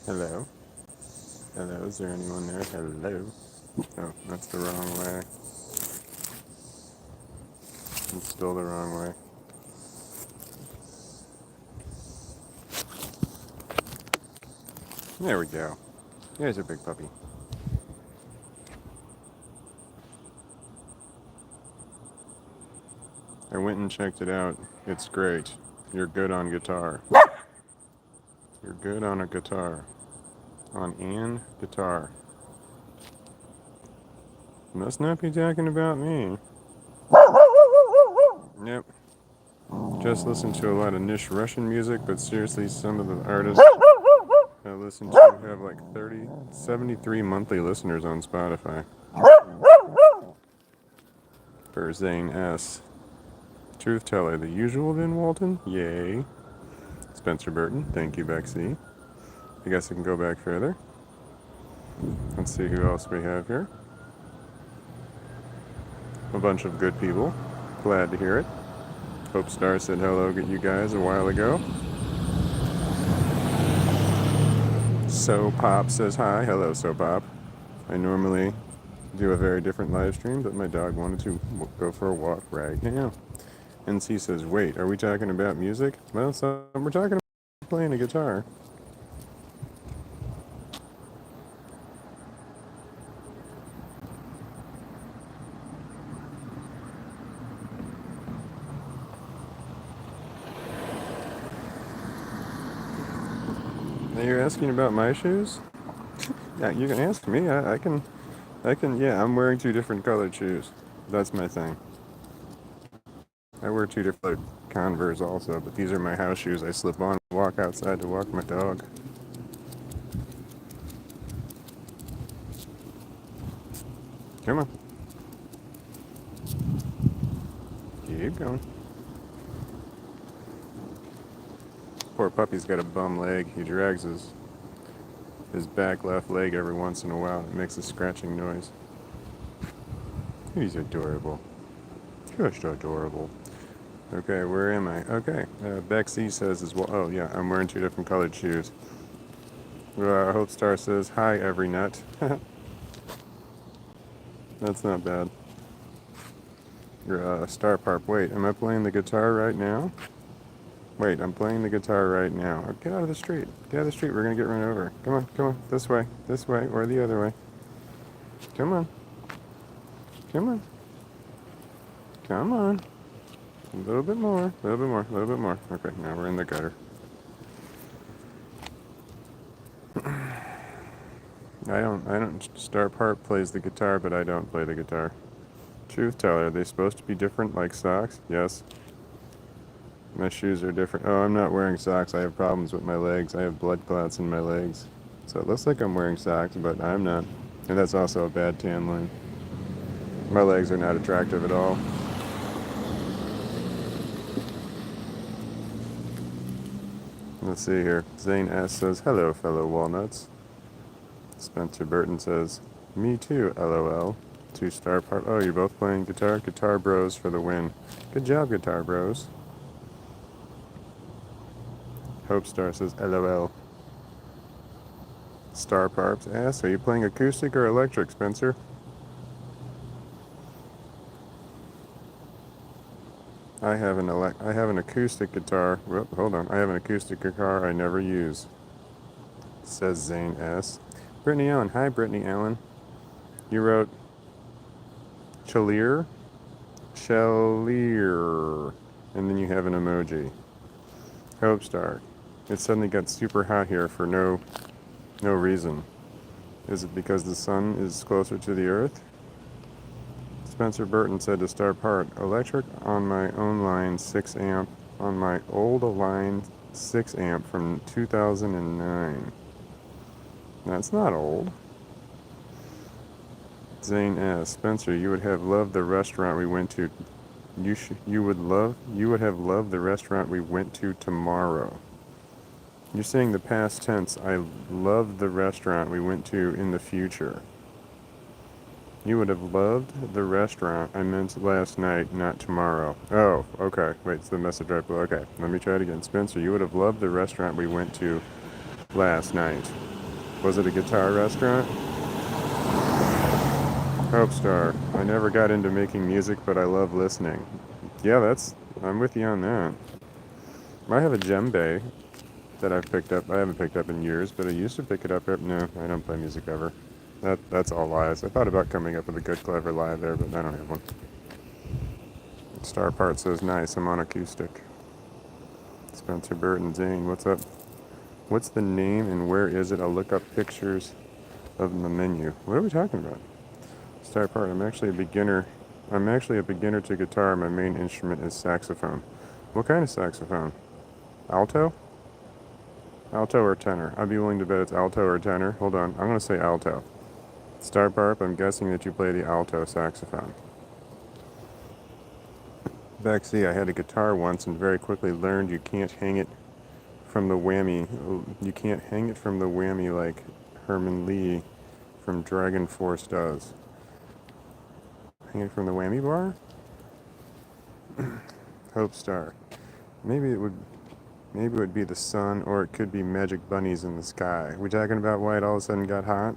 Hello? Hello, is there anyone there? Hello? Oh, that's the wrong way. It's still the wrong way. There we go. There's a big puppy. I went and checked it out. It's great. You're good on guitar. You're good on a guitar. On an guitar. Must not be talking about me. Yep. Just listen to a lot of niche Russian music, but seriously, some of the artists I listen to have like 73 monthly listeners on Spotify. For Zane S. Truth teller, the usual then, Walton? Yay. Spencer Burton, thank you, Bexy. I guess I can go back further. Let's see who else we have here. A bunch of good people. Glad to hear it. Hope Star said hello to you guys a while ago. So Pop says hi. Hello, So Pop. I normally do a very different live stream, but my dog wanted to go for a walk right now. NC says, wait, are we talking about music? Well, so we're talking about playing a guitar. Now you're asking about my shoes? Yeah, you can ask me. I can, yeah, I'm wearing two different colored shoes. That's my thing. I wear two different Converse also, but these are my house shoes. I slip on and walk outside to walk my dog. Come on. Keep going. Poor puppy's got a bum leg. He drags his back left leg every once in a while. It makes a scratching noise. He's adorable. Just adorable. Okay, where am I? Okay, Bexy says as well. Oh yeah, I'm wearing two different colored shoes. Hope Star says hi, every nut. That's not bad. Star Parp. Wait, am I playing the guitar right now? Wait, I'm playing the guitar right now. Oh, get out of the street. Get out of the street. We're gonna get run over. Come on, come on. This way, or the other way. Come on. Come on. Come on. A little bit more. A little bit more. A little bit more. Okay, now we're in the gutter. I don't. Star Parp plays the guitar, but I don't play the guitar. Truth teller, are they supposed to be different like socks? Yes. My shoes are different. Oh, I'm not wearing socks. I have problems with my legs. I have blood clots in my legs. So it looks like I'm wearing socks, but I'm not. And that's also a bad tan line. My legs are not attractive at all. Let's see here. Zane S. says, hello, fellow walnuts. Spencer Burton says, me too, LOL. Two Star Part. Oh, you're both playing guitar? Guitar Bros for the win. Good job, Guitar Bros. Hope Star says, LOL. Star Parps asks, are you playing acoustic or electric, Spencer? I have an acoustic guitar. Whoop, hold on. I have an acoustic guitar I never use. Says Zane S. Brittany Allen. Hi, Brittany Allen. You wrote Chalier? Chalier. And then you have an emoji. Hope Star. It suddenly got super hot here for no reason. Is it because the sun is closer to the earth? Spencer Burton said to Star Part, electric on my own line 6 amp, on my old line 6 amp from 2009. That's not old. Zane S. Spencer, you would have loved the restaurant we went to. You would have loved the restaurant we went to tomorrow. You're saying the past tense. I loved the restaurant we went to in the future. You would have loved the restaurant I meant last night, not tomorrow. Oh, okay. Wait, it's the message right below. Okay, let me try it again. Spencer, you would have loved the restaurant we went to last night. Was it a guitar restaurant? Hope Star. I never got into making music, but I love listening. Yeah, I'm with you on that. I have a djembe that I've picked up. I haven't picked up in years, but I used to pick it up. No, I don't play music ever. That's all lies. I thought about coming up with a good, clever lie there, but I don't have one. Star Part says, nice, I'm on acoustic. Spencer Burton Zane, what's up? What's the name and where is it? I'll look up pictures of the menu. What are we talking about? Star Part, I'm actually a beginner. I'm actually a beginner to guitar. My main instrument is saxophone. What kind of saxophone? Alto? Alto or tenor? I'd be willing to bet it's alto or tenor. Hold on, I'm going to say alto. Star Parp, I'm guessing that you play the alto saxophone. Bexy, I had a guitar once and very quickly learned you can't hang it from the whammy. You can't hang it from the whammy like Herman Lee from Dragon Force does. Hang it from the whammy bar? Hope Star. Maybe it would be the sun, or it could be magic bunnies in the sky. We talking about why it all of a sudden got hot?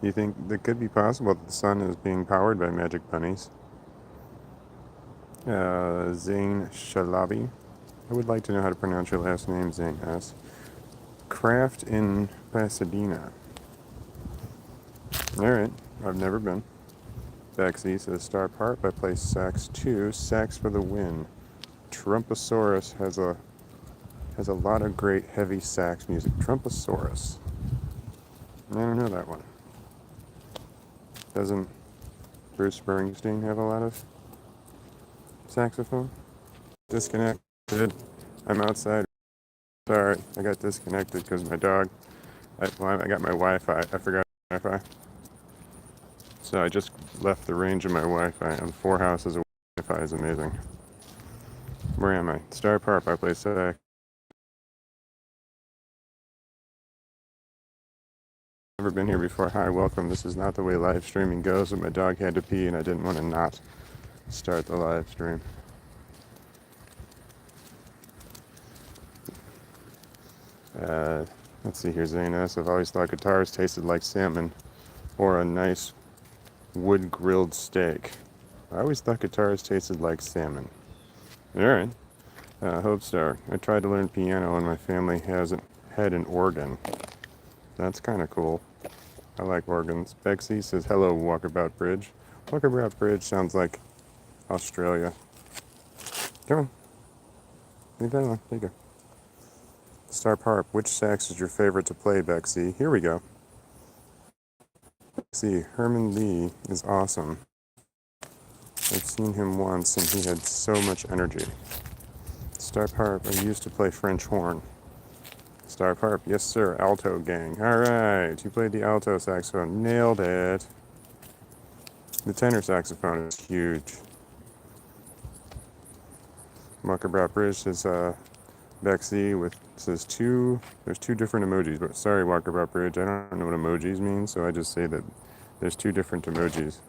You think it could be possible that the sun is being powered by magic bunnies? Zane Shalabi. I would like to know how to pronounce your last name, Zane S. Craft in Pasadena. Alright, I've never been. Bexy says, Star Part, I play sax 2, sax for the win. Trumposaurus has a lot of great heavy sax music. Trumposaurus. I don't know that one. Doesn't Bruce Springsteen have a lot of saxophone? Disconnected. I'm outside. Sorry, I got disconnected because my dog. I got my Wi-Fi. I forgot my Wi-Fi. So I just left the range of my Wi-Fi. I'm 4 houses away. Wi-Fi is amazing. Where am I? Star Park. I play sax. Never been here before. Hi, welcome. This is not the way live streaming goes, but my dog had to pee and I didn't want to not start the live stream. Let's see here, Zane S. I've always thought guitars tasted like salmon or a nice wood-grilled steak. I always thought guitars tasted like salmon. Alright. Hope Star. I tried to learn piano and my family hasn't had an organ. That's kind of cool. I like organs. Bexy says, hello, Walkabout Bridge. Walkabout Bridge sounds like Australia. Come on. Leave that alone. There you go. Star Parp, which sax is your favorite to play, Bexy? Here we go. Bexy, Herman Lee is awesome. I've seen him once and he had so much energy. Star Parp, I used to play French horn. Star Parp, yes sir, alto gang. Alright, you played the alto saxophone. Nailed it. The tenor saxophone is huge. Muckerbrow Bridge says, Bexy says there's 2 different emojis, but sorry, Walkabout Bridge, I don't know what emojis mean, so I just say that there's 2 different emojis.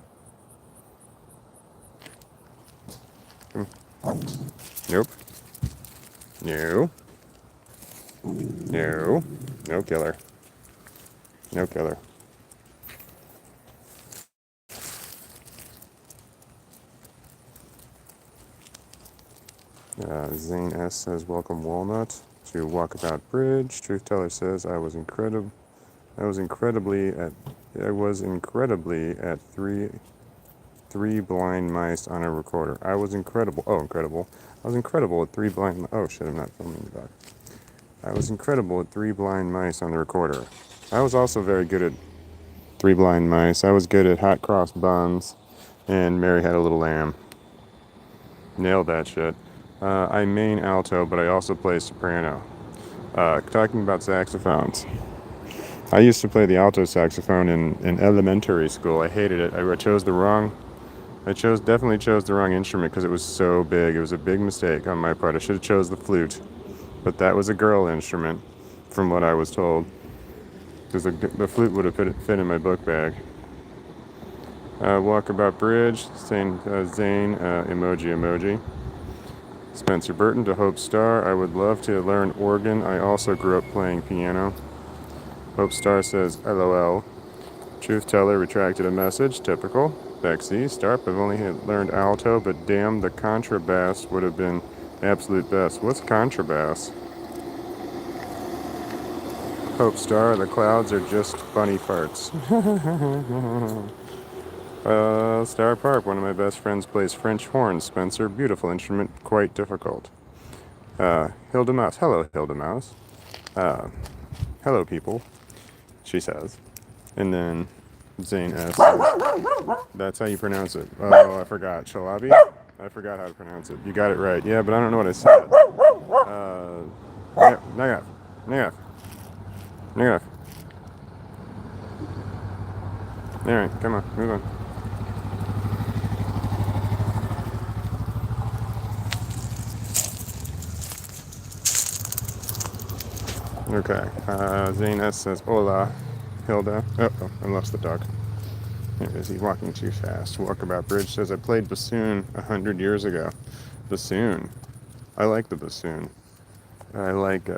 Nope. No. No. No killer. No killer. Zane S says, welcome Walnut to Walkabout Bridge. Truth Teller says, I was incredibly at three blind mice on a recorder. I was incredible. Oh, incredible. I was incredible at 3 blind. Oh shit, I'm not filming the dog. I was incredible at 3 blind mice on the recorder. I was also very good at 3 blind mice. I was good at hot cross buns and Mary Had a Little Lamb. Nailed that shit. I main alto, but I also play soprano. Talking about saxophones. I used to play the alto saxophone in elementary school. I hated it. I definitely chose the wrong instrument because it was so big. It was a big mistake on my part. I should have chose the flute, but that was a girl instrument, from what I was told. Because the flute would have fit in my book bag. Walkabout Bridge, Zane, emoji. Spencer Burton to Hope Star. I would love to learn organ. I also grew up playing piano. Hope Star says, LOL. Truth Teller retracted a message. Typical. Bexy. Starp. I've only learned alto, but damn, the contrabass would have been absolute best. What's contrabass? Hope Star. The clouds are just funny farts. Star Park. One of my best friends plays French horns. Spencer. Beautiful instrument. Quite difficult. Hilda Mouse. Hello, Hilda Mouse. Hello, people. She says. And then Zane S. That's how you pronounce it. Oh, I forgot. Shalabi? I forgot how to pronounce it. You got it right. Yeah, but I don't know what I said. Negative. Negative. Negative. Alright, come on. Move on. Okay. Zane S. says, Hola, Hilda. Oh, I lost the dog. There it is. He's walking too fast. Walkabout Bridge says, I played bassoon 100 years ago. Bassoon. I like the bassoon. I like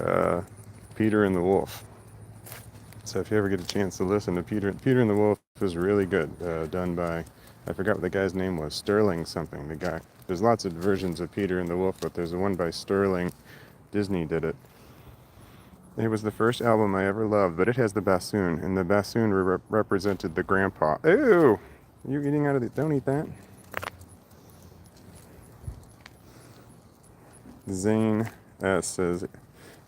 Peter and the Wolf. So if you ever get a chance to listen to Peter and the Wolf is really good. Done by, I forgot what the guy's name was, Sterling something. The guy. There's lots of versions of Peter and the Wolf, but there's one by Sterling. Disney did it. It was the first album I ever loved, but it has the bassoon, and the bassoon represented the grandpa. Ew! You eating out of the... Don't eat that. Zane S. says,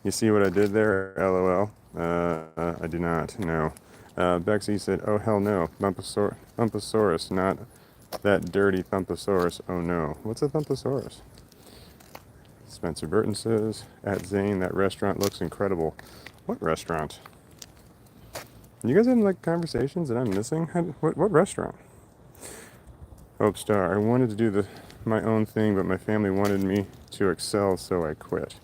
you see what I did there? LOL. I do not. No. Bexy said, oh, hell no. Thumpasaurus, not that dirty Thumpasaurus. Oh, no. What's a Thumpasaurus? Spencer Burton says, at Zane, that restaurant looks incredible. What restaurant? You guys having like conversations that I'm missing? What restaurant? Hope Star. I wanted to do my own thing, but my family wanted me to excel, so I quit.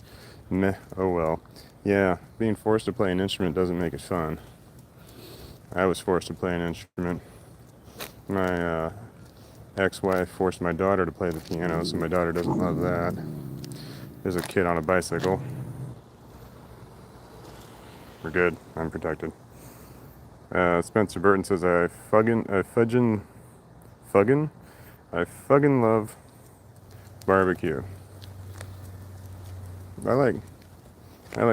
Meh. Oh well. Yeah, being forced to play an instrument doesn't make it fun. I was forced to play an instrument. My ex-wife forced my daughter to play the piano, so my daughter doesn't love that. There's a kid on a bicycle. We're good. I'm protected. Spencer Burton says, I fucking love barbecue. I like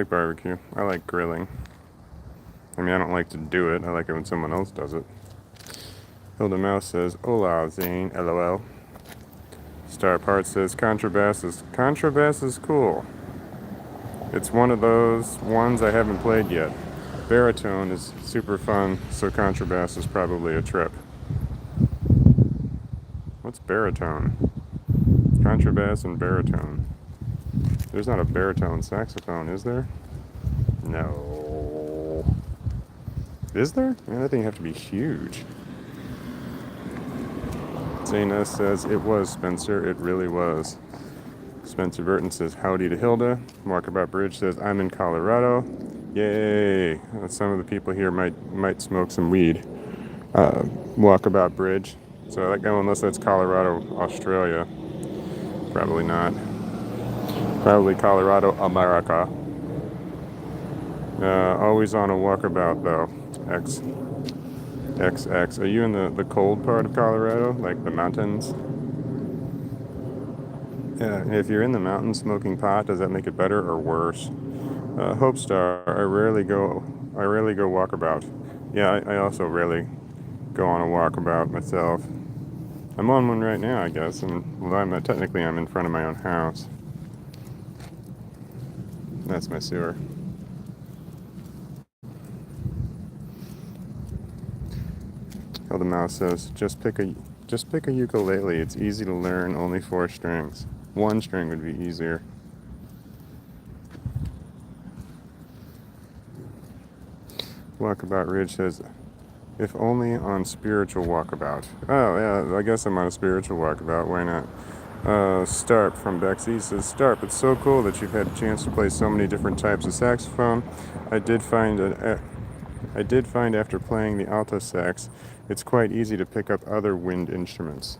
barbecue. I like grilling. I mean, I don't like to do it. I like it when someone else does it. Hilda Mouse says, hola, Zane, LOL. Star Part says, contrabass is cool. It's one of those ones I haven't played yet. Baritone is super fun, so contrabass is probably a trip. What's baritone? Contrabass and baritone. There's not a baritone saxophone, is there? No. Is there? Man, that thing have to be huge. Zana says, it was, Spencer. It really was. Spencer Burton says, howdy to Hilda. Walkabout Bridge says, I'm in Colorado. Yay. Some of the people here might smoke some weed. Walkabout Bridge. So I like that one, unless that's Colorado, Australia. Probably not. Probably Colorado, America. Always on a walkabout, though. XX. Are you in the cold part of Colorado? Like the mountains? Yeah, if you're in the mountains smoking pot, does that make it better or worse? Hope Star, I rarely go walkabout. Yeah, I also rarely go on a walkabout myself. I'm on one right now, I guess, and well, technically I'm in front of my own house. That's my sewer. Hilda Mouse says, just pick a ukulele. It's easy to learn, only 4 strings. 1 string would be easier. Walkabout Ridge says, if only on spiritual walkabout. Oh, yeah, I guess I'm on a spiritual walkabout. Why not? Starp from Bexy says, Starp, it's so cool that you've had a chance to play so many different types of saxophone. I did find after playing the alto sax, it's quite easy to pick up other wind instruments.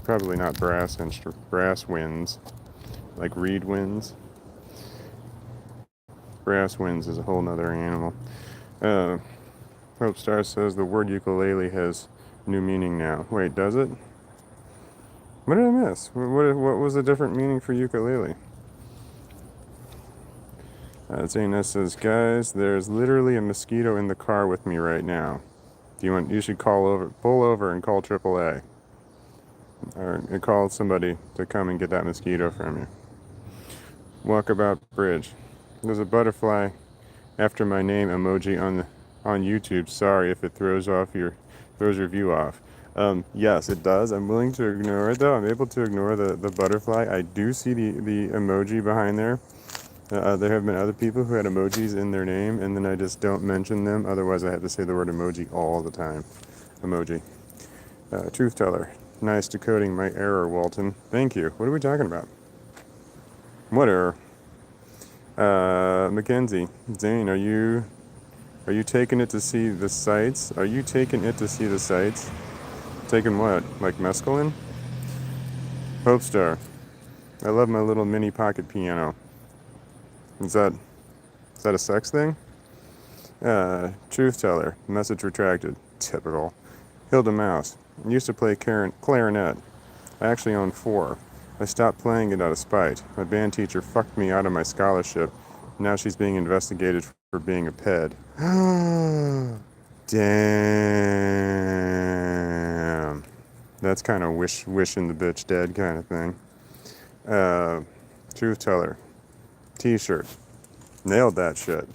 Probably not brass winds, like reed winds. Brass winds is a whole nother animal. Uh, Hope Star says the word ukulele has new meaning now. Wait, does it? What did I miss? What was a different meaning for ukulele? Zane says, guys, there's literally a mosquito in the car with me right now. You should pull over and call AAA. Or call somebody to come and get that mosquito from you. Walkabout Bridge. There's a butterfly after my name emoji on YouTube. Sorry if it throws your view off. Yes, it does. I'm willing to ignore it though. I'm able to ignore the butterfly. I do see the emoji behind there. There have been other people who had emojis in their name, and then I just don't mention them. Otherwise, I have to say the word emoji all the time. Emoji. Truth teller. Nice decoding my error, Walton. Thank you. What are we talking about? What error? Mackenzie. Zane, are you taking it to see the sights? Are you taking it to see the sights? Taking what? Like mescaline? Hope Star. I love my little mini pocket piano. Is that a sex thing? Truth teller. Message retracted. Typical. Hilda Mouse. I used to play clarinet. I actually own 4. I stopped playing it out of spite. My band teacher fucked me out of my scholarship. Now she's being investigated for being a ped. Damn. That's kind of wishing the bitch dead kind of thing. Truth teller. T-shirt. Nailed that shit.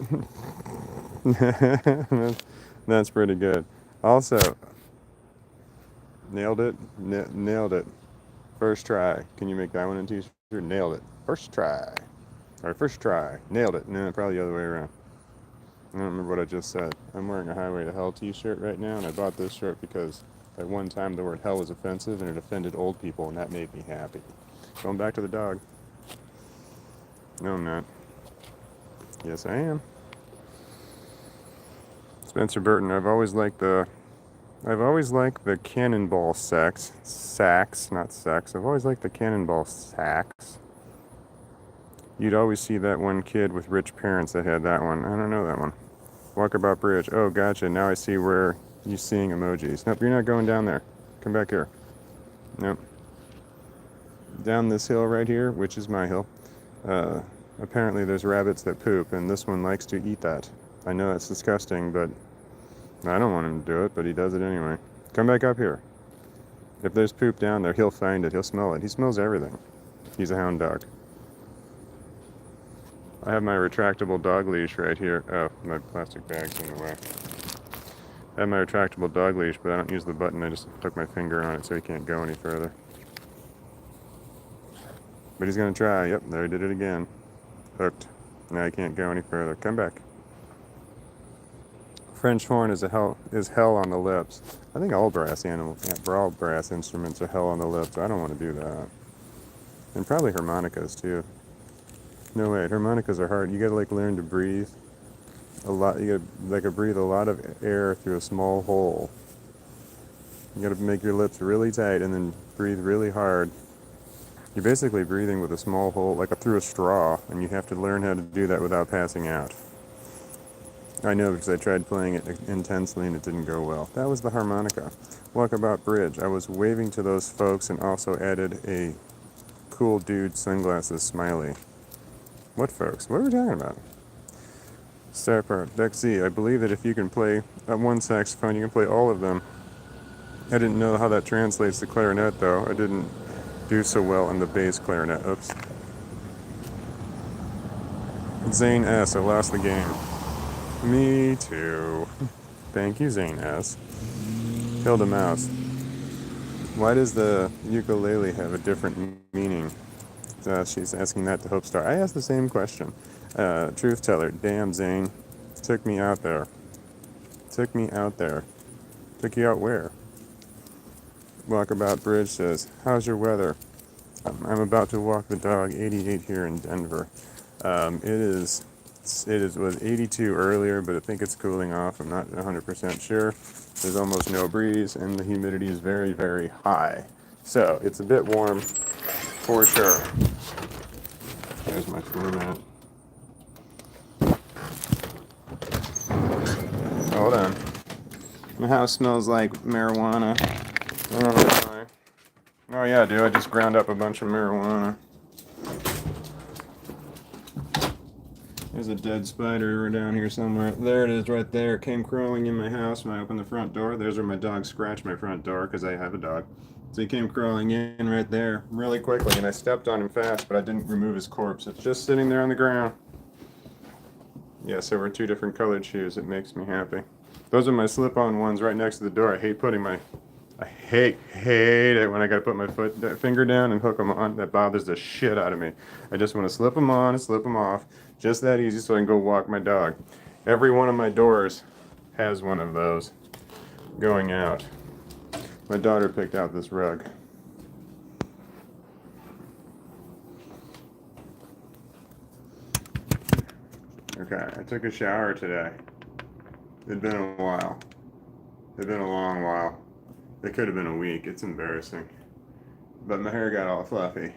That's pretty good. Also, nailed it. Nailed it. First try. Can you make that one in t-shirt? Nailed it. First try. Or first try. Nailed it. No, probably the other way around. I don't remember what I just said. I'm wearing a Highway to Hell t-shirt right now, and I bought this shirt because at one time the word hell was offensive and it offended old people, and that made me happy. Going back to the dog. No, I'm not. Yes, I am. Spencer Burton. I've always liked the cannonball sax, not sex. I've always liked the cannonball sax. You'd always see that one kid with rich parents that had that one. I don't know that one. Walkabout Bridge. Oh, gotcha. Now I see where you're seeing emojis. Nope, you're not going down there. Come back here. Nope. Down this hill right here, which is my hill. Apparently there's rabbits that poop, and this one likes to eat that. I know it's disgusting, but I don't want him to do it, but he does it anyway. Come back up here. If there's poop down there, he'll find it. He'll smell it. He smells everything. He's a hound dog. I have my retractable dog leash right here. Oh, my plastic bag's in the way. I have my retractable dog leash, but I don't use the button. I just hook my finger on it so he can't go any further. But he's going to try. Yep, there he did it again. Hooked. Now he can't go any further. Come back. French horn is hell on the lips. I think all brass instruments are hell on the lips. I don't want to do that. And probably harmonicas too. No wait, harmonicas are hard. You gotta learn to breathe a lot. You gotta breathe a lot of air through a small hole. You gotta make your lips really tight and then breathe really hard. You're basically breathing with a small hole, through a straw, and you have to learn how to do that without passing out. I know because I tried playing it intensely and it didn't go well. That was the harmonica. Walkabout Bridge. I was waving to those folks and also added a cool dude sunglasses smiley. What folks? What are we talking about? Star part. Deck Z. I believe that if you can play one saxophone, you can play all of them. I didn't know how that translates to clarinet, though. I didn't do so well on the bass clarinet. Oops. Zane S. I lost the game. Me too. Thank you, Zane S. Hilda Mouse. Why does the ukulele have a different meaning? She's asking that to Hope Star. I asked the same question. Truth teller. Damn, Zane. Took me out there. Took me out there. Took you out where? Walkabout Bridge says, how's your weather? I'm about to walk the dog. 88 here in Denver. It was 82 earlier, but I think it's cooling off. I'm not 100% sure. There's almost no breeze, and the humidity is very, very high. So it's a bit warm for sure. There's my floor mat. Hold on. My house smells like marijuana. I don't know why. Oh yeah, dude, I just ground up a bunch of marijuana. There's a dead spider down here somewhere. There it is right there. It came crawling in my house when I opened the front door. There's where my dog scratched my front door because I have a dog. So he came crawling in right there really quickly, and I stepped on him fast, but I didn't remove his corpse. It's just sitting there on the ground. Yes, there were two different colored shoes. It makes me happy. Those are my slip-on ones right next to the door. I hate it when I gotta put my finger down and hook them on. That bothers the shit out of me. I just want to slip them on and slip them off. Just that easy so I can go walk my dog. Every one of my doors has one of those going out. My daughter picked out this rug. Okay, I took a shower today. It'd been a while. It'd been a long while. It could have been a week. It's embarrassing. But my hair got all fluffy,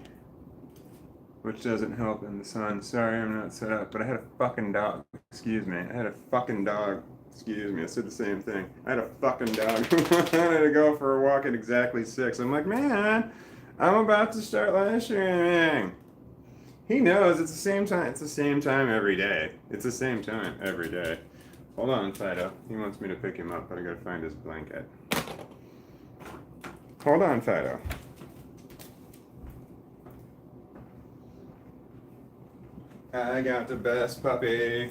which doesn't help in the sun. Sorry, I'm not set up, but I had a fucking dog. Excuse me. I had a fucking dog. Excuse me. I said the same thing. I had a fucking dog who wanted to go for a walk at exactly 6. I'm like, man, I'm about to start lecturing. He knows it's the same time. It's the same time every day. It's the same time every day. Hold on, Fido. He wants me to pick him up, but I gotta find his blanket. Hold on, Fido. I got the best puppy.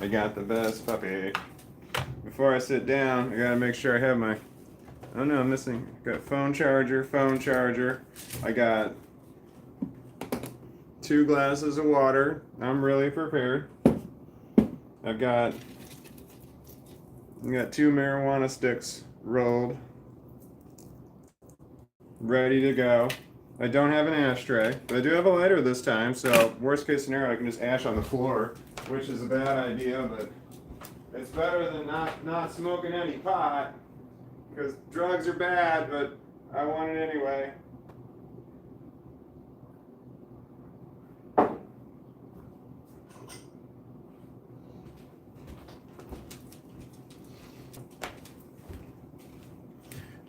I got the best puppy. Before I sit down, I gotta make sure I have my... Oh no, I'm missing. Got phone charger. I got 2 glasses of water. I'm really prepared. I've got 2 marijuana sticks rolled, ready to go. I don't have an ashtray, but I do have a lighter this time, so worst case scenario, I can just ash on the floor, which is a bad idea, but it's better than not smoking any pot, because drugs are bad, but I want it anyway.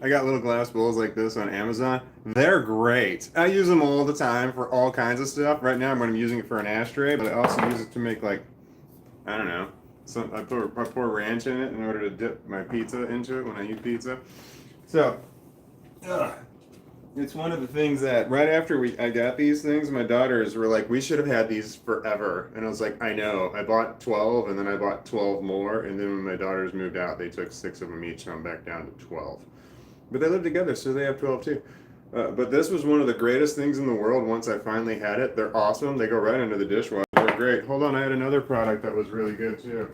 I got little glass bowls like this on Amazon. They're great. I use them all the time for all kinds of stuff. Right now I'm using it for an ashtray, but I also use it to make, like, I don't know. I pour ranch in it in order to dip my pizza into it when I eat pizza. So, it's one of the things that right after I got these things, my daughters were like, we should have had these forever. And I was like, I know. I bought 12 and then I bought 12 more. And then when my daughters moved out, they took 6 of them each. So I'm back down to 12. But they live together, so they have 12 too. But this was one of the greatest things in the world once I finally had it. They're awesome. They go right into the dishwasher. They're great. Hold on, I had another product that was really good too.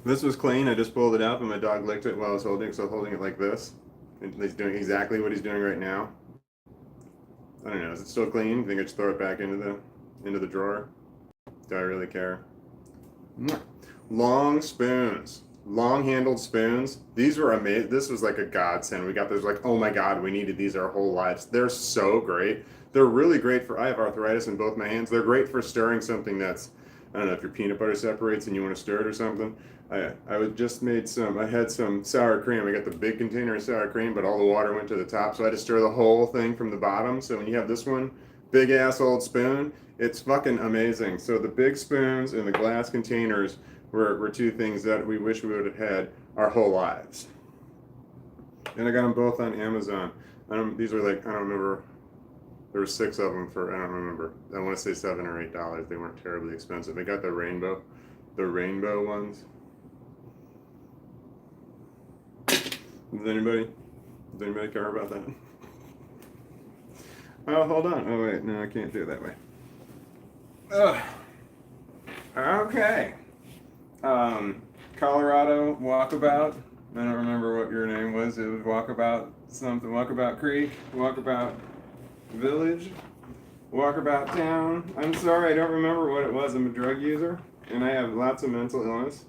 This was clean. I just pulled it up and my dog licked it while I was holding it, so I was holding it like this. And he's doing exactly what he's doing right now. I don't know. Is it still clean? You think I just throw it back into the drawer? Do I really care? Long spoons. Long-handled spoons. These were amazing. This was like a godsend. We got those like, oh my God, we needed these our whole lives. They're so great. They're really great for, I have arthritis in both my hands. They're great for stirring something that's, I don't know, if your peanut butter separates and you want to stir it or something. I had some sour cream. I got the big container of sour cream, but all the water went to the top, so I had to stir the whole thing from the bottom. So when you have this one, big ass old spoon, it's fucking amazing. So the big spoons and the glass containers were 2 things that we wish we would have had our whole lives. And I got them both on Amazon. These were like, I don't remember. There were 6 of them for, I don't remember. I want to say $7 or $8. They weren't terribly expensive. I got the rainbow ones. Does anybody care about that? Oh, hold on. Oh, wait. No, I can't do it that way. Ugh. Okay. Colorado Walkabout. I don't remember what your name was. It was Walkabout something. Walkabout Creek. Walkabout Village. Walkabout Town. I'm sorry, I don't remember what it was. I'm a drug user, and I have lots of mental illness.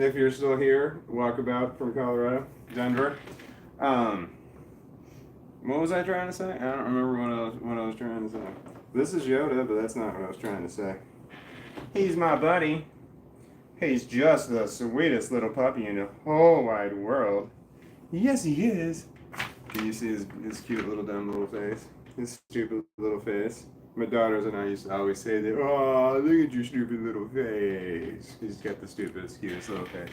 if you're still here, walkabout from Colorado, Denver. Um, what was I trying to say? I don't remember what I was trying to say. This is Yoda, but that's not what I was trying to say. He's my buddy. He's just the sweetest little puppy in the whole wide world. Yes, he is. Can you see his cute little dumb little face? His stupid little face. My daughters and I used to always say that, oh, look at your stupid little face. He's got the stupidest, cutest little face.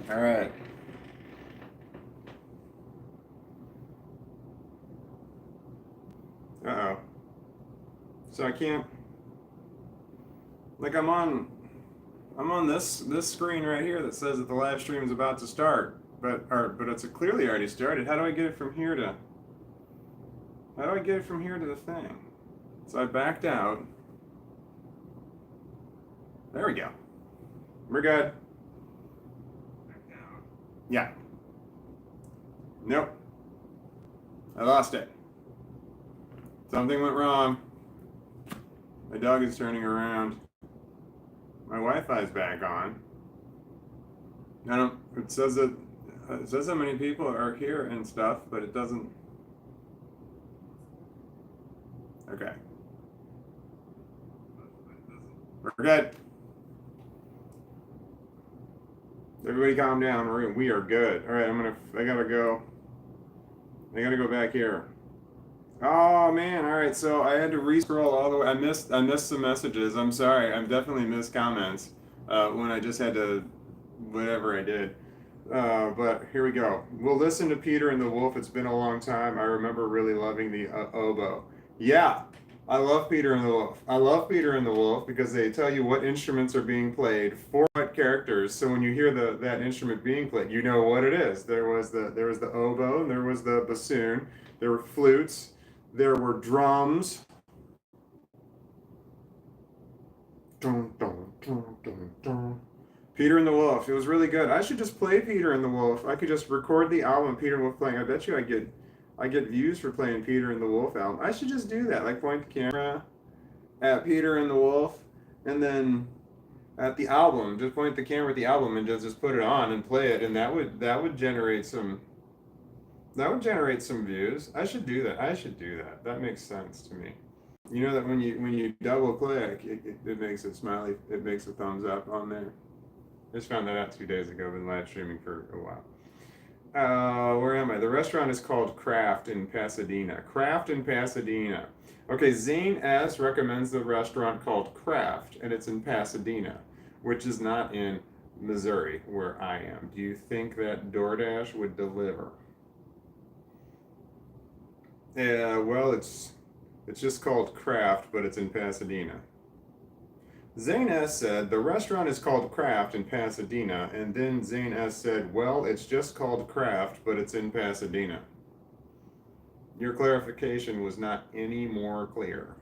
All right. Uh-oh. So I can't, like I'm on this screen right here that says that the live stream is about to start, but it's clearly already started. How do I get it from here to the thing? So I backed out. There we go. We're good. Yeah. Nope. I lost it. Something went wrong. My dog is turning around. My Wi-Fi's back on. It says how many people are here and stuff, but it doesn't. Okay. We're good. Everybody calm down. We are good. All right, I gotta go back here. Oh man, all right. So I had to re-scroll all the way. I missed some messages. I'm sorry. I definitely missed comments when I just had to whatever I did. But here we go. We'll listen to Peter and the Wolf. It's been a long time. I remember really loving the oboe. Yeah, I love Peter and the Wolf. I love Peter and the Wolf because they tell you what instruments are being played for what characters. So when you hear that instrument being played, you know what it is. There was the oboe, and there was the bassoon. There were flutes. There were drums. Dun, dun, dun, dun, dun. Peter and the Wolf. It was really good. I should just play Peter and the Wolf. I could just record the album Peter and the Wolf playing. I bet you I get views for playing Peter and the Wolf album. I should just do that. Like point the camera at Peter and the Wolf, and then at the album, just point the camera at the album and just put it on and play it, and that would generate some views. I should do that. That makes sense to me. You know that when you double click, it makes a smiley. It makes a thumbs up on there. I just found that out 2 days ago. Been live streaming for a while. Where am I? The restaurant is called Craft in Pasadena. Craft in Pasadena. Okay, Zane S. recommends the restaurant called Craft, and it's in Pasadena, which is not in Missouri, where I am. Do you think that DoorDash would deliver? Yeah, well, it's just called Craft, but it's in Pasadena. Zane S. said, the restaurant is called Craft in Pasadena, and then Zane S. said, well, it's just called Craft, but it's in Pasadena. Your clarification was not any more clear.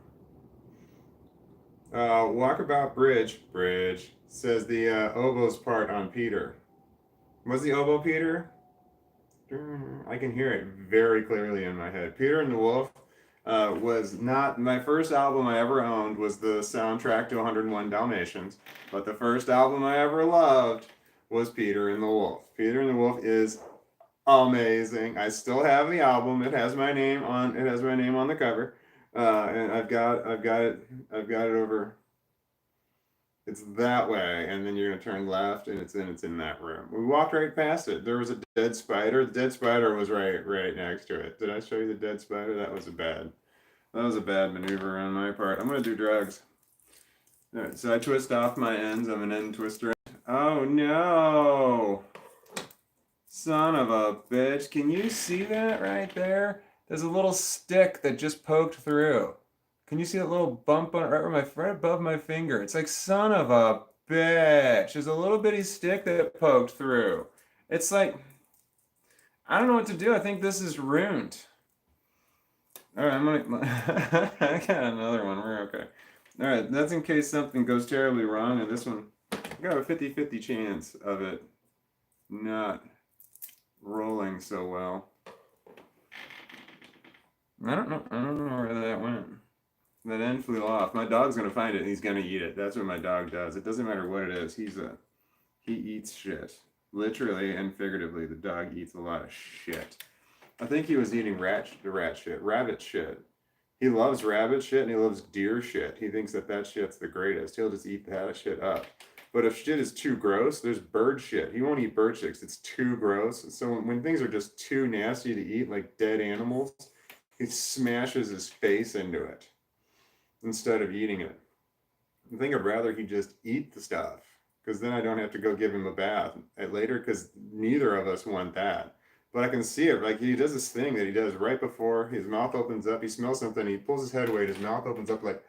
Walkabout Bridge, says the oboe's part on Peter. Was the oboe Peter? I can hear it very clearly in my head. Peter and the Wolf was not my first album I ever owned. Was the soundtrack to 101 Dalmatians, but the first album I ever loved was Peter and the Wolf. Peter and the Wolf is amazing. I still have the album. It has my name on the cover, and I've got it over. It's that way, and then you're gonna turn left, and it's in that room. We walked right past it. There was a dead spider. The dead spider was right next to it. Did I show you the dead spider? That was a bad maneuver on my part. I'm gonna do drugs. All right, so I twist off my ends. I'm an end twister. Oh no! Son of a bitch! Can you see that right there? There's a little stick that just poked through. Can you see that little bump on right above my finger? It's like, son of a bitch. There's a little bitty stick that poked through. It's like, I don't know what to do. I think this is ruined. All right, I got another one. We're okay. All right, that's in case something goes terribly wrong. And this one, I got a 50-50 chance of it not rolling so well. I don't know where that went. That end flew off. My dog's gonna find it and he's gonna eat it. That's what my dog does. It doesn't matter what it is. He eats shit. Literally and figuratively, the dog eats a lot of shit. I think he was eating rabbit shit. He loves rabbit shit and he loves deer shit. He thinks that shit's the greatest. He'll just eat that shit up. But if shit is too gross, there's bird shit. He won't eat bird shit 'cause it's too gross. So when things are just too nasty to eat, like dead animals, he smashes his face into it instead of eating it. I think I'd rather he just eat the stuff because then I don't have to go give him a bath later because neither of us want that. But I can see it. Like he does this thing that he does right before his mouth opens up. He smells something. He pulls his head away. His mouth opens up like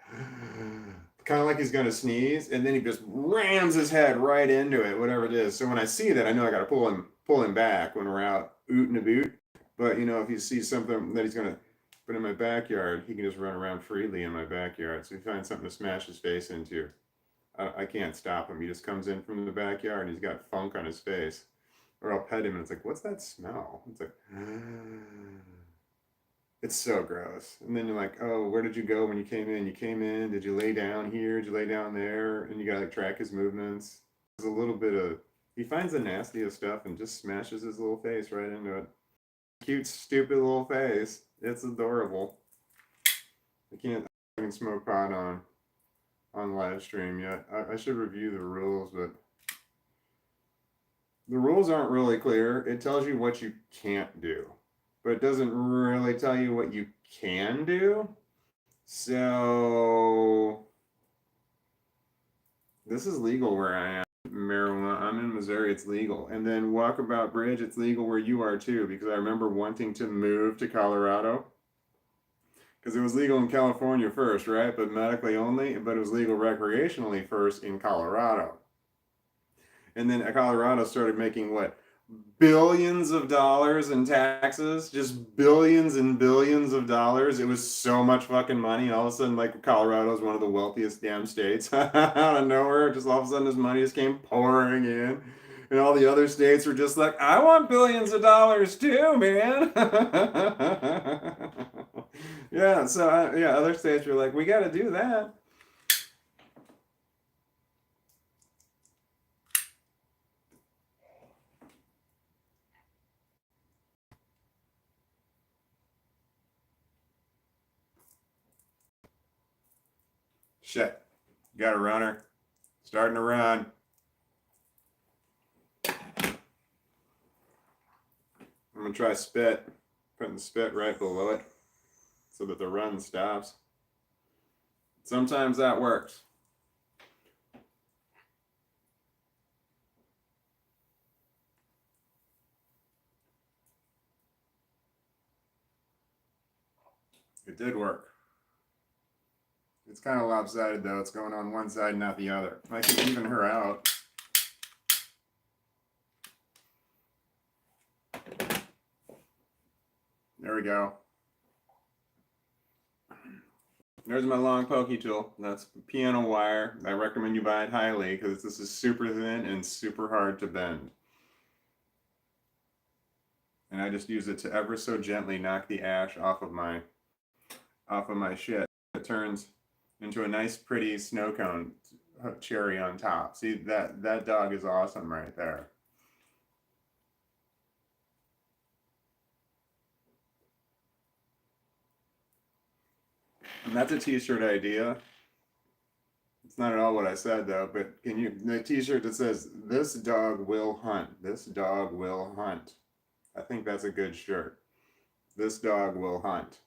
kind of like he's gonna sneeze, and then he just rams his head right into it, whatever it is. So when I see that, I know I gotta pull him back when we're out ootin' a boot. But you know, if he sees something that he's gonna put in my backyard, he can just run around freely in my backyard. So he finds something to smash his face into. I can't stop him. He just comes in from the backyard and he's got funk on his face. Or I'll pet him and it's like, what's that smell? It's like, it's so gross. And then you're like, oh, where did you go when you came in? You came in, did you lay down here? Did you lay down there? And you gotta like track his movements. There's a little bit of, he finds the nastiest stuff and just smashes his little face right into it. Cute, stupid little face. It's adorable. I can't fucking smoke pot on live stream yet. I should review the rules, but the rules aren't really clear. It tells you what you can't do, but it doesn't really tell you what you can do. So this is legal where I am. Marijuana. I'm in Missouri. It's legal. And then Walkabout Bridge. It's legal where you are too. Because I remember wanting to move to Colorado. Because it was legal in California first, right? But medically only. But it was legal recreationally first in Colorado. And then Colorado started making what? Billions of dollars in taxes, just billions and billions of dollars. It was so much fucking money. And all of a sudden, like, Colorado is one of the wealthiest damn states. Out of nowhere, just all of a sudden, this money just came pouring in. And all the other states were just like, I want billions of dollars too, man. Yeah, so yeah, other states were like, we got to do that. Shit. Got a runner. Starting to run. I'm gonna try spit. Putting the spit right below it so that the run stops. Sometimes that works. It did work. It's kind of lopsided though. It's going on one side, not the other. I can even her out. There we go. There's my long pokey tool. That's piano wire. I recommend you buy it highly because this is super thin and super hard to bend. And I just use it to ever so gently knock the ash off of my shit. It turns into a nice pretty snow cone cherry on top. See, that dog is awesome right there. And that's a t-shirt idea. It's not at all what I said though, but can you, the t-shirt that says, this dog will hunt. This dog will hunt. I think that's a good shirt. This dog will hunt.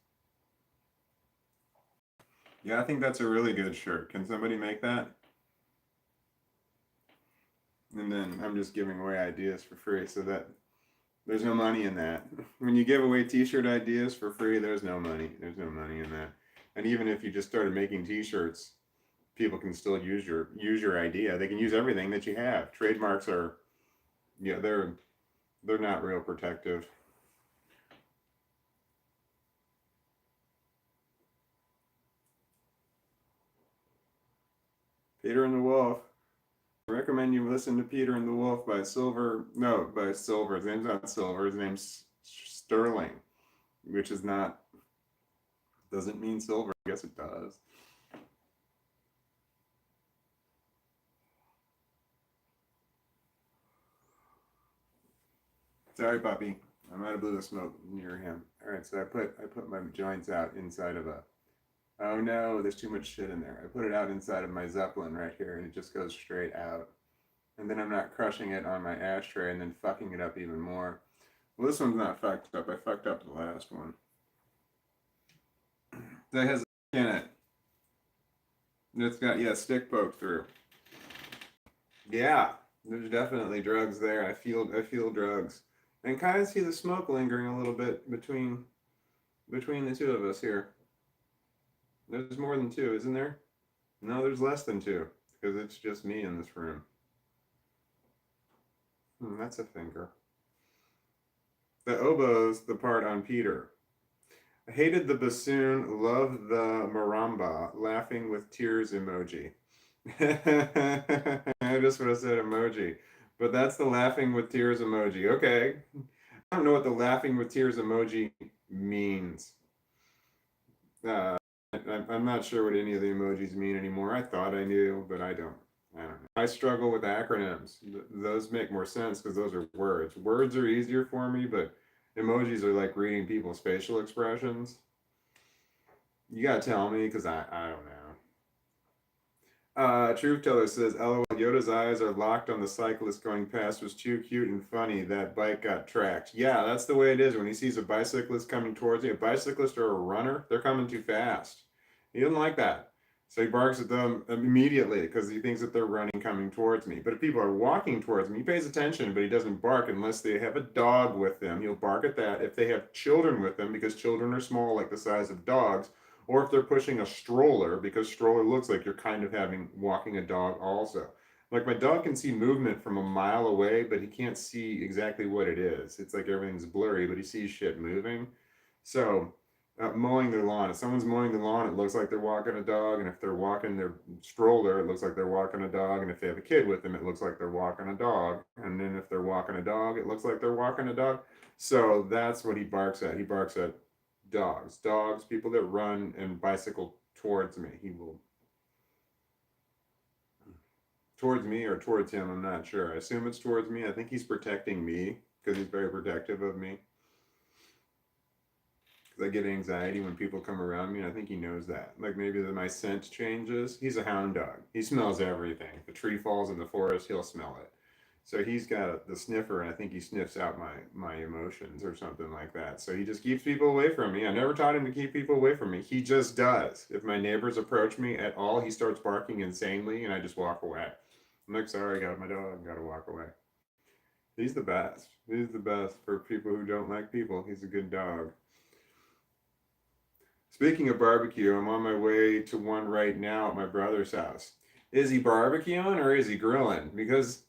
Yeah, I think that's a really good shirt. Can somebody make that? And then I'm just giving away ideas for free so that there's no money in that. When you give away t-shirt ideas for free, there's no money. There's no money in that. And even if you just started making t-shirts, people can still use your idea. They can use everything that you have. Trademarks are, yeah, they're not real protective. Peter and the Wolf. I recommend you listen to Peter and the Wolf by Silver. No, by Silver. His name's not Silver. His name's Sterling, which is not, doesn't mean silver. I guess it does. Sorry, puppy. I'm out of blue smoke near him. All right, so I put my joints out inside of a. Oh no, there's too much shit in there. I put it out inside of my Zeppelin right here, and it just goes straight out. And then I'm not crushing it on my ashtray and then fucking it up even more. Well, this one's not fucked up. I fucked up the last one. That has a in it. It's got stick poked through. Yeah, there's definitely drugs there. I feel drugs, and kind of see the smoke lingering a little bit between the two of us here. There's more than two, isn't there? No, there's less than two because it's just me in this room. That's a finger. The oboe's the part on Peter. I hated the bassoon, loved the maramba, laughing with tears emoji. I just would have said emoji, but that's the laughing with tears emoji. Okay. I don't know what the laughing with tears emoji means. Uh, I'm not sure what any of the emojis mean anymore. I thought I knew, but I don't. I don't know. I struggle with acronyms. Those make more sense because those are words. Words are easier for me, but emojis are like reading people's facial expressions. You gotta tell me because I don't know. Truth Teller says, LOL, Yoda's eyes are locked on the cyclist going past. Was too cute and funny. That bike got tracked. Yeah, that's the way it is when he sees a bicyclist coming towards him. A bicyclist or a runner, they're coming too fast. He doesn't like that. So he barks at them immediately because he thinks that they're running coming towards me. But if people are walking towards me, he pays attention, but he doesn't bark unless they have a dog with them. He'll bark at that. If they have children with them, because children are small, like the size of dogs, or if they're pushing a stroller, because stroller looks like you're kind of walking a dog also. Like my dog can see movement from a mile away, but he can't see exactly what it is. It's like everything's blurry, but he sees shit moving. So mowing their lawn. If someone's mowing the lawn, it looks like they're walking a dog, and if they're walking their stroller, it looks like they're walking a dog, and if they have a kid with them, it looks like they're walking a dog, and then if they're walking a dog, it looks like they're walking a dog. So that's what he barks at. He barks at dogs, people that run and bicycle towards me. He will towards me or towards him. I'm not sure. I assume it's towards me. I think he's protecting me because he's very protective of me. Because I get anxiety when people come around me, and I think he knows that. Like maybe my scent changes. He's a hound dog. He smells everything. If a tree falls in the forest, he'll smell it. So he's got the sniffer, and I think he sniffs out my emotions or something like that. So he just keeps people away from me. I never taught him to keep people away from me. He just does. If my neighbors approach me at all, he starts barking insanely, and I just walk away. I'm like, sorry, I got my dog. Got to walk away. He's the best. He's the best for people who don't like people. He's a good dog. Speaking of barbecue, I'm on my way to one right now at my brother's house. Is he barbecuing or is he grilling? Because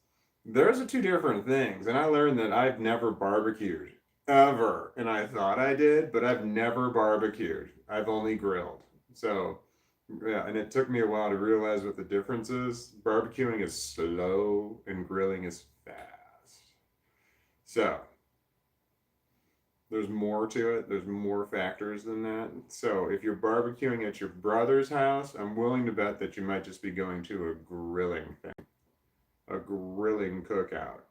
those are two different things. And I learned that I've never barbecued ever. And I thought I did, but I've never barbecued. I've only grilled. So, yeah, and it took me a while to realize what the difference is. Barbecuing is slow and grilling is fast. So, there's more to it. There's more factors than that. So if you're barbecuing at your brother's house, I'm willing to bet that you might just be going to a grilling thing, a grilling cookout.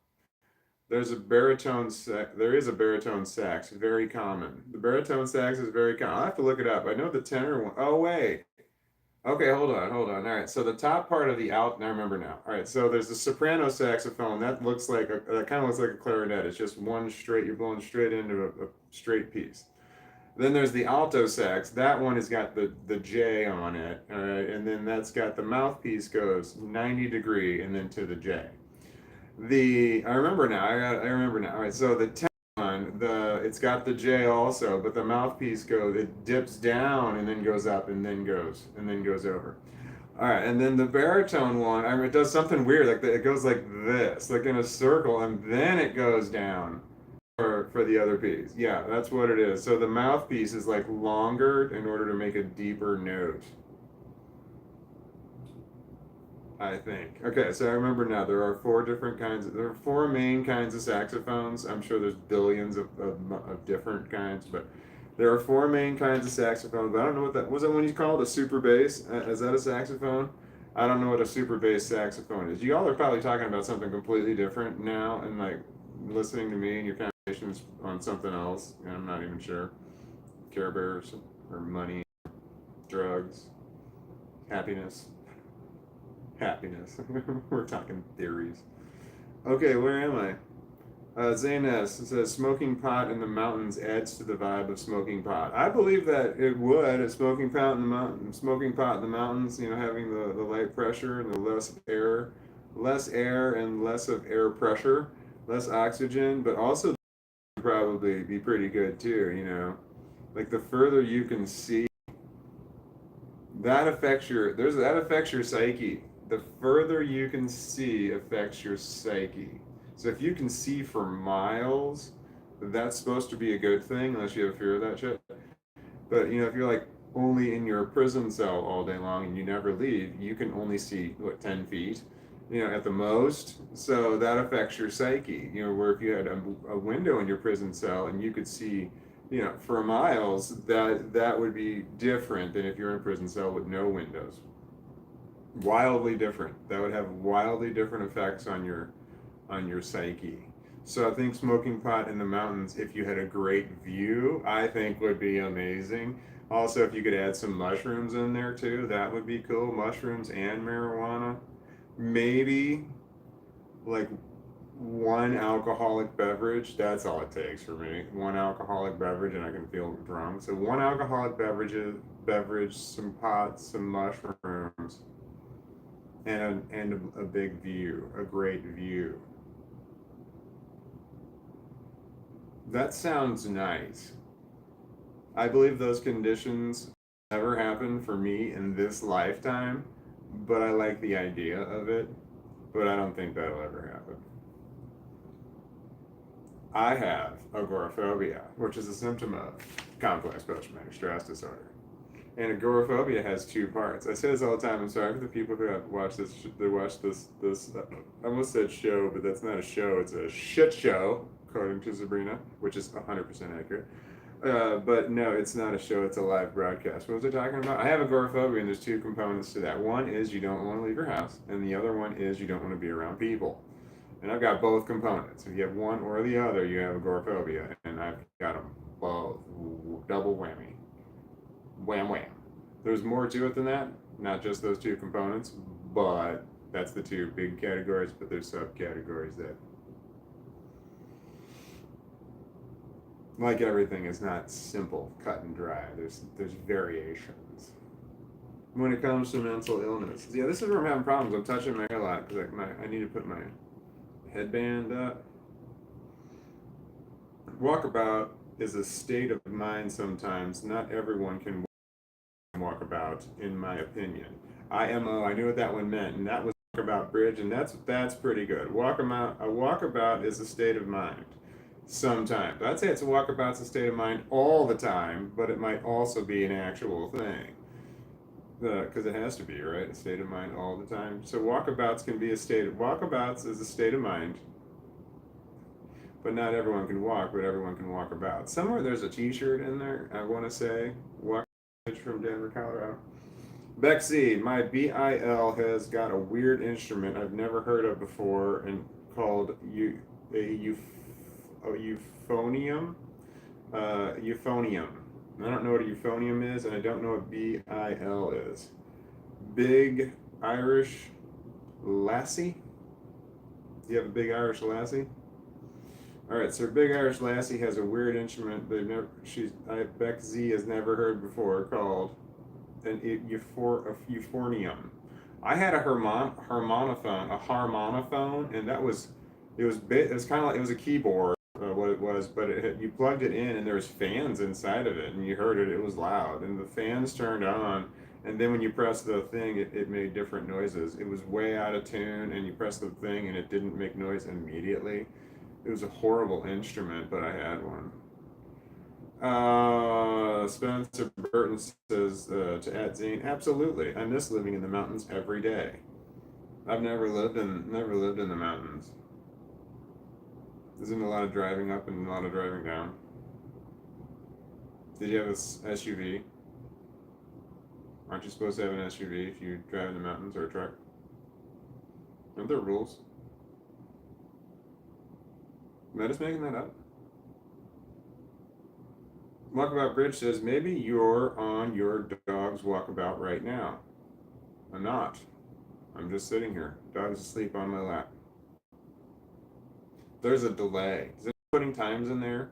There's a baritone sax. There is a baritone sax, very common. The baritone sax is very common. I'll have to look it up. I know the tenor one. Oh wait, okay, hold on. All right, so the top part of the alt, I remember now. All right, so there's the soprano saxophone. That kind of looks like a clarinet. It's just one straight, you're blowing straight into a straight piece. Then there's the alto sax. That one has got the J on it, all right, and then that's got the mouthpiece goes 90 degree and then to the J. I remember now. I remember now. All right, so the one, it's got the J also, but the mouthpiece it dips down and then goes up and then goes over. All right, and then the baritone one, it does something weird, like it goes like this, like in a circle, and then it goes down for the other piece. Yeah, that's what it is. So the mouthpiece is like longer in order to make a deeper note. I think. Okay, so I remember now. There are there are four main kinds of saxophones. I'm sure there's billions of different kinds, but there are four main kinds of saxophones. But I don't know what that was. That one you called a super bass? Is that a saxophone? I don't know what a super bass saxophone is. You all are probably talking about something completely different now, and like listening to me, and you're kind of on something else, and I'm not even sure. Care Bears or money, drugs, happiness. Happiness. We're talking theories. Okay, where am I? Zanes says smoking pot in the mountains adds to the vibe of smoking pot. I believe that it would. A smoking pot in the mountain, smoking pot in the mountains. You know, having the light pressure and the less air and less of air pressure, less oxygen, but also probably be pretty good too. You know, like the further you can see, that affects your psyche. The further you can see affects your psyche. So if you can see for miles, that's supposed to be a good thing, unless you have fear of that shit. But you know, if you're like only in your prison cell all day long and you never leave, you can only see what 10 feet, you know, at the most. So that affects your psyche. You know, where if you had a window in your prison cell and you could see, you know, for miles, that would be different than if you're in a prison cell with no windows. Wildly different. That would have wildly different effects on your psyche. So I think smoking pot in the mountains, if you had a great view, I think would be amazing. Also, if you could add some mushrooms in there too, that would be cool. Mushrooms and marijuana. Maybe like one alcoholic beverage. That's all it takes for me. One alcoholic beverage and I can feel drunk. So one alcoholic beverage, some pot, some mushrooms, and a big view, a great view. That sounds nice. I believe those conditions never happen for me in this lifetime, but I like the idea of it, but I don't think that'll ever happen. I have agoraphobia, which is a symptom of complex post-traumatic stress disorder. And agoraphobia has two parts. I say this all the time. I'm sorry for the people who have watched this. They watched this. I almost said show, but that's not a show. It's a shit show, according to Sabrina, which is 100% accurate. But no, it's not a show. It's a live broadcast. What was I talking about? I have agoraphobia, and there's two components to that. One is you don't want to leave your house, and the other one is you don't want to be around people. And I've got both components. If you have one or the other, you have agoraphobia, and I've got them both. Double whammy. Wham wham. There's more to it than that, not just those two components, but that's the two big categories, but there's subcategories that, like everything, is not simple, cut and dry. There's variations. When it comes to mental illness, yeah, this is where I'm having problems. I'm touching my hair a lot because I need to put my headband up. Walkabout is a state of mind sometimes. Not everyone can walkabout, in my opinion. IMO, I knew what that one meant, and that was walkabout bridge, and that's pretty good. A walkabout is a state of mind. Sometimes. I'd say it's a walkabout's a state of mind all the time, but it might also be an actual thing. Because it has to be, right? A state of mind all the time. So walkabouts is a state of mind, but not everyone can walk, but everyone can walk about. Somewhere there's a t-shirt in there, I want to say. Walk from Denver, Colorado. Bexy, my BIL has got a weird instrument I've never heard of before and called euphonium. Euphonium. I don't know what a euphonium is, and I don't know what BIL is. Big Irish Lassie? Do you have a Big Irish Lassie? All right, so Big Irish Lassie has a weird instrument Beck Z has never heard before called an euphonium. I had a harmonophone, and it was kind of like it was a keyboard, what it was, but you plugged it in, and there was fans inside of it, and you heard it. It was loud, and the fans turned on, and then when you pressed the thing, it made different noises. It was way out of tune, and you pressed the thing, and it didn't make noise immediately. It was a horrible instrument, but I had one. Spencer Burton says to add Zane, absolutely. I miss living in the mountains every day. I've never lived in the mountains. Isn't a lot of driving up and a lot of driving down? Did you have an SUV? Aren't you supposed to have an SUV if you drive in the mountains, or a truck? Aren't there rules? Am I just making that up? Walkabout Bridge says, maybe you're on your dog's walkabout right now. I'm not. I'm just sitting here. Dog's asleep on my lap. There's a delay. Is it putting times in there?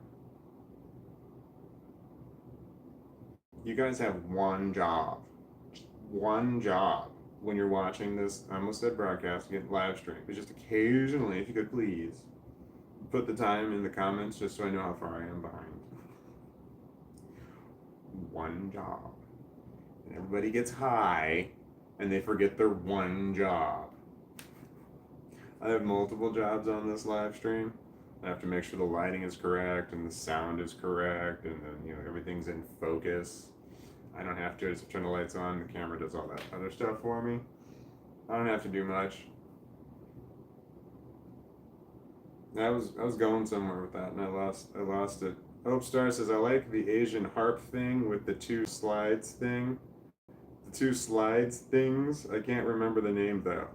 You guys have one job. One job when you're watching this. I almost said broadcast, get live stream, but just occasionally, if you could please, put the time in the comments just so I know how far I am behind. One job. And everybody gets high and they forget their one job. I have multiple jobs on this live stream. I have to make sure the lighting is correct and the sound is correct and then everything's in focus. I don't have to just turn the lights on, the camera does all that other stuff for me. I don't have to do much. I was going somewhere with that and I lost it. Hope Star says, I like the Asian harp thing with the two slides thing. The two slides things. I can't remember the name though.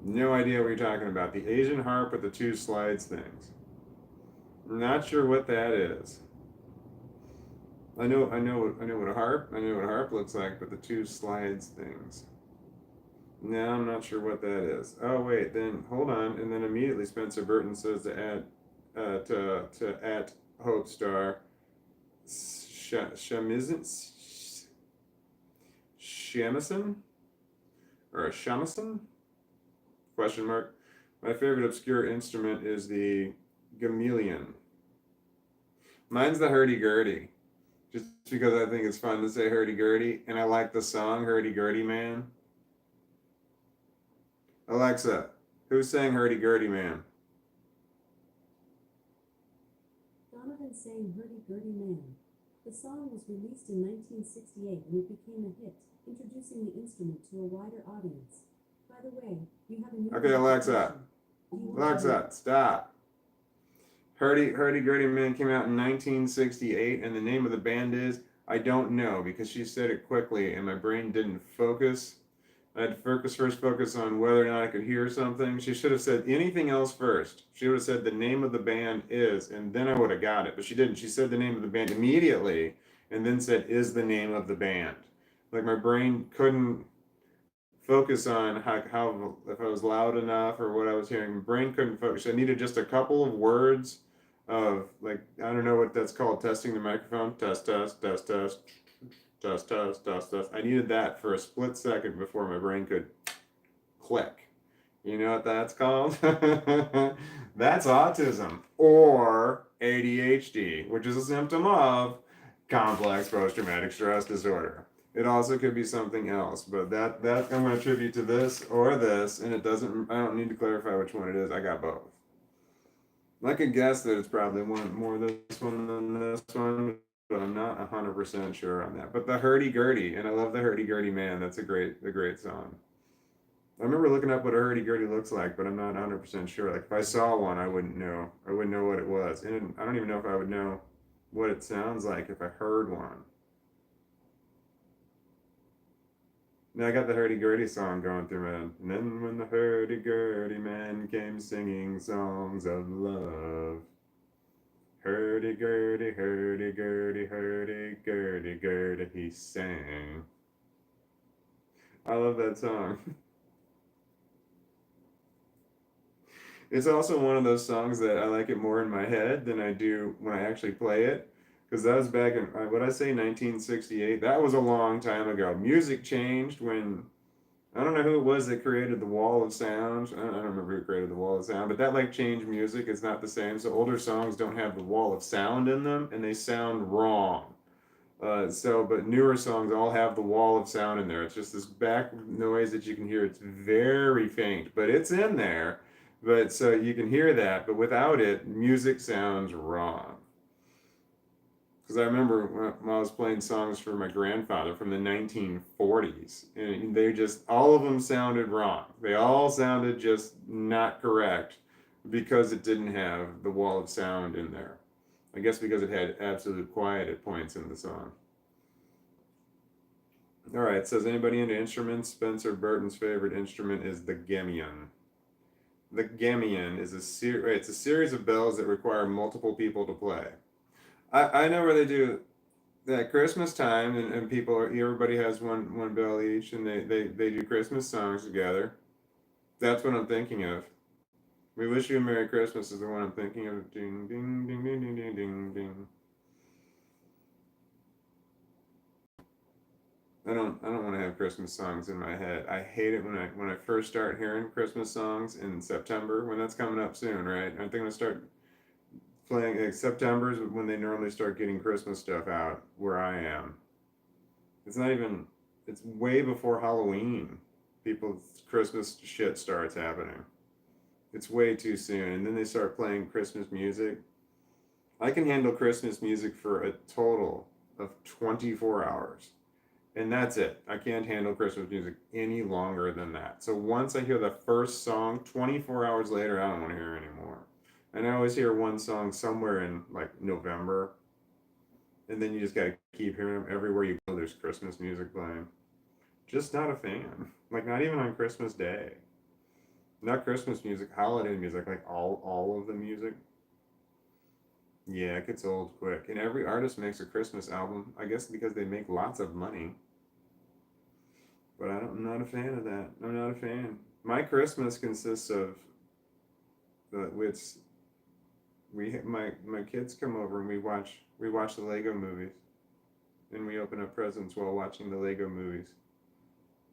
No idea what you're talking about. The Asian harp with the two slides things. Not sure what that is. I know what a harp looks like, but the two slides things. No, I'm not sure what that is. Oh wait, then hold on, and then immediately Spencer Burton says to add to at Hope Star Shamison or a shamisen? Question mark. My favorite obscure instrument is the gamelion. Mine's the hurdy-gurdy. Just because I think it's fun to say hurdy-gurdy, and I like the song Hurdy-Gurdy Man. Alexa, who's saying Hurdy-Gurdy Man? Donovan sang Hurdy-Gurdy Man. The song was released in 1968 and it became a hit, introducing the instrument to a wider audience. By the way, you have a new... Okay, Alexa, stop. Hurdy-Gurdy Man came out in 1968, and the name of the band is, I don't know, because she said it quickly, and my brain didn't focus. I had to first focus on whether or not I could hear something. She should have said anything else first. She would have said the name of the band is, and then I would have got it. But she didn't. She said the name of the band immediately, and then said, is the name of the band. Like my brain couldn't focus on how if I was loud enough or what I was hearing. My brain couldn't focus. I needed just a couple of words of, like, I don't know what that's called, testing the microphone. Test, test, test, test. Test, test, test, test. I needed that for a split second before my brain could click. You know what that's called? That's autism or ADHD, which is a symptom of complex post-traumatic stress disorder. It also could be something else, but that I'm going to attribute to this or this, and it doesn't. I don't need to clarify which one it is. I got both. I could guess that it's probably more this one than this one, but I'm not 100% sure on that. But the hurdy-gurdy, and I love the hurdy-gurdy man. That's a great song. I remember looking up what a hurdy-gurdy looks like, but I'm not 100% sure. Like if I saw one, I wouldn't know. I wouldn't know what it was, and I don't even know if I would know what it sounds like if I heard one. Now I got the hurdy-gurdy song going through my head. And then when the hurdy-gurdy man came singing songs of love. Hurdy-gurdy, hurdy-gurdy, hurdy-gurdy, gurdy, he sang. I love that song. It's also one of those songs that I like it more in my head than I do when I actually play it. Because that was back in, what I say, 1968? That was a long time ago. Music changed when, I don't know who it was that created the wall of sound. I don't remember who created the wall of sound, but that like changed music. It's not the same. So older songs don't have the wall of sound in them and they sound wrong. But newer songs all have the wall of sound in there. It's just this back noise that you can hear. It's very faint, but it's in there. But so you can hear that, but without it, music sounds wrong. Because I remember when I was playing songs for my grandfather from the 1940s, and they just, all of them sounded wrong. They all sounded just not correct because it didn't have the wall of sound in there. I guess because it had absolute quiet at points in the song. All right, says anybody into instruments? Spencer Burton's favorite instrument is the gemion. The gemion is it's a series of bells that require multiple people to play. I know where they do at Christmas time, and everybody has one bell each, and they do Christmas songs together. That's what I'm thinking of. We wish you a Merry Christmas is the one I'm thinking of. Ding ding ding ding ding ding ding ding. I don't want to have Christmas songs in my head. I hate it when I first start hearing Christmas songs in September, when that's coming up soon, right? Aren't they gonna start playing September's when they normally start getting Christmas stuff out where I am. It's not even it's way before Halloween. People's Christmas shit starts happening. It's way too soon. And then they start playing Christmas music. I can handle Christmas music for a total of 24 hours. And that's it. I can't handle Christmas music any longer than that. So once I hear the first song, 24 hours later, I don't want to hear it anymore. And I always hear one song somewhere in like November. And then you just gotta keep hearing them everywhere you go. There's Christmas music playing. Just not a fan. Like not even on Christmas Day. Not Christmas music, holiday music, like all of the music. Yeah, it gets old quick. And every artist makes a Christmas album, I guess because they make lots of money. But I'm not a fan of that. I'm not a fan. My Christmas consists of it's my kids come over and we watch the Lego movies, and we open up presents while watching the Lego movies.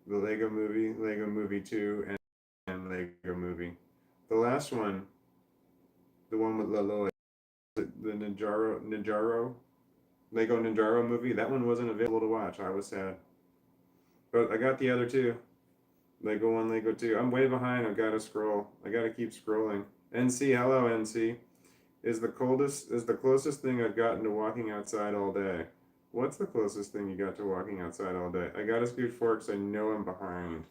The Lego Movie 2, and Lego Movie. The last one, the one with Lilo, the Lego Ninjago movie. That one wasn't available to watch. I was sad, but I got the other two. Lego 1, Lego 2. I'm way behind. I've got to scroll. I got to keep scrolling. NC, hello NC. Is the closest thing I've gotten to walking outside all day. What's the closest thing you got to walking outside all day? I got to scoot forward because I know I'm behind.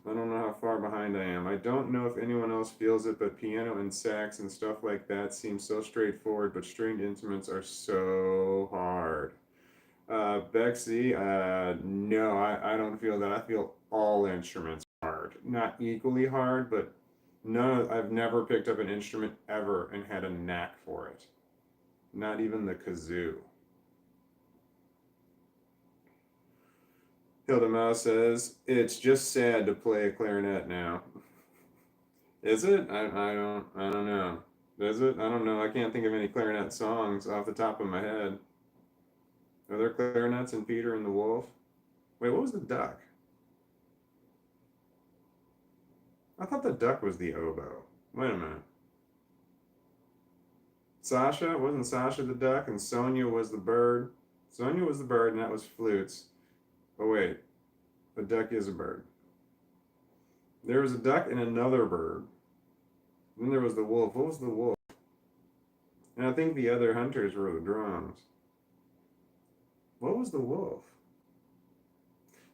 I don't know how far behind I am. I don't know if anyone else feels it, but piano and sax and stuff like that seem so straightforward, but stringed instruments are so hard. Bexy, no, I don't feel that. I feel all instruments hard. Not equally hard, but I've never picked up an instrument ever and had a knack for it. Not even the kazoo. Hilda Mouse says, it's just sad to play a clarinet now. Is it? I don't know. Is it? I don't know. I can't think of any clarinet songs off the top of my head. Are there clarinets in Peter and the Wolf? Wait, what was the duck? I thought the duck was the oboe. Wait a minute. Sasha? Wasn't Sasha the duck and Sonia was the bird? Sonia was the bird and that was flutes. Oh wait, a duck is a bird. There was a duck and another bird. Then there was the wolf. What was the wolf? And I think the other hunters were the drums. What was the wolf?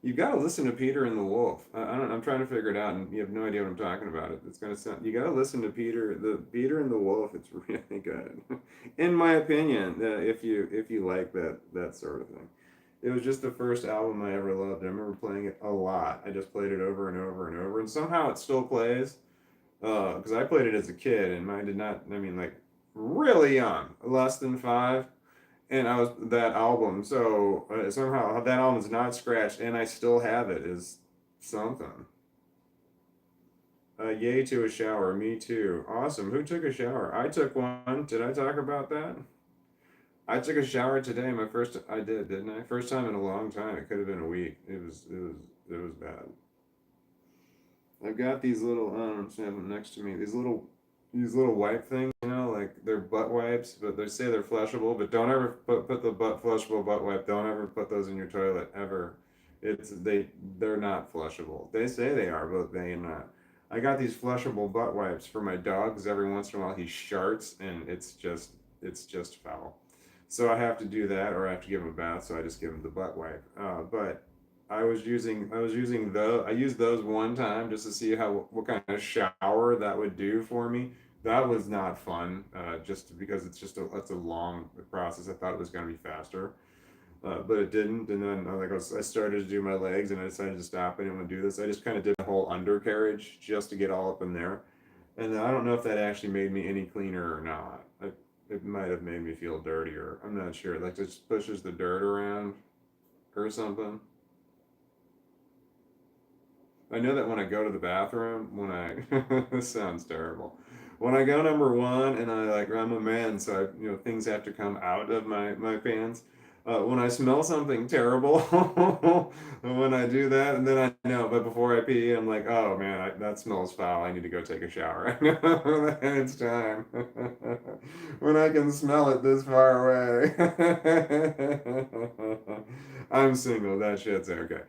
You've got to listen to Peter and the Wolf. I'm trying to figure it out, and you have no idea what I'm talking about. It's gonna sound. You got to listen to Peter and the Wolf. It's really good, in my opinion. If you like that sort of thing. It was just the first album I ever loved. I remember playing it a lot. I just played it over and over and over, and somehow it still plays. Because I played it as a kid, and mine did not. I mean, like really young, less than 5, and I was that album. So somehow that album's not scratched, and I still have it. Is something. Yay to a shower. Me too. Awesome. Who took a shower? I took one. Did I talk about that? I took a shower today. My first. I did, didn't I? First time in a long time. It could have been a week. It was bad. I've got these little. I don't know. I have them next to me. These little wipe things. Like they're butt wipes, but they say they're flushable. But don't ever put the flushable butt wipe. Don't ever put those in your toilet ever. They're not flushable. They say they are, but they're not. I got these flushable butt wipes for my dog because every once in a while he sharts and it's just foul. So I have to do that, or I have to give him a bath. So I just give him the butt wipe. But I used those one time just to see what kind of shower that would do for me. That was not fun, just because it's a long process. I thought it was going to be faster, but it didn't. And then I started to do my legs, and I decided to stop. I didn't want to do this. I just kind of did the whole undercarriage just to get all up in there. And I don't know if that actually made me any cleaner or not. it might have made me feel dirtier. I'm not sure. Like just pushes the dirt around or something. I know that when I go to the bathroom, when I this sounds terrible. When I go number one and I like I'm a man, so things have to come out of my pants. When I smell something terrible, when I do that, and then I know, but before I pee, I'm like, oh man, that smells foul. I need to go take a shower. I know that it's time. When I can smell it this far away. I'm single. That shit's okay.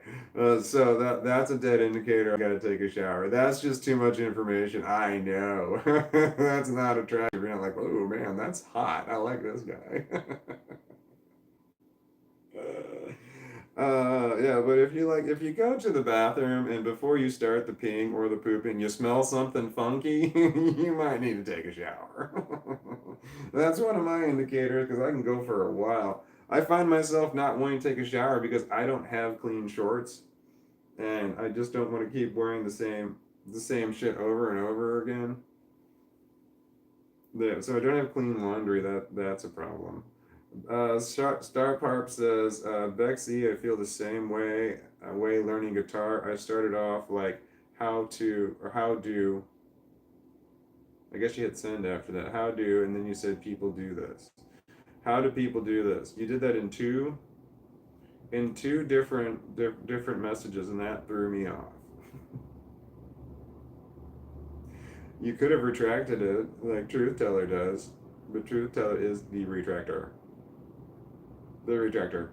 So that's a dead indicator. I gotta take a shower. That's just too much information. I know. That's not attractive. You're not like, oh man, that's hot. I like this guy. Yeah, but if you go to the bathroom and before you start the peeing or the pooping, you smell something funky, you might need to take a shower. That's one of my indicators because I can go for a while. I find myself not wanting to take a shower because I don't have clean shorts and I just don't want to keep wearing the same shit over and over again. So I don't have clean laundry. That's a problem. Star Parp says, Bexy, I feel the same way learning guitar. I started off like how do. I guess you hit send after that. How do, and then you said people do this. How do people do this? You did that in two different messages, and that threw me off. You could have retracted it like Truth Teller does, but Truth Teller is the retractor. The retractor.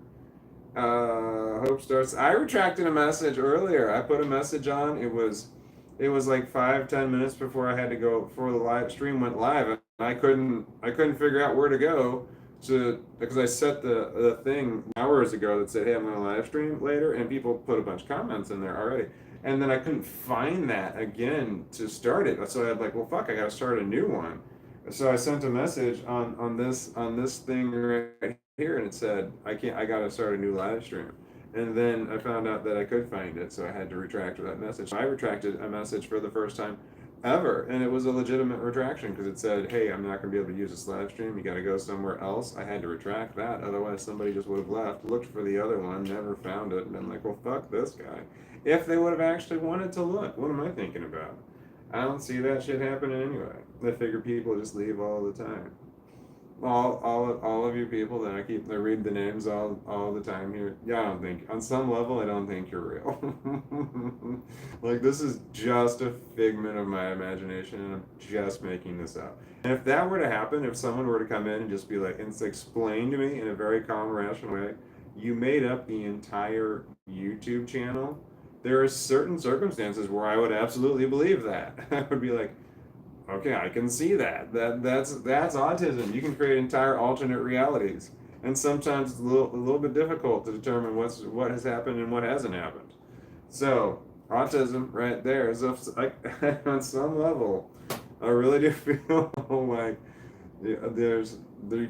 Hope starts. I retracted a message earlier. I put a message on. It was like 5-10 minutes before I had to go before the live stream went live, and I couldn't figure out where to go to because I set the thing hours ago that said, hey, I'm going to live stream later, and people put a bunch of comments in there already, and then I couldn't find that again to start it. So I had like, well, fuck, I got to start a new one. So I sent a message on this thing right here, and it said I got to start a new live stream. And then I found out that I could find it, so I had to retract that message. So I retracted a message for the first time ever, and it was a legitimate retraction because it said, "Hey, I'm not going to be able to use this live stream. You got to go somewhere else." I had to retract that, otherwise somebody just would have left, looked for the other one, never found it, and been like, "Well, fuck this guy." If they would have actually wanted to look, what am I thinking about? I don't see that shit happening anyway. I figure people just leave all the time. All of you people that I read the names all the time here. Yeah, I don't think on some level I don't think you're real. Like this is just a figment of my imagination, and I'm just making this up. And if that were to happen, if someone were to come in and just be like, and explain to me in a very calm, rational way, you made up the entire YouTube channel. There are certain circumstances where I would absolutely believe that. I would be like, okay, I can see that. That's autism. You can create entire alternate realities, and sometimes it's a little bit difficult to determine what has happened and what hasn't happened. So autism, right there, is on some level, I really do feel like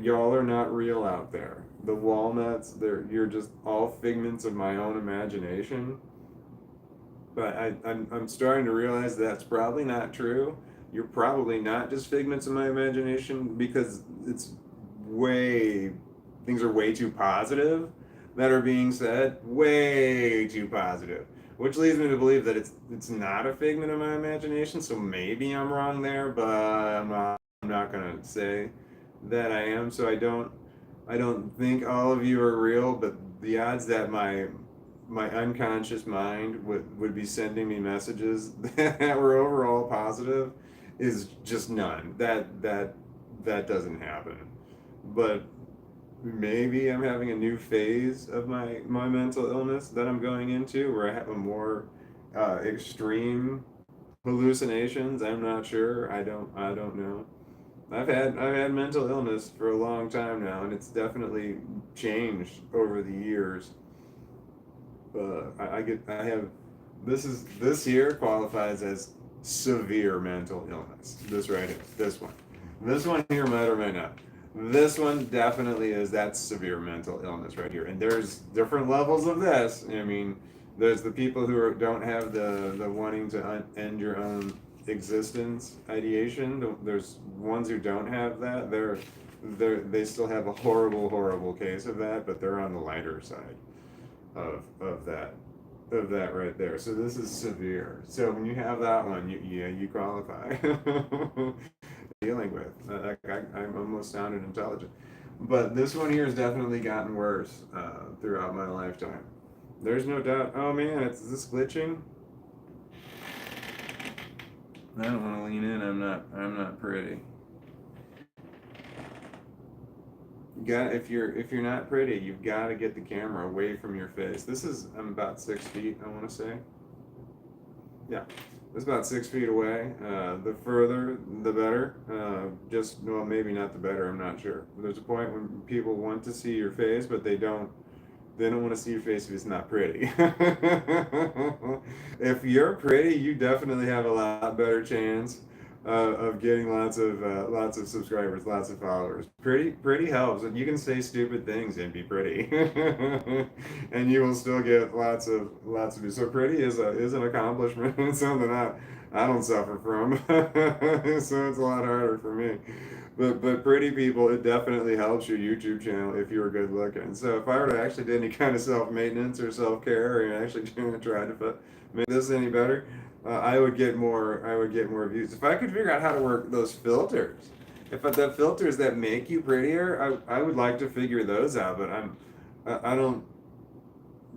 y'all are not real out there. The walnuts, you're just all figments of my own imagination. But I'm starting to realize that's probably not true. You're probably not just figments of my imagination because way, things are way too positive that are being said, way too positive, which leads me to believe that it's not a figment of my imagination. So maybe I'm wrong there, but I'm not gonna say that I am. So I don't think all of you are real, but the odds that my unconscious mind would be sending me messages that were overall positive is just none. That doesn't happen. But maybe I'm having a new phase of my mental illness that I'm going into where I have a more extreme hallucinations. I'm not sure. I don't know. I've had mental illness for a long time now, and it's definitely changed over the years. I have this here qualifies as severe mental illness. This right here, this one here might or may not. This one definitely is that's severe mental illness right here. And there's different levels of this. I mean, there's the people who don't have the wanting to end your own existence ideation. There's ones who don't have that. they still have a horrible case of that, but they're on the lighter side of that right there. So this is severe. So when you have that one, you qualify. Dealing with I'm almost sounded intelligent, but this one here has definitely gotten worse throughout my lifetime. There's no doubt. Oh man, is this glitching? I don't want to lean in. I'm not pretty. You got if you're not pretty, you've got to get the camera away from your face. I'm about 6 feet. I want to say. Yeah, it's about 6 feet away. The further, the better. Well, maybe not the better. I'm not sure. There's a point when people want to see your face, but they don't. They don't want to see your face if it's not pretty. If you're pretty, you definitely have a lot better chance of getting lots of subscribers, lots of followers. Pretty helps, and you can say stupid things and be pretty, and you will still get lots of views. So pretty is an accomplishment. It's something I don't suffer from, so it's a lot harder for me. But pretty people, it definitely helps your YouTube channel if you're good looking. So if I were to actually do any kind of self maintenance or self care, and actually try to make this any better, I would get more. I would get more views if I could figure out how to work those filters. If the filters that make you prettier, I would like to figure those out. But I don't.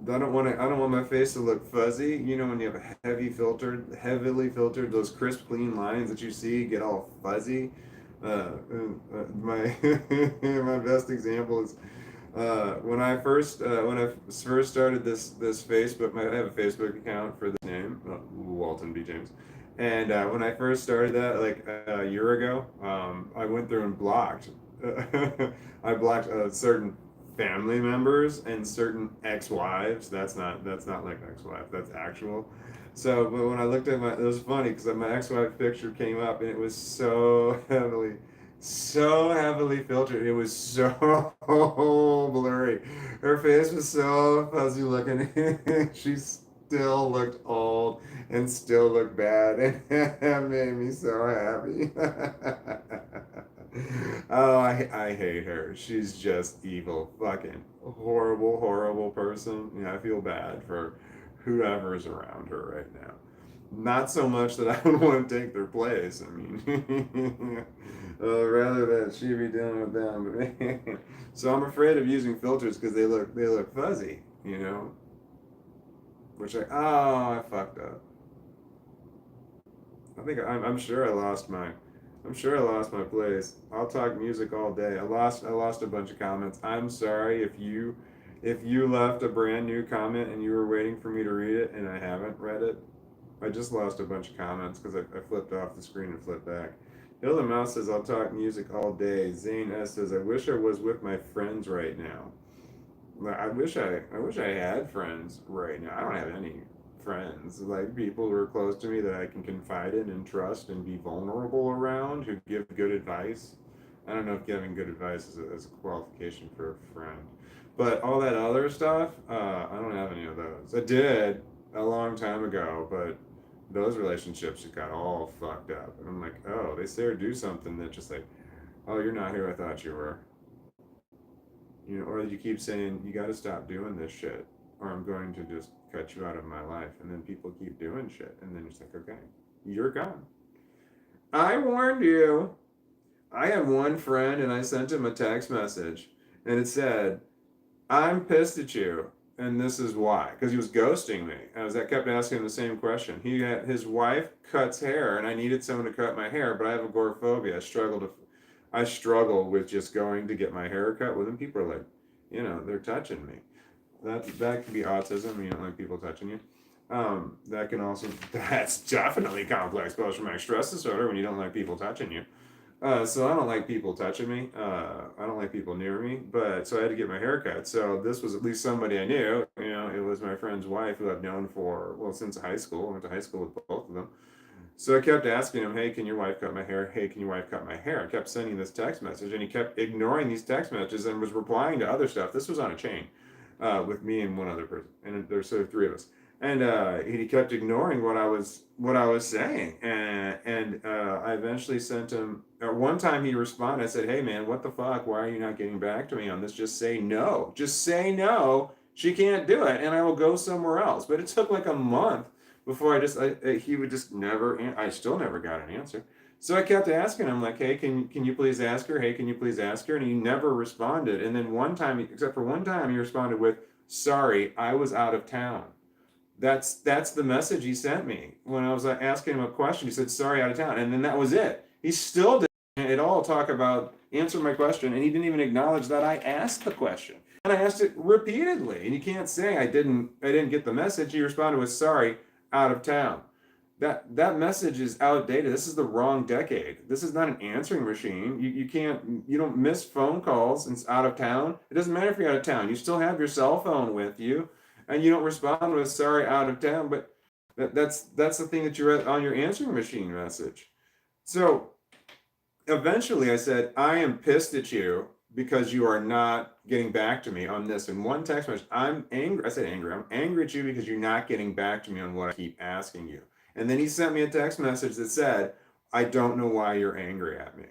I don't want my face to look fuzzy. You know when you have a heavily filtered, those crisp, clean lines that you see get all fuzzy. My my best example is when I first started this Facebook. I have a Facebook account for this name, Walton B James, and when I first started that like a year ago, I went through and blocked. I blocked certain family members and certain ex-wives. That's not like ex-wife. That's actual. So, but when I looked at it was funny because my ex-wife picture came up and it was so heavily filtered. It was so blurry. Her face was so fuzzy looking. She still looked old and still looked bad, and that made me so happy. Oh, I hate her. She's just evil, fucking horrible person. You know, I feel bad for whoever's around her right now. Not so much that I would want to take their place. I mean, rather that she be dealing with them. So I'm afraid of using filters because they look fuzzy. You know, which I fucked up. I'm sure I lost my place. I'll talk music all day. I lost a bunch of comments. I'm sorry if you left a brand new comment and you were waiting for me to read it and I haven't read it. I just lost a bunch of comments because I flipped off the screen and flipped back. Hilda Mouse says, I'll talk music all day. Zane S says, I wish I was with my friends right now. I wish I had friends right now. I don't have any friends. Like people who are close to me that I can confide in and trust and be vulnerable around who give good advice. I don't know if giving good advice is a qualification for a friend. But all that other stuff, I don't have any of those. I did a long time ago, but those relationships just got all fucked up. And I'm like, oh, they say or do something that just like, oh, you're not who I thought you were. You know, or you keep saying, you got to stop doing this shit, or I'm going to just cut you out of my life. And then people keep doing shit. And then it's like, okay, you're gone. I warned you. I had one friend and I sent him a text message and it said, I'm pissed at you, and this is why. Because he was ghosting me. I kept asking him the same question. His wife cuts hair, and I needed someone to cut my hair, but I have agoraphobia. I struggle with just going to get my hair cut. Well, then people are like, you know, they're touching me. That can be autism. You don't like people touching you. That's definitely complex post-traumatic stress disorder when you don't like people touching you. So I don't like people touching me. I don't like people near me. But so I had to get my hair cut. So this was at least somebody I knew. You know, it was my friend's wife who I've known since high school. I went to high school with both of them. So I kept asking him, hey, can your wife cut my hair? Hey, can your wife cut my hair? I kept sending this text message, and he kept ignoring these text messages and was replying to other stuff. This was on a chain with me and one other person, and there's sort of three of us. And he kept ignoring what I was saying, and I eventually sent him. one time he responded. I said, "Hey man, what the fuck? Why are you not getting back to me on this? Just say no. Just say no. She can't do it, and I will go somewhere else." But it took like a month before he would just never. I still never got an answer. So I kept asking him like, "Hey, can you please ask her? Hey, can you please ask her?" And he never responded. And then one time, except for one time, he responded with, "Sorry, I was out of town." That's the message he sent me when I was asking him a question. He said, "Sorry, out of town," and then that was it. He still didn't at all talk about answer my question, and he didn't even acknowledge that I asked the question. And I asked it repeatedly, and you can't say I didn't get the message. He responded with, "Sorry, out of town." That message is outdated. This is the wrong decade. This is not an answering machine. You don't miss phone calls and it's out of town. It doesn't matter if you're out of town. You still have your cell phone with you, and you don't respond with "sorry, out of town." But that's the thing that you're on your answering machine message. So eventually I said, "I am pissed at you because you are not getting back to me on this." In one text message, I'm angry. I said angry. "I'm angry at you because you're not getting back to me on what I keep asking you." And then he sent me a text message that said, "I don't know why you're angry at me."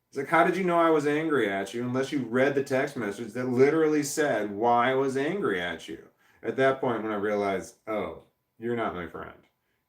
It's like, how did you know I was angry at you unless you read the text message that literally said why I was angry at you? At that point, when I realized, oh, you're not my friend.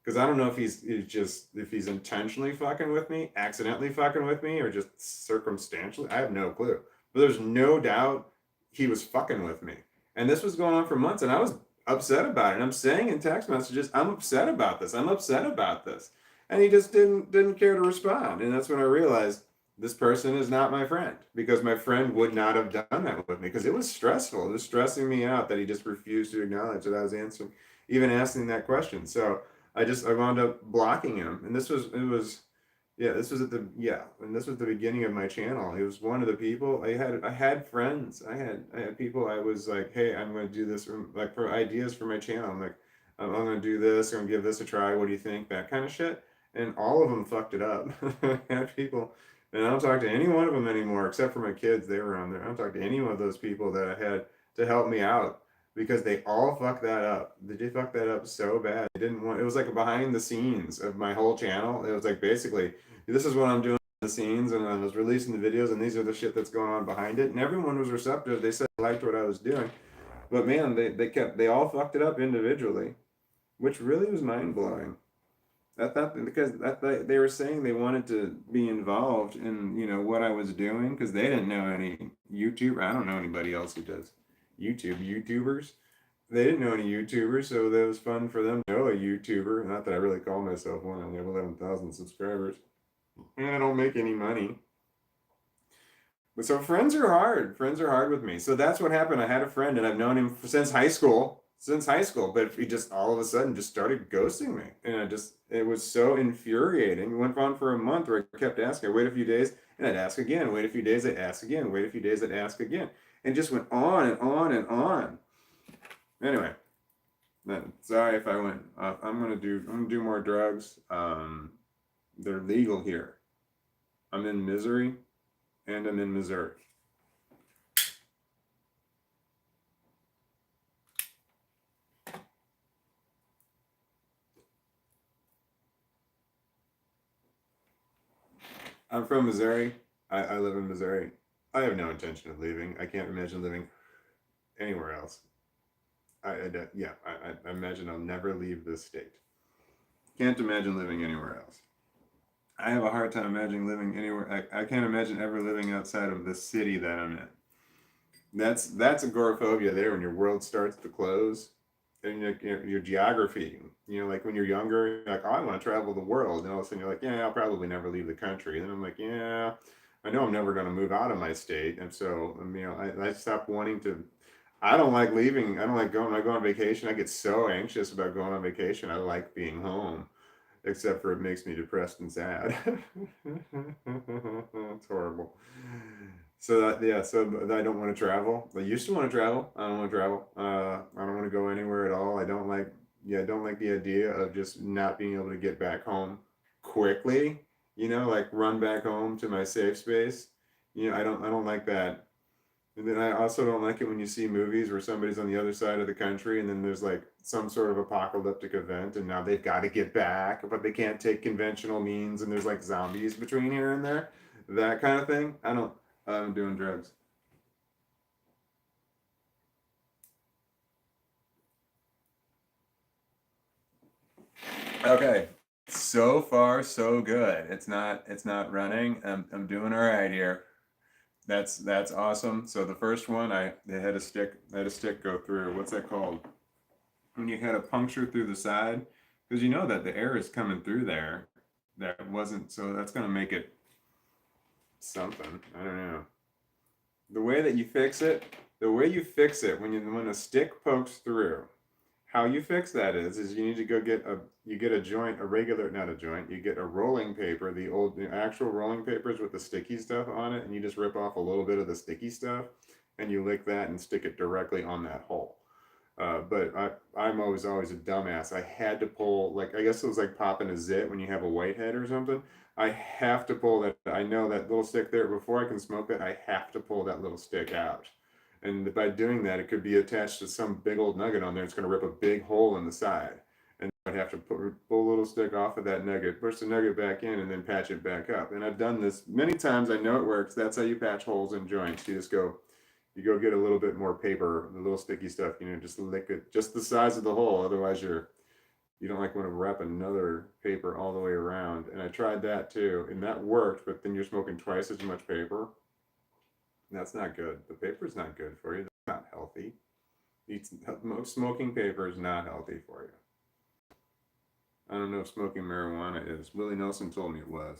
Because I don't know if if he's intentionally fucking with me, accidentally fucking with me, or just circumstantially. I have no clue. But there's no doubt he was fucking with me. And this was going on for months, and I was upset about it. And I'm saying in text messages, "I'm upset about this. I'm upset about this." And he just didn't care to respond. And that's when I realized this person is not my friend, because my friend would not have done that with me, because it was stressful. It was stressing me out that he just refused to acknowledge that I was answering, even asking that question. So I wound up blocking him. And this was and this was the beginning of my channel. He was one of the people I had friends. I had people I was like, "Hey, I'm going to do this," for ideas for my channel. I'm like, "I'm going to do this. I'm going to give this a try. What do you think?" That kind of shit. And all of them fucked it up. I had people, and I don't talk to any one of them anymore, except for my kids. They were on there. I don't talk to any one of those people that I had to help me out, because they all fucked that up. They did fuck that up so bad. They didn't want. It was like behind the scenes of my whole channel. It was like, basically, this is what I'm doing behind the scenes, and I was releasing the videos, and these are the shit that's going on behind it. And everyone was receptive. They said they liked what I was doing, but man, they all fucked it up individually, which really was mind blowing. I thought, because they were saying they wanted to be involved in what I was doing, because they didn't know any YouTuber. I don't know anybody else who does YouTubers. They didn't know any YouTubers, so that was fun for them to know a YouTuber. Not that I really call myself one. I only have 11,000 subscribers, and I don't make any money. But so friends are hard. Friends are hard with me. So that's what happened. I had a friend, and I've known him since high school. Since high school, but he just all of a sudden just started ghosting me, and it was so infuriating. It went on for a month where I kept asking. I wait a few days, and I'd ask again. Wait a few days, I'd ask again. Wait a few days, I'd ask again, and just went on and on and on. Anyway, then sorry if I went. I'm gonna do more drugs. They're legal here. I'm in Missouri, and I'm in Missouri. I'm from Missouri. I live in Missouri. I have no intention of leaving. I can't imagine living anywhere else. I imagine I'll never leave this state. Can't imagine living anywhere else. I have a hard time imagining living anywhere. I can't imagine ever living outside of the city that I'm in. That's agoraphobia there, when your world starts to close, and your geography. Like when you're younger, you're like, "Oh, I want to travel the world," and all of a sudden you're like, "Yeah, I'll probably never leave the country." And then I'm like, "Yeah, I know I'm never going to move out of my state," and so I stopped wanting to. I don't like leaving. I don't like going. When I go on vacation, I get so anxious about going on vacation. I like being home, except for it makes me depressed and sad. It's horrible. So I don't want to travel. I used to want to travel. I don't want to travel. I don't want to go anywhere at all. I don't like the idea of just not being able to get back home quickly. Like run back home to my safe space. I don't like that. And then I also don't like it when you see movies where somebody's on the other side of the country, and then there's like some sort of apocalyptic event, and now they've got to get back, but they can't take conventional means, and there's like zombies between here and there. That kind of thing. I'm doing drugs. Okay. So far, so good. It's not running. I'm doing all right here. That's awesome. So the first one, I had a stick go through. What's that called? When you had a puncture through the side, because you know that the air is coming through there. That wasn't so. That's gonna make it something. I don't know. The way that you fix it, the way you fix it when a stick pokes through, how you fix that is you need to go get a joint, a regular, not a joint, you get a rolling paper, the actual rolling papers with the sticky stuff on it, and you just rip off a little bit of the sticky stuff and you lick that and stick it directly on that hole. I'm always a dumbass. I had to pull, like, I guess it was like popping a zit when you have a whitehead or something. I have to pull that. I know that little stick there before I can smoke it. I have to pull that little stick out. And by doing that, it could be attached to some big old nugget on there. It's going to rip a big hole in the side. And I'd have to pull a little stick off of that nugget, push the nugget back in, and then patch it back up. And I've done this many times. I know it works. That's how you patch holes in joints. You go get a little bit more paper, the little sticky stuff, just lick it just the size of the hole. Otherwise, you don't like want to wrap another paper all the way around. And I tried that too, and that worked. But then you're smoking twice as much paper. That's not good. The paper's not good for you. That's not healthy. Smoking paper is not healthy for you. I don't know if smoking marijuana is. Willie Nelson told me it was.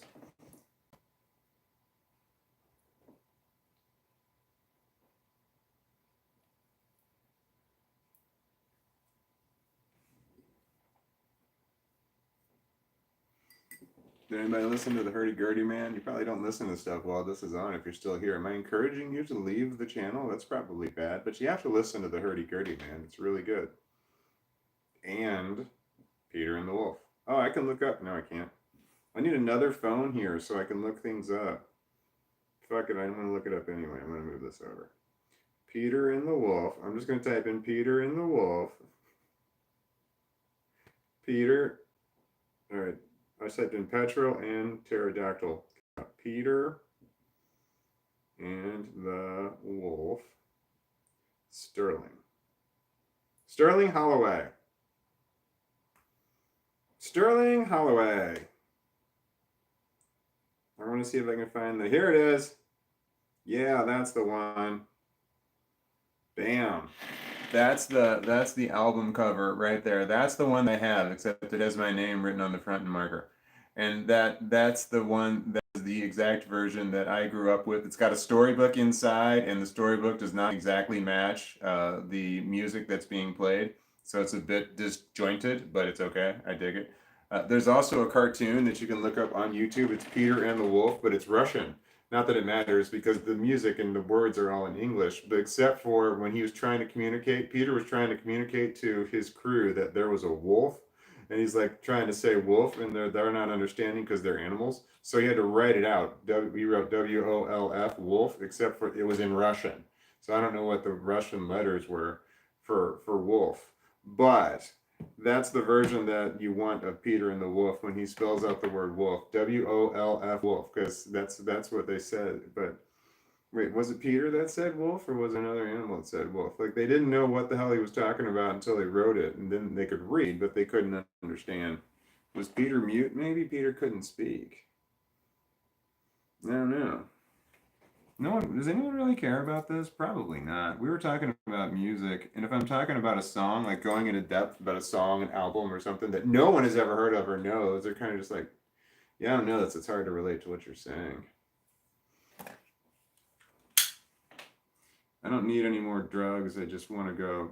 Did anybody listen to the hurdy-gurdy man? You probably don't listen to stuff while this is on if you're still here. Am I encouraging you to leave the channel? That's probably bad, but you have to listen to the hurdy-gurdy man. It's really good. And Peter and the Wolf. Oh, I can look up. No, I can't. I need another phone here so I can look things up. Fuck it, I'm going to look it up anyway. I'm going to move this over. Peter and the Wolf. I'm just going to type in Peter and the Wolf. Peter. All right. I typed in petrel and pterodactyl. Peter and the Wolf. Sterling. Sterling Holloway. Sterling Holloway. I want to see if I can find the. Here it is. Yeah, that's the one. Bam. That's the album cover right there. That's the one I have, except it has my name written on the front in marker. And that's the one, that's the exact version that I grew up with. It's got a storybook inside, and the storybook does not exactly match the music that's being played. So it's a bit disjointed, but it's okay. I dig it. There's also a cartoon that you can look up on YouTube. It's Peter and the Wolf, but it's Russian. Not that it matters because the music and the words are all in English, but except for when he was trying to communicate, Peter was trying to communicate to his crew that there was a wolf, and he's like trying to say wolf, and they're not understanding because they're animals. So he had to write it out. He wrote WOLF, wolf, except for it was in Russian. So I don't know what the Russian letters were for wolf, but that's the version that you want of Peter and the Wolf when he spells out the word wolf, WOLF, wolf, because that's what they said. But wait, was it Peter that said wolf, or was it another animal that said wolf? Like they didn't know what the hell he was talking about until they wrote it, and then they could read, but they couldn't understand. Was Peter mute? Maybe Peter couldn't speak. I don't know. No one, does anyone really care about this? Probably not. We were talking about music, and if I'm talking about a song, like going into depth about a song, an album, or something that no one has ever heard of or knows, they're kind of just like, yeah, I don't know. It's hard to relate to what you're saying. I don't need any more drugs. I just want to go.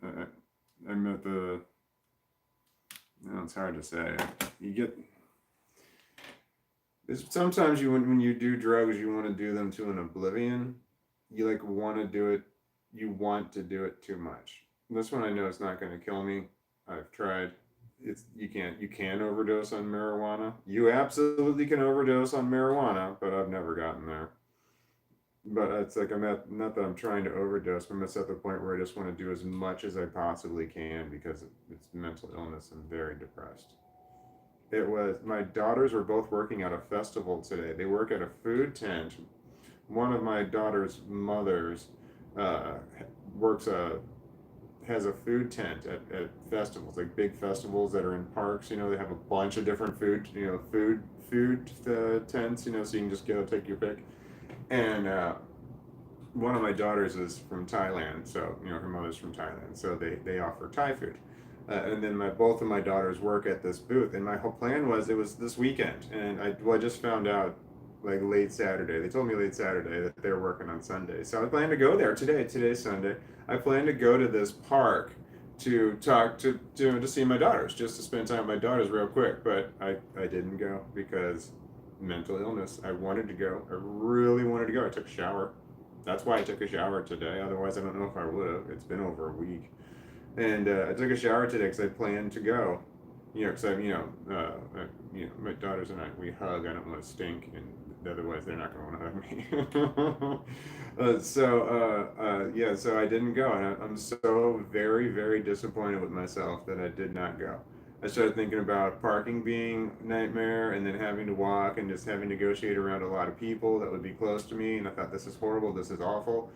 I'm at the. No, it's hard to say. You get. Sometimes when you do drugs, you want to do them to an oblivion. You like want to do it. You want to do it too much. This one I know it's not going to kill me. I've tried. You can overdose on marijuana. You absolutely can overdose on marijuana, but I've never gotten there. But it's like not that I'm trying to overdose, but I'm just at the point where I just want to do as much as I possibly can because it's mental illness. I'm very depressed. It was, my daughters were both working at a festival today. They work at a food tent. One of my daughter's mothers uh, works has a food tent at festivals, like big festivals that are in parks. They have a bunch of different food tents. So you can just go take your pick. And one of my daughters is from Thailand, so her mother's from Thailand, so they offer Thai food. And then both of my daughters work at this booth, and my whole plan was it was this weekend, and I just found out like late Saturday. They told me late Saturday that they were working on Sunday, so I plan to go there today. Today's Sunday. I plan to go to this park to talk to see my daughters, just to spend time with my daughters real quick. But I didn't go because mental illness. I wanted to go. I really wanted to go. I took a shower. That's why I took a shower today. Otherwise, I don't know if I would have. It's been over a week. And I took a shower today because I planned to go. Because my daughters and I, we hug. I don't want to stink, and otherwise they're not going to want to hug me. So I didn't go, and I'm so very, very disappointed with myself that I did not go. I started thinking about parking being a nightmare, and then having to walk and just having to negotiate around a lot of people that would be close to me, and I thought, this is horrible, this is awful.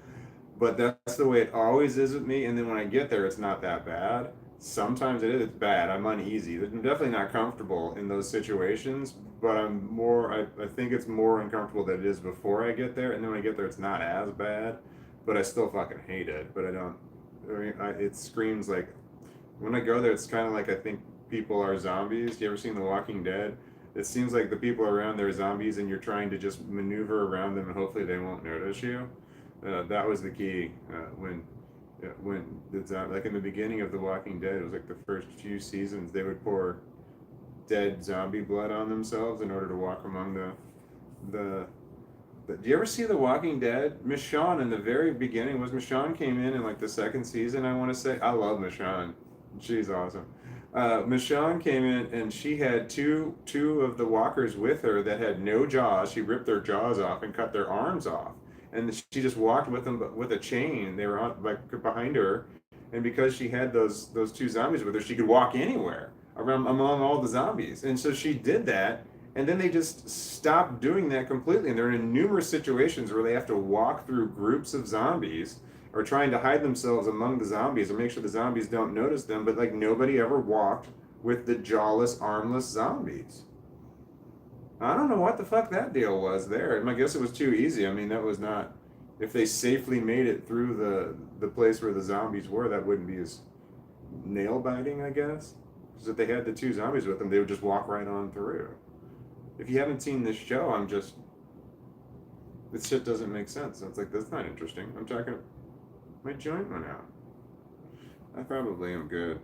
But that's the way it always is with me. And then when I get there, it's not that bad. Sometimes it is. It's bad. I'm uneasy. I'm definitely not comfortable in those situations. But I'm more. I think it's more uncomfortable than it is before I get there. And then when I get there, it's not as bad. But I still fucking hate it. But I don't. It screams like when I go there. It's kind of like I think people are zombies. You ever seen The Walking Dead? It seems like the people around there are zombies, and you're trying to just maneuver around them, and hopefully they won't notice you. That was the key when like in the beginning of The Walking Dead. It was like the first few seasons they would pour dead zombie blood on themselves in order to walk among the do you ever see The Walking Dead? Michonne in the very beginning was Michonne came in like the second season, I want to say. I love Michonne. She's awesome. Michonne came in and she had two of the walkers with her that had no jaws. She ripped their jaws off and cut their arms off, and she just walked with them with a chain. They were on like behind her, and because she had those two zombies with her, she could walk anywhere around among all the zombies. And so she did that, and then they just stopped doing that completely. And they're in numerous situations where they have to walk through groups of zombies or trying to hide themselves among the zombies or make sure the zombies don't notice them. But like nobody ever walked with the jawless, armless zombies. I don't know what the fuck that deal was there. I guess it was too easy. I mean, that was not. If they safely made it through the place where the zombies were, that wouldn't be as nail biting, I guess. Because if they had the two zombies with them, they would just walk right on through. If you haven't seen this show, this shit doesn't make sense. It's like, that's not interesting. I'm talking, my joint went out. I probably am good.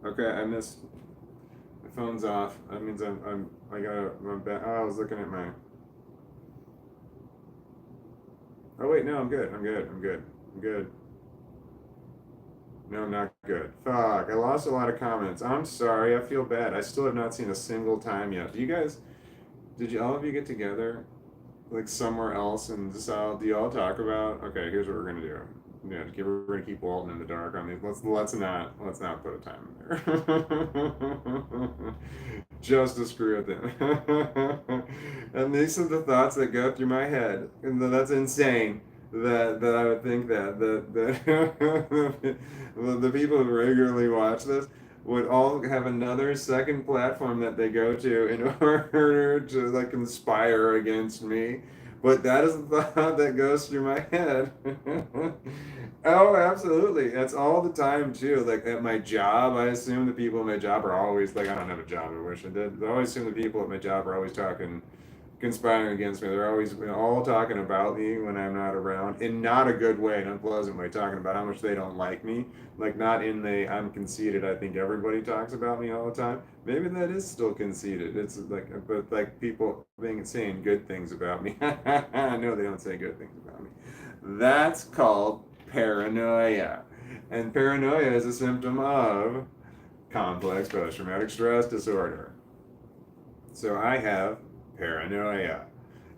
Okay, I missed. My phone's off. That means I'm back. Oh, I was looking at my. Oh wait, no, I'm good. I'm good. No, I'm not good. Fuck, I lost a lot of comments. I'm sorry. I feel bad. I still have not seen a single time yet. Did you all of you get together like somewhere else and decide? Do you all talk about? Okay, here's what we're gonna do. Yeah, we're gonna keep Walton in the dark on these. Let's not put a time in there. Just to screw with him. And these are the thoughts that go through my head, and that's insane. That I would think that the people who regularly watch this would all have another second platform that they go to in order to like conspire against me. But that is the thought that goes through my head. Oh, absolutely. That's all the time too. Like at my job, I assume the people at my job are always like, I don't have a job, I wish I did. I always assume the people at my job are always conspiring against me. They're always all talking about me when I'm not around, in not a good way, an unpleasant way, talking about how much they don't like me. Like not in the I'm conceited. I think everybody talks about me all the time. Maybe that is still conceited. It's like, but like people saying good things about me. No, they don't say good things about me. That's called paranoia, and paranoia is a symptom of complex post-traumatic stress disorder. So I have paranoia.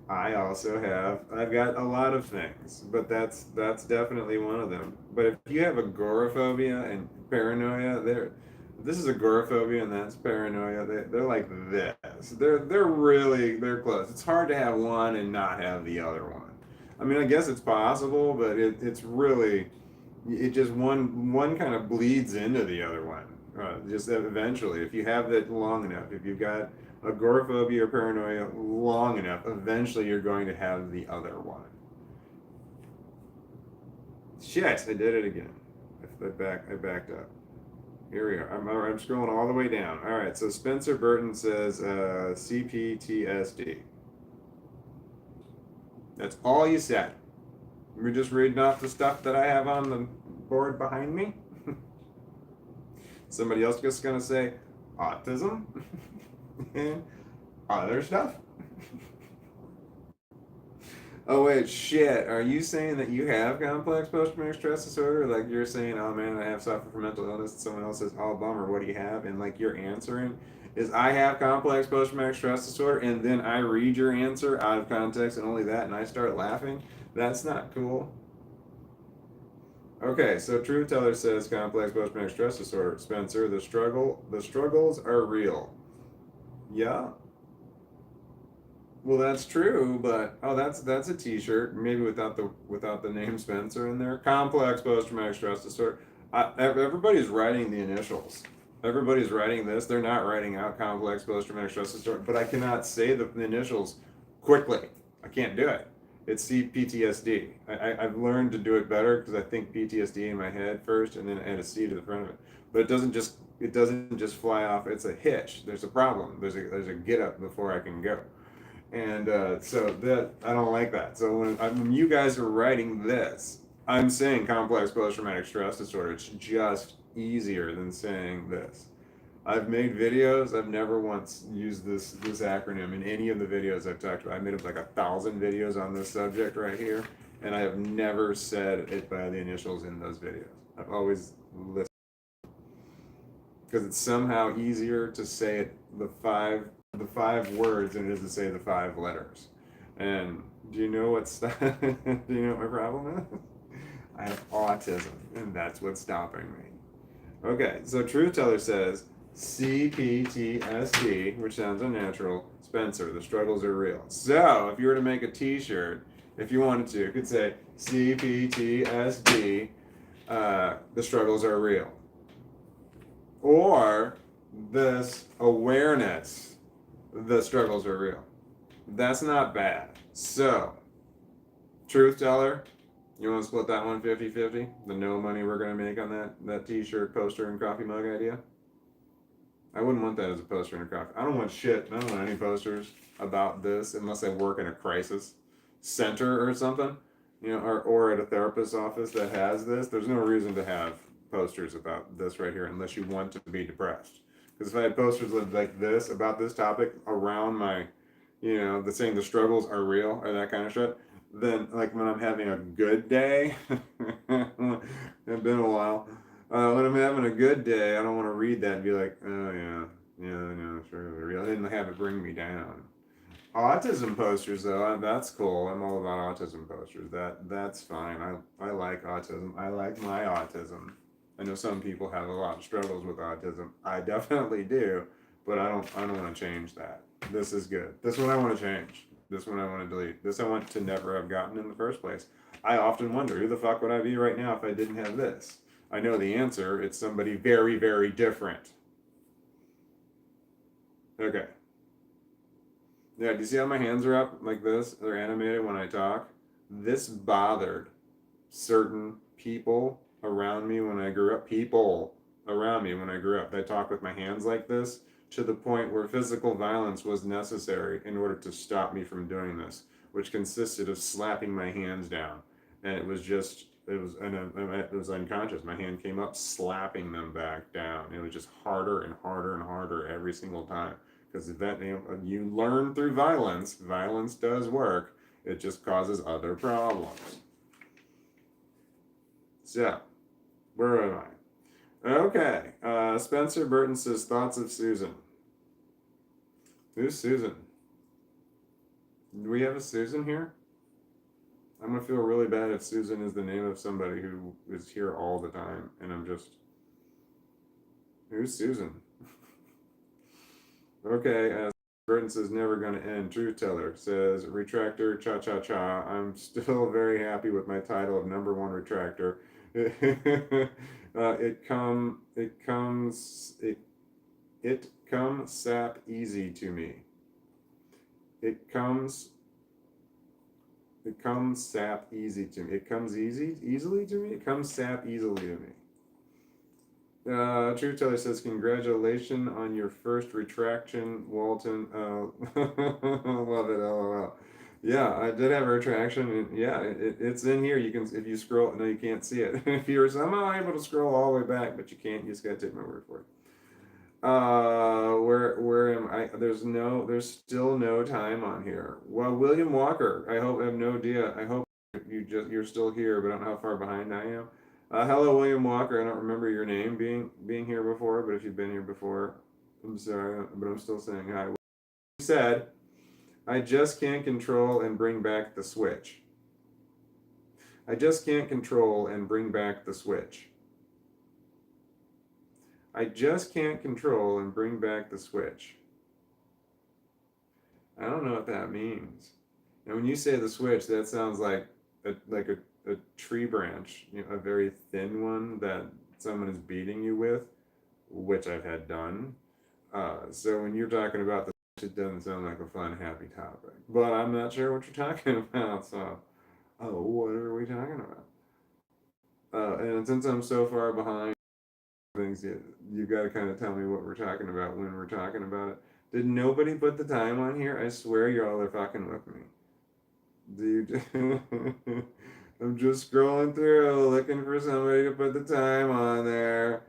I've got a lot of things, but that's definitely one of them. But if you have agoraphobia and paranoia, this is agoraphobia and that's paranoia. They're like this. They're close. It's hard to have one and not have the other one. I mean, I guess it's possible, but it's really it just one kind of bleeds into the other one. Just eventually, if you have that long enough, if you've got agoraphobia or paranoia long enough, eventually you're going to have the other one. Shit, I did it again. I backed up. Here we are. I'm scrolling all the way down. All right, so Spencer Burton says CPTSD. That's all you said. We're just reading off the stuff that I have on the board behind me. Somebody else just gonna say autism and other stuff. Oh wait, shit. Are you saying that you have complex post-traumatic stress disorder? Like you're saying, oh man, I have suffered from mental illness, and someone else says, oh bummer, what do you have? And like you're answering is I have complex post-traumatic stress disorder, and then I read your answer out of context and only that, and I start laughing. That's not cool. Okay, so Truth Teller says complex post-traumatic stress disorder. Spencer, the struggles are real. Yeah. Well, that's true, but oh, that's a T-shirt. Maybe without the name Spencer in there. Complex post-traumatic stress disorder. Everybody's writing the initials. Everybody's writing this. They're not writing out complex post-traumatic stress disorder. But I cannot say the initials quickly. I can't do it. It's CPTSD. I've learned to do it better because I think PTSD in my head first, and then add a C to the front of it. But it doesn't just fly off. It's a hitch. There's a problem. There's a get up before I can go. And so that I don't like that. So when you guys are writing this, I'm saying complex post-traumatic stress disorder. It's just easier than saying this. I've made videos. I've never once used this acronym in any of the videos I've talked about. I made up like 1,000 videos on this subject right here, and I have never said it by the initials in those videos. I've always listened because it's somehow easier to say it the five words than it is to say the 5 letters. And do you know what my problem is? I have autism, and that's what's stopping me. Okay, so Truth Teller says CPTSD, which sounds unnatural. Spencer, the struggles are real. So if you were to make a T-shirt, if you wanted to, you could say CPTSD, the struggles are real. Or this awareness, the struggles are real. That's not bad. So, Truth Teller, you want to split that one 50-50? The no money we're going to make on that T-shirt, poster, and coffee mug idea? I wouldn't want that as a poster and a coffee. I don't want shit. I don't want any posters about this unless I work in a crisis center or something, or at a therapist's office that has this. There's no reason to have posters about this right here unless you want to be depressed. Because if I had posters like this about this topic around my, the saying the struggles are real or that kind of shit, then like when I'm having a good day, it's been a while. When I'm having a good day, I don't want to read that and be like, oh no, struggles are real. I didn't have it bring me down. Autism posters though, that's cool. I'm all about autism posters. That's fine. I like autism. I like my autism. I know some people have a lot of struggles with autism. I definitely do, but I don't want to change that. This is good. This one I want to change. This one I want to delete. This I want to never have gotten in the first place. I often wonder, who the fuck would I be right now if I didn't have this? I know the answer. It's somebody very, very different. Okay. Yeah, do you see how my hands are up like this? They're animated when I talk. This bothered certain people around me when I grew up. I talk with my hands like this to the point where physical violence was necessary in order to stop me from doing this, which consisted of slapping my hands down. And it was unconscious. My hand came up, slapping them back down. It was just harder and harder and harder every single time. Because you learn through violence. Violence does work. It just causes other problems. So, where am I? Okay. Spencer Burton says, thoughts of Susan. Who's Susan? Do we have a Susan here? I'm going to feel really bad if Susan is the name of somebody who is here all the time. And I'm just... Who's Susan? Okay, Burton says never gonna end. Truth Teller says retractor cha cha cha. I'm still very happy with my title of number one retractor. It comes sap easy to me. It comes sap easy to me. It comes easily to me. It comes sap easily to me. Truth Teller says, congratulations on your first retraction, Walton. Love it, lol. Yeah, I did have a retraction, and yeah, it's in here. You can, if you scroll, no, you can't see it. If you're somehow able to scroll all the way back, but you can't, you just gotta take my word for it. Where am I? There's still no time on here. Well, William Walker, I have no idea. I hope you're still here, but I don't know how far behind I am. Hello, William Walker. I don't remember your name being here before, but if you've been here before, I'm sorry, but I'm still saying hi. You said, I just can't control and bring back the switch. I just can't control and bring back the switch. I just can't control and bring back the switch. I don't know what that means. And when you say the switch, that sounds like a tree branch, a very thin one that someone is beating you with, which I've had done. So when you're talking about the switch, it doesn't sound like a fun, happy topic. But I'm not sure what you're talking about. So, what are we talking about? And since I'm so far behind things, you got to kind of tell me what we're talking about when we're talking about it. Did nobody put the time on here? I swear y'all are fucking with me. Dude, I'm just scrolling through looking for somebody to put the time on there.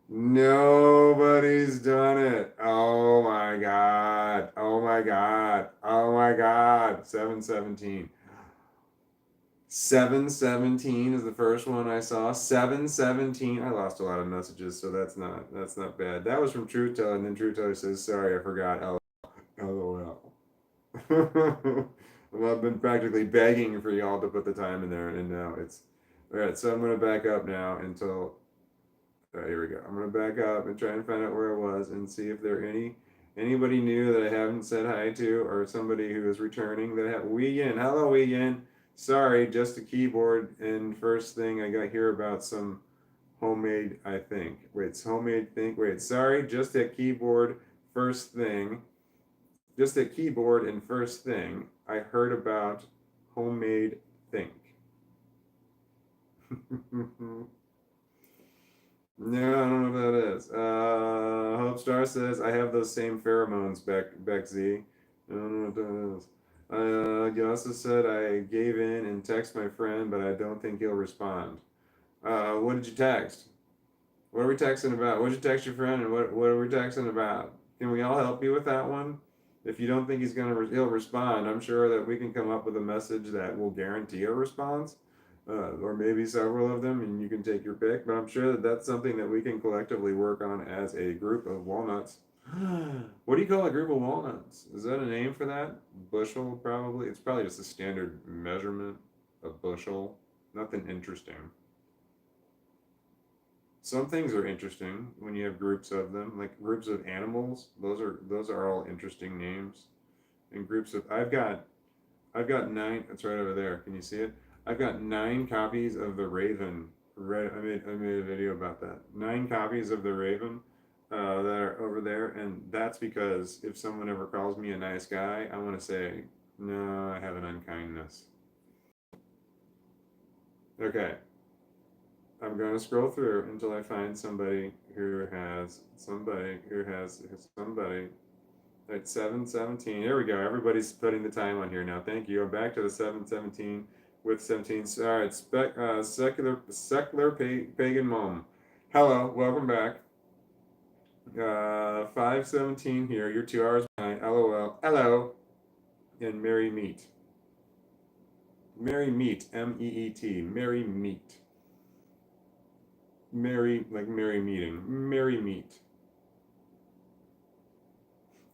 Nobody's done it. Oh my god. Oh my god. Oh my god. 717. 717 is the first one I saw. 717. I lost a lot of messages, so that's not bad. That was from Truth Teller, and then Truth Teller says, sorry, I forgot. LOL. Well, I've been practically begging for y'all to put the time in there, and now it's all right. So I'm gonna back up now until here we go. I'm gonna back up and try and find out where I was and see if there anybody new that I haven't said hi to or somebody who is returning that I have. Wee Yin, hello Wee Yin. Sorry, just a keyboard. And first thing I got here about some homemade. I think. Wait, it's homemade thing. Wait, sorry, just a keyboard. First thing. Just a keyboard and first thing I heard about homemade think. No, I don't know what that is. Hope Star says I have those same pheromones, Beck Z. I don't know what that is. You also said I gave in and text my friend, but I don't think he'll respond. What did you text? What are we texting about? What did you text your friend, and what are we texting about? Can we all help you with that one? If you don't think he'll respond, I'm sure that we can come up with a message that will guarantee a response, or maybe several of them, and you can take your pick. But I'm sure that that's something that we can collectively work on as a group of walnuts. What do you call a group of walnuts? Is that a name for that? Bushel, probably. It's probably just a standard measurement of bushel. Nothing interesting. Some things are interesting when you have groups of them, like groups of animals. Those are all interesting names. And groups of I've got 9. It's right over there. Can you see it? I've got 9 copies of the Raven. I made a video about that. 9 copies of the Raven that are over there, and that's because if someone ever calls me a nice guy, I want to say no. I have an unkindness. Okay. I'm going to scroll through until I find somebody who has somebody at 717. There we go. Everybody's putting the time on here now. Thank you. I'm back to the 717 with 17. All right, secular pagan mom. Hello, welcome back. 517 here. You're 2 hours behind. LOL. Hello. And Merry Meet. Merry Meet. MEET. Merry Meet. Merry, like merry meeting. Merry Meet.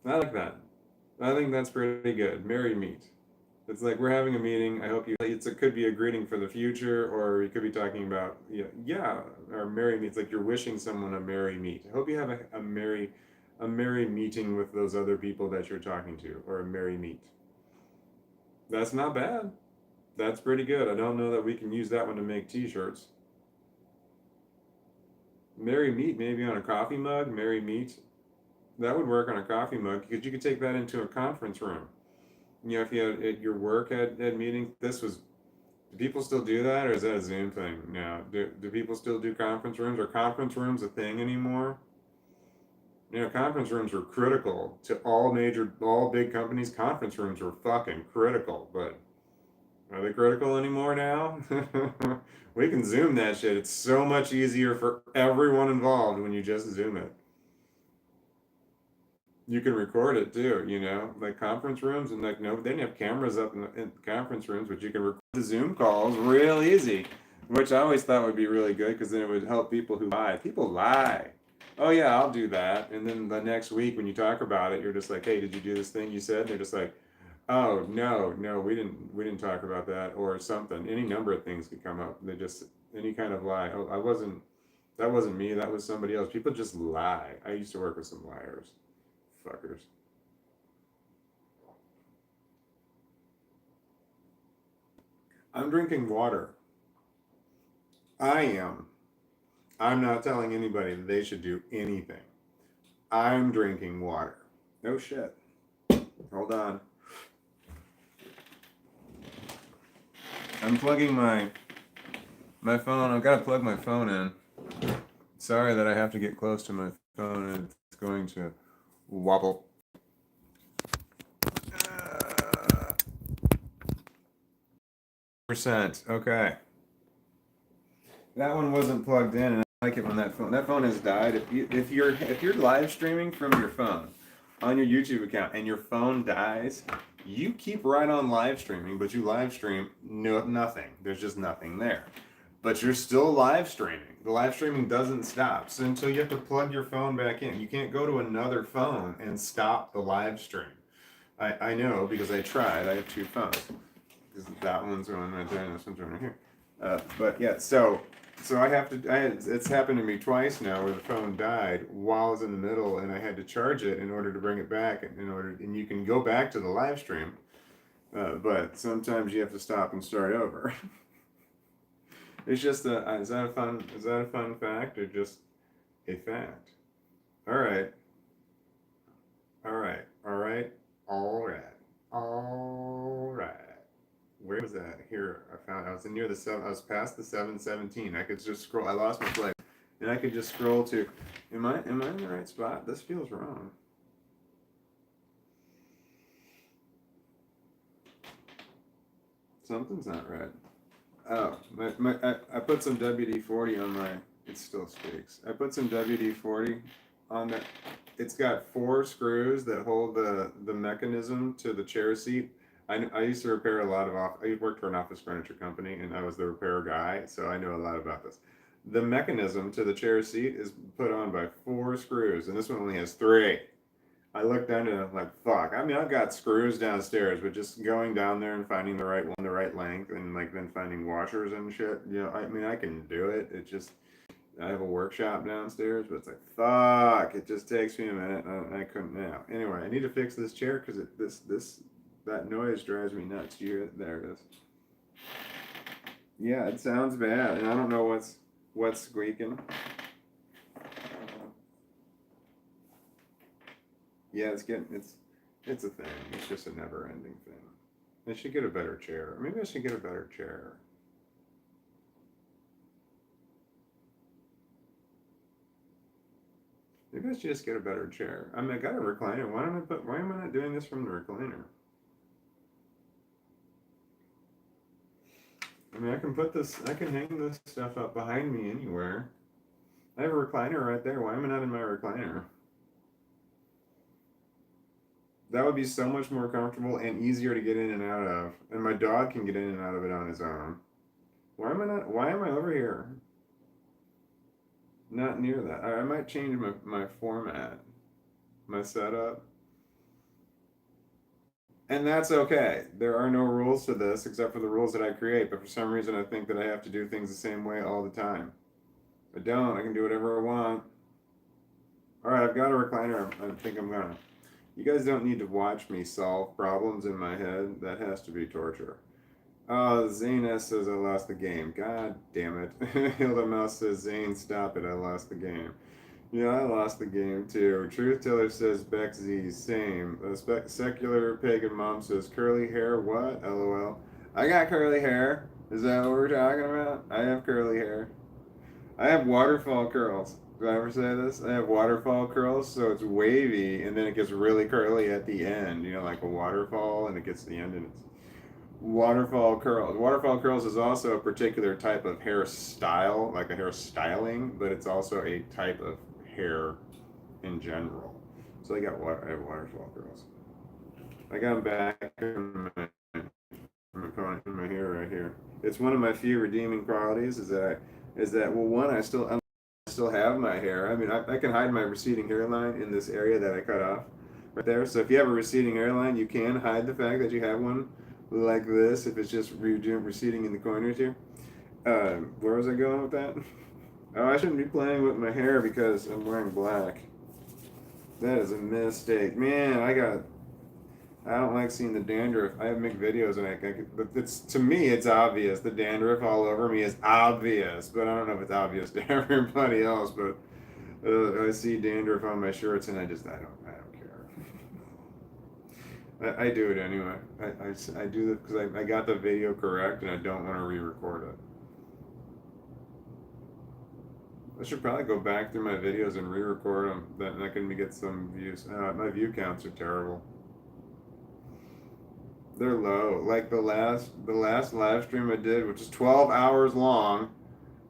I like that. I think that's pretty good. Merry Meet. It's like we're having a meeting. I hope you. It could be a greeting for the future, or you could be talking about yeah, or merry meet. It's like you're wishing someone a merry meet. I hope you have a merry meeting with those other people that you're talking to, or a merry meet. That's not bad. That's pretty good. I don't know that we can use that one to make T-shirts. Merry meet maybe on a coffee mug. Merry meet. That would work on a coffee mug because you could take that into a conference room. If you had at your work had meetings, this was. Do people still do that, or is that a Zoom thing now? Do people still do conference rooms? Are conference rooms a thing anymore? Conference rooms were critical to all big companies. Conference rooms were fucking critical, but are they critical anymore now? We can Zoom that shit. It's so much easier for everyone involved when you just Zoom it. You can record it too, like conference rooms, and like no, they didn't have cameras up in conference rooms, but you can record the Zoom calls real easy, which I always thought would be really good because then it would help people who lie. People lie. Oh yeah, I'll do that, and then the next week when you talk about it, you're just like, hey, did you do this thing you said? And they're just like, oh no, we didn't talk about that or something. Any number of things could come up. They just any kind of lie. Oh, that wasn't me. That was somebody else. People just lie. I used to work with some liars. Fuckers. I'm drinking water. I am. I'm not telling anybody that they should do anything. I'm drinking water. No shit. Hold on. I'm plugging my phone. I've got to plug my phone in. Sorry that I have to get close to my phone and it's going to wobble. Percent. Okay. That one wasn't plugged in, and I like it when that phone has died. If you're live streaming from your phone on your YouTube account and your phone dies, you keep right on live streaming, but you live stream nothing. There's just nothing there. But you're still live streaming. The live streaming doesn't stop. So until you have to plug your phone back in. You can't go to another phone and stop the live stream. I know because I tried. I have two phones. Because that one's going right there and this one's right here. But yeah, so it's happened to me twice now where the phone died while I was in the middle and I had to charge it in order to bring it back and you can go back to the live stream, but sometimes you have to stop and start over. It's just is that a fun fact or just a fact? All right, all right, all right, all right, all right. Where was that? Here, I was near the seven. I was past the 717. I could just scroll. I lost my place, and I could just scroll to. Am I in the right spot? This feels wrong. Something's not right. Oh, I put some WD-40 on my. It still speaks. I put some WD-40 on that. It's got 4 screws that hold the mechanism to the chair seat. I used to repair a lot of I worked for an office furniture company and I was the repair guy, so I know a lot about this. The mechanism to the chair seat is put on by 4 screws, and this one only has 3. I looked down and I'm like, fuck. I mean, I've got screws downstairs, but just going down there and finding the right one, the right length, and like then finding washers and shit. I mean, I can do it. It just I have a workshop downstairs, but it's like fuck. It just takes me a minute. I couldn't now. Anyway, I need to fix this chair because that noise drives me nuts. There it is. Yeah, it sounds bad, and I don't know what's squeaking. Yeah, it's a thing. It's just a never-ending thing. I should get a better chair. Maybe I should get a better chair. Maybe I should just get a better chair. I mean, I got a recliner. Why am I not doing this from the recliner? I mean, I can hang this stuff up behind me anywhere. I have a recliner right there. Why am I not in my recliner? That would be so much more comfortable and easier to get in and out of. And my dog can get in and out of it on his own. Why am I over here? Not near that. I might change my format, my setup. And that's okay. There are no rules to this except for the rules that I create, but for some reason I think that I have to do things the same way all the time. I don't. I can do whatever I want. All right, I've got a recliner. I think I'm gonna. You guys don't need to watch me solve problems in my head. That has to be torture. Zane S says I lost the game. God damn it. Hilda Mouse says, Zane, stop it. I lost the game. Yeah, I lost the game too. Truth Teller says Beck Z, same. Secular Pagan Mom says curly hair, what? LOL. I got curly hair. Is that what we're talking about? I have curly hair. I have waterfall curls. Did I ever say this? I have waterfall curls, so it's wavy and then it gets really curly at the end. You know, like a waterfall, and it gets to the end and it's waterfall curls. Waterfall curls is also a particular type of hairstyle, like a hair styling, but it's also a type of hair in general. So I have waterfall curls. I got them back in my hair right here. It's one of my few redeeming qualities is that well, one, I still have my hair. I mean, I can hide my receding hairline in this area that I cut off right there. So if you have a receding hairline, you can hide the fact that you have one like this if it's just receding in the corners here. Where was I going with that? Oh, I shouldn't be playing with my hair because I'm wearing black. That is a mistake. Man, I don't like seeing the dandruff. I make videos and but it's to me it's obvious. The dandruff all over me is obvious, but I don't know if it's obvious to everybody else. But I see dandruff on my shirts and I don't care. I do it anyway. I do it because I got the video correct and I don't want to re-record it. I should probably go back through my videos and re-record them. That can get some views. My view counts are terrible. They're low. Like the last live stream I did, which is 12 hours long,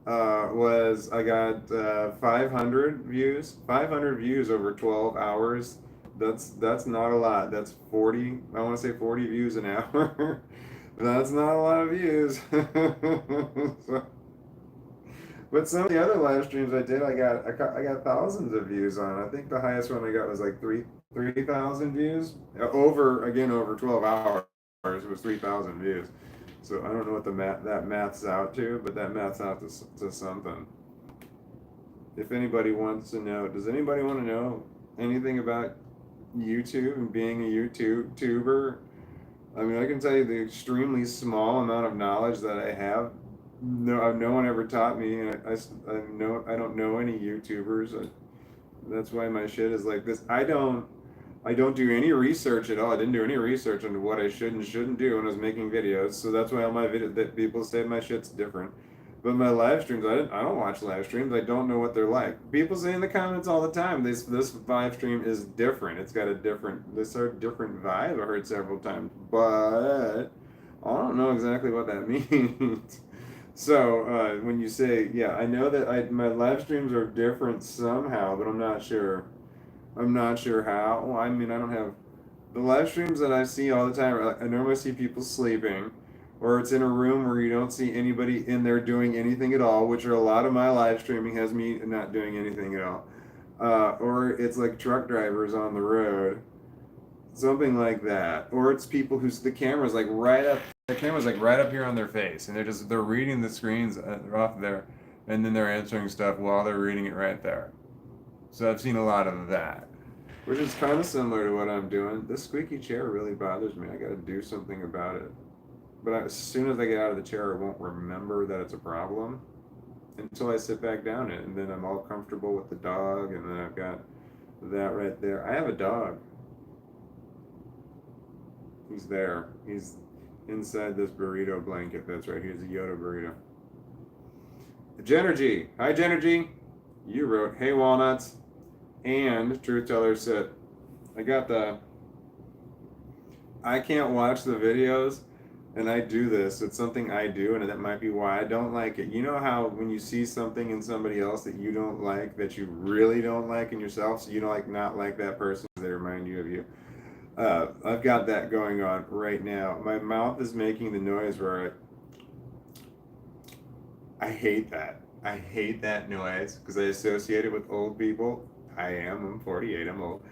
was I got 500 views. 500 views over 12 hours. That's not a lot. That's 40. I want to say 40 views an hour. That's not a lot of views. So, but some of the other live streams I did, I got thousands of views on. I think the highest one I got was like 3,000 views over 12 hours. It was 3,000 views. So I don't know what that maths out to, but that maths out to something. If anybody wants to know, does anybody want to know anything about YouTube and being a YouTuber? I mean, I can tell you the extremely small amount of knowledge that I have. No one ever taught me. I don't know any YouTubers. That's why my shit is like this. I don't do any research at all. I didn't do any research into what I should and shouldn't do when I was making videos. So that's why all my videos that people say my shit's different. But my live streams, I don't watch live streams. I don't know what they're like. People say in the comments all the time, this live stream is different. It's got a different different vibe. I heard several times, but I don't know exactly what that means. So when you say, yeah, I know that my live streams are different somehow, but I'm not sure. I'm not sure how. Well, I mean, I don't have the live streams that I see all the time. I normally see people sleeping, or it's in a room where you don't see anybody in there doing anything at all, which are a lot of my live streaming has me not doing anything at all. Or it's like truck drivers on the road, something like that. Or it's people who's the camera's like right up, the camera's like right up here on their face, and they're reading the screens off there, and then they're answering stuff while they're reading it right there. So I've seen a lot of that, which is kind of similar to what I'm doing. This squeaky chair really bothers me. I got to do something about it. But as soon as I get out of the chair, I won't remember that it's a problem until I sit back down in it, and then I'm all comfortable with the dog, and then I've got that right there. I have a dog. He's there. He's inside this burrito blanket that's right here. It's a Yoda burrito. Genergy. Hi, Genergy. You wrote, hey, Walnuts. And Truth Teller said, I got the. I can't watch the videos, and I do this. It's something I do, and that might be why I don't like it. You know how when you see something in somebody else that you don't like, that you really don't like in yourself, so you don't like not like that person, they remind you of you. I've got that going on right now. My mouth is making the noise where I hate that. I hate that noise because I associate it with old people. I'm 48, I'm old.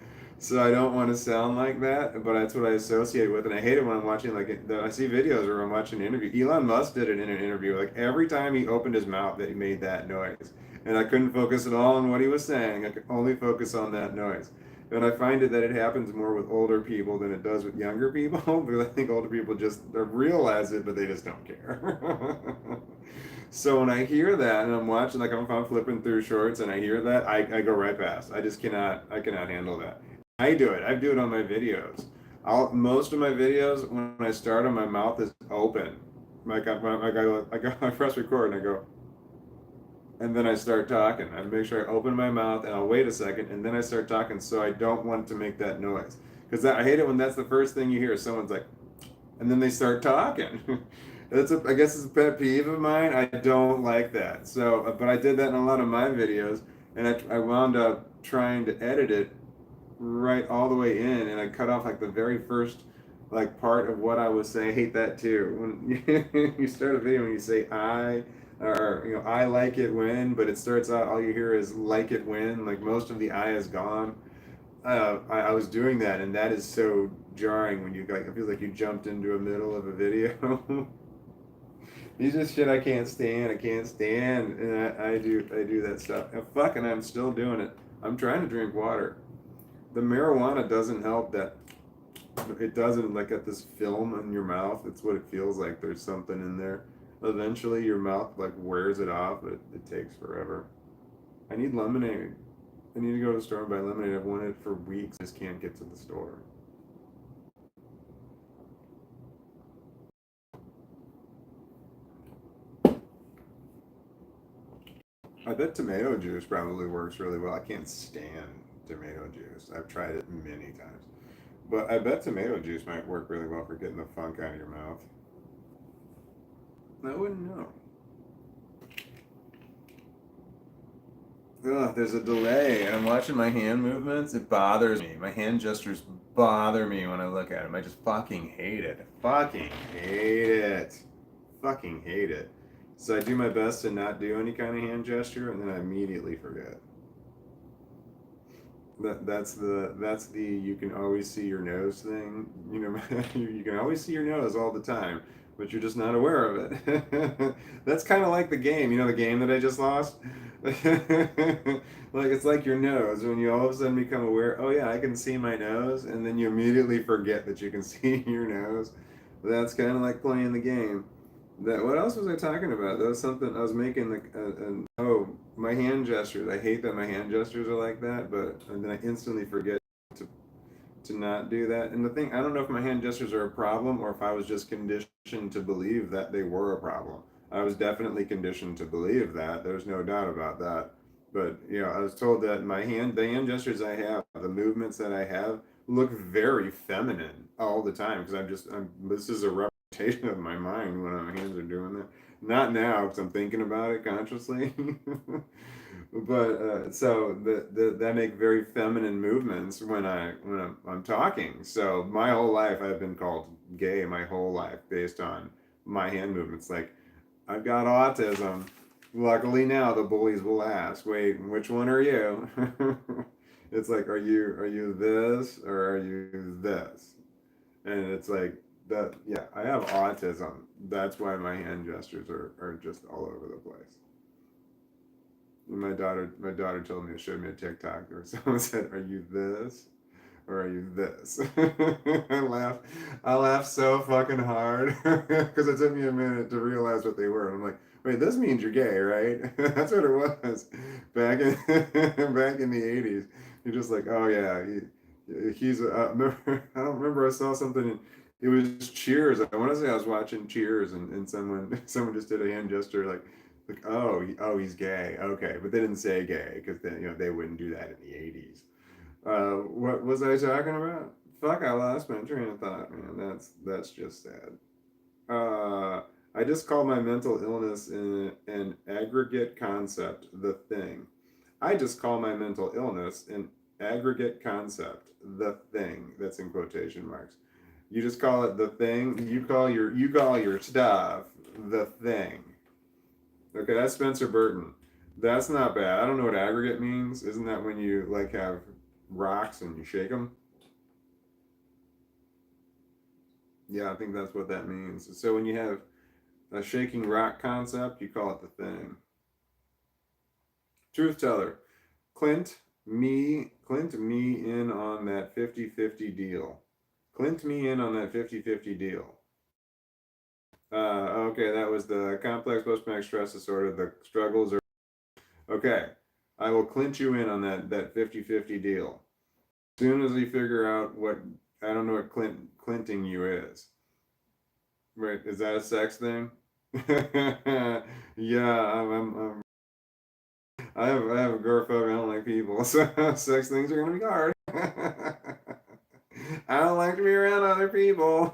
So I don't want to sound like that, but that's what I associate with, and I hate it when I'm watching I see videos where I'm watching an interview. Elon Musk did it in an interview. Like every time he opened his mouth, that he made that noise, and I couldn't focus at all on what he was saying. I could only focus on that noise. And I find it that it happens more with older people than it does with younger people, because I think older people just realize it, but they just don't care. So when I hear that and I'm watching, like if I'm flipping through shorts and I hear that, I go right past. I cannot handle that. I do it. I do it on my videos. Most of my videos, when I start them, my mouth is open. I press record and I go, and then I start talking. I make sure I open my mouth and I'll wait a second and then I start talking so I don't want to make that noise. Because I hate it when that's the first thing you hear. Someone's like, and then they start talking. I guess it's a pet peeve of mine. I don't like that. So, but I did that in a lot of my videos, and I wound up trying to edit it right all the way in, and I cut off like the very first like part of what I was saying. I hate that too. When you start a video and you say I, or I like it when, but it starts out all you hear is like it when, like most of the I is gone. I was doing that, and that is so jarring when you like. It feels like you jumped into a middle of a video. These are shit I can't stand. I can't stand, and I do that stuff. And fucking, I'm still doing it. I'm trying to drink water. The marijuana doesn't help. That it doesn't like get this film in your mouth. It's what it feels like. There's something in there. Eventually, your mouth like wears it off, but it takes forever. I need lemonade. I need to go to the store and buy lemonade. I've wanted it for weeks. I just can't get to the store. I bet tomato juice probably works really well. I can't stand tomato juice. I've tried it many times. But I bet tomato juice might work really well for getting the funk out of your mouth. I wouldn't know. Ugh, there's a delay, and I'm watching my hand movements. It bothers me. My hand gestures bother me when I look at them. I just fucking hate it. Fucking hate it. Fucking hate it. So I do my best to not do any kind of hand gesture, and then I immediately forget. That's the you can always see your nose thing. You can always see your nose all the time, but you're just not aware of it. That's kind of like the game. You know the game that I just lost. Like it's like your nose when you all of a sudden become aware. Oh yeah, I can see my nose, and then you immediately forget that you can see your nose. That's kind of like playing the game. That what else was I talking about? That was something I was making like oh, my hand gestures. I hate that my hand gestures are like that, but and then I instantly forget to to not do that. And the thing, I don't know if my hand gestures are a problem or if I was just conditioned to believe that they were a problem. I was definitely conditioned to believe that. There's no doubt about that. But I was told that the hand gestures I have, the movements that I have, look very feminine all the time because this is a representation of my mind when my hands are doing that. Not now because I'm thinking about it consciously. But so that make very feminine movements when I'm talking. So my whole life I've been called gay my whole life based on my hand movements. Like I've got autism. Luckily now the bullies will ask, "Wait, which one are you?" It's like, "Are you this or are you this?" And it's like that. Yeah, I have autism. That's why my hand gestures are just all over the place. My daughter told me, showed me a TikTok where someone said, "Are you this or are you this?" I laughed. I laughed so fucking hard because it took me a minute to realize what they were. I'm like, wait, this means you're gay, right? That's what it was back in back in the '80s. You're just like, oh yeah, he's. Remember, I don't remember. I saw something. It was Cheers. I want to say I was watching Cheers, and someone just did a hand gesture like oh he's gay, okay, but they didn't say gay because then they wouldn't do that in the '80s. What was I talking about? Fuck, I lost my train of thought, man. That's just sad. I just call my mental illness an aggregate concept, the thing. I just call my mental illness an aggregate concept, the thing. That's in quotation marks. You just call it the thing. You call your stuff the thing. Okay, that's Spencer Burton. That's not bad. I don't know what aggregate means. Isn't that when you like have rocks and you shake them. Yeah, I think that's what that means. So when you have a shaking rock concept, you call it the thing. Truth teller. Clint me in on that 50-50 deal. Clint me in on that 50-50 deal. Okay, that was the complex post-traumatic stress disorder. The struggles are okay. I will clinch you in on that 50-50 deal. As soon as we figure out what I don't know what clinting you is. Right? Is that a sex thing? Yeah, I have agoraphobia. I don't like people, so sex things are gonna be hard. I don't like to be around other people,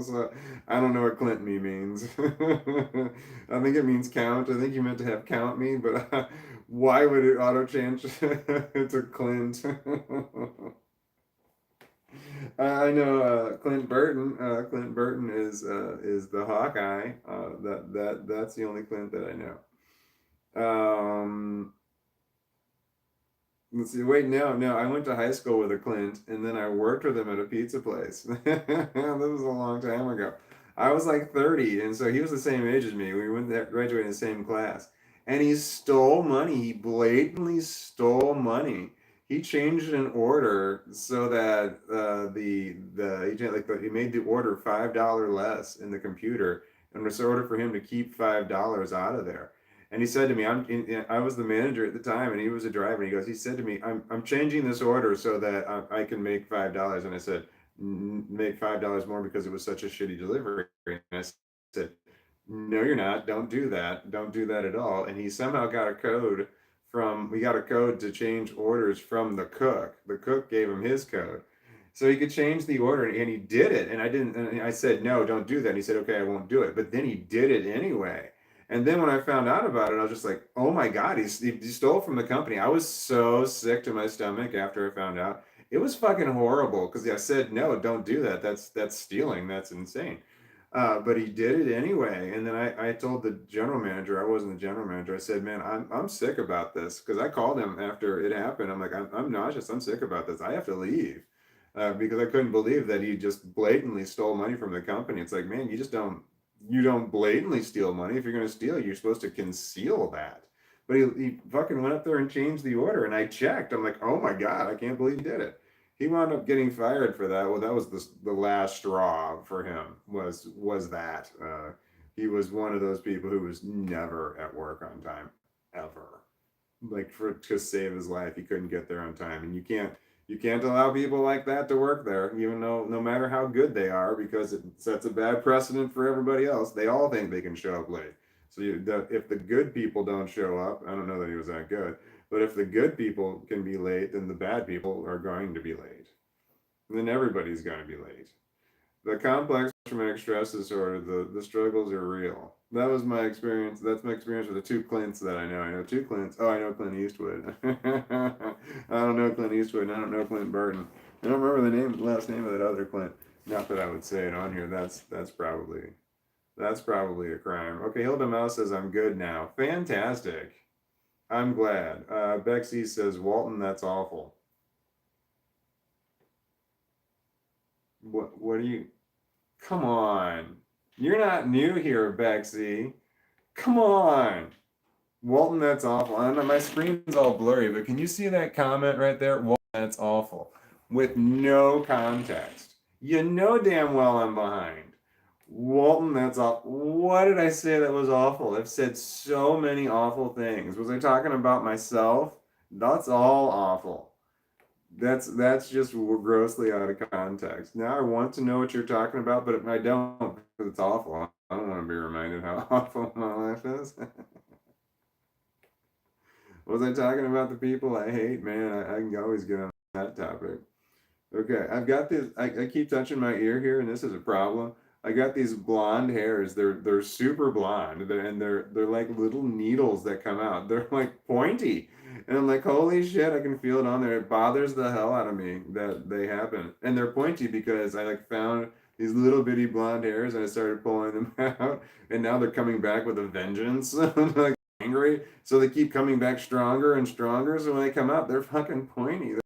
so I don't know what Clint me means. I think it means count. I think you meant to have count me, but why would it auto change to Clint? I know Clint Burton. Clint Burton is the Hawkeye. That's the only Clint that I know. Let's see. Wait, no. I went to high school with a Clint, and then I worked with him at a pizza place. This was a long time ago. I was like 30, and so he was the same age as me. We went there, graduated in the same class, and he stole money. He blatantly stole money. He changed an order so that he made the order $5 less in the computer, and was in order for him to keep $5 out of there. And he said to me, I was the manager at the time, and he was a driver. And he said to me, I'm changing this order so that I can make $5. And I said, make $5 more because it was such a shitty delivery. And I said, no, you're not. Don't do that. Don't do that at all. And he somehow got a code we got a code to change orders from the cook. The cook gave him his code. So he could change the order, and he did it. And I said, no, don't do that. And he said, okay, I won't do it. But then he did it anyway. And then when I found out about it, I was just like, oh my God, he stole from the company. I was so sick to my stomach after I found out. It was fucking horrible because I said, no, don't do that. That's stealing. That's insane. But he did it anyway. And then I told the general manager, I wasn't the general manager. I said, man, I'm sick about this because I called him after it happened. I'm like, I'm nauseous. I'm sick about this. I have to leave because I couldn't believe that he just blatantly stole money from the company. It's like, man, you don't blatantly steal money. If you're going to steal, you're supposed to conceal that. But he fucking went up there and changed the order, and I checked. I'm like, oh my God, I can't believe he did it. He wound up getting fired for that. Well, that was the last straw for him. Was that he was one of those people who was never at work on time, ever. Like to save his life, he couldn't get there on time, and you can't allow people like that to work there, even though no matter how good they are, because it sets a bad precedent for everybody else. They all think they can show up late. So if the good people don't show up, I don't know that he was that good, but if the good people can be late, then the bad people are going to be late. And then everybody's going to be late. The complex traumatic stress disorder, the struggles are real. That was my experience. That's my experience with the two Clints that I know. I know two Clints. Oh, I know Clint Eastwood. I don't know Clint Eastwood, and I don't know Clint Burton. I don't remember the last name of that other Clint. Not that I would say it on here. That's probably a crime. Okay, Hilda Mouse says I'm good now. Fantastic. I'm glad. Bexy says Walton, that's awful. What do you? Come on. You're not new here, Bexy. Come on. Walton, that's awful. I don't know, my screen's all blurry, but can you see that comment right there? Walton, that's awful. With no context. You know damn well I'm behind. Walton, that's awful. What did I say that was awful? I've said so many awful things. Was I talking about myself? That's all awful. That's just grossly out of context. Now I want to know what you're talking about, but I don't because it's awful. I don't want to be reminded how awful my life is. Was I talking about the people I hate? Man, I can always get on that topic. Okay, I've got this. I keep touching my ear here, and this is a problem. I got these blonde hairs. They're super blonde, and they're like little needles that come out. They're like pointy, and I'm like, holy shit! I can feel it on there. It bothers the hell out of me that they happen, and they're pointy because I like found these little bitty blonde hairs, and I started pulling them out, and now they're coming back with a vengeance. I'm like angry, so they keep coming back stronger and stronger. So when they come up, they're fucking pointy.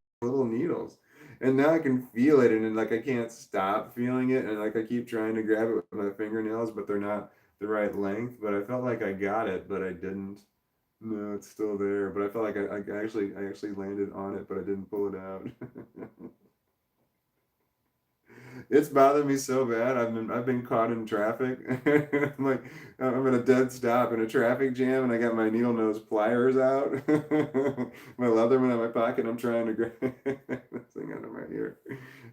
And now I can feel it, and like I can't stop feeling it, and like I keep trying to grab it with my fingernails, but they're not the right length. But I felt like I got it, but I didn't. No, it's still there, but I felt like I actually landed on it, but I didn't pull it out. It's bothered me so bad. I've been caught in traffic. Like I'm in a dead stop in a traffic jam, and I got my needle nose pliers out, my Leatherman in my pocket. I'm trying to grab this thing out of my ear,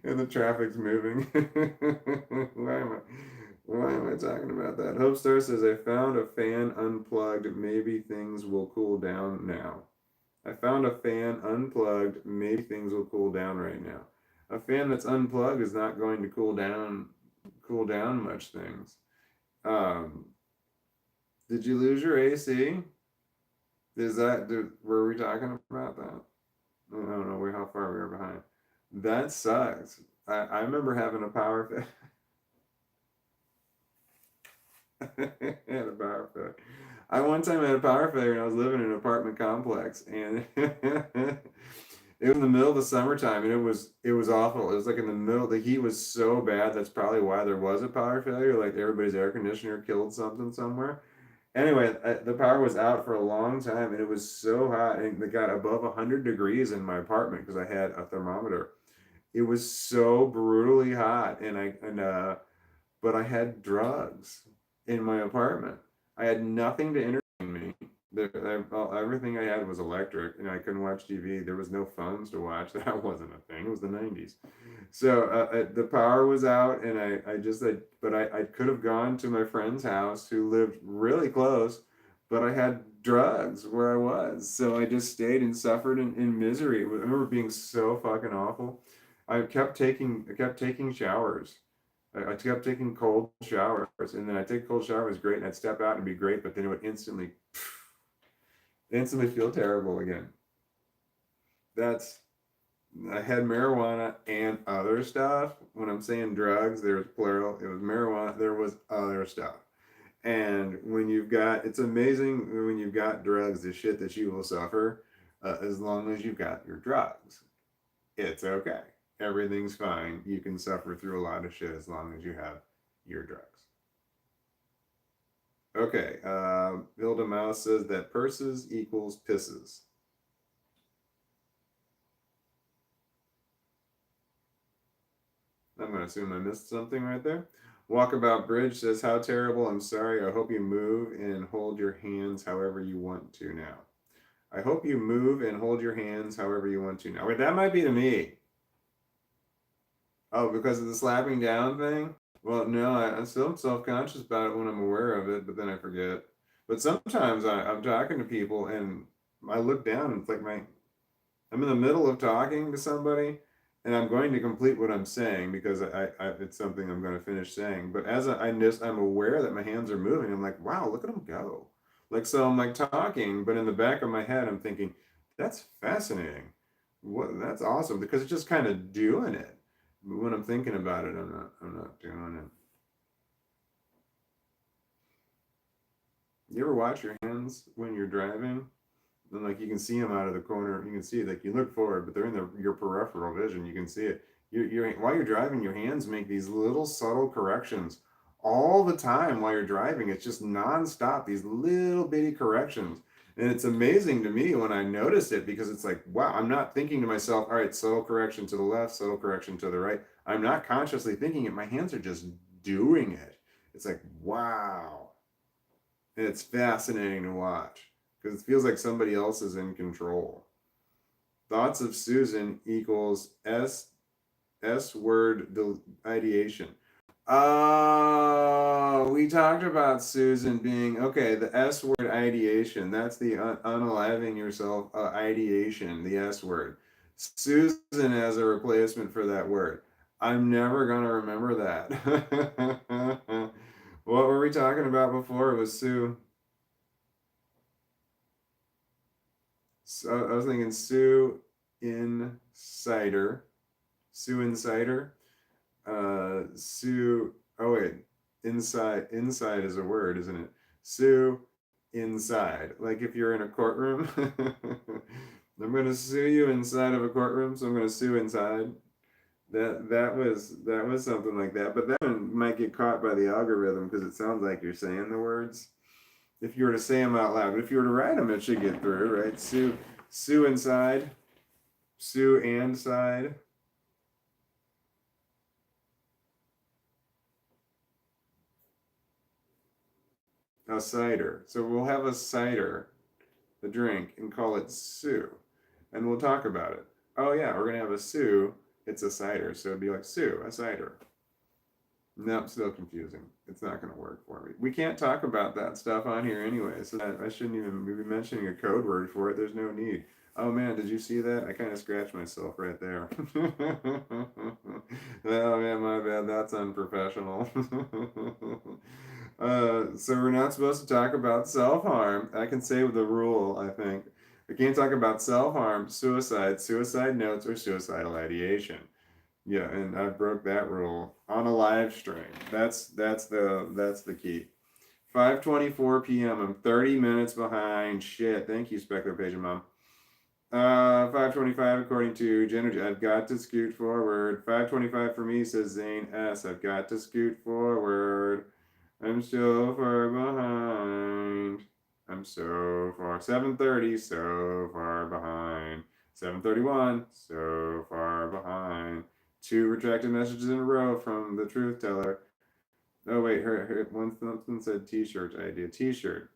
and the traffic's moving. Why am I talking about that? Hope Star says I found a fan unplugged. Maybe things will cool down now. I found a fan unplugged. Maybe things will cool down right now. A fan that's unplugged is not going to cool down much things. Um, did you lose your AC? Were we talking about that? I don't know how far we were behind. That sucks. I remember having a power failure. Had a power failure. I one time had a power failure and I was living in an apartment complex, and it was in the middle of the summertime, and it was awful. It was like in the middle. The heat was so bad. That's probably why there was a power failure. Like everybody's air conditioner killed something somewhere. Anyway, the power was out for a long time, and it was so hot, and it got above 100 degrees in my apartment because I had a thermometer. It was so brutally hot, but I had drugs in my apartment. I had nothing to entertain me. Everything I had was electric, and I couldn't watch TV. There was no phones to watch. That wasn't a thing. It was the 90s. So the power was out, and I could have gone to my friend's house who lived really close, but I had drugs where I was. So I just stayed and suffered in misery. I remember being so fucking awful. I kept taking showers. I kept taking cold showers, and then I take a cold shower, it was great, and I'd step out and be great, but then it would instantly feel terrible again. That's I had marijuana and other stuff. When I'm saying drugs, there's plural. It was marijuana. There was other stuff. And it's amazing when you've got drugs, the shit that you will suffer, as long as you've got your drugs. It's okay. Everything's fine. You can suffer through a lot of shit as long as you have your drugs. Okay, Hilda Mouse says that purses equals pisses. I'm going to assume I missed something right there. Walkabout Bridge says, how terrible. I'm sorry. I hope you move and hold your hands however you want to now. I hope you move and hold your hands however you want to now. Wait, that might be to me. Oh, because of the slapping down thing? Well, no, I still am self-conscious about it when I'm aware of it, but then I forget. But sometimes I'm talking to people and I look down and it's like I'm in the middle of talking to somebody, and I'm going to complete what I'm saying because it's something I'm going to finish saying. But as I'm aware that my hands are moving, I'm like, wow, look at them go. Like, so I'm like talking, but in the back of my head, I'm thinking, that's fascinating. That's awesome because it's just kind of doing it. But when I'm thinking about it, I'm not doing it. You ever watch your hands when you're driving? And like you can see them out of the corner. You can see it. Like you look forward, but they're in your peripheral vision. You can see it. While you're driving, your hands make these little subtle corrections all the time while you're driving. It's just nonstop. These little bitty corrections, and it's amazing to me when I notice it because it's like, wow, I'm not thinking to myself, all right, subtle correction to the left, subtle correction to the right. I'm not consciously thinking it. My hands are just doing it. It's like, wow. And it's fascinating to watch because it feels like somebody else is in control. Thoughts of Susan equals S word ideation. Oh, we talked about Susan being okay. The S word ideation. That's the unaliving yourself ideation. The S word. Susan as a replacement for that word. I'm never gonna remember that. What were we talking about before? It was Sue. So I was thinking Sue Insider. Sue Insider. Sue. Oh wait, inside. Inside is a word, isn't it? Sue inside. Like if you're in a courtroom. I'm gonna sue you inside of a courtroom, so I'm gonna sue inside. That was something like that. But that one might get caught by the algorithm because it sounds like you're saying the words. If you were to say them out loud, but if you were to write them, it should get through, right? Sue inside, Sue and side. A cider. So we'll have a cider, the drink, and call it Sue, and we'll talk about it. Oh yeah, we're gonna have a Sue. It's a cider, so it'd be like Sue, a cider. No, still confusing. It's not going to work for me. We can't talk about that stuff on here anyway, so I shouldn't even be mentioning a code word for it. There's no need. Oh man, did you see that? I kind of scratched myself right there. Oh man, my bad. That's unprofessional. So we're not supposed to talk about self-harm. I can say with the rule, I think. We can't talk about self-harm, suicide, suicide notes, or suicidal ideation. Yeah, and I broke that rule on a live stream. That's the key. 5:24 p.m. I'm 30 minutes behind. Shit. Thank you, Speckler Page and Mom. 5:25 according to Genergy. I've got to scoot forward. 5:25 for me, says Zane S. I've got to scoot forward. I'm so far behind. I'm so far. 7:30, so far behind. 7:31, so far behind. 2 retracted messages in a row from the truth teller. Oh wait, her one something said t-shirt idea. T-shirt.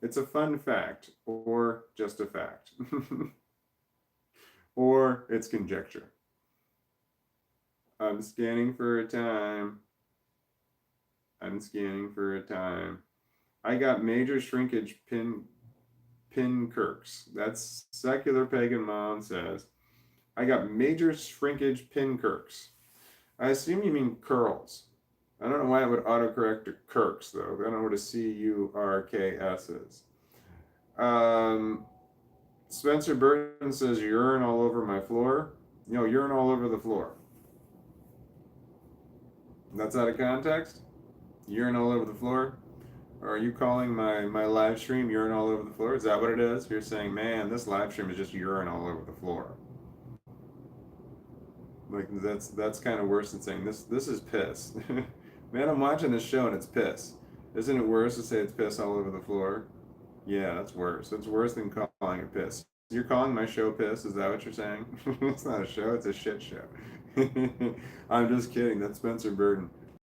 It's a fun fact, or just a fact. Or it's conjecture. I'm scanning for a time. I'm scanning for a time. I got major shrinkage pin kirks. That's secular pagan mom says. I got major shrinkage pin kirks. I assume you mean curls. I don't know why it would autocorrect to Kirks though. I don't know what a CURKS is. Spencer Burton says urine all over my floor. No, urine all over the floor. That's out of context? Urine all over the floor? Or are you calling my live stream urine all over the floor? Is that what it is? You're saying, man, this live stream is just urine all over the floor. Like that's kind of worse than saying this is piss. Man, I'm watching this show and it's piss. Isn't it worse to say it's piss all over the floor? Yeah, that's worse. That's worse than calling it piss. You're calling my show piss? Is that what you're saying? It's not a show, it's a shit show. I'm just kidding. That's Spencer Burton.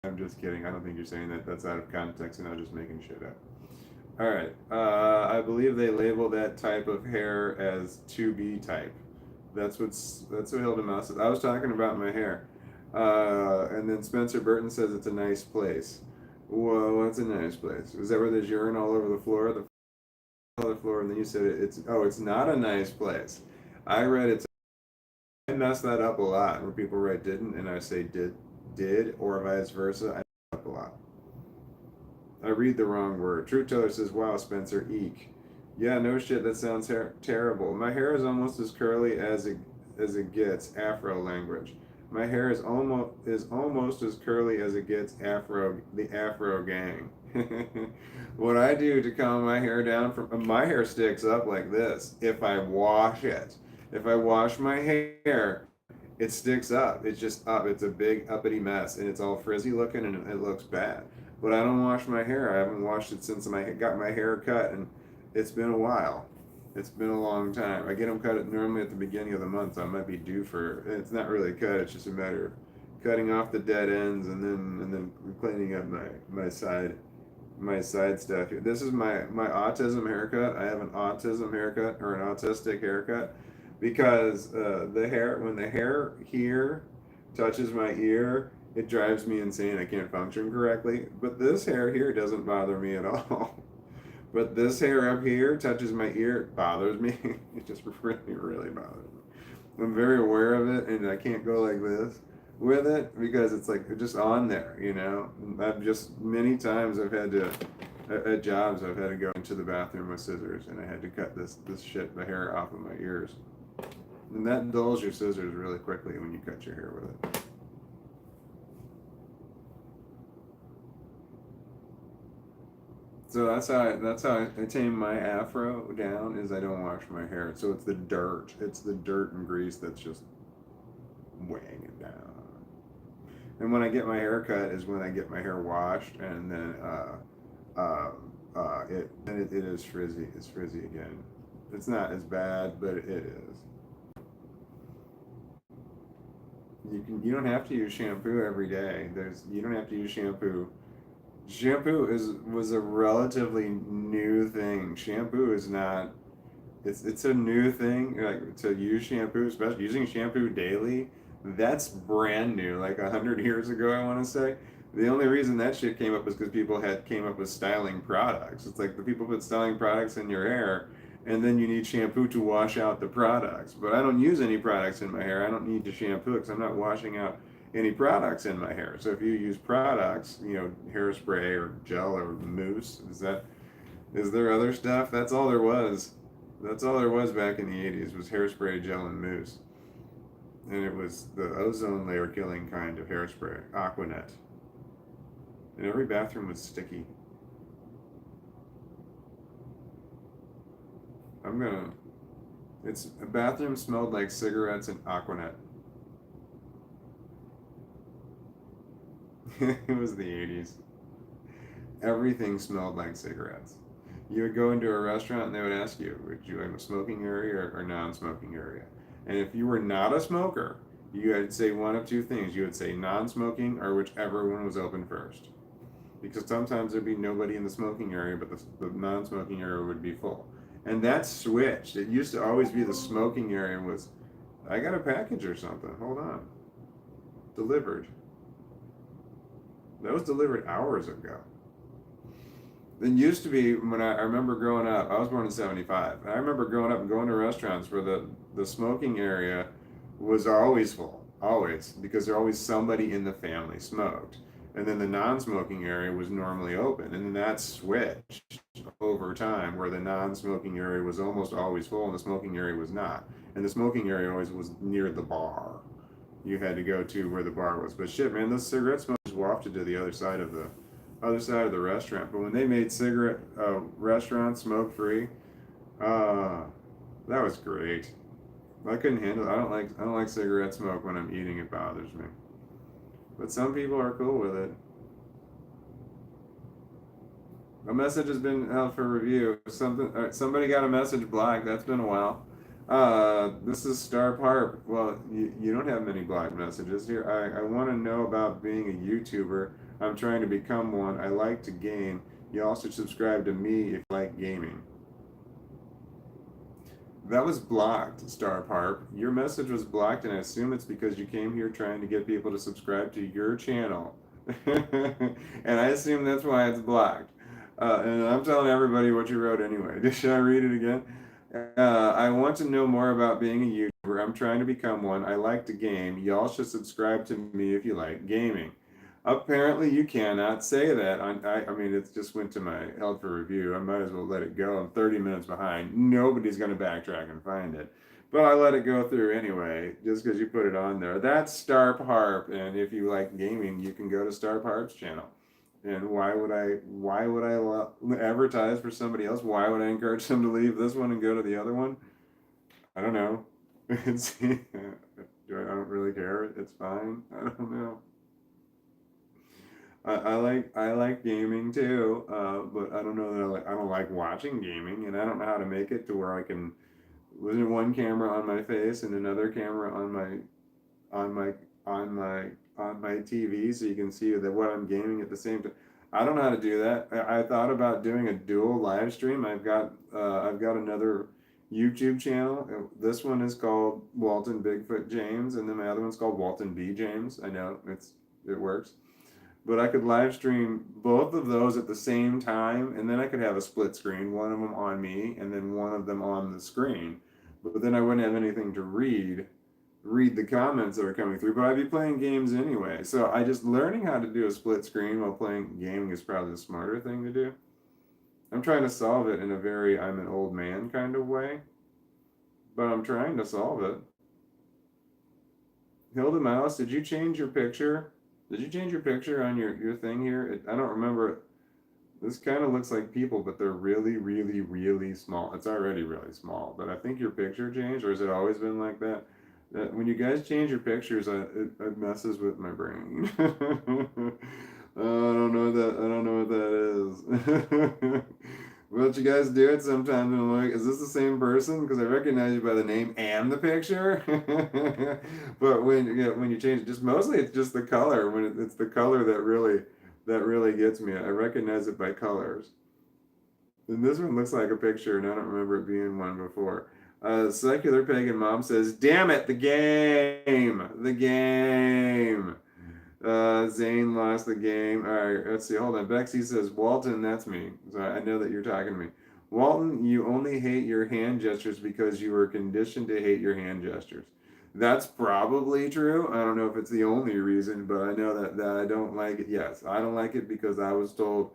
I'm just kidding. I don't think you're saying that. That's out of context and I'm just making shit up. All right. I believe they label that type of hair as 2B type. That's what Hilda Mouse says. I was talking about my hair. And then Spencer Burton says it's a nice place. Whoa, what's a nice place? Is that where there's urine all over the floor? The floor, and then you said it's not a nice place. I read it's. I mess that up a lot where people write didn't and I say did or vice versa. I mess up a lot. I read the wrong word. Truth Teller says, "Wow, Spencer, eek." Yeah, no shit. That sounds terrible. My hair is almost as curly as it gets. Afro language. My hair is almost as curly as it gets. The Afro gang. What I do to calm my hair down from my hair sticks up like this if I wash it. If I wash my hair, it sticks up. It's just up. It's a big uppity mess, and it's all frizzy looking, and it looks bad. But I don't wash my hair. I haven't washed it since I got my hair cut, and it's been a while. It's been a long time. I get them cut normally at the beginning of the month. So I might be due for. It's not really cut. It's just a matter of cutting off the dead ends and then cleaning up my side stuff. This is my autism haircut. I have an autism haircut or an autistic haircut because when the hair here touches my ear, it drives me insane. I can't function correctly. But this hair here doesn't bother me at all. But this hair up here touches my ear, it bothers me. It just really bothers me. I'm very aware of it, and I can't go like this with it because it's like just on there, you know. I've just many times I've had to at jobs I've had to go into the bathroom with scissors, and I had to cut the hair off of my ears, and that dulls your scissors really quickly when you cut your hair with it. So that's how I tame my afro down is I don't wash my hair. So it's the dirt and grease that's just weighing it down. And when I get my hair cut is when I get my hair washed, and then it is frizzy. It's frizzy again. It's not as bad, but it is. You don't have to use shampoo every day. You don't have to use shampoo. Shampoo was a relatively new thing. Shampoo is not. It's a new thing. Like to use shampoo, especially using shampoo daily. That's brand new. Like 100 years ago, I want to say. The only reason that shit came up was because people had came up with styling products. It's like the people put styling products in your hair, and then you need shampoo to wash out the products. But I don't use any products in my hair. I don't need to shampoo because I'm not washing out any products in my hair. So if you use products, hairspray or gel or mousse, is there other stuff? That's all there was. That's all there was back in the 80s was hairspray, gel, and mousse. And it was the ozone layer killing kind of hairspray, Aquanet. And every bathroom was sticky. I'm gonna. It's a bathroom smelled like cigarettes and Aquanet. It was the 80s. Everything smelled like cigarettes. You would go into a restaurant and they would ask you, would you like a smoking area or non-smoking area? And if you were not a smoker, you had to say one of two things. You would say non-smoking or whichever one was open first. Because sometimes there'd be nobody in the smoking area, but the non-smoking area would be full. And that switched. It used to always be the smoking area was, I got a package or something. Hold on. Delivered. That was delivered hours ago. It used to be when I remember growing up. I was born in '75. I remember growing up and going to restaurants where the smoking area was always full, always, because there always somebody in the family smoked, and then the non-smoking area was normally open, and then that switched over time where the non-smoking area was almost always full and the smoking area was not, and the smoking area always was near the bar. You had to go to where the bar was. But shit, man, those cigarette smoke was wafted to the other side of the restaurant. But when they made cigarette restaurants smoke free, uh, that was great. I couldn't handle it. I don't like cigarette smoke when I'm eating. It bothers me. But some people are cool with it. A message has been out for review. Somebody got a message black. That's been a while. This is Star Harp. Well, you don't have many black messages here. I want to know about being a YouTuber. I'm trying to become one. I like to game. You also subscribe to me if you like gaming. That was blocked, Star Harp. Your message was blocked, and I assume it's because you came here trying to get people to subscribe to your channel. And I assume that's why it's blocked. And I'm telling everybody what you wrote anyway. Should I read it again? I want to know more about being a YouTuber. I'm trying to become one. I like to game. Y'all should subscribe to me if you like gaming. Apparently, you cannot say that. I mean, it just went to my held for review. I might as well let it go. I'm 30 minutes behind. Nobody's going to backtrack and find it. But I let it go through anyway, just because you put it on there. That's Starp Harp, and if you like gaming, you can go to Starp Harp's channel. And why would I advertise for somebody else? Why would I encourage them to leave this one and go to the other one? I don't know. I don't really care. It's fine. I don't know. I like gaming too, but I don't know that I don't like watching gaming, and I don't know how to make it to where I can with one camera on my face and another camera on my on my TV so you can see that what I'm gaming at the same time. I don't know how to do that. I thought about doing a dual live stream. I've got another YouTube channel. This one is called Walton Bigfoot James, and then my other one's called Walton B James. I know it works, but I could live stream both of those at the same time, and then I could have a split screen, one of them on me, and then one of them on the screen. But then I wouldn't have anything to read the comments that are coming through, but I'd be playing games anyway. So I just learning how to do a split screen while playing gaming is probably the smarter thing to do. I'm trying to solve it in a very I'm an old man kind of way, but I'm trying to solve it. Hilda Mouse, did you change your picture? Did you change your picture on your thing here? I don't remember. This kind of looks like people, but they're really, really small. It's already really small, but I think your picture changed, or has it always been like that? When you guys change your pictures, it messes with my brain. I don't know that. I don't know what that is. But you guys do it sometimes, and I'm like, is this the same person? Because I recognize you by the name and the picture. But when you change it, just mostly it's just the color. When it's the color that really gets me. I recognize it by colors. And this one looks like a picture, and I don't remember it being one before. Secular Pagan Mom says, "Damn it, the game! The game!" Zane lost the game. All right, let's see. Hold on. Bexy says, "Walton, that's me." So I know that you're talking to me. Walton, you only hate your hand gestures because you were conditioned to hate your hand gestures. That's probably true. I don't know if it's the only reason, but I know that I don't like it. Yes, I don't like it because I was told,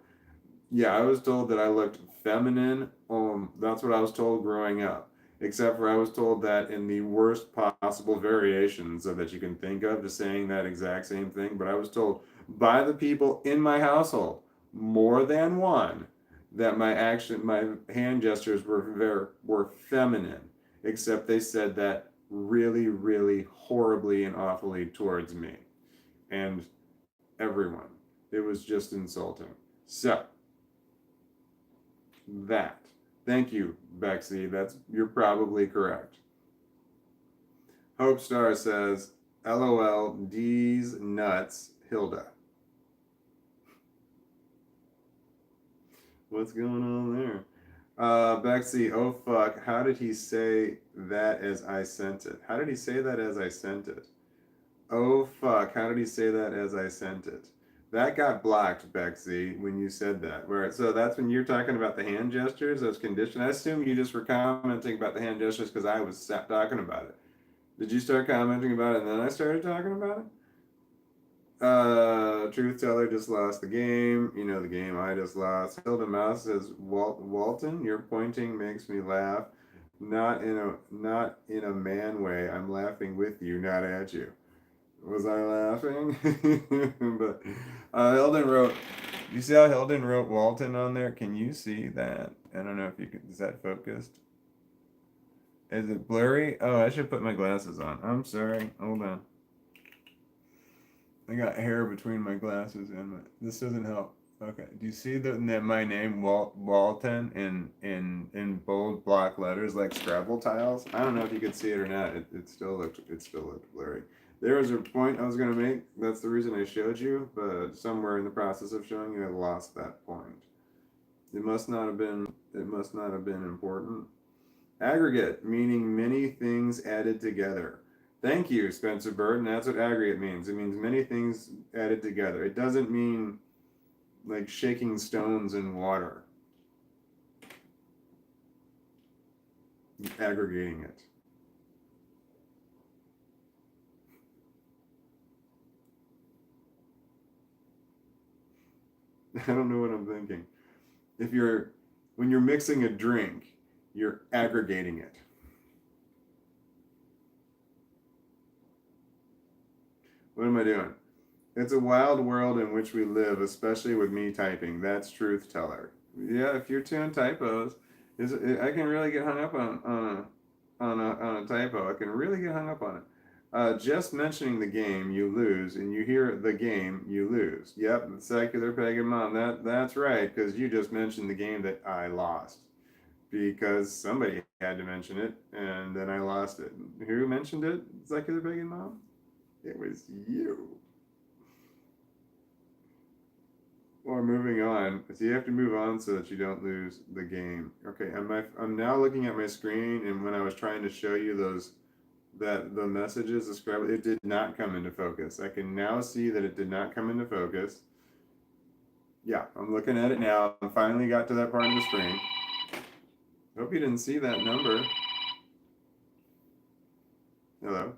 yeah, I was told that I looked feminine. That's what I was told growing up. Except for I was told that in the worst possible variations of that you can think of, just saying that exact same thing. But I was told by the people in my household, more than one, that my hand gestures were feminine. Except they said that really, really horribly and awfully towards me and everyone. It was just insulting. So that. Thank you, Bexy. You're probably correct. Hope Star says, "LOL, D's nuts, Hilda." What's going on there? Bexy, oh fuck, how did he say that as I sent it? How did he say that as I sent it? Oh fuck, how did he say that as I sent it? That got blocked, Bexy, when you said that. Where so that's when you're talking about the hand gestures as condition. I assume you just were commenting about the hand gestures because I was talking about it. Did you start commenting about it and then I started talking about it? Truth Teller just lost the game. You know the game I just lost. Hilda Mouse says, Walton, your pointing makes me laugh. Not in a man way. I'm laughing with you, not at you. Was I laughing? But Hilden wrote. You see how Hilden wrote Walton on there? Can you see that? I don't know if you can. Is that focused? Is it blurry? Oh, I should put my glasses on. I'm sorry. Hold on. I got hair between my glasses and my. This doesn't help. Okay. Do you see my name Walton in bold block letters like Scrabble tiles? I don't know if you could see it or not. It still looked blurry. There was a point I was gonna make. That's the reason I showed you, but somewhere in the process of showing you, I lost that point. It must not have been. It must not have been important. Aggregate, meaning many things added together. Thank you, Spencer Bird, and that's what aggregate means. It means many things added together. It doesn't mean like shaking stones in water, aggregating it. I don't know what I'm thinking. When you're mixing a drink, you're aggregating it. What am I doing? It's a wild world in which we live, especially with me typing. That's Truth Teller. Yeah, if you're doing typos, I can really get hung up on a typo. I can really get hung up on it. Just mentioning the game, you lose, and you hear the game, you lose. Yep, secular pagan mom. That's right, because you just mentioned the game that I lost because somebody had to mention it, and then I lost it. Who mentioned it? Secular pagan mom. It was you. Or moving on. So you have to move on so that you don't lose the game. Okay, I'm now looking at my screen, and when I was trying to show you the messages described, it did not come into focus. I can now see that it did not come into focus. Yeah, I'm looking at it now. I finally got to that part of the screen. Hope you didn't see that number. Hello.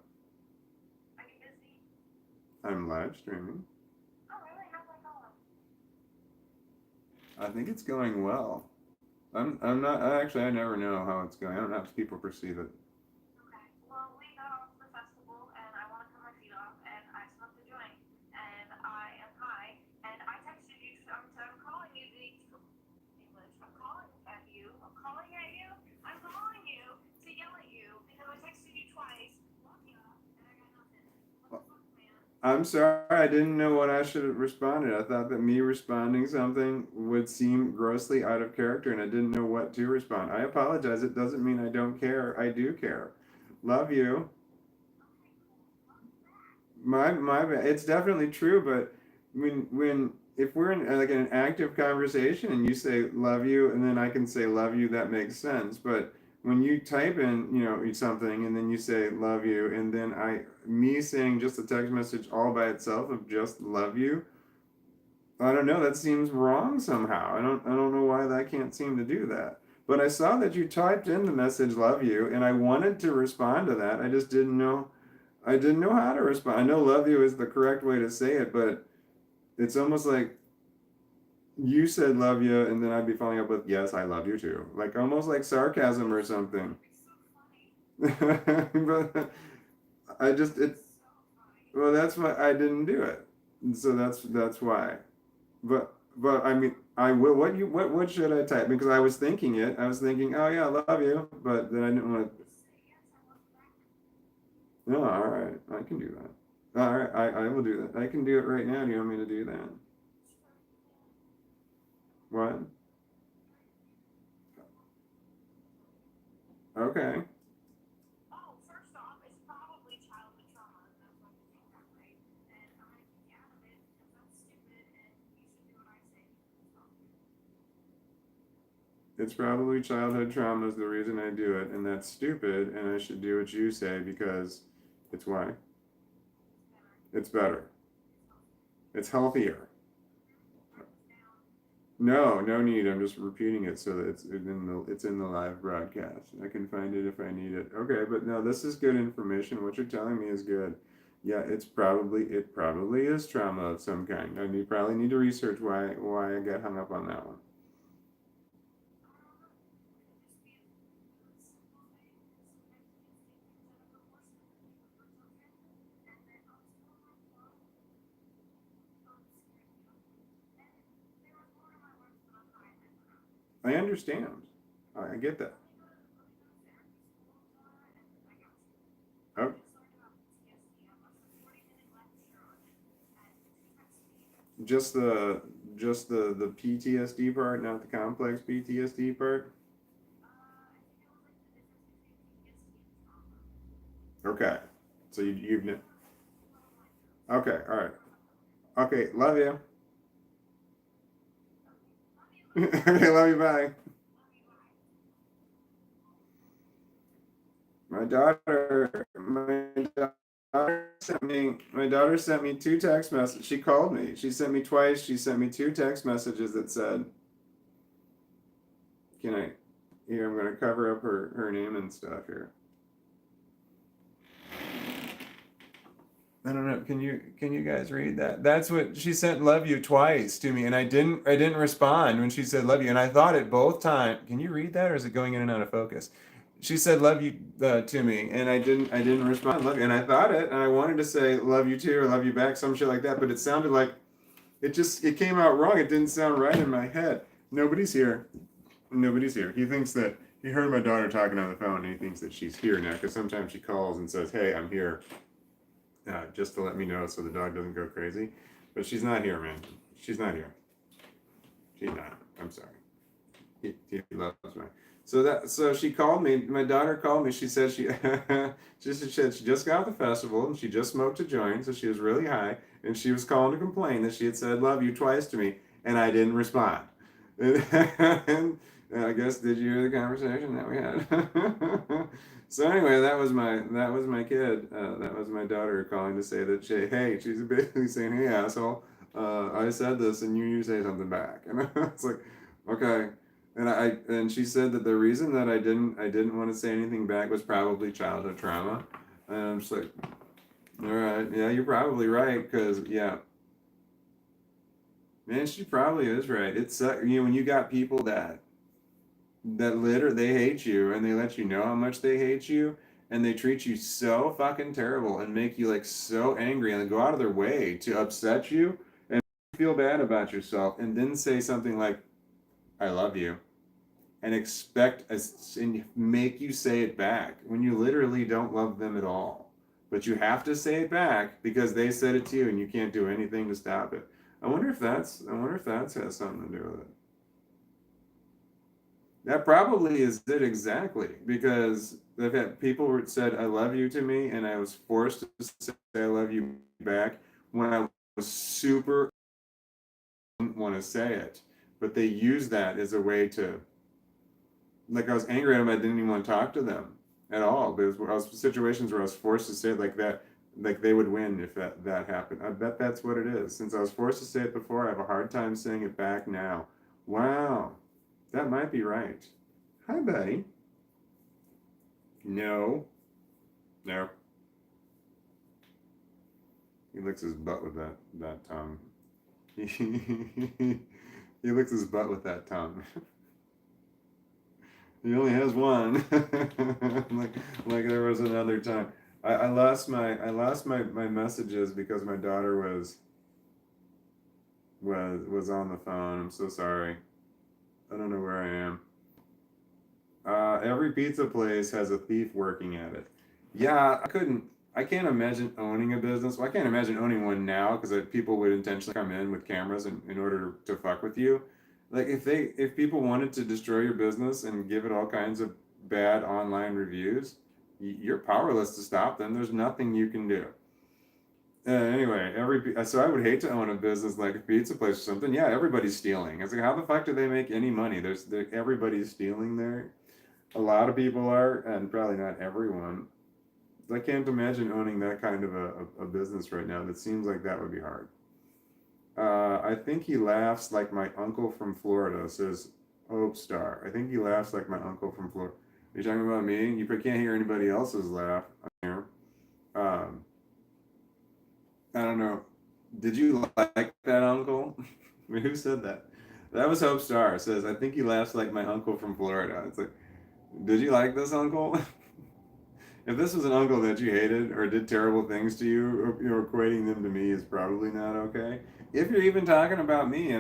I'm live streaming. I think it's going well. I'm not actually I never know how it's going. I don't know how people perceive it. I'm sorry, I didn't know what I should have responded. I thought that me responding something would seem grossly out of character, and I didn't know what to respond. I apologize. It doesn't mean I don't care. I do care. Love you. My bad. It's definitely true, but when if we're in like an active conversation and you say love you and then I can say love you, that makes sense. But when you type in, something and then you say love you and then me saying just a text message all by itself of just love you, I don't know, that seems wrong somehow. I don't know why that can't seem to do that. But I saw that you typed in the message love you and I wanted to respond to that. I didn't know how to respond. I know love you is the correct way to say it, but it's almost like you said love you and then I'd be following up with yes, I love you too. Like almost like sarcasm or something. But I just it well that's why I didn't do it. So that's why. But I mean I will what should I type? Because I was thinking it. I was thinking, oh yeah, I love you, but then I didn't want to. No, all right, I can do that. All right, I will do that. I can do it right now. Do you want me to do that? What? Okay. It's probably childhood trauma is the reason I do it, and that's stupid, and I should do what you say because it's why. It's better. It's healthier. No, no need. I'm just repeating it so that it's in the live broadcast. I can find it if I need it. Okay, but no, this is good information. What you're telling me is good. Yeah, it probably is trauma of some kind. And you probably need to research why I got hung up on that one. I understand. I get that. Oh, just the just the PTSD part, not the complex PTSD part. Okay. So you've okay. All right. Okay. Love you. Okay. Love you. Bye. My daughter sent me two text messages. She called me. She sent me twice. She sent me two text messages that said, "Can I?" Here, I'm gonna cover up her name and stuff here. I don't know. Can you guys read that? That's what she sent love you twice to me and I didn't respond when she said love you and I thought it both times. Can you read that or is it going in and out of focus? She said love you to me and I didn't respond love you and I thought it and I wanted to say love you too or love you back some shit like that but it sounded like it came out wrong. It didn't sound right in my head. Nobody's here. Nobody's here. He thinks that he heard my daughter talking on the phone and he thinks that she's here now because sometimes she calls and says, "Hey, I'm here," just to let me know so the dog doesn't go crazy. But she's not here, man. She's not here. She's not. I'm sorry. He loves me. So she called me. My daughter called me. She said she said she just got out the festival and she just smoked a joint, so she was really high, and she was calling to complain that she had said "love you" twice to me, and I didn't respond. And I guess did you hear the conversation that we had? So anyway, that was my kid. That was my daughter calling to say that she's basically saying, "Hey asshole, I said this and you say something back," and it's like, okay. And she said that the reason that I didn't want to say anything back was probably childhood trauma. And I'm just like, all right, yeah, you're probably right, because yeah, man, she probably is right. It's when you got people that they hate you and they let you know how much they hate you and they treat you so fucking terrible and make you like so angry and go out of their way to upset you and feel bad about yourself and then say something like I love you and and make you say it back when you literally don't love them at all. but you have to say it back because they said it to you and you can't do anything to stop it. I wonder if that has something to do with it. That probably is it exactly because I've had people who said I love you to me and I was forced to say I love you back when I was super didn't want to say it, but they use that as a way to, like, I was angry at them. I didn't even want to talk to them at all. But I was situations where I was forced to say it like that, like they would win if that happened. I bet that's what it is. Since I was forced to say it before, I have a hard time saying it back now. Wow, that might be right. Hi, buddy. No, no. He licks his butt with that tongue. He licks his butt with that tongue. He only has one. like there was another time. I lost my messages because my daughter was on the phone. I'm so sorry. I don't know where I am. Every pizza place has a thief working at it. Yeah, I can't imagine owning a business. Well, I can't imagine owning one now because people would intentionally come in with cameras in order to fuck with you. Like if people wanted to destroy your business and give it all kinds of bad online reviews, you're powerless to stop them. There's nothing you can do. Anyway, so I would hate to own a business like a pizza place or something. Yeah, everybody's stealing. It's like how the fuck do they make any money? Everybody's stealing there. A lot of people are, and probably not everyone. I can't imagine owning that kind of a business right now. That seems like that would be hard. I think he laughs like my uncle from Florida, says Hope Star. I think he laughs like my uncle from Florida. Are you talking about me? You can't hear anybody else's laugh here. Um, I don't know. Did you like that uncle? I mean, who said that? That was Hope Star. Says, I think he laughs like my uncle from Florida. It's like, did you like this uncle? If this was an uncle that you hated or did terrible things to you, equating them to me is probably not okay. If you're even talking about me,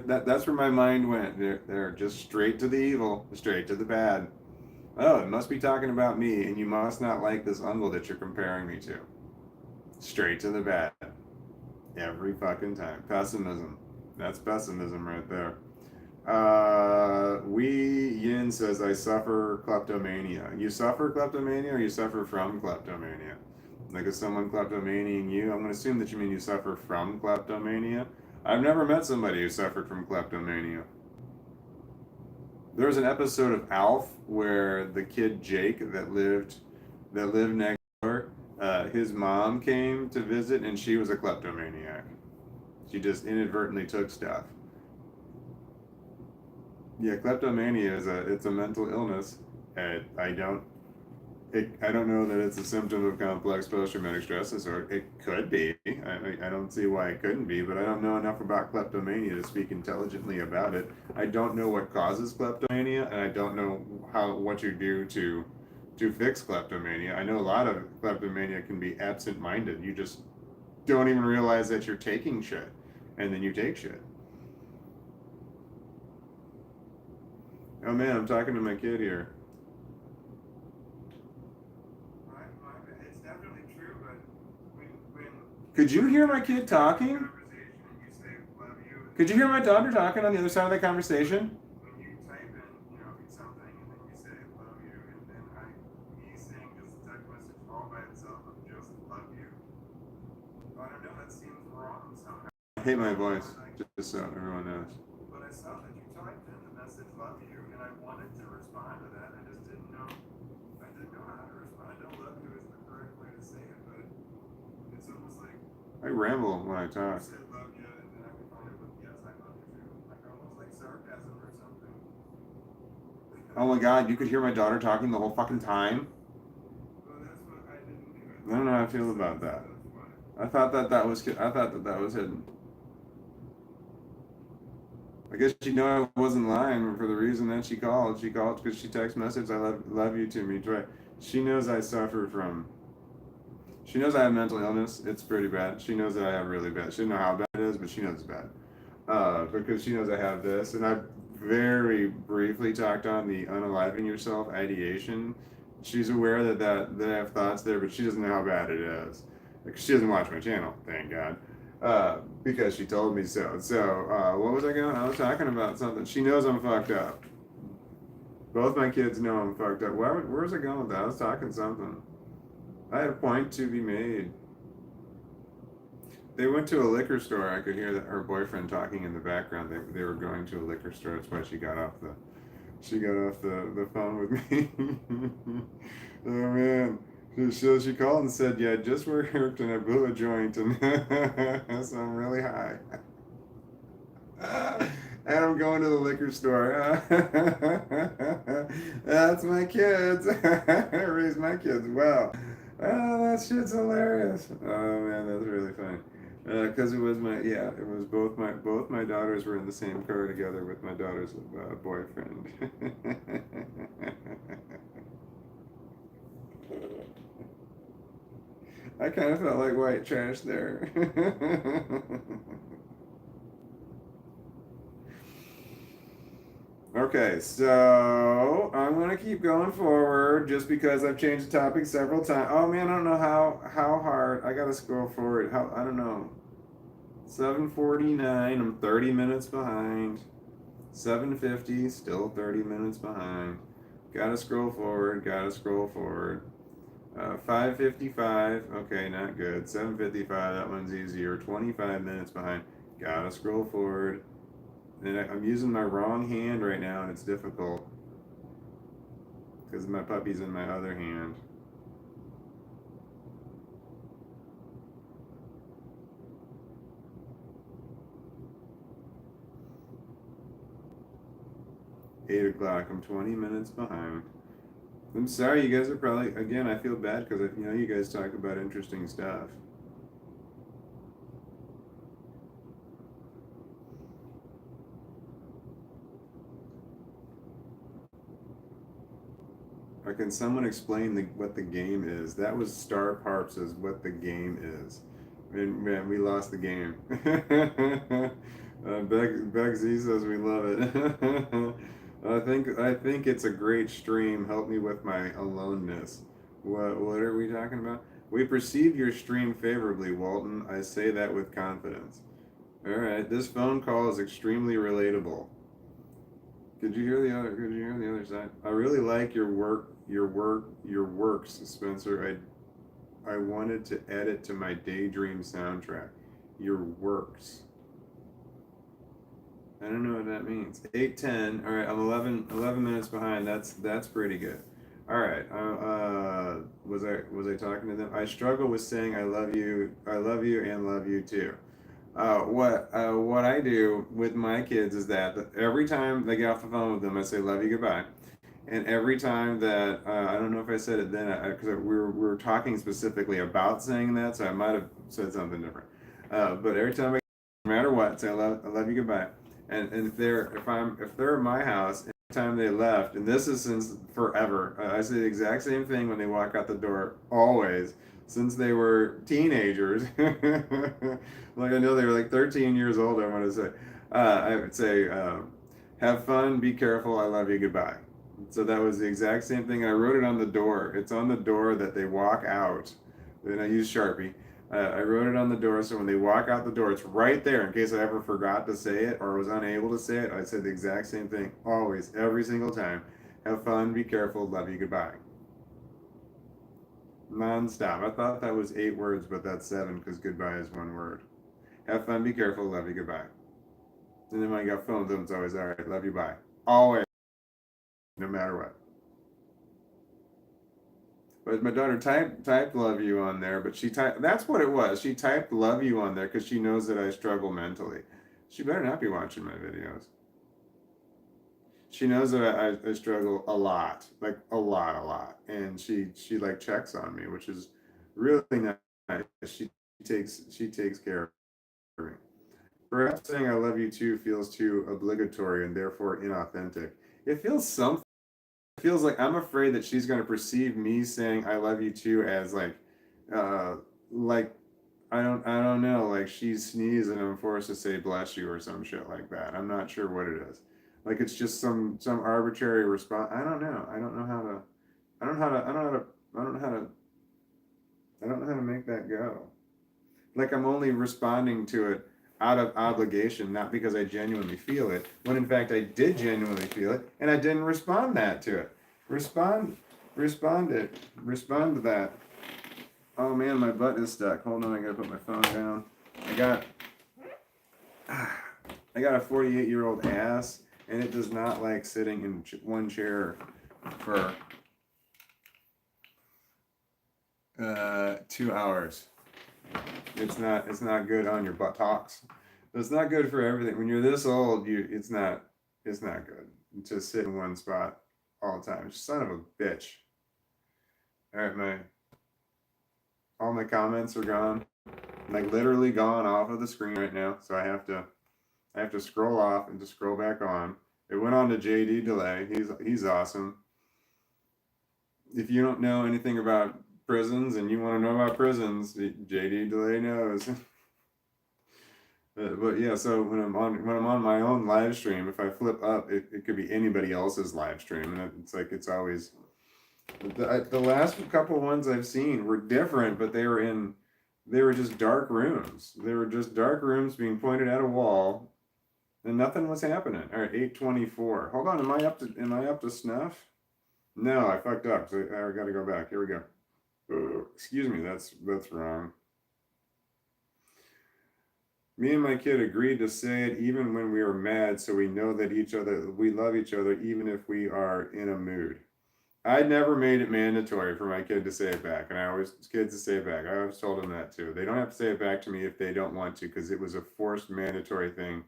that's where my mind went. They're just straight to the evil, straight to the bad. Oh, it must be talking about me, and you must not like this uncle that you're comparing me to. Straight to the bad. Every fucking time. Pessimism. That's pessimism right there. Wee Yin says, I suffer kleptomania. You suffer kleptomania or you suffer from kleptomania? Like, is someone kleptomaniaing you? I'm going to assume that you mean you suffer from kleptomania. I've never met somebody who suffered from kleptomania. There was an episode of Alf where the kid Jake that lived next door, his mom came to visit and she was a kleptomaniac. She just inadvertently took stuff. Yeah, kleptomania it's a mental illness. I don't know that it's a symptom of complex post-traumatic stress disorder. It could be. I don't see why it couldn't be, but I don't know enough about kleptomania to speak intelligently about it. I don't know what causes kleptomania, and I don't know what you do to fix kleptomania. I know a lot of kleptomania can be absent-minded. You just don't even realize that you're taking shit, and then you take shit. Oh man, I'm talking to my kid here. It's definitely true, but when could you hear my kid talking? Could you hear my daughter talking on the other side of that conversation? When you type in, something, and then you say love you, and then me saying just a text message all by itself of just love you. I don't know, that seems wrong somehow. I hate my voice, just so everyone knows. But I saw that you typed in the message love you, and I wanted to respond to that. I just didn't know. I didn't know how to respond. I know love you is the correct way to say it, but it's almost like I ramble when I talk. You said love you, and then I responded with yes, I love you too. Like almost like sarcasm or something. Oh my God, you could hear my daughter talking the whole fucking time. Well, that's what I didn't do. I don't know how I feel about that. I thought that was hidden. I guess she knew I wasn't lying for the reason that she called. She called because she text messaged, "I love you" to me. She knows I suffer from. She knows I have mental illness. It's pretty bad. She knows that I have really bad. She doesn't know how bad it is, but she knows it's bad. Because she knows I have this, and I very briefly talked on the unaliving yourself ideation She's aware that I have thoughts there, but she doesn't know how bad it is. Like, she doesn't watch my channel, thank God, because she told me so. So what was I going? I was talking about something. She knows I'm fucked up. Both my kids know I'm fucked up. Where's it going with that? I was talking something. I had a point to be made. They went to a liquor store. I could hear her boyfriend talking in the background. They were going to a liquor store. That's why she got off the phone with me. Oh man. She called and said, "Yeah, I just worked and I blew a joint, and so I'm really high." And I'm going to the liquor store. That's my kids. I raised my kids well. Oh, that shit's hilarious. Oh man, that's really funny. Because it was both my daughters were in the same car together with my daughter's boyfriend. I kind of felt like white trash there. Okay, so I'm gonna keep going forward just because I've changed the topic several times. Oh man, I don't know how hard. I gotta scroll forward. How I don't know. 7:49. I'm 30 minutes behind. 7:50. Still 30 minutes behind. Gotta scroll forward. Gotta scroll forward. 5:55. Okay, not good. 7:55. That one's easier. 25 minutes behind. Gotta scroll forward. And I'm using my wrong hand right now, and it's difficult because my puppy's in my other hand. Eight o'clock. I'm 20 minutes behind. I'm sorry, you guys are probably again. I feel bad because you guys talk about interesting stuff. Or can someone explain what the game is? That was Star Parps is what the game is. And man, we lost the game. Beck Z says we love it. I think it's a great stream. Help me with my aloneness. What are we talking about? We perceive your stream favorably, Walton. I say that with confidence. All right, this phone call is extremely relatable. Could you hear the other side? I really like your works, Spencer. I wanted to add it to my daydream soundtrack. Your works. I don't know what that means. 8:10. All right, I'm 11 minutes behind. That's pretty good. All right. Was I talking to them? I struggle with saying I love you, and love you too. What I do with my kids is that every time they get off the phone with them, I say love you, goodbye. And every time that I don't know if I said it then because we were talking specifically about saying that, so I might have said something different. But every time no matter what, say I love you, goodbye. And if they're at my house, every time they left, and this is since forever, I say the exact same thing when they walk out the door, always, since they were teenagers. Like I know they were like 13 years old. I want to say, I would say, have fun, be careful, I love you, goodbye. So that was the exact same thing. I wrote it on the door. It's on the door that they walk out. Then I use Sharpie. I wrote it on the door, so when they walk out the door, it's right there in case I ever forgot to say it or was unable to say it. I said the exact same thing, always, every single time. Have fun, be careful, love you, goodbye. Non-stop. I thought that was 8 words, but that's 7 because goodbye is 1 word. Have fun, be careful, love you, goodbye. And then when I got phone with them, it's always, all right, love you, bye. Always, no matter what. But my daughter typed "love you" on there, but she typed. That's what it was. She typed "love you" on there because she knows that I struggle mentally. She better not be watching my videos. She knows that I struggle a lot, like a lot, and she like checks on me, which is really nice. She takes care of me. Perhaps saying "I love you too" feels too obligatory and therefore inauthentic. It feels something. Feels like I'm afraid that she's going to perceive me saying I love you too as uh like I don't know, like she sneezed and I'm forced to say bless you or some shit like that. I'm not sure what it is. Like it's just some arbitrary response. I don't know. I don't know how to. I don't know how to. I don't know how to. I don't know how to. I don't know how to make that go. Like I'm only responding to it out of obligation, not because I genuinely feel it. When in fact I did genuinely feel it, and I didn't respond that to it. Respond. Respond it. Respond to that. Oh man, my butt is stuck. Hold on, I gotta put my phone down. I got. I got a 48-year-old ass, and it does not like sitting in one chair for 2 hours. It's not good on your buttocks. It's not good for everything. When you're this old, it's not good to sit in one spot all the time. Son of a bitch. All right, all my comments are gone. Like literally gone off of the screen right now. So I have to scroll off and just scroll back on. It went on to JD Delay. He's awesome. If you don't know anything about prisons and you want to know about prisons, JD Delay knows. But yeah, so when I'm on my own live stream, if I flip up, it could be anybody else's live stream, and it's like it's always the last couple ones I've seen were different, but they were just dark rooms. They were just dark rooms being pointed at a wall, and nothing was happening. All right, 8:24. Hold on, am I up to snuff? No, I fucked up. So I got to go back. Here we go. Excuse me, that's wrong. Me and my kid agreed to say it even when we were mad, so we know that we love each other, even if we are in a mood. I never made it mandatory for my kid to say it back, and I always kids to say it back. I always told them that too. They don't have to say it back to me if they don't want to, because it was a forced mandatory thing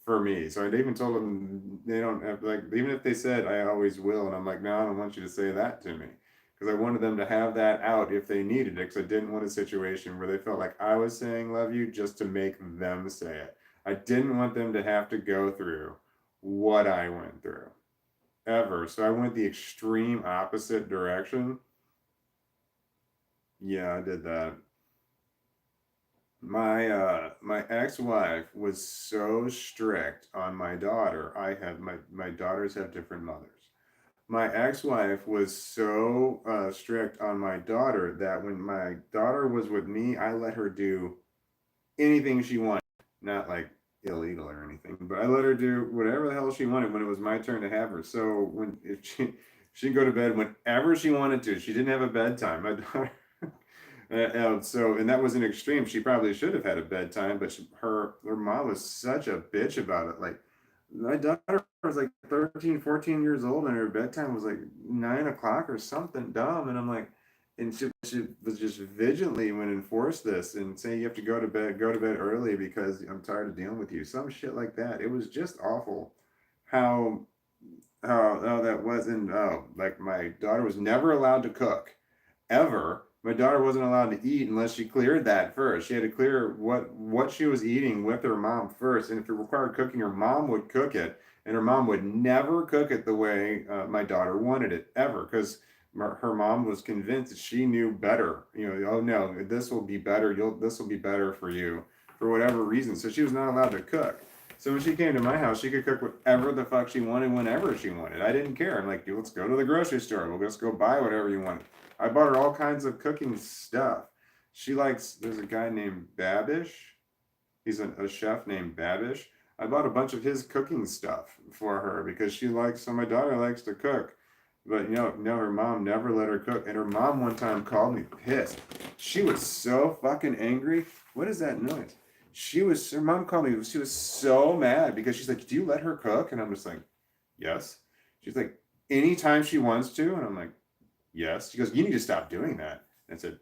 for me. So I even told them they don't have like even if they said I always will, and I'm like, no, I don't want you to say that to me, because I wanted them to have that out if they needed it, because I didn't want a situation where they felt like I was saying love you just to make them say it. I didn't want them to have to go through what I went through ever. So I went the extreme opposite direction. Yeah, I did that. My ex-wife was so strict on my daughter. I have my daughters have different mothers. My ex-wife was so strict on my daughter that when my daughter was with me, I let her do anything she wanted. Not like illegal or anything, but I let her do whatever the hell she wanted when it was my turn to have her. So when if she'd go to bed whenever she wanted to. She didn't have a bedtime. My daughter. And that was an extreme. She probably should have had a bedtime, but her mom was such a bitch about it. Like my daughter was like 13, 14 years old, and her bedtime was like 9 o'clock or something dumb. And I'm like, and she was just vigilantly would enforce this and say you have to go to bed early because I'm tired of dealing with you. Some shit like that. It was just awful how how that was. And like my daughter was never allowed to cook ever. My daughter wasn't allowed to eat unless she cleared that first. She had to clear what she was eating with her mom first, and if it required cooking, her mom would cook it, and her mom would never cook it the way my daughter wanted it ever, because her mom was convinced that she knew better. You know, oh no, this will be better. This will be better for you for whatever reason. So she was not allowed to cook. So when she came to my house, she could cook whatever the fuck she wanted whenever she wanted. I didn't care. I'm like, let's go to the grocery store. We'll just go buy whatever you want. I bought her all kinds of cooking stuff. There's a guy named Babish. He's a chef named Babish. I bought a bunch of his cooking stuff for her because so my daughter likes to cook. But no, her mom never let her cook. And her mom one time called me pissed. She was so fucking angry. What is that noise? Her mom called me. She was so mad because she's like, do you let her cook? And I'm just like, yes. She's like, anytime she wants to. And I'm like, yes. She goes, you need to stop doing that. And I said,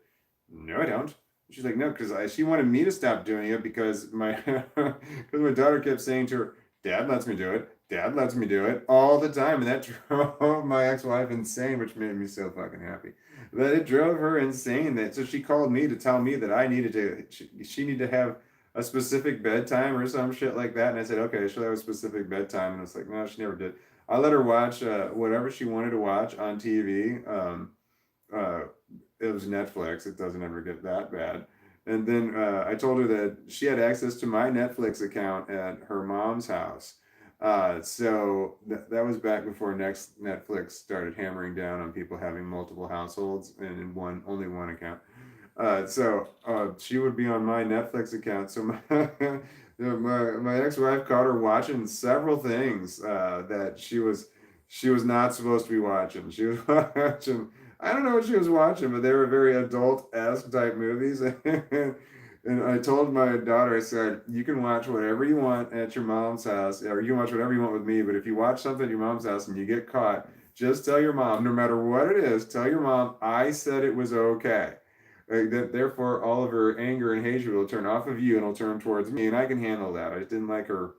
no, I don't. She's like, no, because she wanted me to stop doing it because my daughter kept saying to her, Dad lets me do it. Dad lets me do it all the time. And that drove my ex-wife insane, which made me so fucking happy. But it drove her insane. So she called me to tell me that I needed she needed to have a specific bedtime or some shit like that. And I said, okay, she'll have a specific bedtime. And it's like, no, she never did. I let her watch whatever she wanted to watch on TV. Uh, it was Netflix. It doesn't ever get that bad. And then I told her that she had access to my Netflix account at her mom's house. So that was back before Netflix started hammering down on people having multiple households and in only one account. She would be on my Netflix account. So my ex-wife caught her watching several things that she was not supposed to be watching. She was watching, I don't know what she was watching, but they were very adult-esque type movies. And I told my daughter, I said, you can watch whatever you want at your mom's house, or you can watch whatever you want with me, but if you watch something at your mom's house and you get caught, just tell your mom, no matter what it is, tell your mom, I said it was okay. Therefore, all of her anger and hatred will turn off of you and will turn towards me, and I can handle that. I just didn't like her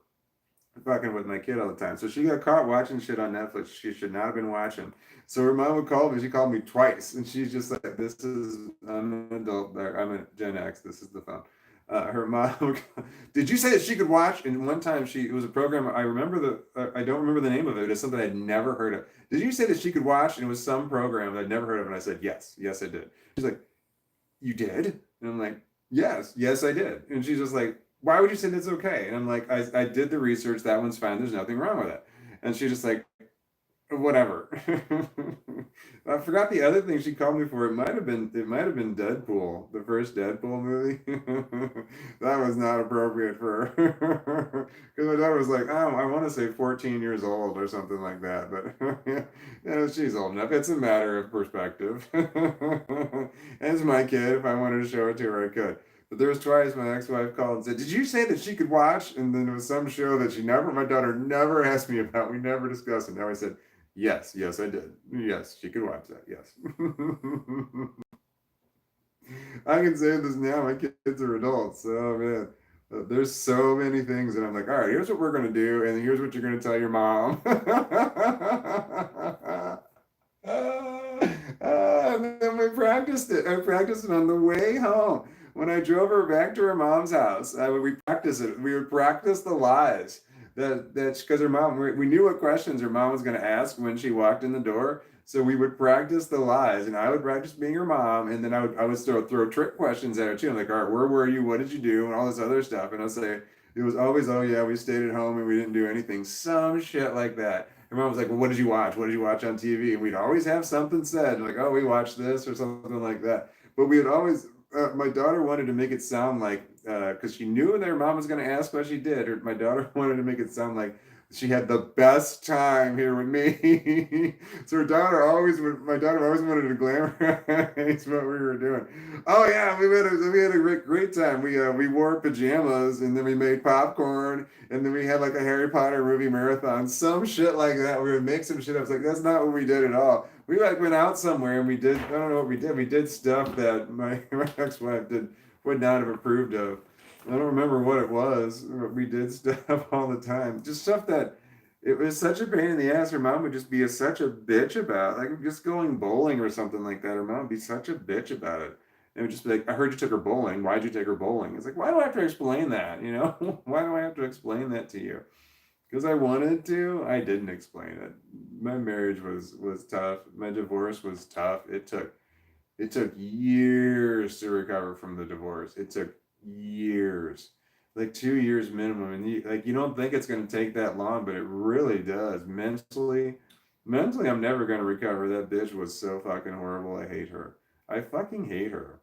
fucking with my kid all the time. So she got caught watching shit on Netflix she should not have been watching. So her mom would call me. She called me twice, and she's just like, "This is I'm an adult. I'm a Gen X. This is the phone." Her mom, did you say that she could watch? And one time it was a program. I remember I don't remember the name of it. It's something I'd never heard of. Did you say that she could watch? And it was some program that I'd never heard of. And I said, yes, yes, I did. She's like, you did? And I'm like, yes, yes, I did. And she's just like, why would you say that's okay? And I'm like, I did the research. That one's fine. There's nothing wrong with it. And she's just like, whatever. I forgot the other thing she called me for. It might have been Deadpool, the first Deadpool movie. That was not appropriate for her. Because my daughter was like, oh, I want to say 14 years old or something like that. But she's old enough. It's a matter of perspective. And it's my kid. If I wanted to show it to her, I could. But there was twice my ex-wife called and said, "Did you say that she could watch?" And then it was some show that my daughter never asked me about. We never discussed it. Now I said, yes, yes, I did. Yes, she could watch that. Yes. I can say this now. My kids are adults. Oh, man. There's so many things that I'm like, all right, here's what we're going to do, and here's what you're going to tell your mom. And then we practiced it. I practiced it on the way home. When I drove her back to her mom's house, we practiced it. We would practice the lies that's because her mom. We knew what questions her mom was going to ask when she walked in the door. So we would practice the lies, and I would practice being her mom, and then I would throw trick questions at her too. I'm like, all right, where were you? What did you do? And all this other stuff. And I'll say it was always, oh yeah, we stayed at home and we didn't do anything. Some shit like that. Her mom was like, well, what did you watch? What did you watch on TV? And we'd always have something said, like, oh, we watched this or something like that. But we would always, my daughter wanted to make it sound like, because she knew their mom was going to ask what she did, or my daughter wanted to make it sound like she had the best time here with me. So my daughter always wanted to glamorize what we were doing. Oh yeah, we had a great time. We wore pajamas and then we made popcorn and then we had like a Harry Potter movie marathon, some shit like that. We would make some shit up. It's like that's not what we did at all. We like went out somewhere and we did. I don't know what we did. We did stuff that my ex-wife would not have approved of. I don't remember what it was, but we did stuff all the time. Just stuff that it was such a pain in the ass. Her mom would just be such a bitch about, like just going bowling or something like that. Her mom would be such a bitch about it. And it would just be like, I heard you took her bowling. Why'd you take her bowling? It's like, why do I have to explain that? You know, why do I have to explain that to you? Because I wanted to. I didn't explain it. My marriage was tough. My divorce was tough. It took years to recover from the divorce. It took years, like 2 years minimum. And you don't think it's going to take that long, but it really does. Mentally, I'm never going to recover. That bitch was so fucking horrible. I hate her. I fucking hate her.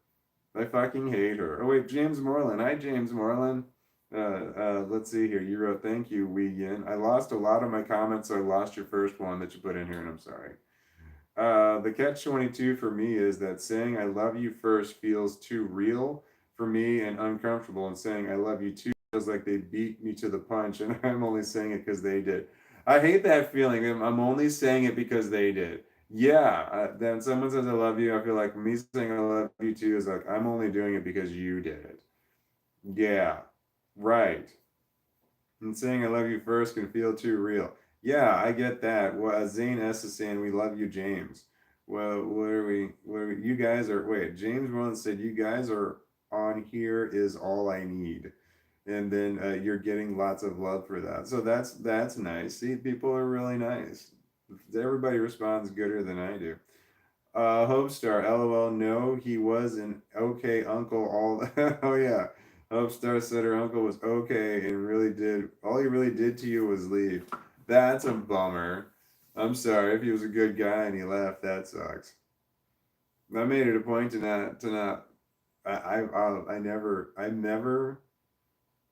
I fucking hate her. Oh wait, James Moreland. Hi, James Moreland. Let's see here. You wrote, "Thank you, Wiegand. I lost a lot of my comments, so I lost your first one that you put in here, and I'm sorry." The catch 22 for me is that saying I love you first feels too real for me and uncomfortable, and saying I love you too feels like they beat me to the punch, and I'm only saying it because they did. I hate that feeling. I'm only saying it because they did. Yeah, then someone says I love you. I feel like me saying I love you too is like I'm only doing it because you did it. Yeah, right. And saying I love you first can feel too real. Yeah, I get that. Well, Zane S is saying we love you, James. Well, what are we? You guys are. Wait, James Rollins said you guys are on here is all I need, and then you're getting lots of love for that. So that's nice. See, people are really nice. Everybody responds gooder than I do. Hope Star, LOL. No, he was an okay uncle. All. Oh yeah. Upstart said her uncle was okay and really did, all he really did to you was leave. That's a bummer. I'm sorry if he was a good guy and he left. That sucks. I made it a point to not. I never.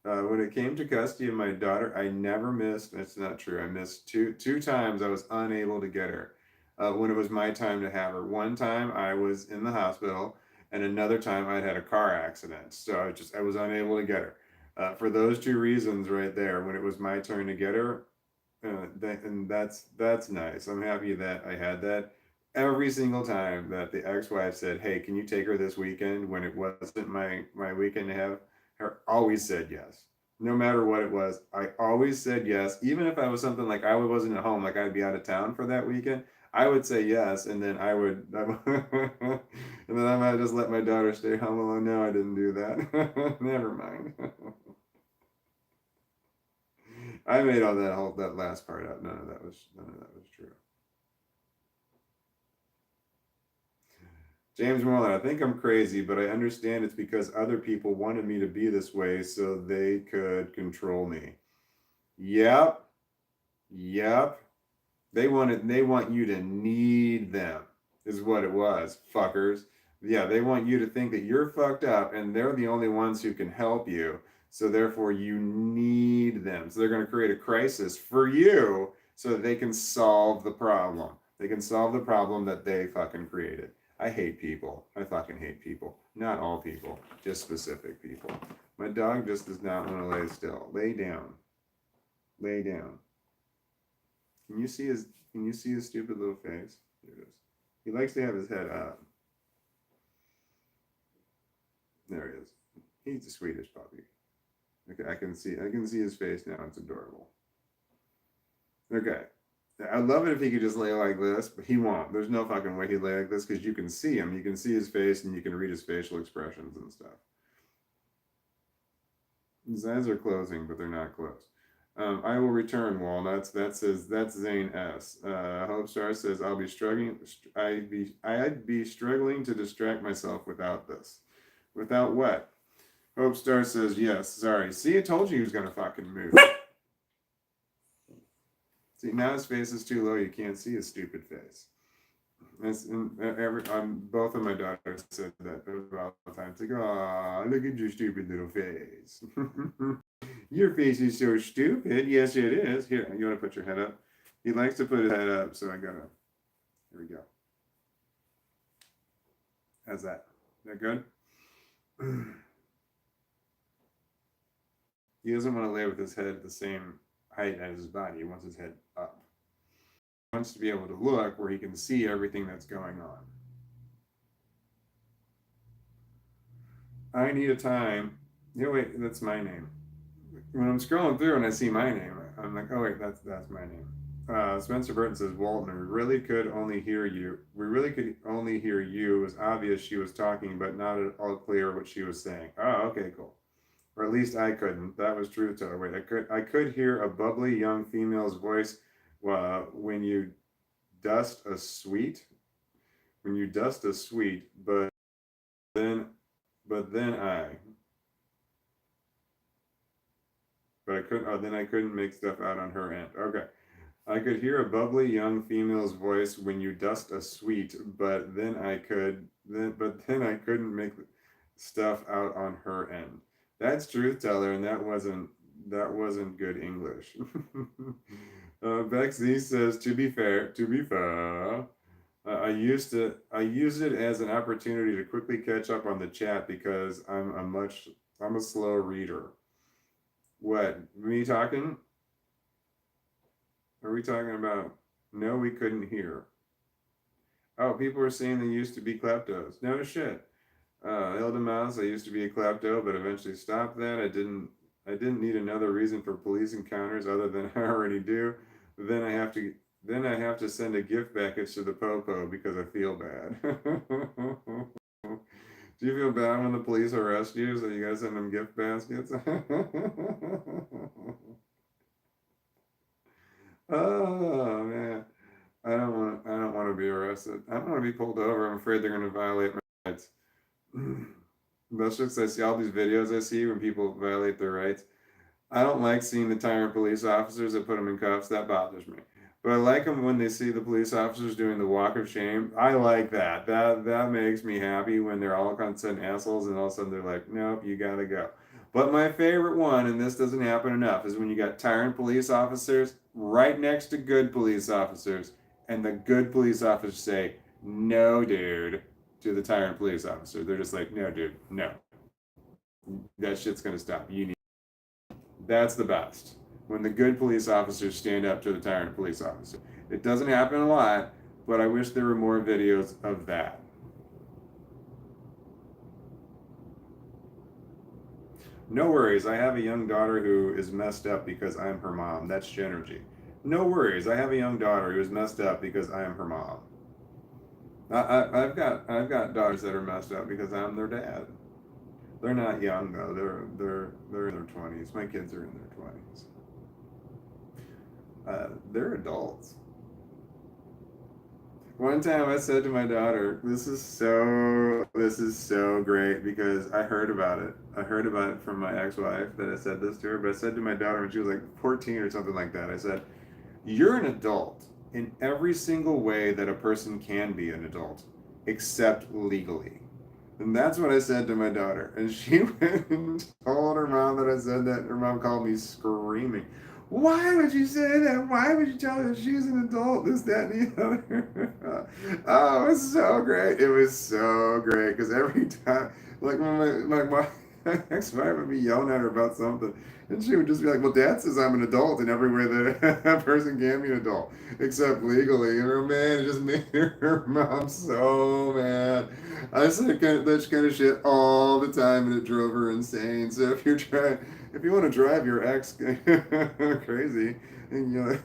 When it came to custody of my daughter, I never missed. That's not true. I missed two times. I was unable to get her. When it was my time to have her. One time I was in the hospital, and another time I'd had a car accident, so I was unable to get her. For those two reasons right there, when it was my turn to get her, and that's nice. I'm happy that I had that. Every single time that the ex-wife said, "Hey, can you take her this weekend?" when it wasn't my weekend to have her, always said yes. No matter what it was, I always said yes. Even if I was something like I wasn't at home, like I'd be out of town for that weekend, I would say yes, and then and then I might just let my daughter stay home alone. No, I didn't do that. Never mind. I made all that last part up. None of that was true. James Moreland, I think I'm crazy, but I understand it's because other people wanted me to be this way so they could control me. Yep. Yep. They want you to need them, is what it was, fuckers. Yeah, they want you to think that you're fucked up and they're the only ones who can help you. So therefore you need them. So they're going to create a crisis for you so that they can solve the problem. They can solve the problem that they fucking created. I hate people. I fucking hate people. Not all people, just specific people. My dog just does not want to lay still. Lay down. Lay down. Can you see his stupid little face? There it is. He likes to have his head up. There he is. He's a Swedish puppy. Okay, I can see his face now. It's adorable. Okay. I'd love it if he could just lay like this, but he won't. There's no fucking way he'd lay like this because you can see him. You can see his face and you can read his facial expressions and stuff. His eyes are closing, but they're not closed. I will return, Walnuts. That's Zane S. Hope Star says I'll be struggling. I'd be struggling to distract myself without this. Without what? Hope Star says yes. Sorry. See, I told you he was gonna fucking move. See, now his face is too low. You can't see his stupid face. Both of my daughters said that all the time. It's like, oh, look at your stupid little face. Your face is so stupid. Yes, it is. Here, you want to put your head up? He likes to put his head up, so I gotta. Here we go. How's that? Is that good? He doesn't want to lay with his head at the same height as his body. He wants his head up. He wants to be able to look where he can see everything that's going on. I need a time. Yeah, wait, that's my name. When I'm scrolling through and I see my name, I'm like, oh wait, that's my name. Spencer Burton says, Walton, we really could only hear you. We really could only hear you. It was obvious she was talking, but not at all clear what she was saying. Oh, okay, cool. Or at least I couldn't. That was true to her. Wait, I could hear a bubbly young female's voice when you dust a sweet. When you dust a sweet, then but then I but I couldn't. Oh, then I couldn't make stuff out on her end. Okay. I could hear a bubbly young female's voice when you dust a sweet, but then I couldn't make stuff out on her end. That's truth teller, and that wasn't good English. Bex Z says, to be fair, I used it as an opportunity to quickly catch up on the chat because I'm a slow reader. What, me talking? Are we talking about? No, we couldn't hear. Oh, people are saying they used to be kleptos. No shit. Hilda Mouse, I used to be a klepto, but eventually stopped that. I didn't need another reason for police encounters other than I already do. Then I have to send a gift package to the popo because I feel bad. Do you feel bad when the police arrest you, so you guys send them gift baskets? Oh man. I don't want to be arrested. I don't want to be pulled over. I'm afraid they're going to violate my rights. Especially because I see all these videos I see when people violate their rights. I don't like seeing the tyrant police officers that put them in cuffs. That bothers me. But I like them when they see the police officers doing the walk of shame. I like that. That makes me happy when they're all of a sudden assholes and all of a sudden they're like, nope, you gotta go. But my favorite one, and this doesn't happen enough, is when you got tyrant police officers right next to good police officers, and the good police officers say, no, dude, to the tyrant police officer. They're just like, no, dude, no. That shit's gonna stop. You need. That's the best. When the good police officers stand up to the tyrant police officer. It doesn't happen a lot, but I wish there were more videos of that. No worries, I have a young daughter who is messed up because I'm her mom. That's Genergy. No worries, I have a young daughter who is messed up because I am her mom. I've got daughters that are messed up because I'm their dad. They're not young though. They're in their 20s. My kids are in their 20s. They're adults. One time I said to my daughter, this is so great because I heard about it. I heard about it from my ex-wife that I said this to her, but I said to my daughter when she was like 14 or something like that, I said, you're an adult in every single way that a person can be an adult, except legally. And that's what I said to my daughter. And she went and told her mom that I said that. Her mom called me screaming. Why would you say that? Why would you tell her she's an adult? This, that, and the other. Oh, it was so great. It was so great. Because every time, like when my ex-wife would be yelling at her about something, and she would just be like, well, Dad says I'm an adult in every way that a person can be an adult, except legally. And oh man, it just made her mom so mad. I said that kind of shit all the time, and it drove her insane. So if you want to drive your ex crazy, and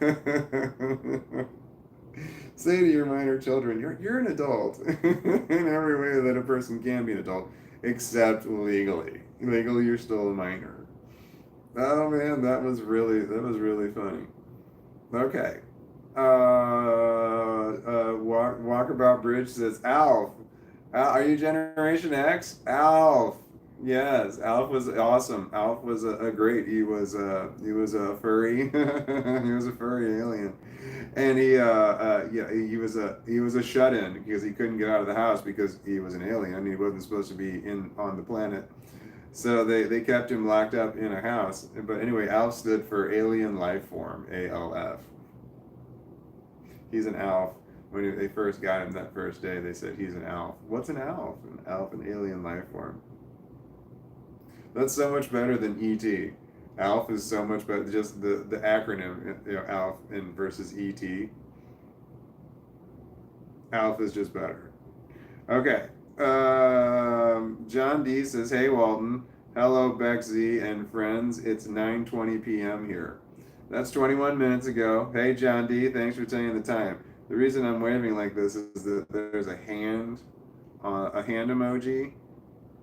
say to your minor children, you're an adult in every way that a person can be an adult, except legally. Legally, you're still a minor. Oh man, that was really funny. Okay. Walkabout Bridge says, Alf, are you Generation X? Alf. Yes, Alf was awesome. Alf was a great. He was a furry. He was a furry alien, and he was a shut-in because he couldn't get out of the house because he was an alien. He wasn't supposed to be in on the planet. So they kept him locked up in a house. But anyway, ALF stood for Alien Life Form, ALF. He's an ALF. When they first got him that first day, they said he's an ALF. What's an ALF? An ALF, an alien life form. That's so much better than ET. ALF is so much better. Just the acronym, ALF and versus ET. ALF is just better. Okay. John D says, hey Walton, hello Beck Z and friends. It's 9:20 p.m. here. That's 21 minutes ago. Hey John D, thanks for taking the time. The reason I'm waving like this is that there's a hand emoji,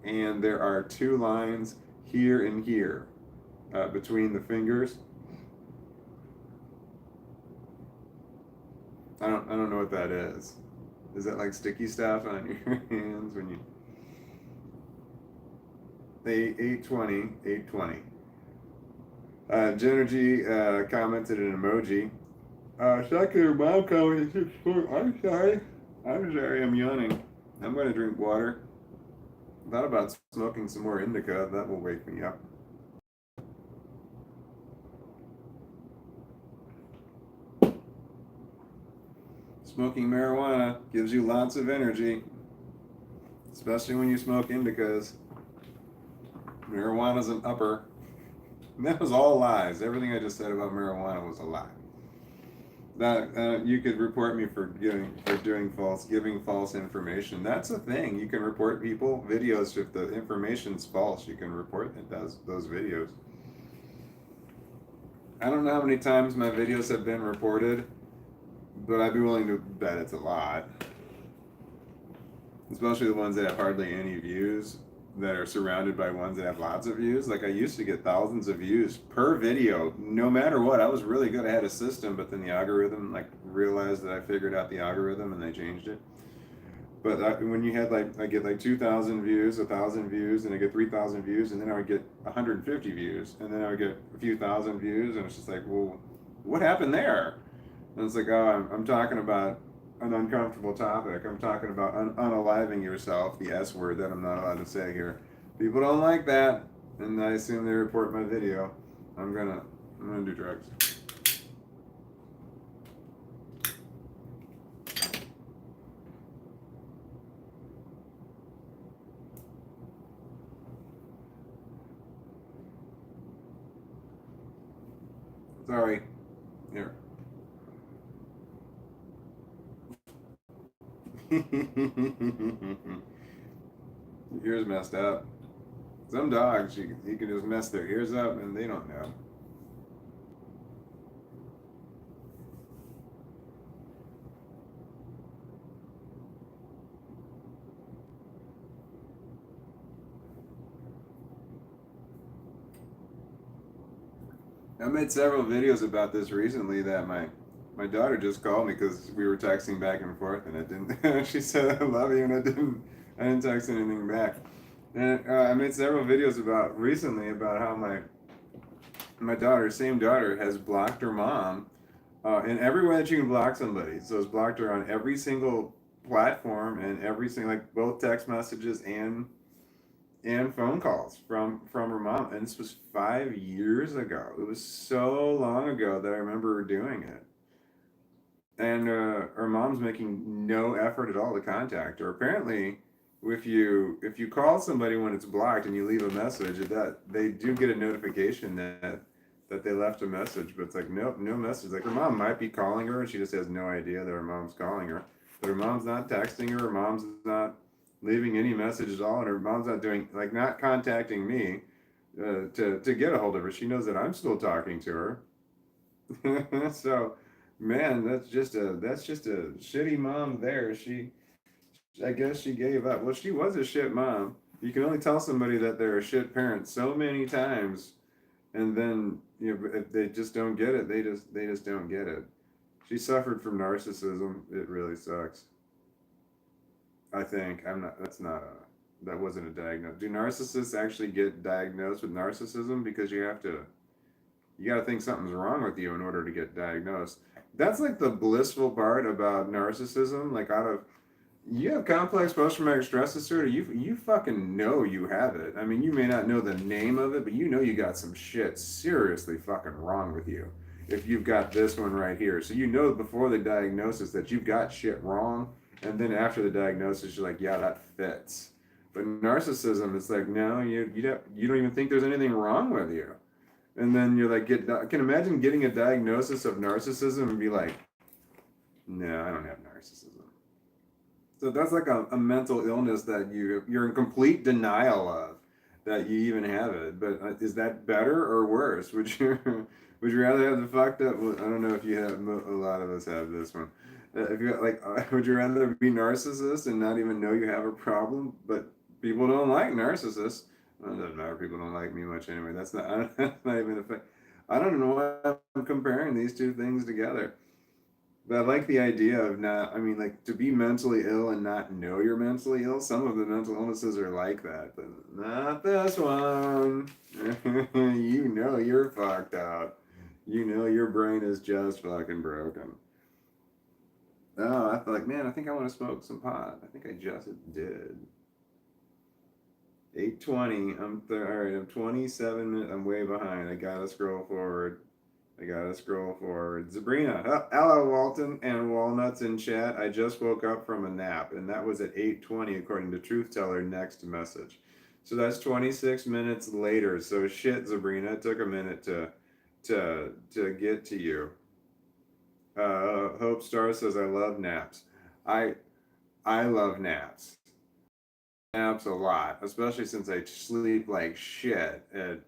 and there are two lines here and here between the fingers. I don't know what that is. Is that like sticky stuff on your hands when you? 820. Genergy commented an emoji. Secular mom commented. I'm sorry. I'm yawning. I'm going to drink water. Thought about smoking some more indica. That will wake me up. Smoking marijuana gives you lots of energy, especially when you smoke indicas. Marijuana's an upper. And that was all lies. Everything I just said about marijuana was a lie. That you could report me for giving false information. That's a thing. You can report people videos if the information's false. You can report those videos. I don't know how many times my videos have been reported, but I'd be willing to bet it's a lot. Especially the ones that have hardly any views, that are surrounded by ones that have lots of views. Like I used to get thousands of views per video, no matter what. I was really good. I had a system, but then the algorithm realized that I figured out the algorithm and they changed it. But when you had like, I get like 2,000 views, 1,000 views, and I get 3,000 views, and then I would get 150 views, and then I would get a few thousand views, and it's just like, well, what happened there? And it's like, oh, I'm talking about an uncomfortable topic. I'm talking about unaliving yourself, the S word that I'm not allowed to say here. People don't like that, and I assume they report my video. I'm gonna do drugs. Sorry. Here. Your ears messed up. Some dogs, you can just mess their ears up and they don't know. I made several videos about this recently that my daughter just called me because we were texting back and forth and I didn't. She said I love you and I didn't text anything back. And I made several videos about recently about how my daughter, same daughter, has blocked her mom in every way that you can block somebody. So it's blocked her on every single platform and every single, like both text messages and phone calls from her mom. And this was 5 years ago. It was so long ago that I remember her doing it. And her mom's making no effort at all to contact her. Apparently, if you call somebody when it's blocked and you leave a message, that they do get a notification that they left a message, but it's like nope, no message. Like her mom might be calling her and she just has no idea that her mom's calling her. But her mom's not texting her, her mom's not leaving any message at all, and her mom's not doing like not contacting me to get a hold of her. She knows that I'm still talking to her. So man, that's just a shitty mom there. I guess she gave up. Well, she was a shit mom. You can only tell somebody that they're a shit parent so many times, and then if they just don't get it, they just don't get it. She suffered from narcissism. It really sucks. I think I'm not. That's not a. That wasn't a diagnosis. Do narcissists actually get diagnosed with narcissism? Because you got to think something's wrong with you in order to get diagnosed. That's like the blissful part about narcissism. Like you have complex post-traumatic stress disorder. You fucking know you have it. I mean, you may not know the name of it, but you know you got some shit seriously fucking wrong with you. If you've got this one right here, so you know before the diagnosis that you've got shit wrong, and then after the diagnosis, you're like, yeah, that fits. But narcissism, it's like, no, you don't even think there's anything wrong with you, and then you're like, I can imagine getting a diagnosis of narcissism and be like, no, I don't have narcissism. So that's like a mental illness that you're in complete denial of that you even have it. But is that better or worse? Would you would you rather have the fucked up? Well, I don't know if you have. A lot of us have this one. If you like, would you rather be narcissist and not even know you have a problem? But people don't like narcissists. Well, it doesn't matter. People don't like me much anyway. That's not even a fact. I don't know why I'm comparing these two things together. But I like the idea of not, I mean, like to be mentally ill and not know you're mentally ill. Some of the mental illnesses are like that, but not this one. You know you're fucked out. You know your brain is just fucking broken. Oh, I feel like, man, I think I want to smoke some pot. I think I just did. 8:20. All right, I'm 27 minutes. I'm way behind. I gotta scroll forward. Sabrina, hello, Walton and Walnuts in chat. I just woke up from a nap, and that was at 8:20, according to Truth Teller. Next message. So that's 26 minutes later. So shit, Sabrina, it took a minute to get to you. Hope Star says I love naps. I I love naps. Naps a lot, especially since I sleep like shit at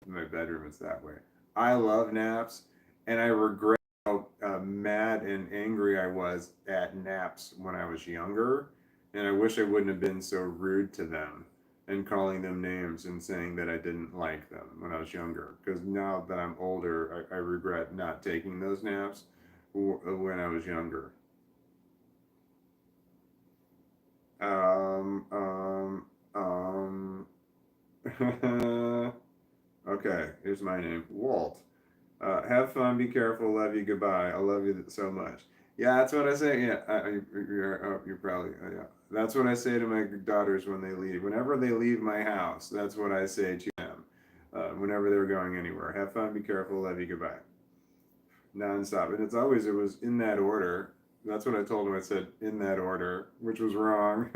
my bedroom. It's that way. I love naps, and I regret how mad and angry I was at naps when I was younger, and I wish I wouldn't have been so rude to them and calling them names and saying that I didn't like them when I was younger. Because now that I'm older, I regret not taking those naps when I was younger. Um, um, um. Okay, here's my name, Walt. Have fun, be careful, love you, goodbye. I love you so much. Yeah, that's what I say. Yeah, you're probably, yeah. That's what I say to my daughters when they leave. Whenever they leave my house, that's what I say to them. Whenever they're going anywhere. Have fun, be careful, love you, goodbye. Nonstop. And it was in that order. That's what I told them. I said, in that order, which was wrong.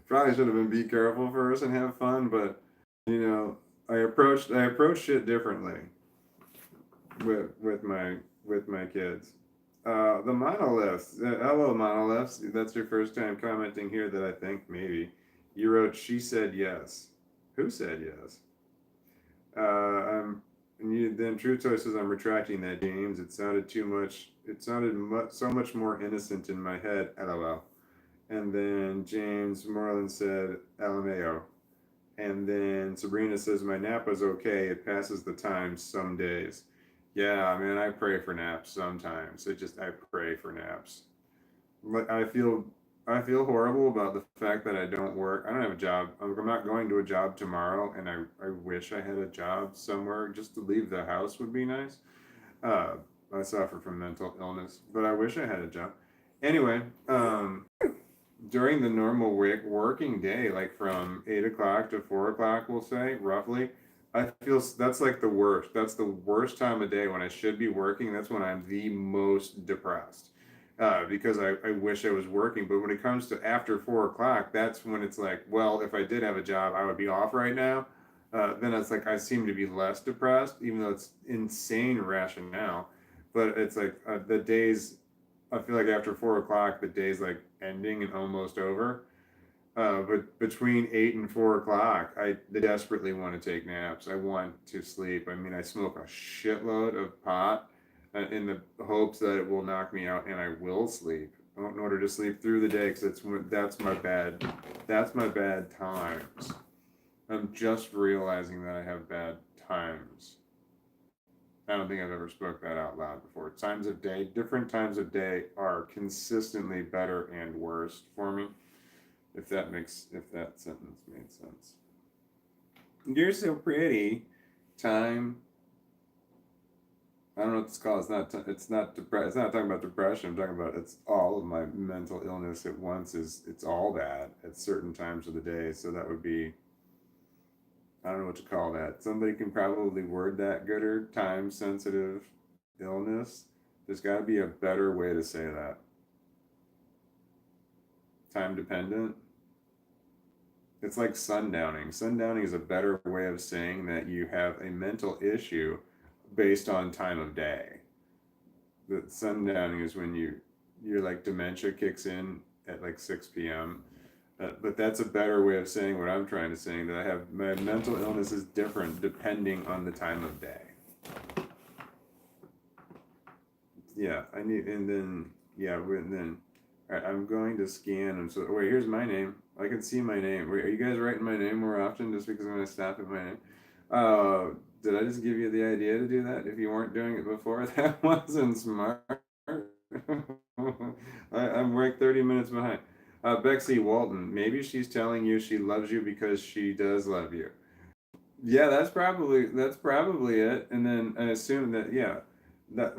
Probably should have been be careful first and have fun, but, you know, I approached it differently with my kids. The monoliths. Hello, monoliths. That's your first time commenting here. That I think maybe you wrote. She said yes. Who said yes? I'm. And you, then True Toy says I'm retracting that, James. It sounded too much. It sounded so much more innocent in my head. LOL. And then James Moreland said LMAO. And then Sabrina says, my nap was okay. It passes the time some days. Yeah, man, I pray for naps sometimes. I pray for naps. But I feel horrible about the fact that I don't work. I don't have a job. I'm not going to a job tomorrow, and I wish I had a job somewhere. Just to leave the house would be nice. Uh, I suffer from mental illness, but I wish I had a job. Anyway, during the normal working day, like from 8 o'clock to 4 o'clock, we'll say roughly, I feel that's like the worst. That's the worst time of day when I should be working. That's when I'm the most depressed because I wish I was working. But when it comes to after 4 o'clock, that's when it's like, well, if I did have a job, I would be off right now. Then it's like I seem to be less depressed, even though it's insane rationale. But it's like the days I feel like after 4 o'clock, the day's like ending and almost over. But between 8 and 4 o'clock, I desperately want to take naps. I want to sleep. I mean, I smoke a shitload of pot in the hopes that it will knock me out, and I will sleep in order to sleep through the day. Because that's my bad times. I'm just realizing that I have bad times. I don't think I've ever spoke that out loud before. Times of day, different times of day are consistently better and worse for me. If that sentence made sense. You're so pretty. Time. I don't know what it's called. It's not It's not talking about depression. I'm talking about it's all of my mental illness at once. It's all that at certain times of the day. So that would be. I don't know what to call that. Somebody can probably word that gooder. Time sensitive illness. There's got to be a better way to say that. Time dependent. It's like sundowning. Sundowning is a better way of saying that you have a mental issue based on time of day. The sundowning is when you're like dementia kicks in at like 6 p.m. But that's a better way of saying what I'm trying to say, that I have my mental illness is different depending on the time of day. Yeah, I need, and then, yeah, and then, all right, I'm going to scan, and so, wait, here's my name. I can see my name. Wait, are you guys writing my name more often just because I'm going to stop at my name? Did I just give you the idea to do that if you weren't doing it before? That wasn't smart. I'm like 30 minutes behind. Bexy Walton, maybe she's telling you she loves you because she does love you. Yeah, that's probably it. And then I assume that yeah,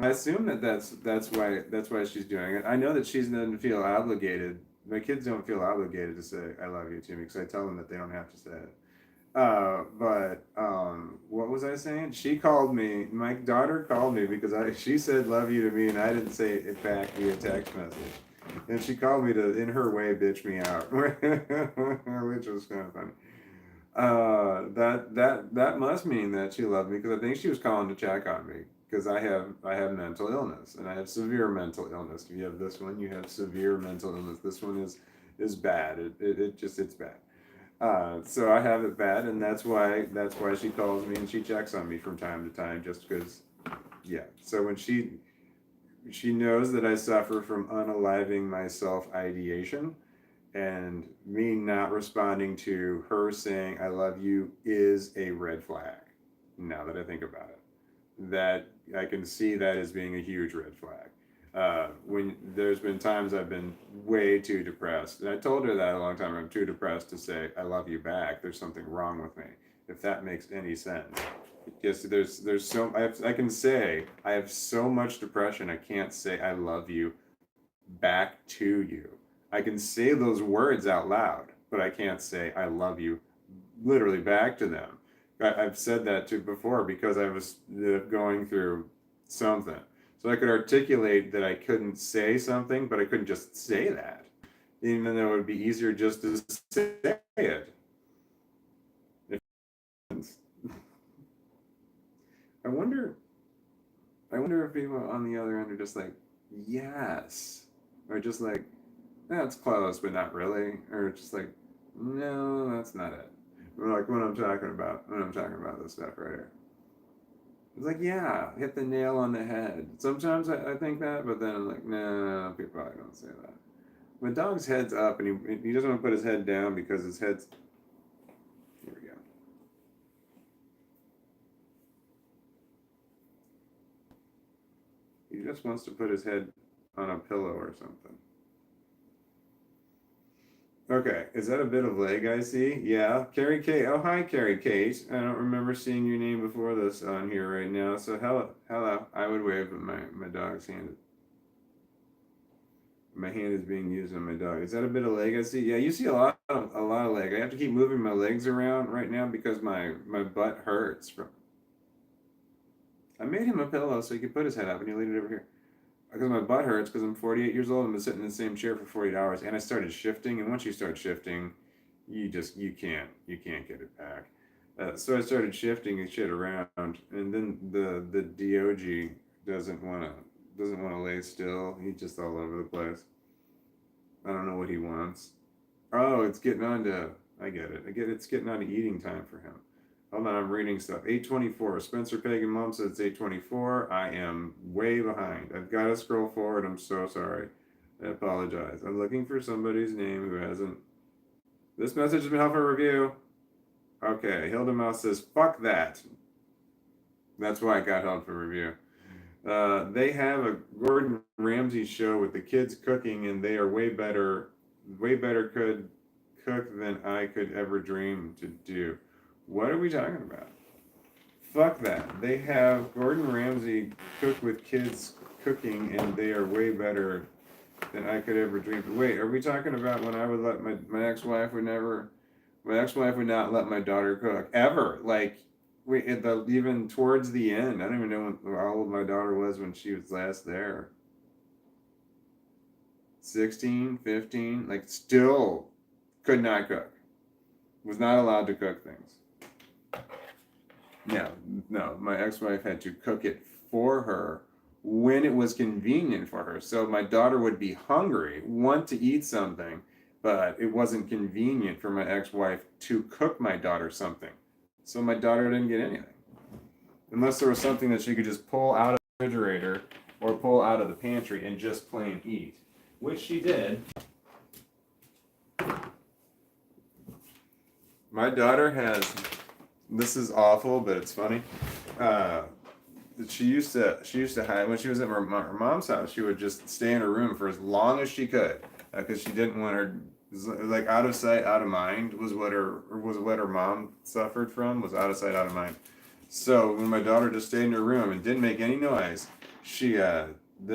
I assume that that's why she's doing it. I know that she doesn't feel obligated. My kids don't feel obligated to say I love you to me because I tell them that they don't have to say it. But what was I saying? She called me. My daughter called me because she said love you to me, and I didn't say it back via text message. And she called me to, in her way, bitch me out, which was kind of funny. That must mean that she loved me because I think she was calling to check on me because I have mental illness and I have severe mental illness. If you have this one, you have severe mental illness. This one is bad. It's bad. So I have it bad, and that's why she calls me and she checks on me from time to time, just because, yeah. So when she knows that I suffer from unaliving myself ideation, and me not responding to her saying I love you is a red flag. Now that I think about it, that I can see that as being a huge red flag. When there's been times I've been way too depressed, and I told her that a long time. I'm too depressed to say I love you back. There's something wrong with me, if that makes any sense. Yes, there's so I can say I have so much depression. I can't say I love you back to you. I can say those words out loud, but I can't say I love you literally back to them. I've said that too before because I was going through something. So I could articulate that I couldn't say something, but I couldn't just say that, even though it would be easier just to say it. I wonder. I wonder if people on the other end are just like, yes, or just like, that's close, but not really, or just like, no, that's not it. Or like when I'm talking about this stuff right here. It's like, yeah, hit the nail on the head. Sometimes I think that, but then I'm like, no, people probably don't say that. My dog's head's up, and he doesn't want to put his head down because his head's. Here we go. He just wants to put his head on a pillow or something. Okay, is that a bit of leg I see? Yeah, Carrie Kate. Oh, hi, Carrie Kate. I don't remember seeing your name before this on here right now. So hello. I would wave, but my dog's hand. My hand is being used on my dog. Is that a bit of leg I see? Yeah, you see a lot of leg. I have to keep moving my legs around right now because my butt hurts from. I made him a pillow so he could put his head up, and he laid it over here. Because my butt hurts because I'm 48 years old and I've been sitting in the same chair for 48 hours, and I started shifting. And once you start shifting, you can't get it back. So I started shifting and shit around, and then the DOG doesn't want to lay still. He's just all over the place. I don't know what he wants. Oh, it's getting on to. I get it. It's getting on to eating time for him. Hold on, I'm reading stuff. 8:24. Spencer Pagan Mom says it's 8:24. I am way behind. I've got to scroll forward. I'm so sorry. I apologize. I'm looking for somebody's name who hasn't. This message has been held for review. Okay, Hilda Mouse says, fuck that. That's why it got held for review. They have a Gordon Ramsay show with the kids cooking, and they are way better could cook than I could ever dream to do. What are we talking about? Fuck that. They have Gordon Ramsay cook with kids cooking, and they are way better than I could ever dream. But wait, are we talking about when I would let my ex-wife would not let my daughter cook ever? Like, wait, even towards the end, I don't even know how old my daughter was when she was last there. 16, 15, like still could not cook. Was not allowed to cook things. No, my ex-wife had to cook it for her when it was convenient for her. So my daughter would be hungry, want to eat something, but it wasn't convenient for my ex-wife to cook my daughter something. So my daughter didn't get anything. Unless there was something that she could just pull out of the refrigerator or pull out of the pantry and just plain eat, which she did. My daughter has, this is awful, but it's funny. She used to hide when she was at her mom's house. She would just stay in her room for as long as she could, because she didn't want her, like, out of sight, out of mind was what her mom suffered from, was out of sight, out of mind. So when my daughter just stayed in her room and didn't make any noise, she then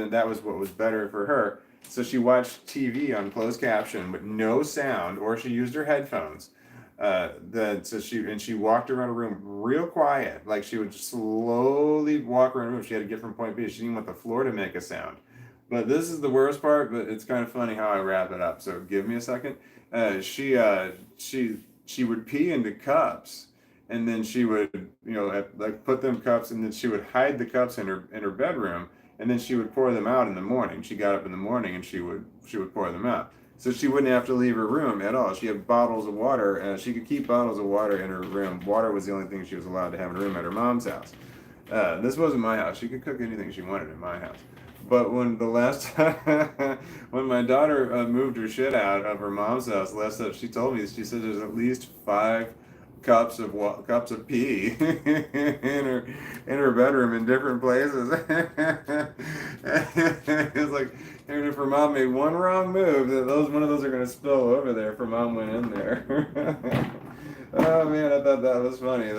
that was what was better for her. So she watched TV on closed caption with no sound, or she used her headphones. She walked around a room real quiet, like she would slowly walk around a room. She had to get from point B. She didn't want the floor to make a sound. But this is the worst part. But it's kind of funny how I wrap it up. So give me a second. She would pee into cups, and then she would like put them cups, and then she would hide the cups in her bedroom, and then she would pour them out in the morning. She got up in the morning and she would pour them out. So she wouldn't have to leave her room at all. She had bottles of water. She could keep bottles of water in her room. Water was the only thing she was allowed to have in her room at her mom's house. This wasn't my house. She could cook anything she wanted in my house. But when the last time, when my daughter moved her shit out of her mom's house, last time she told me, she said there's at least 5 cups of pee in her bedroom in different places. It's like, and if her mom made one wrong move, one of those are gonna spill over there if her mom went in there. Oh man, I thought that was funny.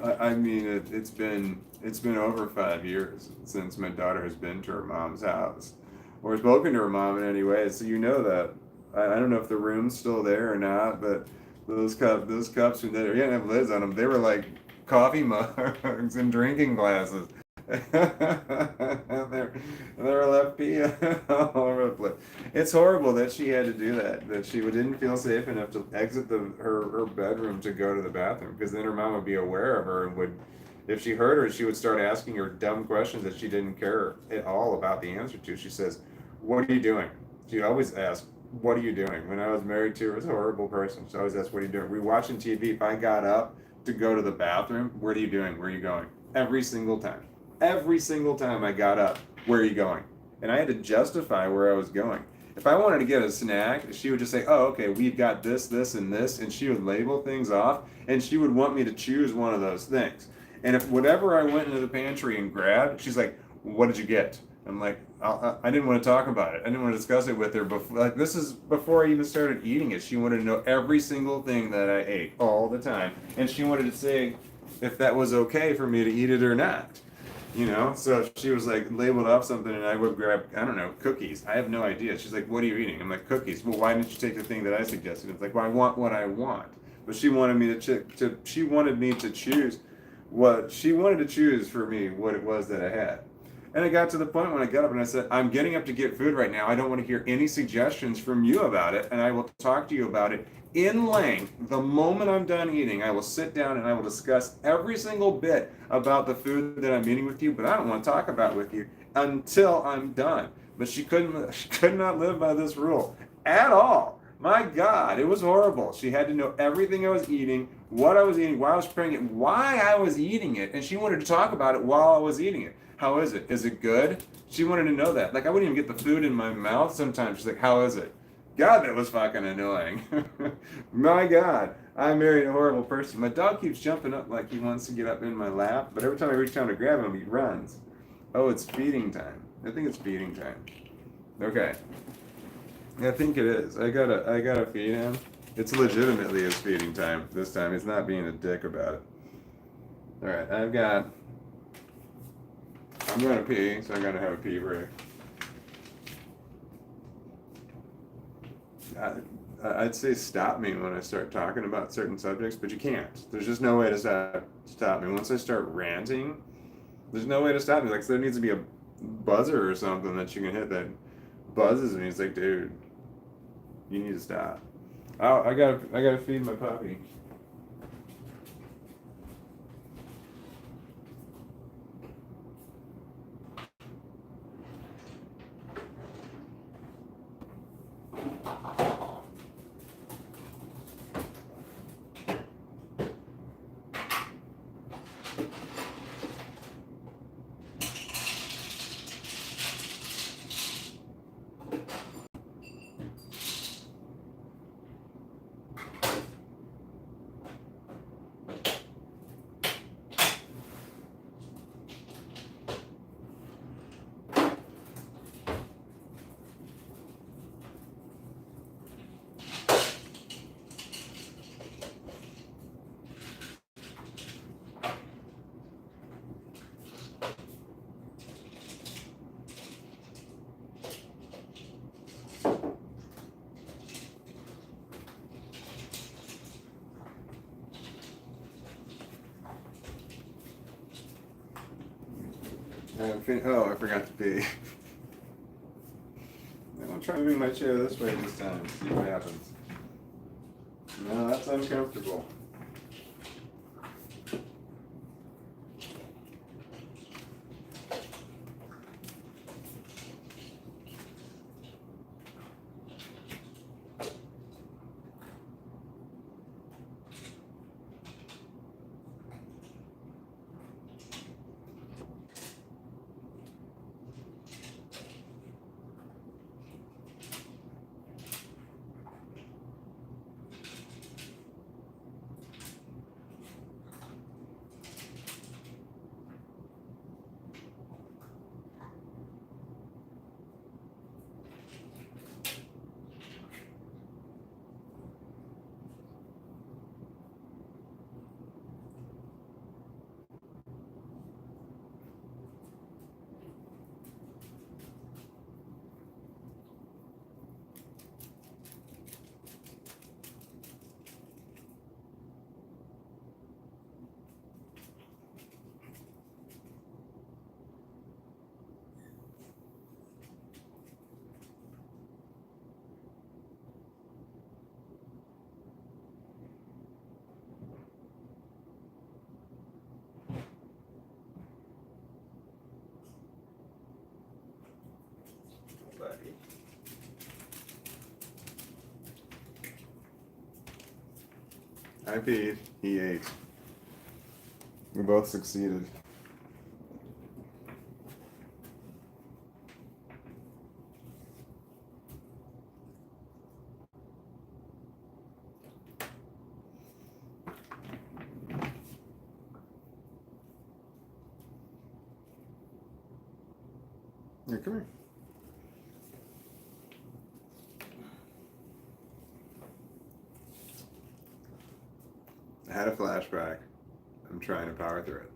I mean, it's been over 5 years since my daughter has been to her mom's house, or spoken to her mom in any way. So you know that. I don't know if the room's still there or not, but those cups when they didn't have lids on them, they were like coffee mugs and drinking glasses. They were left pee all over the place. It's horrible that she had to do that. That she didn't feel safe enough to exit her bedroom to go to the bathroom, because then her mom would be aware of her and would, if she heard her, she would start asking her dumb questions that she didn't care at all about the answer to. She says, "What are you doing?" She always asked, "What are you doing?" When I was married to her, it was a horrible person. She always asked, "What are you doing?" We were watching TV. If I got up to go to the bathroom, "What are you doing? Where are you going?" Every single time. Every single time I got up, "Where are you going?" And I had to justify where I was going. If I wanted to get a snack, she would just say, "Oh, okay, we've got this, this, and this," and she would label things off, and she would want me to choose one of those things. And if whatever I went into the pantry and grabbed, she's like, "What did you get?" I'm like, I didn't want to talk about it. I didn't want to discuss it with her before. Like, this is before I even started eating it. She wanted to know every single thing that I ate all the time, and she wanted to say if that was okay for me to eat it or not. So she was like labeled off something, and I would grab, I don't know, cookies. I have no idea. She's like, "What are you eating?" I'm like, "Cookies." "Well, why didn't you take the thing that I suggested?" It's like, "Well, I want what I want." But she wanted me she wanted me to choose what she wanted to choose for me, what it was that I had. And it got to the point when I got up and I said, "I'm getting up to get food right now. I don't want to hear any suggestions from you about it, and I will talk to you about it in length. The moment I'm done eating, I will sit down and I will discuss every single bit about the food that I'm eating with you, but I don't want to talk about it with you until I'm done." But she could not live by this rule at all. My God, it was horrible. She had to know everything I was eating, what I was eating, why I was preparing it, why I was eating it, and she wanted to talk about it while I was eating it. "How is it? Is it good?" She wanted to know that. Like, I wouldn't even get the food in my mouth sometimes. She's like, "How is it?" God, that was fucking annoying. My God, I married a horrible person. My dog keeps jumping up like he wants to get up in my lap, but every time I reach down to grab him, he runs. Oh, it's feeding time. I think it's feeding time. Okay. I think it is. I gotta feed him. It's legitimately his feeding time this time. He's not being a dick about it. Alright, I'm gonna pee, so I'm gonna have a pee break. I'd say stop me when I start talking about certain subjects, but you can't. There's just no way to stop me. Once I start ranting, there's no way to stop me. Like, so there needs to be a buzzer or something that you can hit that buzzes me. It's like, dude, you need to stop. Oh, I gotta feed my puppy. Oh, I forgot to pee. I'm trying to move my chair this way this time. See what happens. No, that's uncomfortable. buddy. I peed. He ate. We both succeeded. Here, come here. I had a flashback. I'm trying to power through it.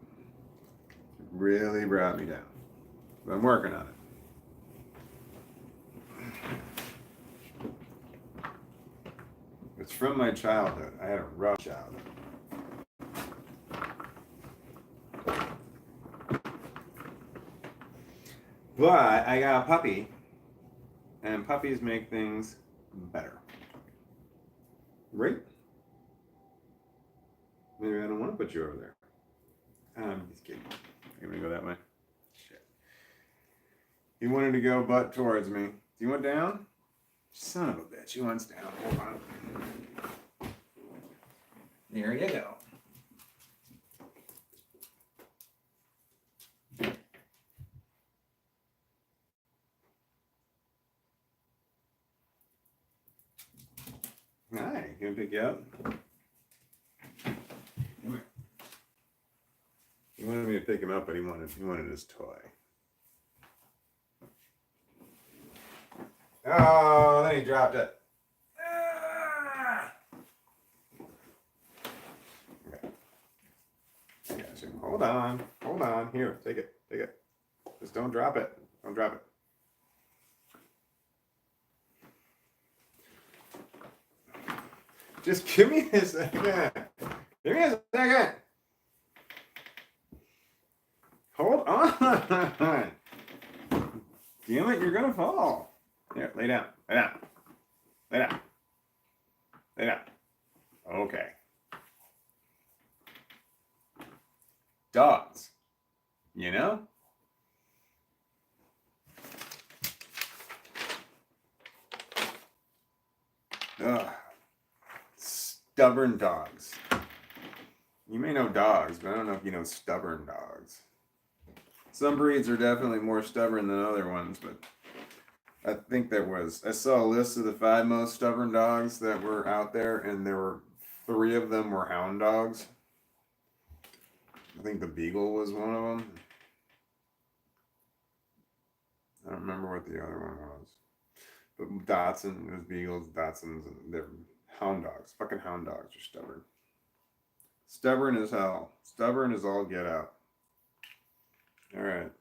It really brought me down. But I'm working on it. It's from my childhood. I had a rough childhood. But I got a puppy, and puppies make things better. Right? Maybe I don't want to put you over there. I'm just kidding. You want to go that way? Shit. He wanted to go butt towards me. Do you want down? Son of a bitch. He wants down. Hold on. There you go. Hi. Can I pick you up? Come here. He wanted me to pick him up, but he wanted his toy. Oh, then he dropped it. Ah! Okay. I got you. Hold on. Hold on. Here, take it. Take it. Just don't drop it. Don't drop it. Just give me a second. Give me a second. Hold on. Damn it, you're gonna fall. Here, lay down. Lay down. Lay down. Lay down. Okay. Dogs. You know? Ugh. Stubborn dogs. You may know dogs, but I don't know if you know stubborn dogs. Some breeds are definitely more stubborn than other ones, but I think I saw a list of the 5 most stubborn dogs that were out there, and there were 3 of them were hound dogs. I think the Beagle was one of them. I don't remember what the other one was. But Dachshund, there's Beagles, Dachshunds, and they're hound dogs. Fucking hound dogs are stubborn. Stubborn as hell. Stubborn as all get out. Alright.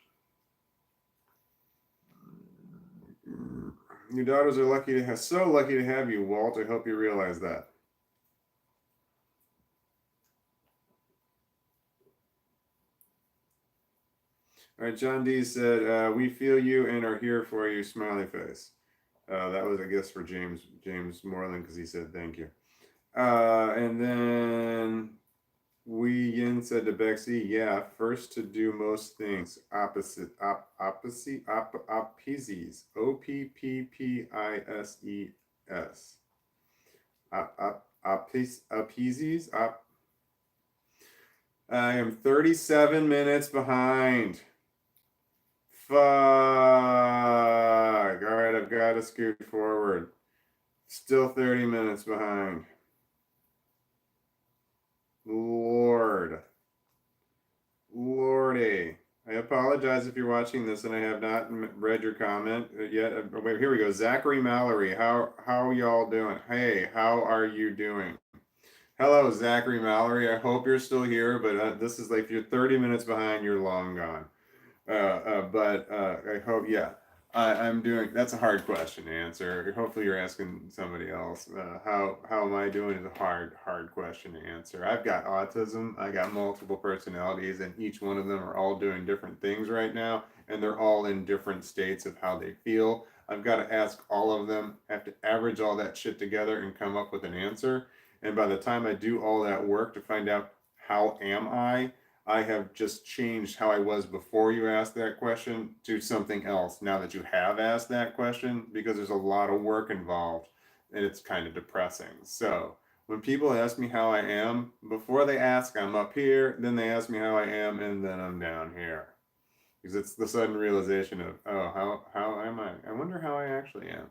Your daughters are so lucky to have you, Walt. I hope you realize that. All right, John D said, we feel you and are here for you, smiley face. That was, I guess, for James Moreland, because he said thank you. And then Yin said to Bexy, yeah, first to do most things. Oppises. Oppises. Oppises. I am 37 minutes behind. Fuck. All right, I've got to scoot forward. Still 30 minutes behind. Lordy. I apologize if you're watching this and I have not read your comment yet. Wait, here we go. Zachary Mallory, how y'all doing? Hey, how are you doing? Hello, Zachary Mallory. I hope you're still here, but this is like, if you're 30 minutes behind, you're long gone. But I hope, yeah. I'm doing, that's a hard question to answer. Hopefully you're asking somebody else. How am I doing is a hard question to answer. I've got autism. I got multiple personalities, and each one of them are all doing different things right now, and they're all in different states of how they feel. I've got to ask all of them, have to average all that shit together and come up with an answer. And by the time I do all that work to find out how am I I have just changed how I was before you asked that question to something else now that you have asked that question, because there's a lot of work involved and it's kind of depressing. So when people ask me how I am, before they ask, I'm up here, then they ask me how I am, and then I'm down here. Because it's the sudden realization of, oh, how am I? I wonder how I actually am.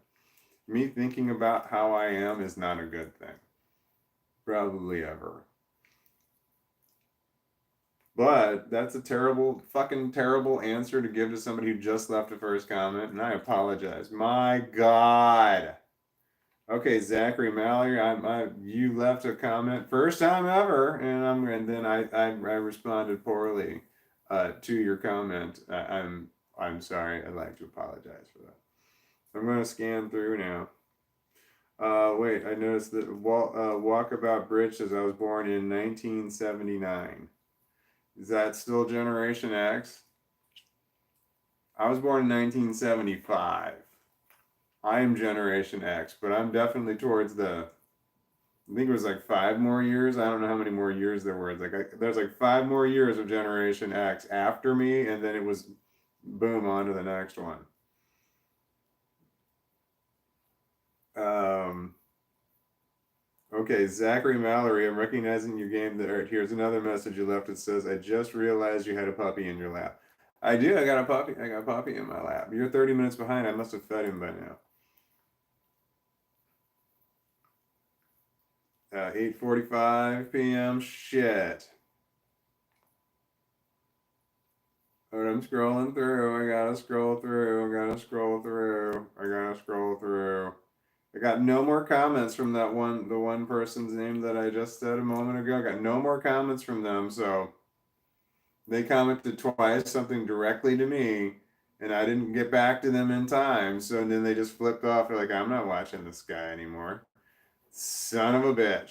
Me thinking about how I am is not a good thing. Probably ever. But that's a terrible, fucking terrible answer to give to somebody who just left a first comment, and I apologize. My God. Okay, Zachary Mallory, you left a comment first time ever, and then I responded poorly to your comment. I'm sorry. I'd like to apologize for that. I'm going to scan through now. Wait, I noticed that Walkabout Bridge says I was born in 1979. Is that still Generation X? I was born in 1975. I am Generation X, but I'm definitely towards I think it was like 5 more years. I don't know how many more years there were. It's like there's like 5 more years of Generation X after me, and then it was boom on to the next one. Um, okay, Zachary Mallory, I'm recognizing your game there. Here's another message you left. It says, "I just realized you had a puppy in your lap." I do. I got a puppy. I got a puppy in my lap. You're 30 minutes behind. I must have fed him by now. 8:45 p.m. Shit. All right, I'm scrolling through. I gotta scroll through. I gotta scroll through. I gotta scroll through. I got no more comments from the one person's name that I just said a moment ago. I got no more comments from them. So they commented twice, something directly to me, and I didn't get back to them in time. So then they just flipped off. They're like, I'm not watching this guy anymore. Son of a bitch.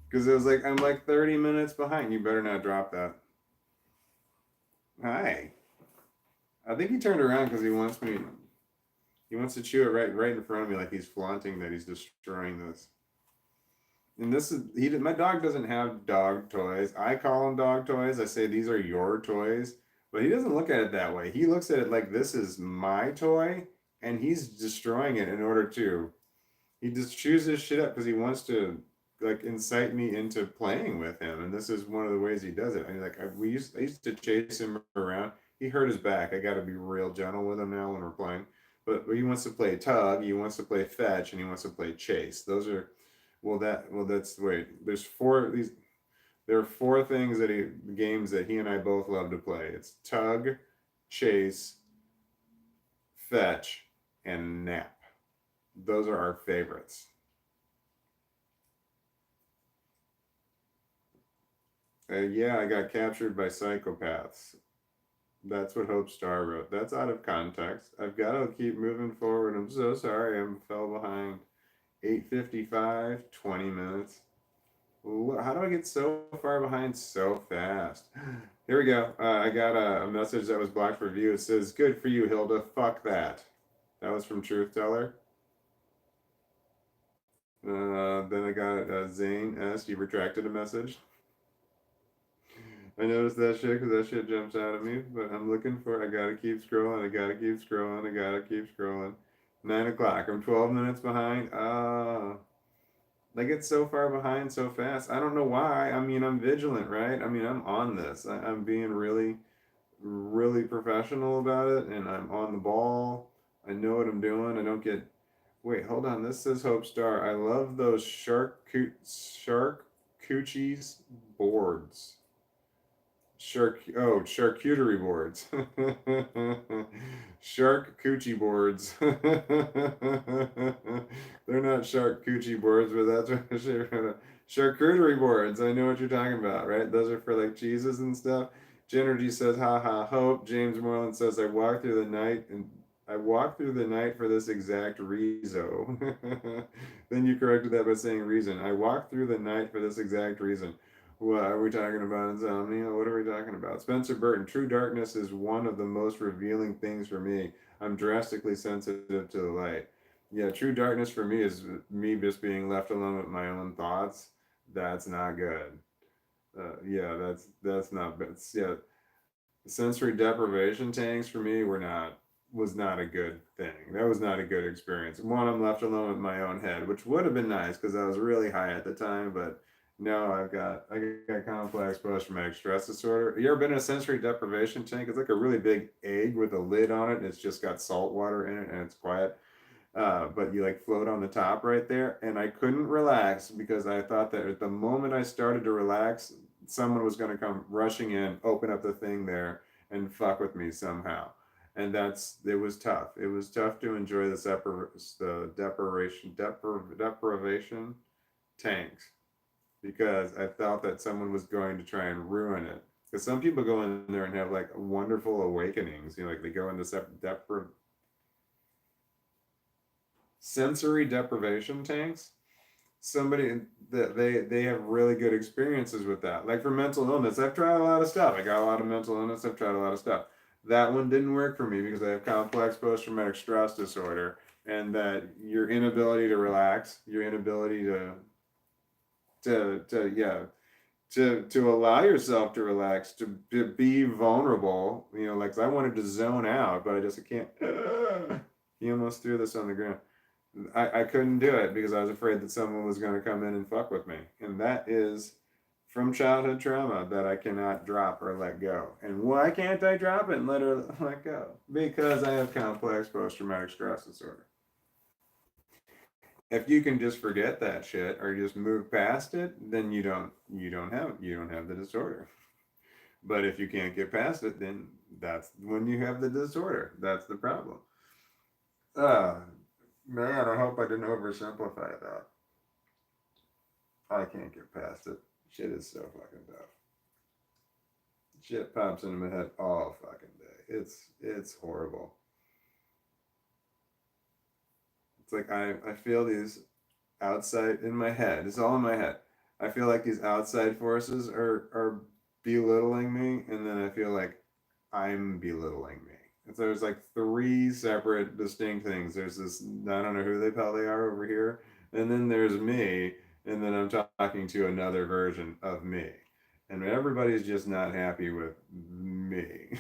Because it was like, I'm like 30 minutes behind. You better not drop that. Hi. I think he turned around because he wants me. He wants to chew it right in front of me, like he's flaunting that he's destroying this. And this is he. My dog doesn't have dog toys. I call them dog toys. I say these are your toys, but he doesn't look at it that way. He looks at it like this is my toy, and he's destroying it in order to. He just chews his shit up because he wants to like incite me into playing with him, and this is one of the ways he does it. I mean, like I used to chase him around. He hurt his back. I got to be real gentle with him now when we're playing. But he wants to play tug. He wants to play fetch, and he wants to play chase. Those are that's wait. There's four these. There are four things games that he and I both love to play. It's tug, chase, fetch, and nap. Those are our favorites. Yeah, I got captured by psychopaths. That's what Hope Star wrote. That's out of context. I've got to keep moving forward. I'm so sorry. I fell behind. 8:55, 20 minutes. How do I get so far behind so fast? Here we go. I got a message that was blocked for view. It says, "Good for you, Hilda. Fuck that." That was from Truth Teller. Then I got Zane S. You retracted a message. I noticed that shit because that shit jumps out at me. But I'm looking for. I gotta keep scrolling. I gotta keep scrolling. I gotta keep scrolling. 9 o'clock. I'm 12 minutes behind. I get so far behind so fast. I don't know why. I mean, I'm vigilant, right? I mean, I'm on this. I'm being really, really professional about it, and I'm on the ball. I know what I'm doing. I don't get. Wait, hold on. This says Hope Star. I love those shark coochies boards. Charcuterie boards. Shark coochie boards. They're not shark coochie boards, but that's what charcuterie boards. I know what you're talking about, right? Those are for like cheeses and stuff. Genergy says, "Ha ha, hope." James Moreland says, I walked through the night for this exact reason." Then you corrected that by saying reason. I walked through the night for this exact reason. What are we talking about? Insomnia? What are we talking about? Spencer Burton. True darkness is one of the most revealing things for me. I'm drastically sensitive to the light. Yeah, true darkness for me is me just being left alone with my own thoughts. That's not good. Yeah, that's not bad. Yeah, sensory deprivation tanks for me were not was not a good thing. That was not a good experience. One, I'm left alone with my own head, which would have been nice because I was really high at the time, but no, I got complex post traumatic stress disorder. You ever been in a sensory deprivation tank? It's like a really big egg with a lid on it, and it's just got salt water in it, and it's quiet. But you like float on the top right there, and I couldn't relax because I thought that at the moment I started to relax, someone was going to come rushing in, open up the thing there, and fuck with me somehow. And it was tough. It was tough to enjoy the deprivation tanks because I felt that someone was going to try and ruin it. Because some people go in there and have like wonderful awakenings. You know, like they go into sensory deprivation tanks. Somebody that they have really good experiences with that. Like for mental illness, I've tried a lot of stuff. I got a lot of mental illness. I've tried a lot of stuff. That one didn't work for me because I have complex post-traumatic stress disorder, and that your inability to relax, your inability to yeah to allow yourself to relax, to be vulnerable. You know, like I wanted to zone out, but I can't. He almost threw this on the ground. I couldn't do it because I was afraid that someone was going to come in and fuck with me. And that is from childhood trauma that I cannot drop or let go. And why can't I drop it and let go? Because I have complex post traumatic stress disorder. If you can just forget that shit or just move past it, then you don't have the disorder. But if you can't get past it, then that's when you have the disorder. That's the problem. Uh, Man, I hope I didn't oversimplify that. I can't get past it. Shit is so fucking tough. Shit pops into my head all fucking day. It's horrible. It's like I feel these outside in my head. It's all in my head. I feel like these outside forces are belittling me, and then I feel like I'm belittling me. And so there's like three separate distinct things. There's this I don't know who the hell they are over here, and then there's me, and then I'm talking to another version of me, and everybody's just not happy with me.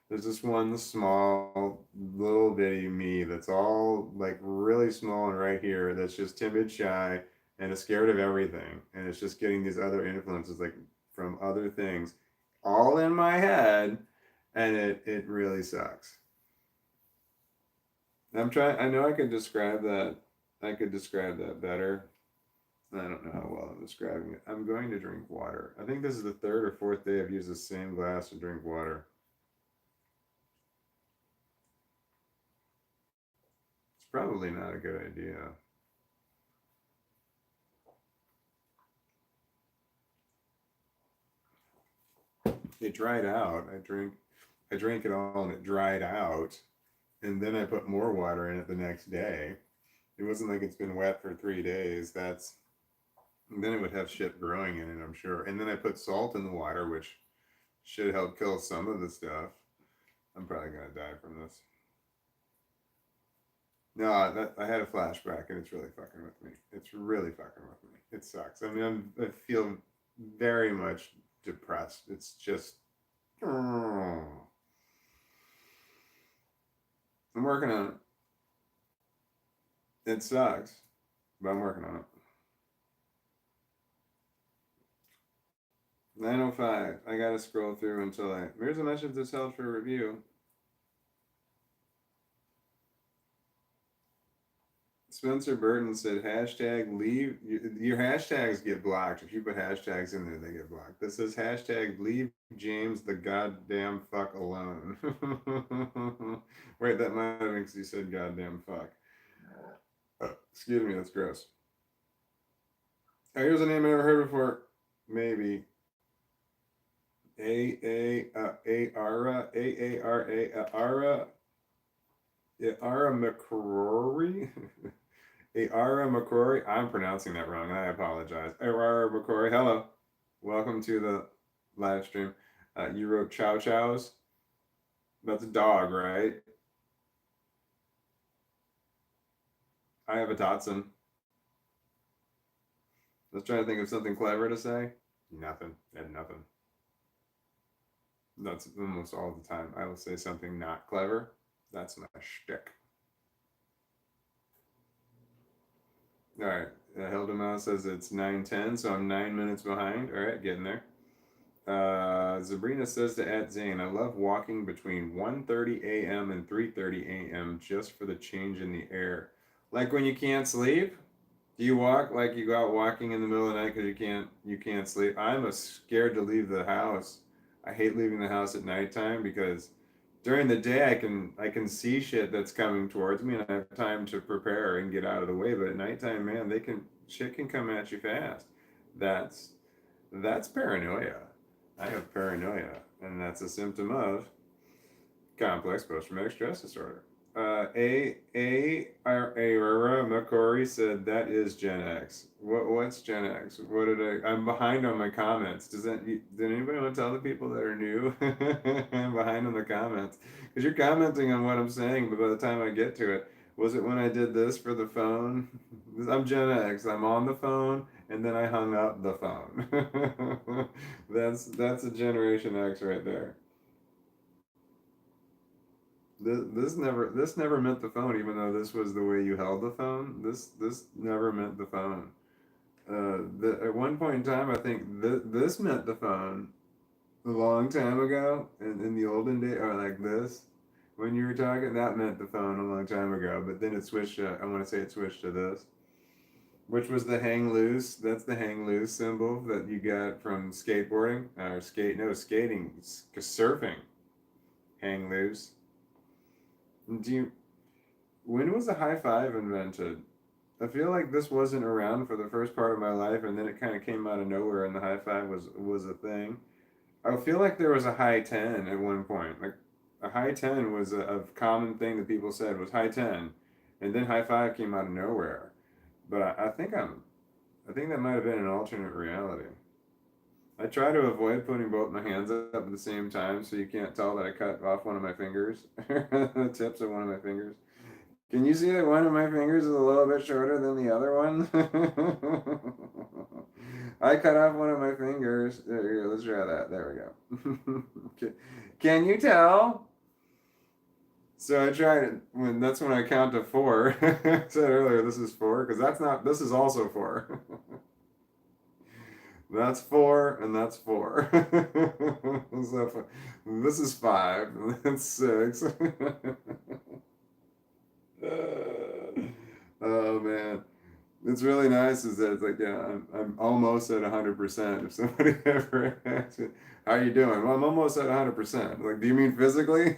There's this one small little bitty me that's all like really small and right here that's just timid, shy, and is scared of everything. And it's just getting these other influences like from other things all in my head, and it really sucks. I know I could describe that better. I don't know how well I'm describing it. I'm going to drink water. I think this is the third or fourth day I've used the same glass to drink water. It's probably not a good idea. It dried out. I drank it all and it dried out. And then I put more water in it the next day. It wasn't like it's been wet for 3 days. Then it would have shit growing in it, I'm sure. And then I put salt in the water, which should help kill some of the stuff. I'm probably gonna die from this. No, I had a flashback and it's really fucking with me. It's really fucking with me. It sucks. I mean, I feel very much depressed. It's just, oh, I'm working on it. It sucks, but I'm working on it. 9:05. I gotta scroll through until I. Here's a message that's held for review. Spencer Burton said hashtag leave. Your hashtags get blocked. If you put hashtags in there, they get blocked. This says hashtag leave James the goddamn fuck alone. Wait, that might have been because you said goddamn fuck. Excuse me, that's gross. Oh, here's a name I never heard before. Maybe. Ara Ara Ara McCrory. Ara McCrory. I'm pronouncing that wrong, and I apologize. Ara McCrory. Hello, welcome to the live stream. You wrote Chow Chows. That's a dog, right? I have a Dotson. I was trying to think of something clever to say. Nothing. And nothing. That's almost all the time. I will say something not clever. That's my shtick. All right. Hildemouse says it's 9:10, so I'm 9 minutes behind. All right, getting there. Sabrina says to @Zane, I love walking between 1:30 a.m. and 3:30 a.m. just for the change in the air. Like when you can't sleep? Do you walk like you go out walking in the middle of the night because you can't sleep? I'm scared to leave the house. I hate leaving the house at nighttime because during the day I can see shit that's coming towards me and I have time to prepare and get out of the way. But at nighttime, man, shit can come at you fast. That's that's paranoia. I have paranoia, and that's a symptom of complex post-traumatic stress disorder. Aurora McCory said that is Gen X. What's Gen X? What did I? I'm behind on my comments. Did anybody want to tell the people that are new? I'm behind on the comments because you're commenting on what I'm saying, but by the time I get to it, was it when I did this for the phone? I'm Gen X. I'm on the phone and then I hung up the phone. That's a Generation X right there. This never meant the phone, even though this was the way you held the phone. This never meant the phone. At one point in time, I think this meant the phone a long time ago, in the olden day, or like this. When you were talking, that meant the phone a long time ago. But then it switched. I want to say it switched to this, which was the hang loose. That's the hang loose symbol that you got from skateboarding or skating, surfing. Hang loose. Do you When was the high five invented? I feel like this wasn't around for the first part of my life, and then it kind of came out of nowhere, and the high five was a thing. I feel like there was a high ten at one point. Like a high ten was a common thing that people said was high ten, and then high five came out of nowhere. But I think that might have been an alternate reality. I try to avoid putting both my hands up at the same time, so you can't tell that I cut off one of my fingers, the tips of one of my fingers. Can you see that one of my fingers is a little bit shorter than the other one? I cut off one of my fingers. Here, let's try that. There we go. Can you tell? So I tried it when that's when I count to four. I said earlier this is four because that's not. This is also four. That's four and that's four. So this is five. And that's six. Oh man, it's really nice. Is that it's like yeah, I'm almost at 100%. If somebody ever asks me, how are you doing? Well, I'm almost at 100%. Like, do you mean physically?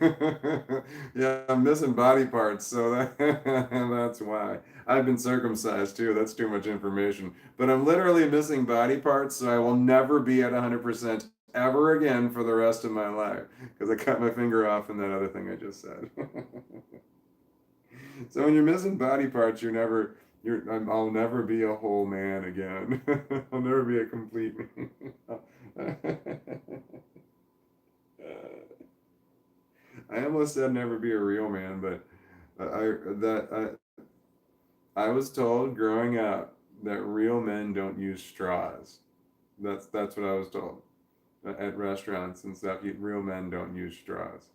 Yeah, I'm missing body parts, so that's why. I've been circumcised too. That's too much information. But I'm literally missing body parts, so I will never be at 100% ever again for the rest of my life because I cut my finger off in that other thing I just said. So when you're missing body parts, I'll never be a whole man again. I'll never be a complete man. I almost said never be a real man, but I was told growing up that real men don't use straws. That's what I was told at restaurants and stuff. Real men don't use straws.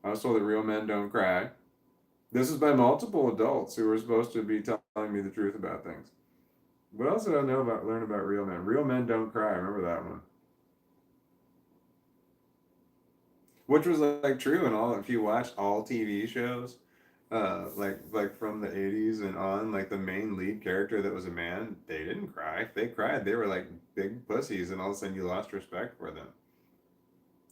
I was told that real men don't cry. This is by multiple adults who were supposed to be telling me the truth about things. What else did I learn about real men? Real men don't cry. I remember that one. Which was like true in all. If you watch all TV shows, like from the 80s and on, like the main lead character that was a man, they didn't cry. If they cried, they were like big pussies, and all of a sudden you lost respect for them.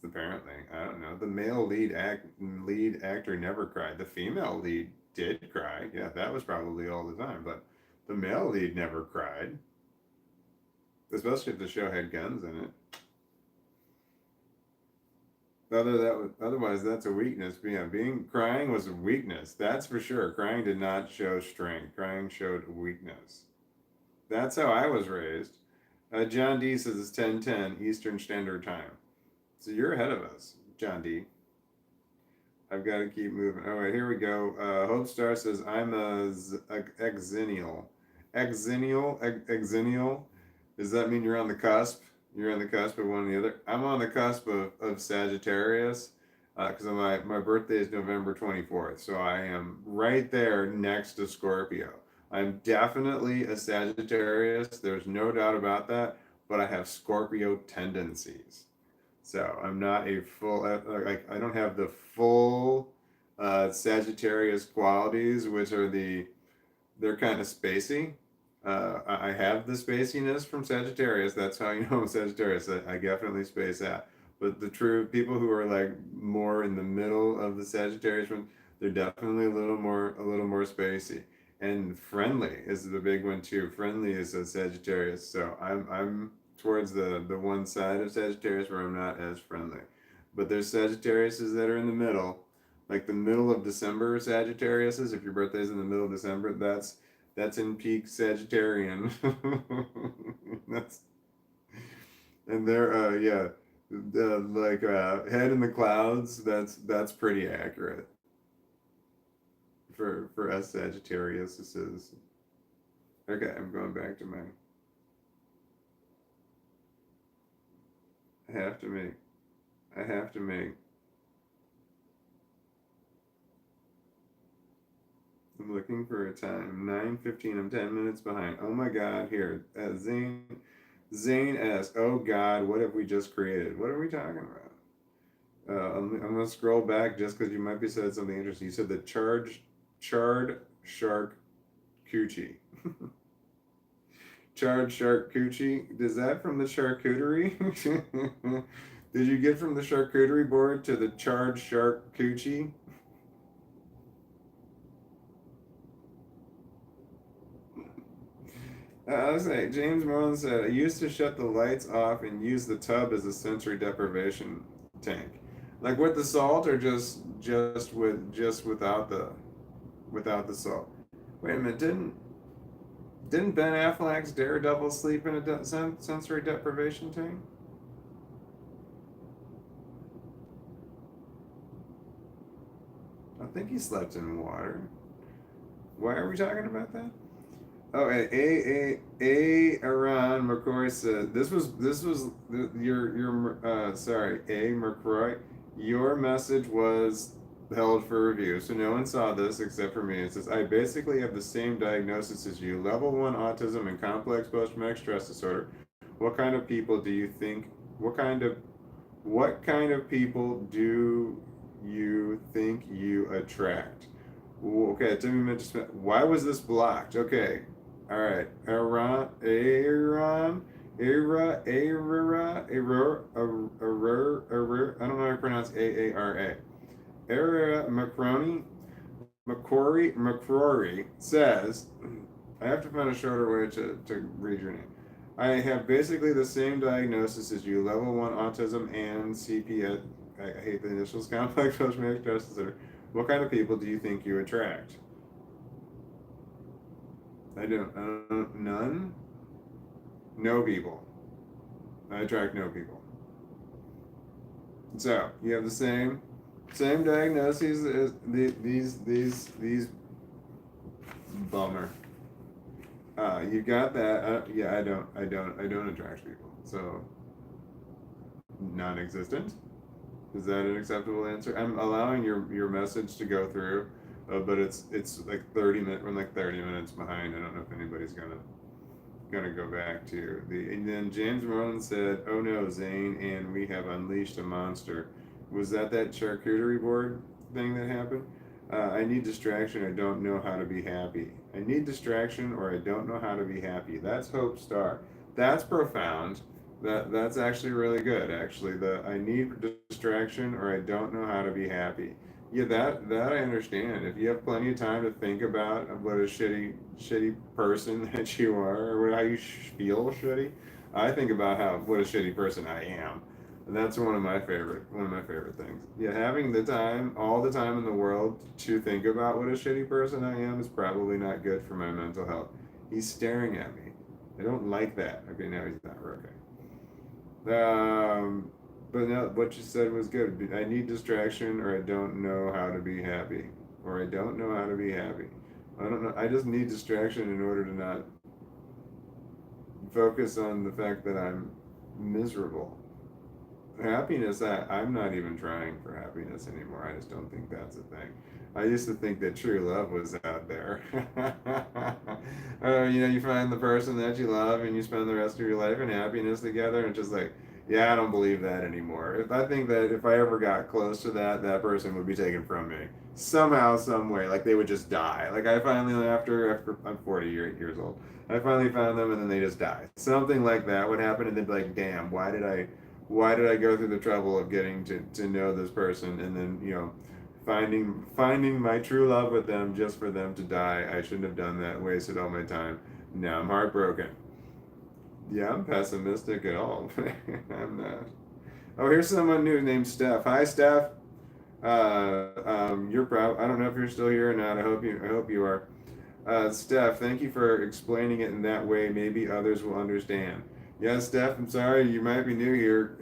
Apparently, I don't know. The male lead actor never cried. The female lead did cry. Yeah, that was probably all the time. But the male lead never cried, especially if the show had guns in it. Otherwise, that's a weakness. Yeah, being crying was a weakness. That's for sure. Crying did not show strength. Crying showed weakness. That's how I was raised. John D says it's 10:10 Eastern Standard Time. So you're ahead of us, John D. I've got to keep moving. All right, here we go. Hope Star says, I'm a exennial. Exennial? Does that mean you're on the cusp? You're on the cusp of one or the other. I'm on the cusp of Sagittarius because my birthday is November 24th. So I am right there next to Scorpio. I'm definitely a Sagittarius. There's no doubt about that. But I have Scorpio tendencies. So I'm not a full, like, I don't have the full Sagittarius qualities, which are they're kind of spacey. I have the spaciness from Sagittarius. That's how you know I'm Sagittarius. I definitely space out. But the true people who are like more in the middle of the Sagittarius one, they're definitely a little more spacey. And friendly is the big one too. Friendly is a Sagittarius. So I'm towards the one side of Sagittarius where I'm not as friendly. But there's Sagittariuses that are in the middle, like the middle of December Sagittariuses. If your birthday's in the middle of December, that's in peak Sagittarian. That's and they're yeah, like head in the clouds. That's pretty accurate for us Sagittarius. This is okay. I'm going back to my. I have to make. I have to make. I'm looking for a time. 9:15. I'm 10 minutes behind. Oh my God! Here, Zane asks, "Oh God, what have we just created? What are we talking about?" I'm gonna scroll back just because you might be said something interesting. You said the charred shark coochie. Charred shark coochie. Is that from the charcuterie? Did you get from the charcuterie board to the charred shark coochie? I was like, James Mullen said, I used to shut the lights off and use the tub as a sensory deprivation tank, like with the salt, or just without the salt. Wait a minute, didn't Ben Affleck's Daredevil sleep in a sensory deprivation tank? I think he slept in water. Why are we talking about that? Oh, Aaron McCoy said this was your sorry, A McCoy, your message was held for review, so no one saw this except for me. It says I basically have the same diagnosis as you, level 1 autism and complex post-traumatic stress disorder. What kind of people do you think? What kind of what kind of people do you think you attract? Okay, Timmy mentioned. Why was this blocked? Okay, all right. I don't know how to pronounce AARA. Era McCrory says, I have to find a shorter way to read your name. I have basically the same diagnosis as you, level 1 autism and CPS. I hate the initials, complex post-traumatic stress disorder. What kind of people do you think you attract? I don't. None. No people. I attract no people. So you have the same diagnoses as these. Bummer. You got that. Yeah, I don't attract people. So non-existent. Is that an acceptable answer? I'm allowing your message to go through, but it's like 30 minutes. I'm like 30 minutes behind. I don't know if anybody's gonna go back to the. And then James Rowan said, "Oh no, Zane, and we have unleashed a monster." Was that charcuterie board thing that happened? I need distraction. I don't know how to be happy. I need distraction, or I don't know how to be happy. That's Hope Star. That's profound. That's actually really good. Actually, the I need distraction, or I don't know how to be happy. Yeah, that I understand. If you have plenty of time to think about what a shitty person that you are, or how you feel shitty, I think about how what a shitty person I am, and that's one of my favorite things. Yeah, having the time, all the time in the world to think about what a shitty person I am is probably not good for my mental health. He's staring at me. I don't like that. Okay, now he's not. Okay. Um, but no, what you said was good. I need distraction, or I don't know how to be happy, or I don't know how to be happy. I don't know. I just need distraction in order to not focus on the fact that I'm miserable. Happiness, I'm not even trying for happiness anymore. I just don't think that's a thing. I used to think that true love was out there. You find the person that you love and you spend the rest of your life in happiness together, and it's just like, yeah, I don't believe that anymore. If I think that if I ever got close to that, that person would be taken from me somehow, some way. Like they would just die. Like I finally, after I'm 40 years old, I finally found them and then they just die. Something like that would happen, and they'd be like, damn, why did I go through the trouble of getting to know this person, and then finding my true love with them just for them to die? I shouldn't have done that. Wasted all my time. Now I'm heartbroken. Yeah, I'm pessimistic at all. I'm not. Oh, here's someone new named Steph. Hi, Steph. I don't know if you're still here or not. I hope you are. Steph, thank you for explaining it in that way. Maybe others will understand. Yeah, Steph, I'm sorry, you might be new here.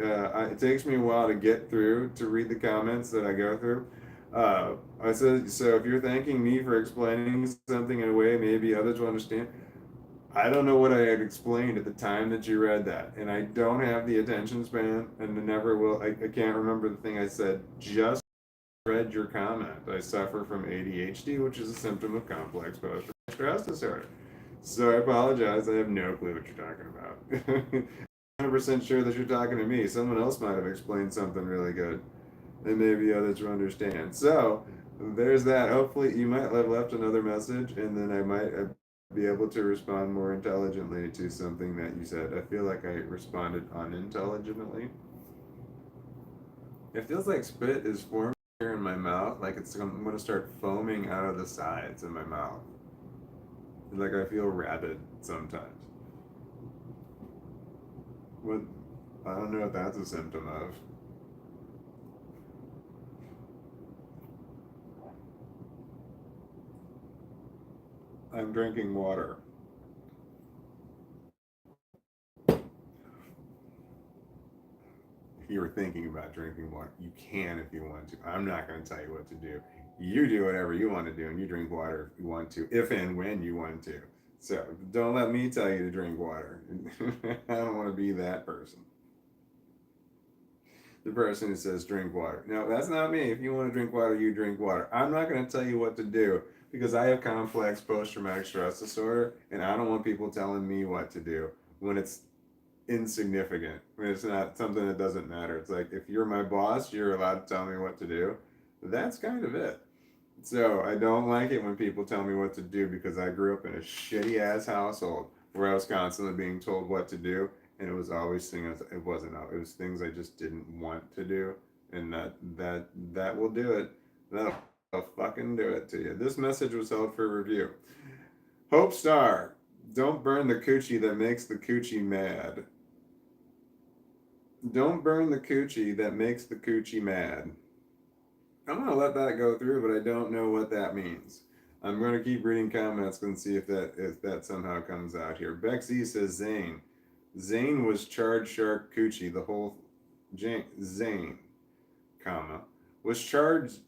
It takes me a while to get through to read the comments that I go through. I said, so if you're thanking me for explaining something in a way maybe others will understand, I don't know what I had explained at the time that you read that, and I don't have the attention span, and I never will. I can't remember the thing I said. Just read your comment. I suffer from ADHD, which is a symptom of complex post-traumatic stress disorder. So I apologize. I have no clue what you're talking about. 100% sure that you're talking to me. Someone else might have explained something really good, and maybe others will understand. So there's that. Hopefully, you might have left another message, and then I might be able to respond more intelligently to something that you said. I feel like I responded unintelligently. It feels like spit is forming here in my mouth, like I'm going to start foaming out of the sides of my mouth. Like I feel rabid sometimes. What? I don't know if that's a symptom of. I'm drinking water. If you were thinking about drinking water, you can if you want to. I'm not going to tell you what to do. You do whatever you want to do, and you drink water if you want to, if and when you want to. So don't let me tell you to drink water. I don't want to be that person. The person who says drink water. No, that's not me. If you want to drink water, you drink water. I'm not going to tell you what to do because I have complex post-traumatic stress disorder, and I don't want people telling me what to do when it's insignificant. When it's not something that doesn't matter. It's like if you're my boss, you're allowed to tell me what to do. That's kind of it. So I don't like it when people tell me what to do because I grew up in a shitty ass household where I was constantly being told what to do, and it was always things. It wasn't. It was things I just didn't want to do, and that will do it. That'll fucking do it to you. This message was held for review. Hope Star, don't burn the coochie that makes the coochie mad. Don't burn the coochie that makes the coochie mad. I'm gonna let that go through, but I don't know what that means. I'm gonna keep reading comments and see if that somehow comes out here. Bexy says Zane. Zane was charged shark coochie the whole Zane, comma, was charged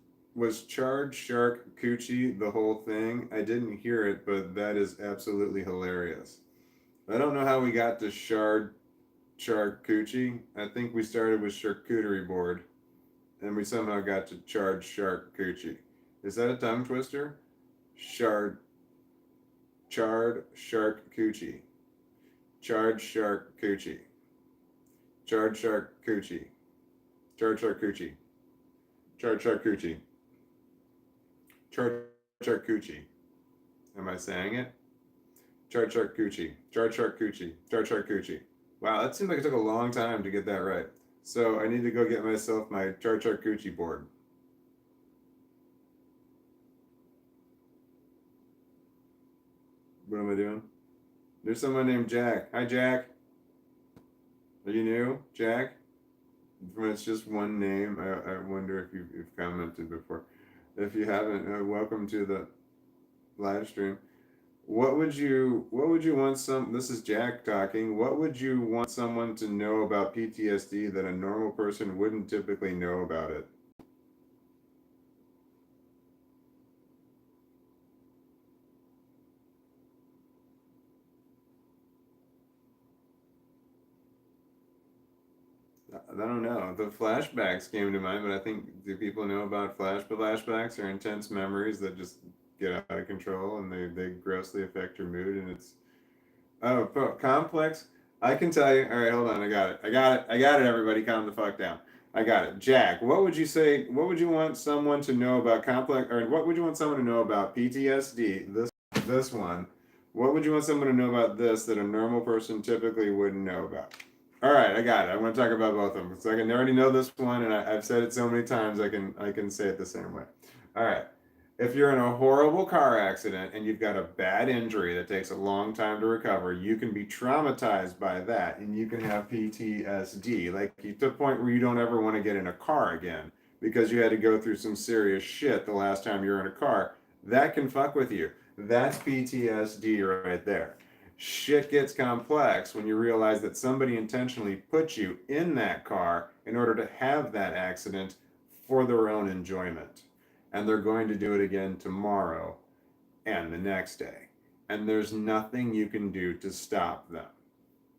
shark coochie the whole thing. I didn't hear it, but that is absolutely hilarious. I don't know how we got to shard shark coochie. I think we started with charcuterie board and we somehow got to charred shark coochie. Is that a tongue twister? Charred shark coochie. Charred shark coochie. Charred shark coochie. Charred shark coochie. Charred shark coochie. Charred shark coochie. Am I saying it? Charred shark coochie. Charred shark coochie. Charred shark coochie. Wow, that seemed like it took a long time to get that right. So I need to go get myself my charred shark coochie board. What am I doing? There's someone named Jack. Hi, Jack. Are you new, Jack? It's just one name. I wonder if you've commented before. If you haven't, welcome to the live stream. What would you want this is Jack talking. What would you want someone to know about PTSD that a normal person wouldn't typically know about it? I don't know. The flashbacks came to mind, but I think, do people know about flashbacks are intense memories that just get out of control and they grossly affect your mood and it's complex. I can tell you. All right, hold on. I got it. I got it. Everybody, calm the fuck down. I got it. Jack, what would you say? What would you want someone to know about complex, or what would you want someone to know about PTSD? This one. What would you want someone to know about this that a normal person typically wouldn't know about? All right, I got it. I want to talk about both of them. So I can already know this one, and I've said it so many times. I can say it the same way. All right. If you're in a horrible car accident and you've got a bad injury that takes a long time to recover, you can be traumatized by that and you can have PTSD. Like to the point where you don't ever want to get in a car again because you had to go through some serious shit the last time you were in a car. That can fuck with you. That's PTSD right there. Shit gets complex when you realize that somebody intentionally put you in that car in order to have that accident for their own enjoyment, and they're going to do it again tomorrow and the next day. And there's nothing you can do to stop them.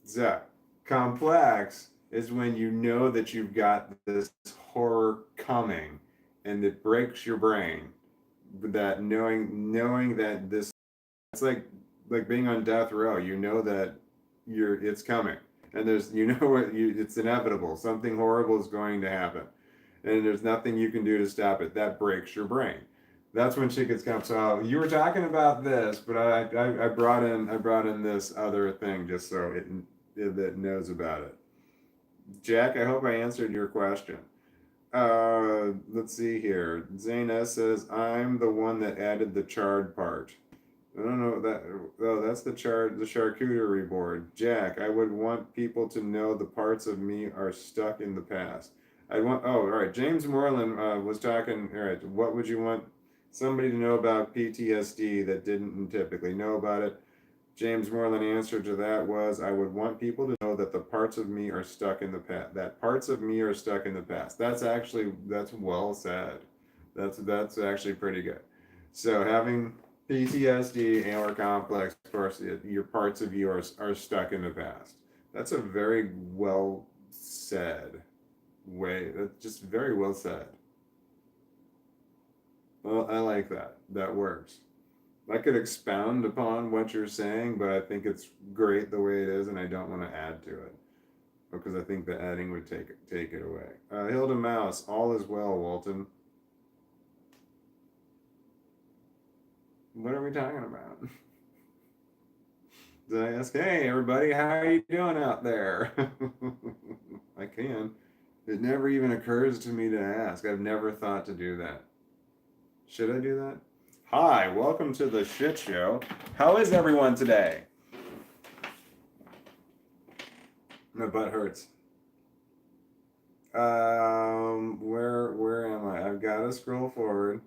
So, complex is when you know that you've got this horror coming and it breaks your brain. That knowing that this, it's like being on death row. You know that it's coming. And there's it's inevitable. Something horrible is going to happen and there's nothing you can do to stop it. That breaks your brain. That's when shit gets come. So you were talking about this, but I brought in this other thing just so it knows about it. Jack, I hope I answered your question. Let's see here. Zane S says I'm the one that added the charred part. I don't know that. Oh, that's the charcuterie board. Jack, I would want people to know the parts of me are stuck in the past. I want. Oh, all right. James Moreland was talking. All right. What would you want somebody to know about PTSD that didn't typically know about it? James Moreland answer to that was, I would want people to know that the parts of me are stuck in the past. That parts of me are stuck in the past. That's well said. That's actually pretty good. So having PTSD and or complex, of course, your parts of you are stuck in the past. That's a very well said way. That's just very well said. Well, I like that. That works. I could expound upon what you're saying, but I think it's great the way it is, and I don't want to add to it because I think the adding would take it away. Hilda Mouse, all is well, Walton. What are we talking about? Did I ask, hey everybody, how are you doing out there? I can. It never even occurs to me to ask. I've never thought to do that. Should I do that? Hi, welcome to the shit show. How is everyone today? My butt hurts. Where am I? I've got to scroll forward.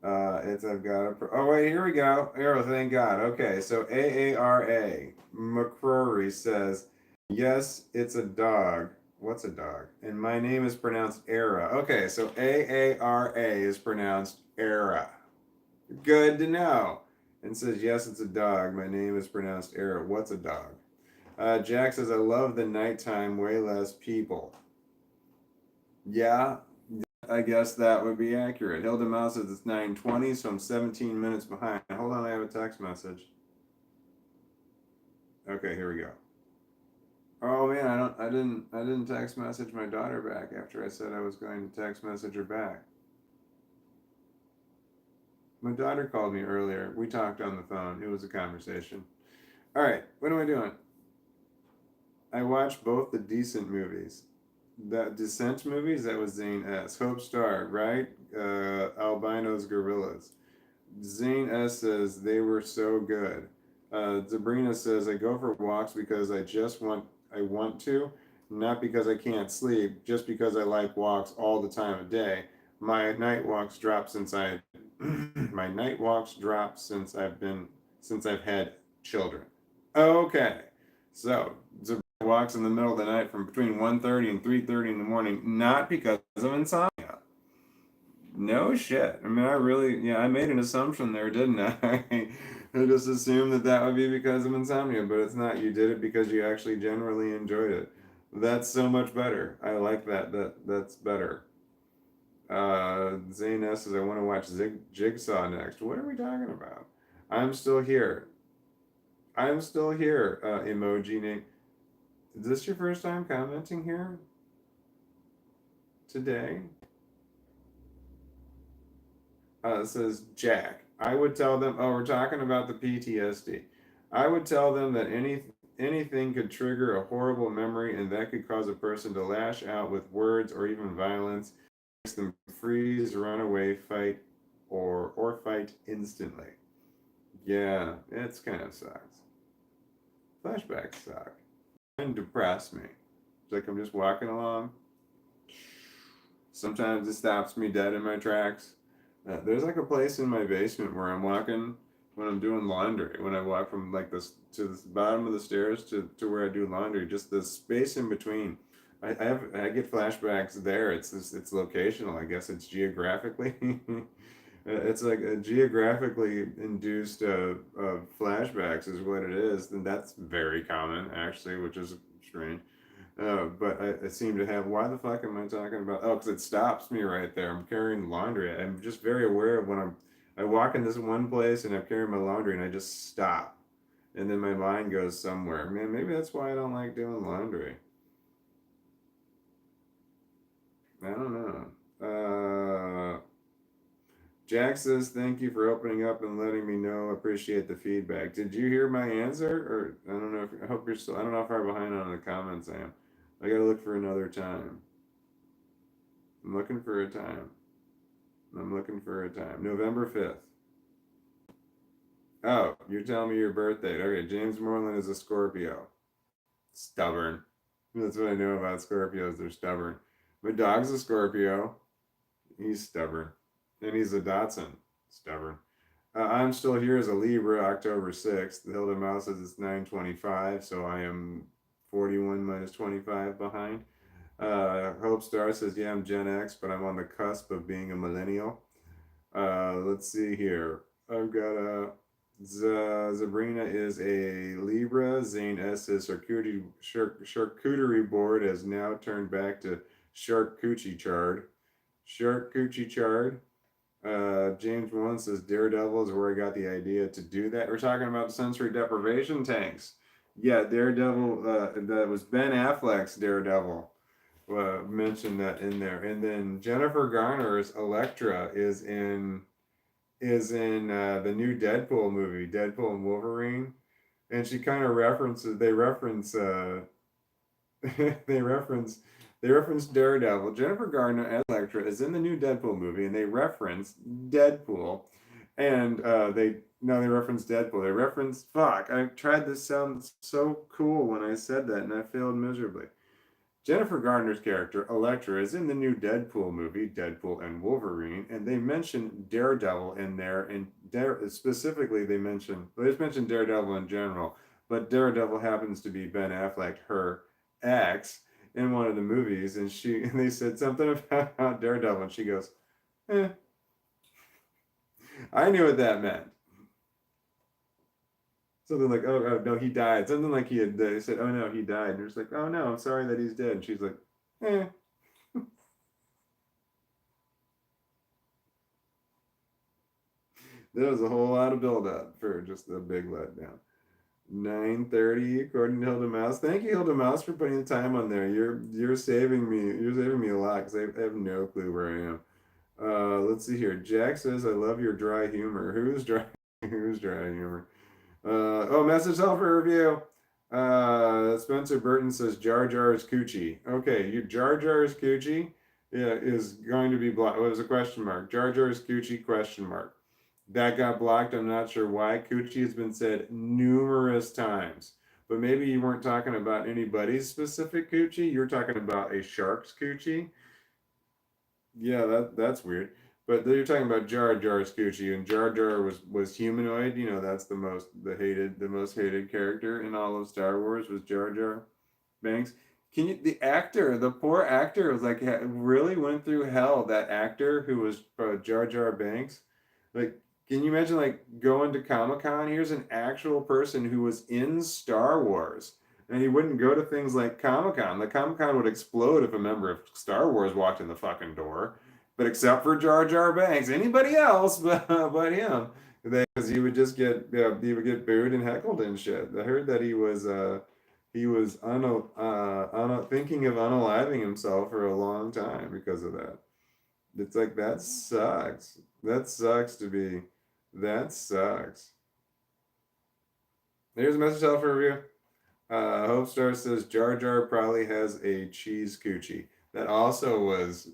I've got to. Oh wait, here we go. Arrow, thank God. Okay, so AARA McCrory says, yes, it's a dog. What's a dog? And my name is pronounced Era. Okay, so AARA is pronounced Era. Good to know. And says, yes, it's a dog. My name is pronounced Era. What's a dog? Jack says, I love the nighttime, way less people. Yeah, I guess that would be accurate. Hilda Mouse says it's 9:20, so I'm 17 minutes behind. Hold on, I have a text message. Okay, here we go. Oh man, I didn't text message my daughter back after I said I was going to text message her back. My daughter called me earlier. We talked on the phone. It was a conversation. All right, what am I doing? I watched both the decent movies. The Descent movies, that was Zane S. Hope Star, right? Albino's Gorillas. Zane S says they were so good. Sabrina says I go for walks because I want to, not because I can't sleep, just because I like walks all the time of day. My night walks drop since I my night walks drop since I've had children. Okay. So Sabrina walks in the middle of the night from between 1:30 and 3:30 in the morning, not because of insomnia. No shit. I mean, I made an assumption there, didn't I? I just assumed that would be because of insomnia, but it's not. You did it because you actually generally enjoyed it. That's so much better. I like that. That's better. Zane S says I want to watch Jigsaw next. What are we talking about? I'm still here. I'm still here. Emoji name. Is this your first time commenting here today? It says Jack. I would tell them. Oh, we're talking about the PTSD. I would tell them that anything could trigger a horrible memory, and that could cause a person to lash out with words or even violence, makes them freeze, run away, fight, or fight instantly. Yeah, it's kind of sucks. Flashbacks suck and depress me. It's like I'm just walking along. Sometimes it stops me dead in my tracks. There's like a place in my basement where I'm walking when I'm doing laundry. When I walk from like this to the bottom of the stairs to where I do laundry, just the space in between. I get flashbacks there. It's locational. I guess it's geographically. It's like a geographically induced flashbacks is what it is, and that's very common actually, which is strange. But I seem to have. Why the fuck am I talking about? Oh, because it stops me right there. I'm carrying laundry. I'm just very aware of when I walk in this one place and I'm carrying my laundry and I just stop, and then my mind goes somewhere. Man, maybe that's why I don't like doing laundry. I don't know. Jack says, "Thank you for opening up and letting me know. Appreciate the feedback." Did you hear my answer? Or I don't know. I hope you're still. I don't know how far behind on the comments I am. I gotta look for another time. I'm looking for a time. I'm looking for a time. November 5th. Oh, you're telling me your birthday. Okay, James Moreland is a Scorpio. Stubborn. That's what I know about Scorpios. They're stubborn. My dog's a Scorpio. He's stubborn. And he's a Dachshund. Stubborn. I'm still here as a Libra, October 6th. The Hilda Mouse says it's 9:25, so I am 41 minus 25 behind. Hope Star says, yeah, I'm Gen X, but I'm on the cusp of being a millennial. Let's see here. I've got a Sabrina is a Libra. Zane S is charcuterie board has now turned back to charcuterie chard. Charcuterie chard. James One says Daredevil is where I got the idea to do that. We're talking about sensory deprivation tanks. Yeah, Daredevil. That was Ben Affleck's Daredevil. Mentioned that in there, and then Jennifer Garner's Elektra is in the new Deadpool movie, Deadpool and Wolverine, and she kind of references they reference they reference Daredevil. Jennifer Garner as Elektra is in the new Deadpool movie, and they reference Deadpool, and they reference Deadpool. They reference fuck. I tried to sound so cool when I said that, and I failed miserably. Jennifer Garner's character, Elektra, is in the new Deadpool movie, Deadpool and Wolverine, and they mention Daredevil in there, and specifically they just mentioned Daredevil in general, but Daredevil happens to be Ben Affleck, her ex, in one of the movies, and they said something about Daredevil, and she goes, eh. I knew what that meant. Something like, oh no, he died. Something like they said, oh no, he died. And you're just like, oh no, I'm sorry that he's dead. And she's like, eh. There was a whole lot of build up for just a big letdown. 9:30 according to Hilda Mouse. Thank you, Hilda Mouse, for putting the time on there. You're saving me. You're saving me a lot because I have no clue where I am. Let's see here. Jack says, "I love your dry humor." Who's dry? Who's dry humor? Message helper review. Spencer Burton says Jar Jar is coochie. Okay, you Jar Jar is coochie. Yeah, is going to be blocked. What was a question mark? Jar Jar is coochie question mark. That got blocked. I'm not sure why. Coochie has been said numerous times, but maybe you weren't talking about anybody's specific coochie. You're talking about a shark's coochie. Yeah, that's weird. But you're talking about Jar Jar's coochie, and Jar Jar was humanoid. You know, that's the most hated character in all of Star Wars was Jar Jar Banks. The poor actor was like really went through hell. That actor who was Jar Jar Banks, like, can you imagine like going to Comic Con? Here's an actual person who was in Star Wars. And he wouldn't go to things like Comic-Con. The Comic-Con would explode if a member of Star Wars walked in the fucking door. But except for Jar Jar Banks, anybody else but him, because he would just get he would get booed and heckled and shit. I heard that he was thinking of unaliving himself for a long time because of that. It's like that sucks. That sucks to be. That sucks. Here's a message out for review. Hope Star says Jar Jar probably has a cheese coochie. That also was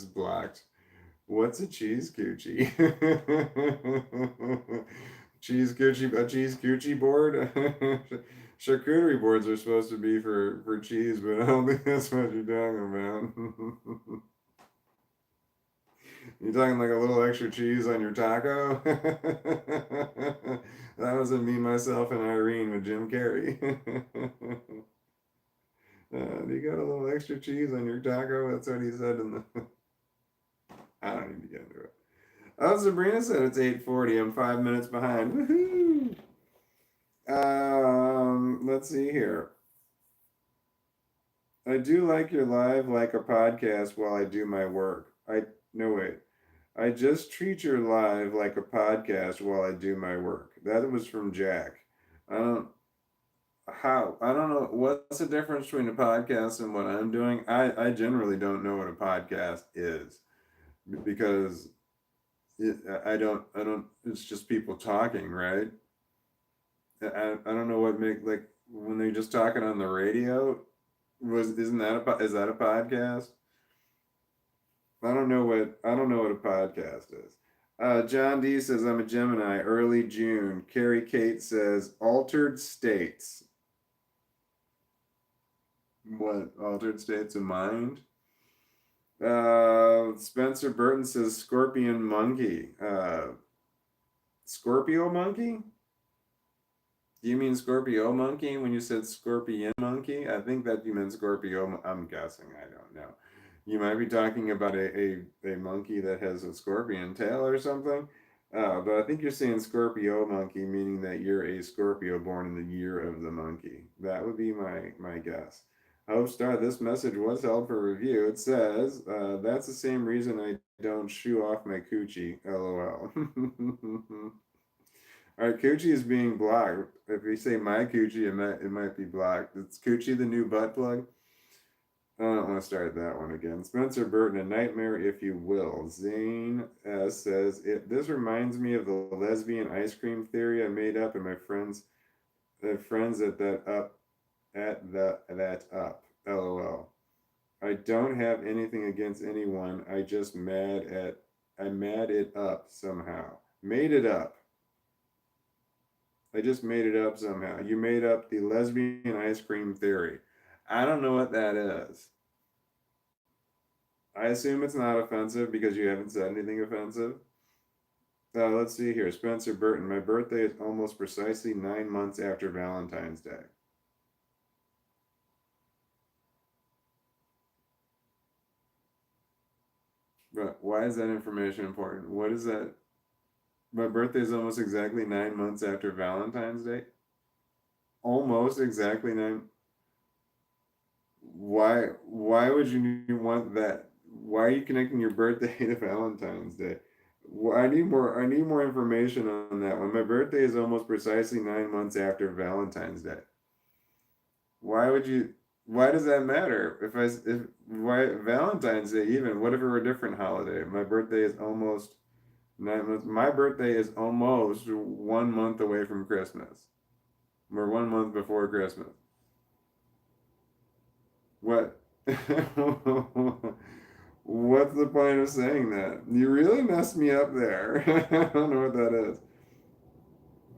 blocked. What's a cheese coochie? A cheese coochie board? Charcuterie boards are supposed to be for cheese, but I don't think that's what you're talking about. You talking like a little extra cheese on your taco? That was in Me, Myself, and Irene with Jim Carrey. Do you got a little extra cheese on your taco? That's what he said in the. I don't need to get into it. Oh, Sabrina said it's 8:40. I'm 5 minutes behind. Woohoo! Let's see here. I do like your live like a podcast while I do my work. No wait. I just treat your live like a podcast while I do my work. That was from Jack. I don't I don't know what's the difference between a podcast and what I'm doing. I generally don't know what a podcast is because I don't it's just people talking, right? I don't know what make like when they're just talking on the radio was isn't that is that a podcast? I don't know what a podcast is. John D says I'm a Gemini, early June. Carrie Kate says altered states. What altered states of mind? Spencer Burton says scorpion monkey. Scorpio monkey? Do you mean Scorpio monkey when you said scorpion monkey? I think that you meant Scorpio. I'm guessing. I don't know. You might be talking about a monkey that has a scorpion tail or something. But I think you're saying Scorpio monkey, meaning that you're a Scorpio born in the year of the monkey. That would be my guess. Hope Star, this message was held for review. It says, that's the same reason I don't shoo off my coochie. LOL. All right, coochie is being blocked. If you say my coochie, it might be blocked. It's coochie the new butt plug? I don't want to start that one again. Spencer Burton, a nightmare, if you will. Zane says, this reminds me of the lesbian ice cream theory I made up, and my friends at that up that up. LOL. I don't have anything against anyone. I mad it up somehow. Made it up. I just made it up somehow. You made up the lesbian ice cream theory. I don't know what that is. I assume it's not offensive because you haven't said anything offensive. Let's see here. Spencer Burton. My birthday is almost precisely 9 months after Valentine's Day. But why is that information important? What is that? My birthday is almost exactly 9 months after Valentine's Day. Almost exactly nine. Why would you want that? Why are you connecting your birthday to Valentine's Day? I need more information on that one. My birthday is almost precisely 9 months after Valentine's Day. Why would you? Why does that matter? If why Valentine's Day even? What if it were a different holiday? My birthday is almost 9 months. My birthday is almost 1 month away from Christmas. We're 1 month before Christmas. What? What's the point of saying that? You really messed me up there. I don't know what that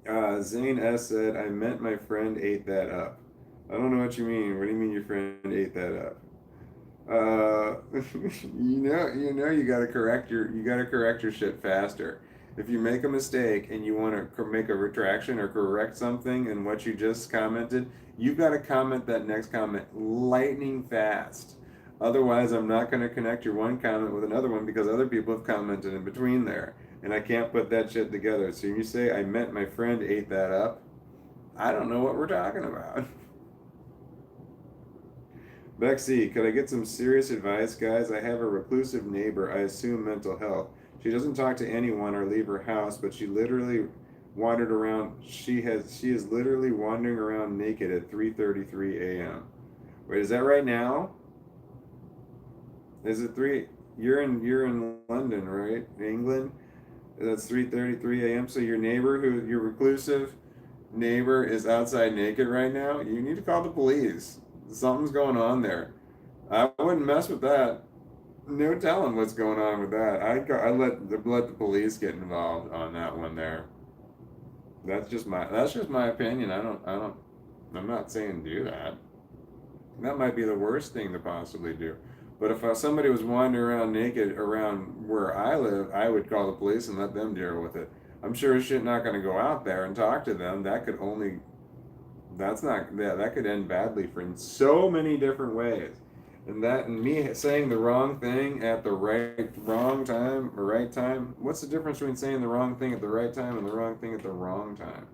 is. Zane S said, I meant my friend ate that up. I don't know what you mean. What do you mean your friend ate that up? You gotta correct your shit faster. If you make a mistake and you want to make a retraction or correct something in what you just commented, you've got to comment that next comment lightning fast. Otherwise, I'm not going to connect your one comment with another one because other people have commented in between there, and I can't put that shit together. So you say I meant my friend ate that up. I don't know what we're talking about. Bexy, could I get some serious advice, guys? I have a reclusive neighbor, I assume mental health. She doesn't talk to anyone or leave her house, but she literally wandered around. She is literally wandering around naked at 3:33 a.m. Wait, is that right now? Is it 3? You're in London, right? England? That's 3:33 a.m. So your reclusive neighbor is outside naked right now. You need to call the police. Something's going on there. I wouldn't mess with that. No telling what's going on with that. I let the police get involved on that one there. That's just my opinion. I'm not saying do that. That might be the worst thing to possibly do. But if somebody was wandering around naked around where I live, I would call the police and let them deal with it. I'm sure as shit not going to go out there and talk to them. That could end badly for in so many different ways. And me saying the wrong thing at the wrong time or right time. What's the difference between saying the wrong thing at the right time and the wrong thing at the wrong time?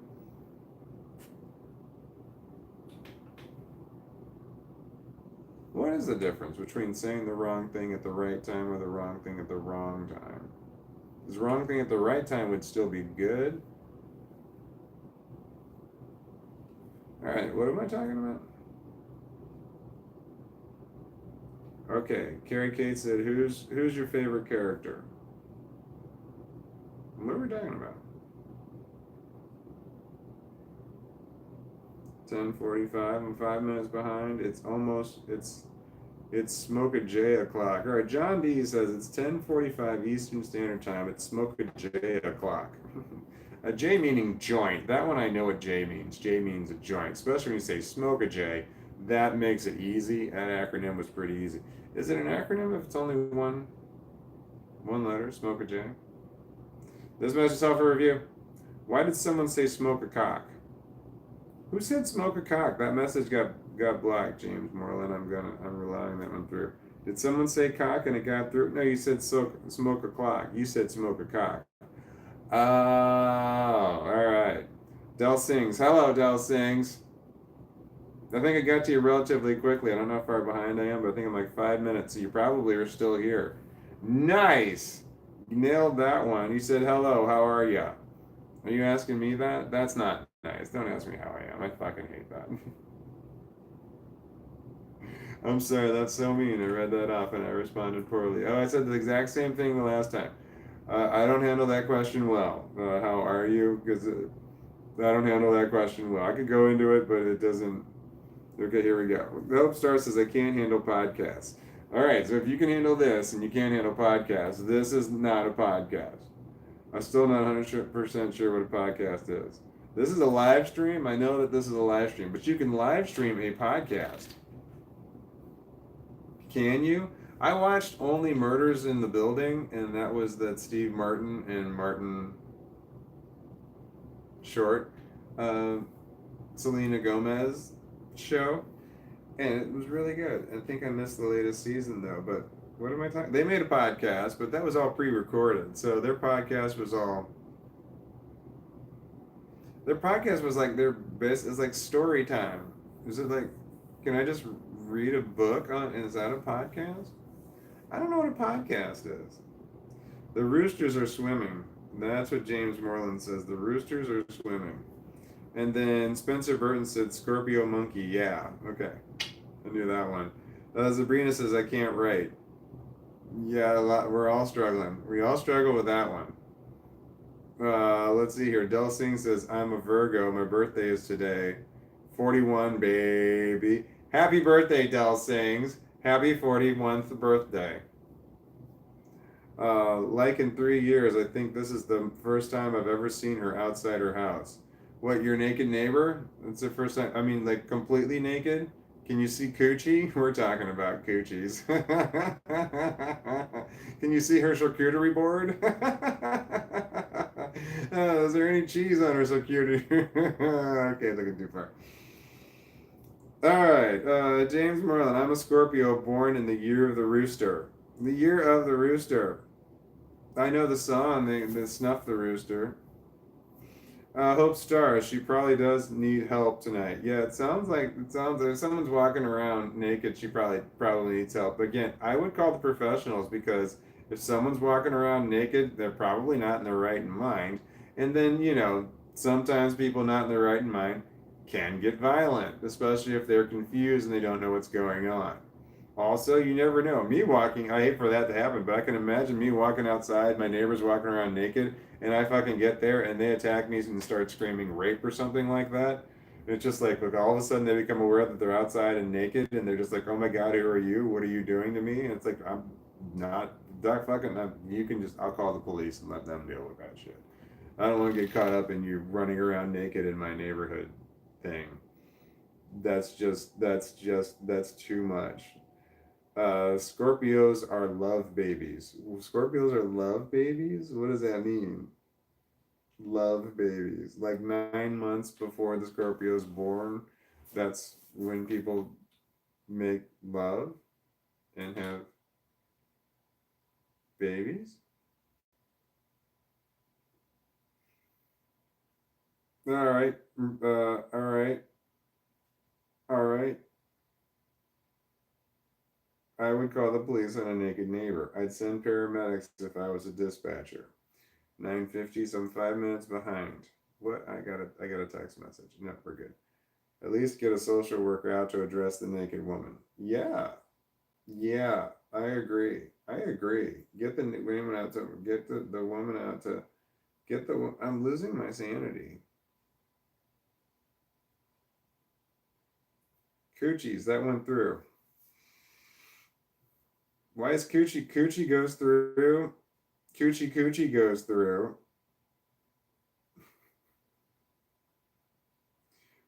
What is the difference between saying the wrong thing at the right time or the wrong thing at the wrong time? Because the wrong thing at the right time would still be good. Alright, what am I talking about? Okay, Carrie Kate said, who's your favorite character? What are we talking about? 10:45. I'm 5 minutes behind. It's Smoke a J o'clock. All right, John D says it's 10:45 Eastern Standard Time. It's Smoke a J o'clock. A J meaning joint. That one I know what J means. J means a joint. Especially when you say Smoke a J, that makes it easy. That acronym was pretty easy. Is it an acronym if it's only one letter? Smoke a J. This message is for review. Why did someone say smoke a cock? Who said smoke a cock? That message got blocked, James Moreland. I'm relying that one through. Did someone say cock and it got through? No, you said smoke a clock. You said smoke a cock. Oh, all right. Del Sings. Hello, Del Sings. I think I got to you relatively quickly. I don't know how far behind I am, but I think I'm like 5 minutes, so you probably are still here. Nice! You nailed that one. You said, hello, how are ya? Are you asking me that? That's not nice. Don't ask me how I am. I fucking hate that. I'm sorry, that's so mean. I read that off and I responded poorly. Oh, I said the exact same thing the last time. I don't handle that question well. How are you? Because I don't handle that question well. I could go into it, but it doesn't. Okay, here we go. The Hope Star says I can't handle podcasts. All right, so if you can handle this and you can't handle podcasts, this is not a podcast. I'm still not 100% sure what a podcast is. This is a live stream. I know that this is a live stream, but you can live stream a podcast. Can you? I watched Only Murders in the Building, and that was that Steve Martin and Martin Short, Selena Gomez show, and it was really good. I think I missed the latest season though, but what am I talking? They made a podcast, but that was all pre-recorded, so their podcast was like their best. It's like story time. Is it like? Can I just read a book on? Is that a podcast? I don't know what a podcast is. The roosters are swimming. That's what James Moreland says. The roosters are swimming. And then Spencer Burton said Scorpio Monkey. Yeah, okay. I knew that one. Sabrina says I can't write. Yeah, we're all struggling. We all struggle with that one. Let's see here. Del Singh says I'm a Virgo. My birthday is today. 41, baby. Happy birthday, Del Sings. Happy 41th birthday. Like in 3 years, I think this is the first time I've ever seen her outside her house. What, your naked neighbor? It's the first time, I mean, like completely naked? Can you see coochie? We're talking about coochies. Can you see her charcuterie board? Is there any cheese on her charcuterie? Okay, looking too far. Alright, James Merlin. I'm a Scorpio born in the year of the rooster. The year of the rooster. I know the song, they snuff the rooster. Hope Star, she probably does need help tonight. Yeah, it sounds like if someone's walking around naked, she probably needs help. But again, I would call the professionals because if someone's walking around naked, they're probably not in their right mind. And then, sometimes people not in their right mind can get violent, especially if they're confused and they don't know what's going on. Also, you never know. Me walking, I hate for that to happen, but I can imagine me walking outside, my neighbors walking around naked, and I fucking get there and they attack me and start screaming rape or something like that. And it's just like, look, all of a sudden they become aware that they're outside and naked, and they're just like, oh my God, who are you? What are you doing to me? And it's like, I'm not, that fucking, you can just, I'll call the police and let them deal with that shit. I don't want to get caught up in you running around naked in my neighborhood thing. That's too much. Scorpios are love babies. Scorpios are love babies? What does that mean? Love babies. Like 9 months before the Scorpio's born, that's when people make love and have babies? All right. All right. All right. I would call the police on a naked neighbor. I'd send paramedics if I was a dispatcher. 9:50, so I'm 5 minutes behind. What? I got a text message. No, we're good. At least get a social worker out to address the naked woman. Yeah, yeah, I agree. I agree. Get the woman out to get the woman out to get the. I'm losing my sanity. Coochies that went through. Why is coochie goes through? Coochie goes through.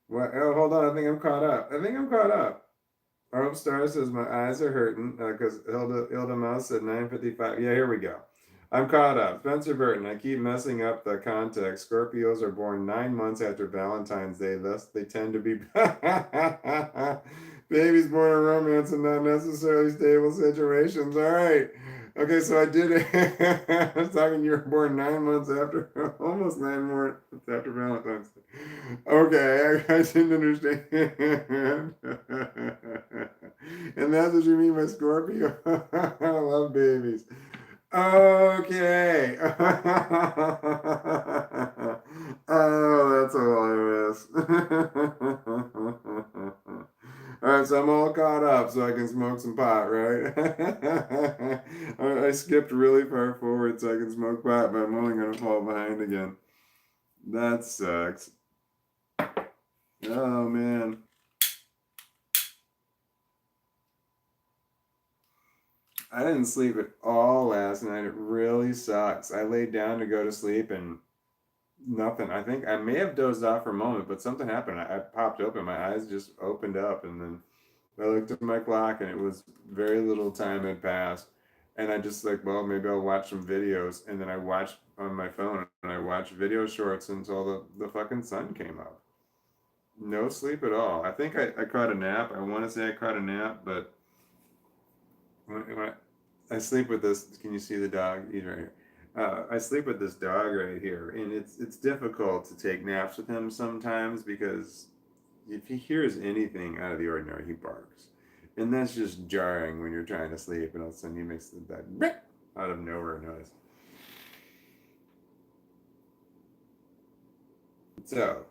What? Oh, hold on. I think I'm caught up. I think I'm caught up. Arnold Star says my eyes are hurting because Hilda Mouse said 9:55. Yeah, here we go. I'm caught up. Spencer Burton. I keep messing up the context. Scorpios are born 9 months after Valentine's Day. Thus, they tend to be babies born in romance and not necessarily stable situations. All right. Okay, so I did it. I was talking. You were born 9 months after, almost 9 months after Valentine's Day. Okay, I didn't understand. And that's what you mean by Scorpio? I love babies. Okay. Oh, that's hilarious. All right, so I'm all caught up so I can smoke some pot, right? I skipped really far forward so I can smoke pot, but I'm only going to fall behind again. That sucks. Oh, man. I didn't sleep at all last night. It really sucks. I laid down to go to sleep and nothing. I think I may have dozed off for a moment, but something happened. I popped open. My eyes just opened up, and then I looked at my clock, and it was very little time had passed. And I just like, well, maybe I'll watch some videos. And then I watched on my phone, and I watched video shorts until the fucking sun came up. No sleep at all. I think I caught a nap. I want to say I caught a nap, but when I sleep with this. Can you see the dog? He's right here. I sleep with this dog right here, and it's difficult to take naps with him sometimes because if he hears anything out of the ordinary, he barks, and that's just jarring when you're trying to sleep, and all of a sudden he makes that out of nowhere noise. So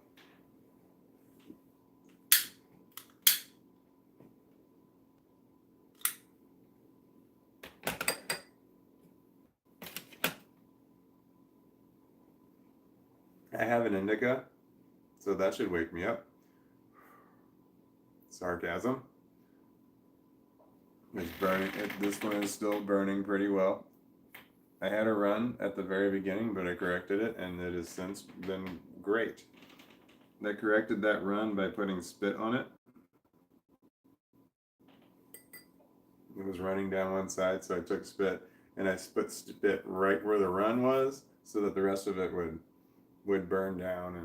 I have an indica, so that should wake me up. Sarcasm. It's burning. This one is still burning pretty well. I had a run at the very beginning, but I corrected it, and it has since been great. I corrected that run by putting spit on it. It was running down one side, so I took spit and I put spit right where the run was, so that the rest of it would burn down,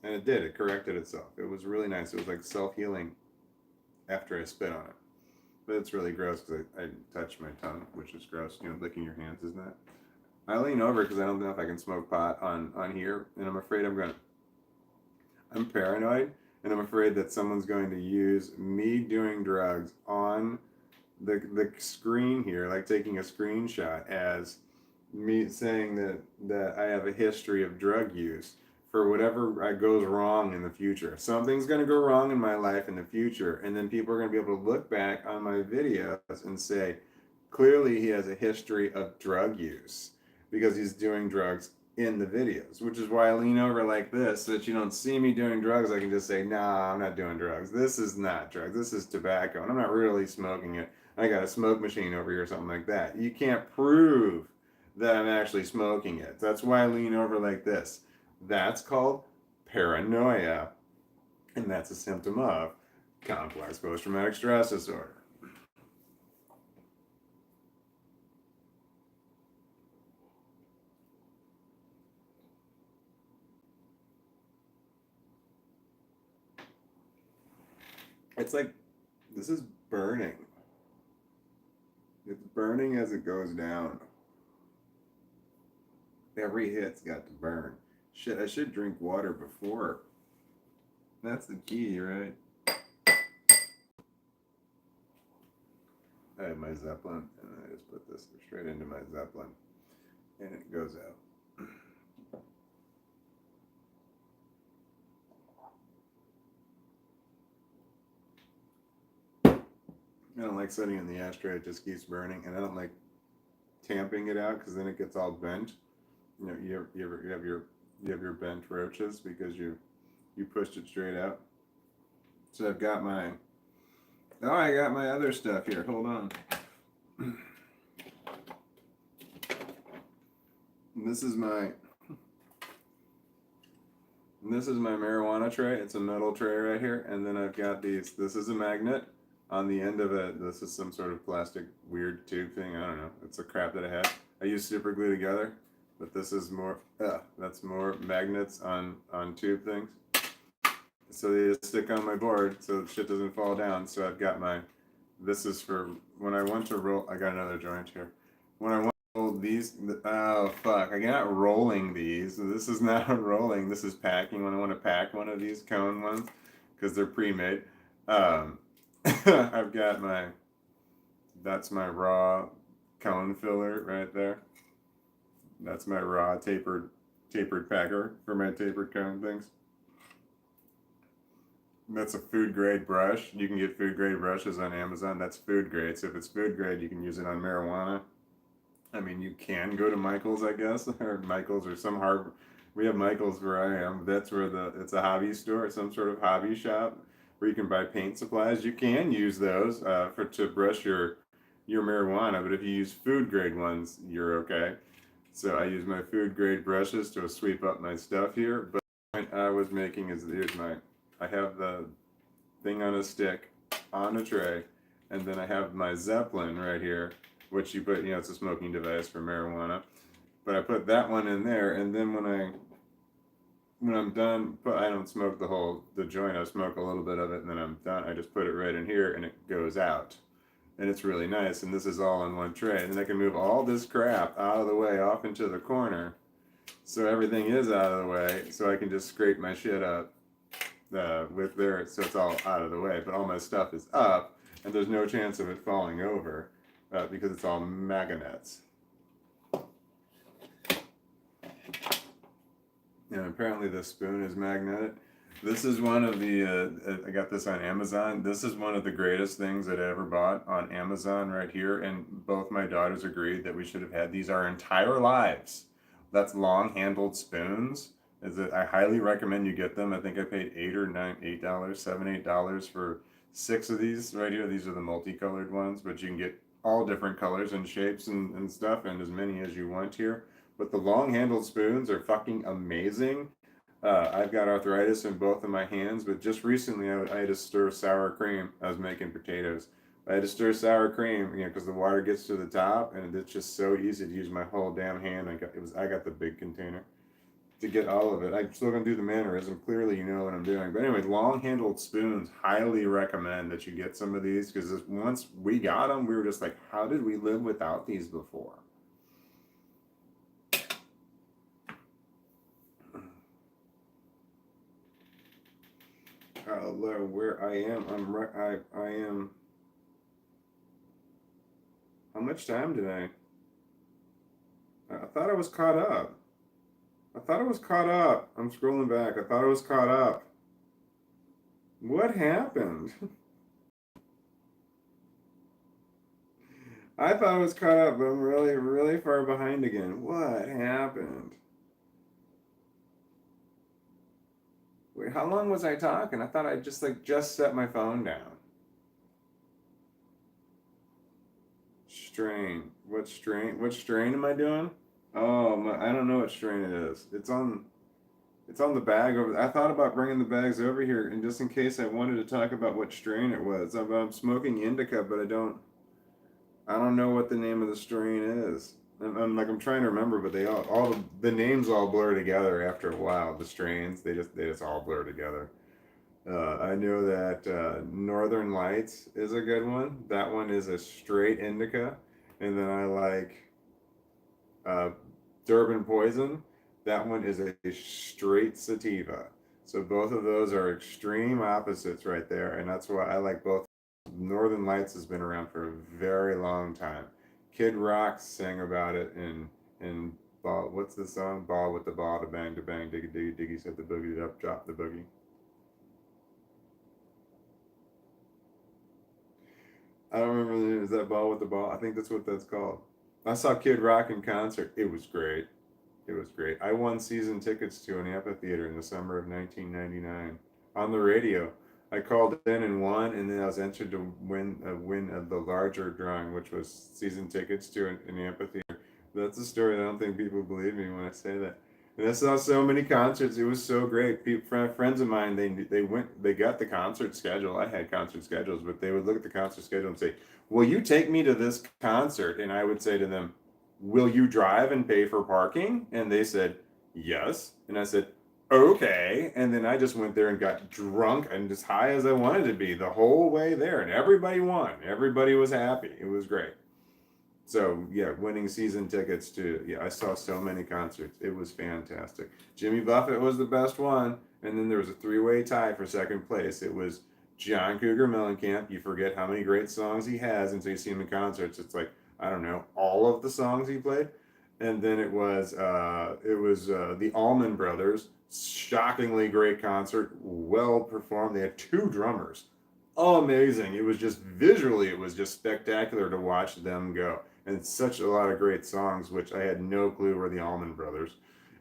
and it did. It corrected itself. It was really nice. It was like self-healing after I spit on it. But it's really gross because I touched my tongue, which is gross. Licking your hands, isn't that? I lean over because I don't know if I can smoke pot on here, and I'm afraid I'm paranoid, and I'm afraid that someone's going to use me doing drugs on the screen here, like taking a screenshot as me saying that I have a history of drug use for whatever goes wrong in the future. Something's going to go wrong in my life in the future, and then people are going to be able to look back on my videos and say, clearly he has a history of drug use because he's doing drugs in the videos, which is why I lean over like this so that you don't see me doing drugs. I can just say, nah, I'm not doing drugs. This is not drugs. This is tobacco, and I'm not really smoking it. I got a smoke machine over here or something like that. You can't prove that I'm actually smoking it. That's why I lean over like this. That's called paranoia, and that's a symptom of complex post-traumatic stress disorder. It's like this is burning. It's burning as it goes down. Every hit's got to burn. Shit, I should drink water before. That's the key, right? I have my Zeppelin, and I just put this straight into my Zeppelin, and it goes out. I don't like setting it in the ashtray; it just keeps burning, and I don't like tamping it out because then it gets all bent. You know, you have your bent roaches because you pushed it straight out. So I've got my I got my other stuff here. Hold on. And this is my marijuana tray. It's a metal tray right here, and then I've got these. This is a magnet on the end of it. This is some sort of plastic weird tube thing. I don't know. It's a crap that I have. I use super glue together, but this is more. That's more magnets on tube things. So they just stick on my board so the shit doesn't fall down. So I've got my. This is for when I want to roll. I got another joint here. When I want to roll these. Oh fuck! I got rolling these. This is not rolling. This is packing. When I want to pack one of these cone ones, because they're pre-made. I've got my. That's my raw cone filler right there. That's my raw tapered packer for my tapered cone things. That's a food grade brush. You can get food grade brushes on Amazon. That's food grade. So if it's food grade, you can use it on marijuana. I mean, you can go to Michael's, I guess, or Michael's or some hard. We have Michael's where I am. That's where it's a hobby store, some sort of hobby shop where you can buy paint supplies. You can use those to brush your marijuana, but if you use food grade ones, you're okay. So I use my food grade brushes to sweep up my stuff here. But the point I was making is here's I have the thing on a stick on a tray, and then I have my Zeppelin right here, which you put, it's a smoking device for marijuana. But I put that one in there, and then when I'm done, but I don't smoke the joint. I smoke a little bit of it, and then I'm done. I just put it right in here, and it goes out, and it's really nice. And this is all in one tray, and then I can move all this crap out of the way, off into the corner, so everything is out of the way, so I can just scrape my shit up with there, so it's all out of the way. But all my stuff is up, and there's no chance of it falling over because it's all magnets. And apparently this spoon is magnetic. This is one of the, I got this on Amazon. This is one of the greatest things that I ever bought on Amazon right here. And both my daughters agreed that we should have had these our entire lives. That's long handled spoons. I highly recommend you get them. I think I paid $8 for 6 of these right here. These are the multicolored ones, but you can get all different colors and shapes and stuff, and as many as you want here. But the long handled spoons are fucking amazing. I've got arthritis in both of my hands, but just recently I had to stir sour cream. I was making potatoes. I had to stir sour cream, because the water gets to the top, and it's just so easy to use my whole damn hand. I got the big container to get all of it. I'm still gonna do the mannerism. Clearly, you know what I'm doing. But anyway, long handled spoons. Highly recommend that you get some of these, because once we got them, we were just like, how did we live without these before? Hello, where I am. I am. How much time did I thought I was caught up. I thought I was caught up. I'm scrolling back. I thought I was caught up. What happened? I thought I was caught up, but I'm really, really far behind again. What happened? Wait, how long was I talking? I thought I just set my phone down. Strain. What strain? What strain am I doing? Oh, I don't know what strain it is. It's on the bag over. I thought about bringing the bags over here, and just in case I wanted to talk about what strain it was. I'm smoking indica, but I don't know what the name of the strain is. I'm trying to remember, but they all the names all blur together after a while. The strains they just all blur together. I know that Northern Lights is a good one. That one is a straight indica, and then I like uh, Durban Poison. That one is a straight sativa. So both of those are extreme opposites right there, and that's why I like both. Northern Lights has been around for a very long time. Kid Rock sang about it in Ball. What's the song? Ball with the ball to bang, diggy diggy diggy, set the boogie up, drop the boogie. I don't remember the name. Is that Ball with the Ball? I think that's what that's called. I saw Kid Rock in concert. It was great. It was great. I won season tickets to an amphitheater in the summer of 1999 on the radio. I called in and won, and then I was entered to win the larger drawing, which was season tickets to an amphitheater. That's a story I don't think people believe me when I say that. And I saw so many concerts. It was so great. Friends of mine, they got the concert schedule. I had concert schedules, but they would look at the concert schedule and say, "Will you take me to this concert?" And I would say to them, "Will you drive and pay for parking?" And they said, "Yes." And I said, "Okay." And then I just went there and got drunk and as high as I wanted to be the whole way there. And everybody won. Everybody was happy. It was great. So yeah, winning season tickets to, yeah, I saw so many concerts. It was fantastic. Jimmy Buffett was the best one. And then there was a three-way tie for second place. It was John Cougar Mellencamp. You forget how many great songs he has until you see him in concerts. It's like, I don't know, all of the songs he played. And then it was the Allman Brothers. Shockingly great concert, well performed. They had two drummers. Oh, amazing. It was just visually, it was just spectacular to watch them go. And such a lot of great songs, which I had no clue were the Allman Brothers.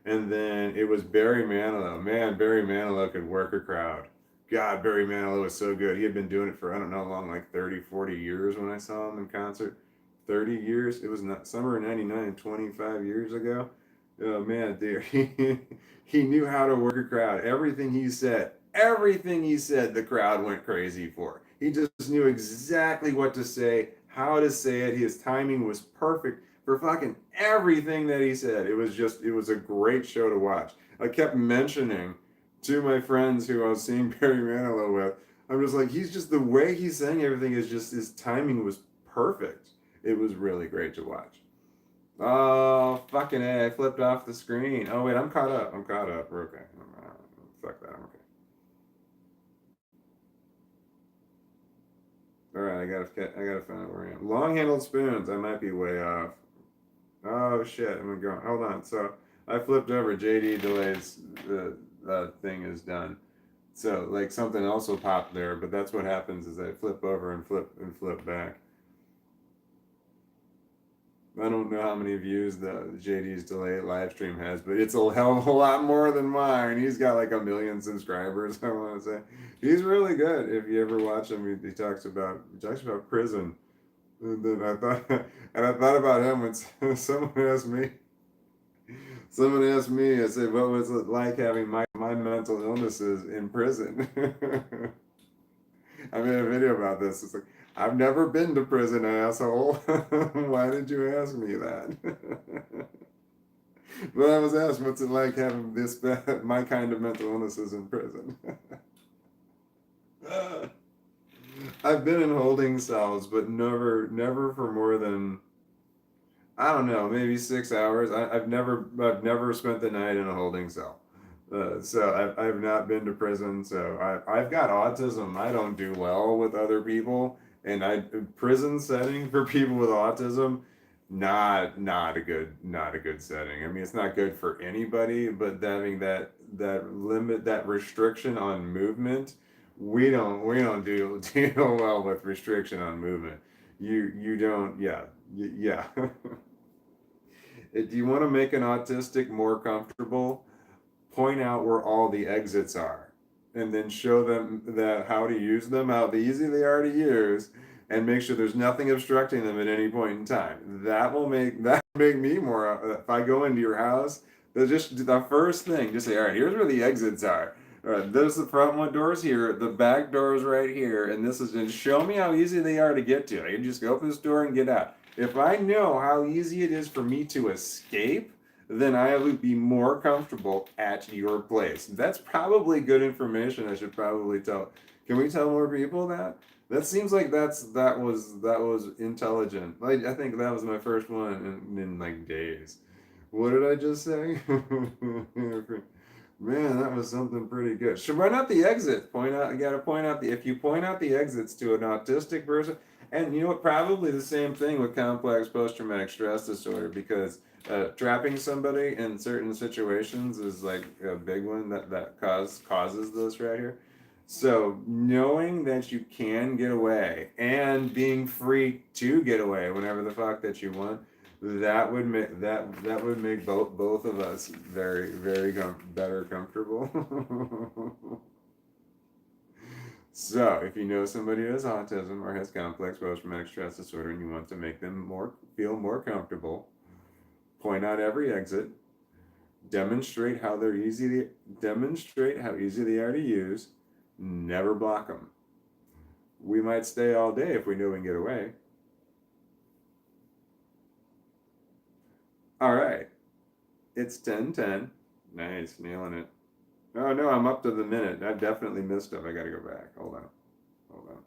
And then it was Barry Manilow. Man, Barry Manilow could work a crowd. God, Barry Manilow was so good. He had been doing it for, I don't know how long, like 30, 40 years when I saw him in concert. 30 years? It was not, summer of 99, 25 years ago. Oh, man, dude. He knew how to work a crowd. Everything he said, the crowd went crazy for. He just knew exactly what to say, how to say it. His timing was perfect for fucking everything that he said. It was a great show to watch. I kept mentioning to my friends who I was seeing Barry Manilow with, I'm just like, he's just, the way he's saying everything is just, his timing was perfect. It was really great to watch. Oh, fucking A, I flipped off the screen. Oh, wait, I'm caught up. We're okay. Fuck that, I'm okay. All right, I gotta find out where I am. Long-handled spoons. I might be way off. Oh shit, I'm going. Hold on. So I flipped over. JD delays. The thing is done. So like something else will pop there, but that's what happens is I flip over and flip back. I don't know how many views the JD's delay live stream has, but it's a hell of a lot more than mine. He's got like 1 million subscribers. I want to say he's really good. If you ever watch him, he talks about prison. And then I thought about him when someone asked me, I said, what was it like having my mental illnesses in prison? I made a video about this. It's like, I've never been to prison, asshole. Why did you ask me that? But I was asked, what's it like having my kind of mental illnesses in prison? I've been in holding cells, but never for more than, I don't know, maybe 6 hours. I've never spent the night in a holding cell. So I've not been to prison. So I've got autism. I don't do well with other people, and prison setting for people with autism, not a good setting. I mean, it's not good for anybody, but having that limit, that restriction on movement, we don't deal well with restriction on movement. You don't, yeah, yeah. Do you want to make an autistic more comfortable? Point out where all the exits are, and then show them that how to use them, how easy they are to use, and make sure there's nothing obstructing them at any point in time. That make me more. If I go into your house, just the first thing, just say, all right, here's where the exits are. All right, there's the front one doors here, the back doors right here, and this is, and show me how easy they are to get to. I can just open this door and get out. If I know how easy it is for me to escape, then I would be more comfortable at your place. That's probably good information. I should probably tell. Can we tell more people that? That seems like that was intelligent. I think that was my first one in like days. What did I just say? Man, that was something pretty good. Should run out the exit. Point out. You got to point out the. If you point out the exits to an autistic person, and you know what? Probably the same thing with complex post-traumatic stress disorder, because trapping somebody in certain situations is like a big one that causes this right here. So knowing that you can get away and being free to get away whenever the fuck that you want, that would make both of us very very better comfortable. So if you know somebody who has autism or has complex post-traumatic stress disorder and you want to make them feel more comfortable, point out every exit, demonstrate how easy they are to use, never block them. We might stay all day if we know we can get away. All right, it's 10:10. Nice, nailing it. Oh no, I'm up to the minute. I definitely missed stuff. I gotta go back. Hold on. Hold on.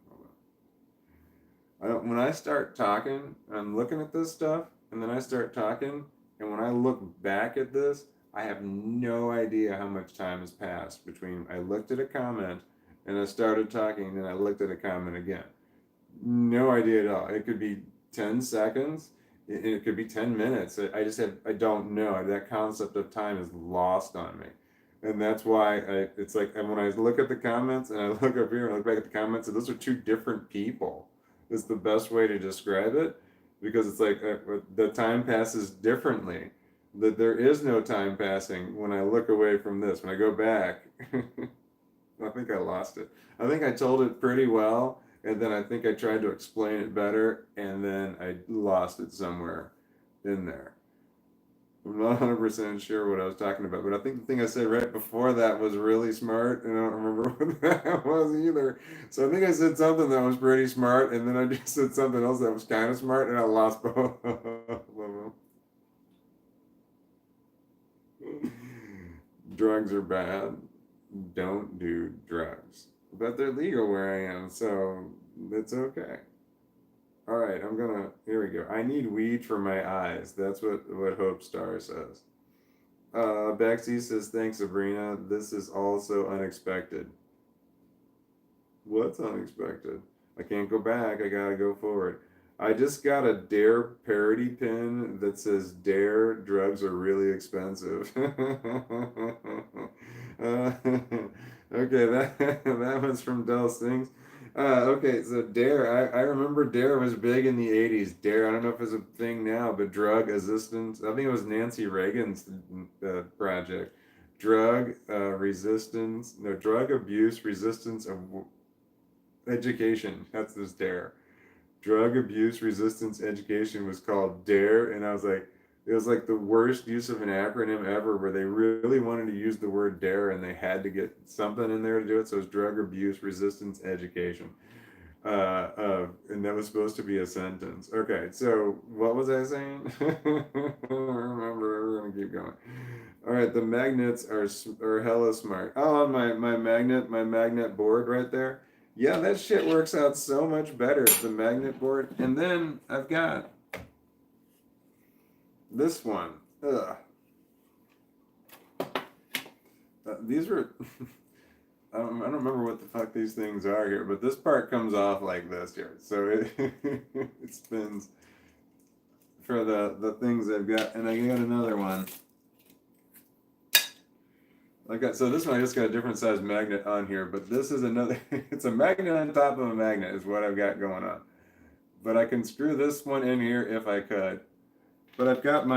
Hold on. When I start talking, I'm looking at this stuff, and then I start talking, and when I look back at this, I have no idea how much time has passed between I looked at a comment and I started talking, and then I looked at a comment again. No idea at all. It could be 10 seconds, it could be 10 minutes. I don't know. That concept of time is lost on me. And that's why it's like, and when I look at the comments and I look up here and look back at the comments, and those are two different people. Is the best way to describe it, because it's like the time passes differently. That there is no time passing when I look away from this. When I go back, I think I lost it. I think I told it pretty well, and then I think I tried to explain it better, and then I lost it somewhere in there. I'm not 100% sure what I was talking about, but I think the thing I said right before that was really smart, and I don't remember what that was either. So I think I said something that was pretty smart, and then I just said something else that was kind of smart, and I lost both of them. Drugs are bad. Don't do drugs. But they're legal where I am, so it's okay. All right, here we go. I need weed for my eyes. That's what Hope Star says. Bexy says, thanks, Sabrina. This is also unexpected. What's unexpected? I can't go back. I gotta go forward. I just got a Dare parody pin that says, Dare, drugs are really expensive. Okay, that was from Del Sings. Okay, so Dare, I remember Dare was big in the 80s. Dare, I don't know if it's a thing now, but drug assistance, I think it was Nancy Reagan's project. Drug abuse resistance of education. That's this Dare. Drug abuse resistance education was called Dare, and I was like, it was like the worst use of an acronym ever, where they really wanted to use the word Dare and they had to get something in there to do it. So it's drug abuse resistance education. And that was supposed to be a sentence. Okay, so what was I saying? I don't remember. We're gonna keep going. All right, the magnets are hella smart. Oh, my magnet board right there. Yeah, that shit works out so much better, the magnet board. And then I've got this one. Ugh. these were, I don't remember what the fuck these things are here, but this part comes off like this here. So it, it spins for the things I've got. And I got another one. So this one I just got a different size magnet on here, but this is another, it's a magnet on top of a magnet is what I've got going on. But I can screw this one in here if I could. But I've got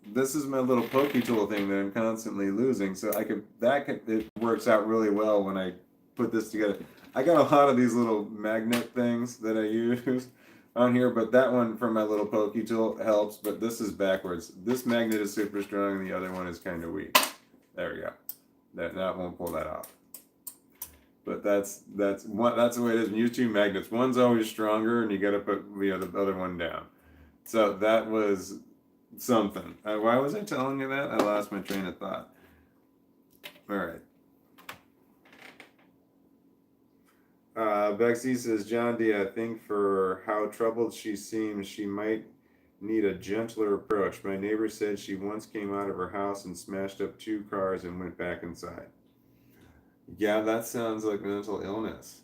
this is my little pokey tool thing that I'm constantly losing. So it works out really well when I put this together. I got a lot of these little magnet things that I use on here, but that one for my little pokey tool helps, but this is backwards. This magnet is super strong and the other one is kind of weak. There we go. That won't pull that off. But that's the way it is. When you use two magnets, one's always stronger, and you got to put the other one down. So that was something. Why was I telling you that? I lost my train of thought. All right. Bexy says, John D, I think for how troubled she seems, she might need a gentler approach. My neighbor said she once came out of her house and smashed up 2 cars and went back inside. Yeah, that sounds like mental illness.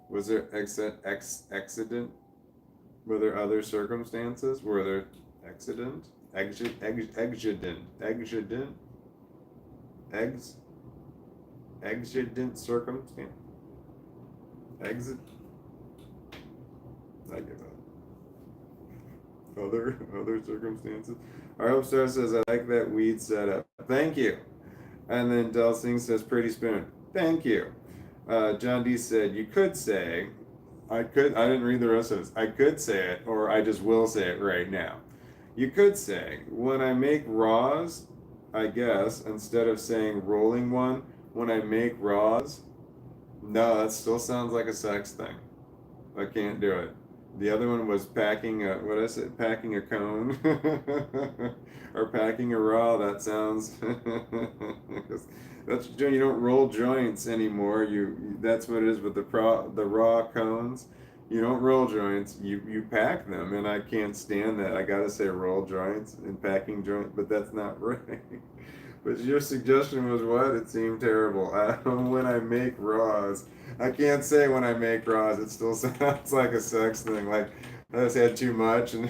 Was there accident? Were there other circumstances? Were there accident? Exigent circumstance? I give up. Other circumstances. Our Hope Star says, I like that weed setup. Thank you. And then Del Singh says, pretty spoon. Thank you. John D said, you could say, I didn't read the rest of this. I could say it, or I just will say it right now. You could say, when I make raws, I guess, instead of saying rolling one, when I make raws, no, that still sounds like a sex thing. I can't do it. The other one was packing a cone or packing a raw. That sounds that's you don't roll joints anymore. That's what it is with the raw cones. You don't roll joints. You pack them, and I can't stand that. I gotta say roll joints and packing joint, but that's not right. But your suggestion was what? It seemed terrible. When I make raws. I can't say when I make raws. It still sounds like a sex thing. Like I just had too much and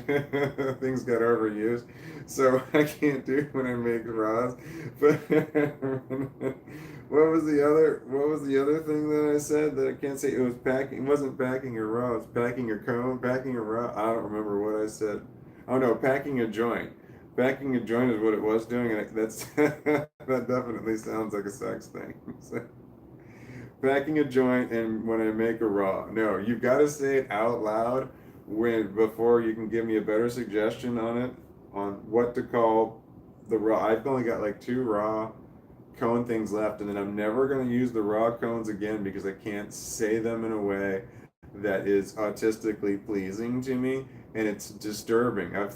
things got overused. So I can't do when I make raws. But what was the other thing that I said that I can't say? It was packing. It wasn't packing a raw. It was packing a cone, packing a raw. I don't remember what I said. Oh no, packing a joint. Packing a joint is what it was doing, and that's that definitely sounds like a sex thing. So, packing a joint and when I make a raw. No, you've got to say it out loud before you can give me a better suggestion on what to call the raw. I've only got like 2 raw cone things left, and then I'm never going to use the raw cones again because I can't say them in a way that is autistically pleasing to me, and it's disturbing. I've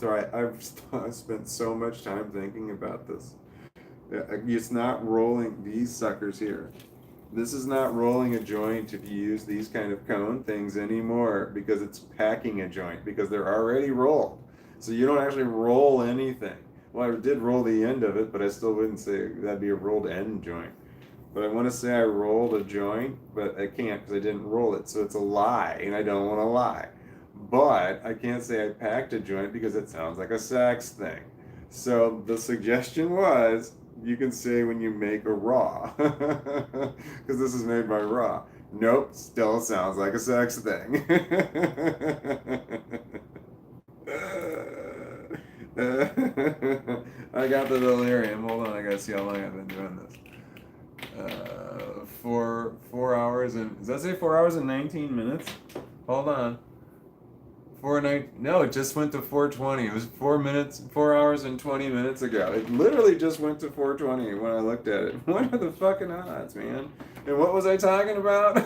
spent so much time thinking about this. It's not rolling these suckers here. This is not rolling a joint if you use these kind of cone things anymore, because it's packing a joint, because they're already rolled. So you don't actually roll anything. Well, I did roll the end of it, but I still wouldn't say that'd be a rolled end joint. But I want to say I rolled a joint, but I can't because I didn't roll it. So it's a lie, and I don't want to lie. But I can't say I packed a joint because it sounds like a sex thing. So the suggestion was, you can say when you make a raw, because this is made by raw. Nope, still sounds like a sex thing. I got the delirium. Hold on, I gotta see how long I've been doing this. 4 hours and, does that say 4 hours and 19 minutes? Hold on. No, it just went to 4:20. It was 4 hours and 20 minutes ago. It literally just went to 4:20 when I looked at it. What are the fucking odds, man? And what was I talking about?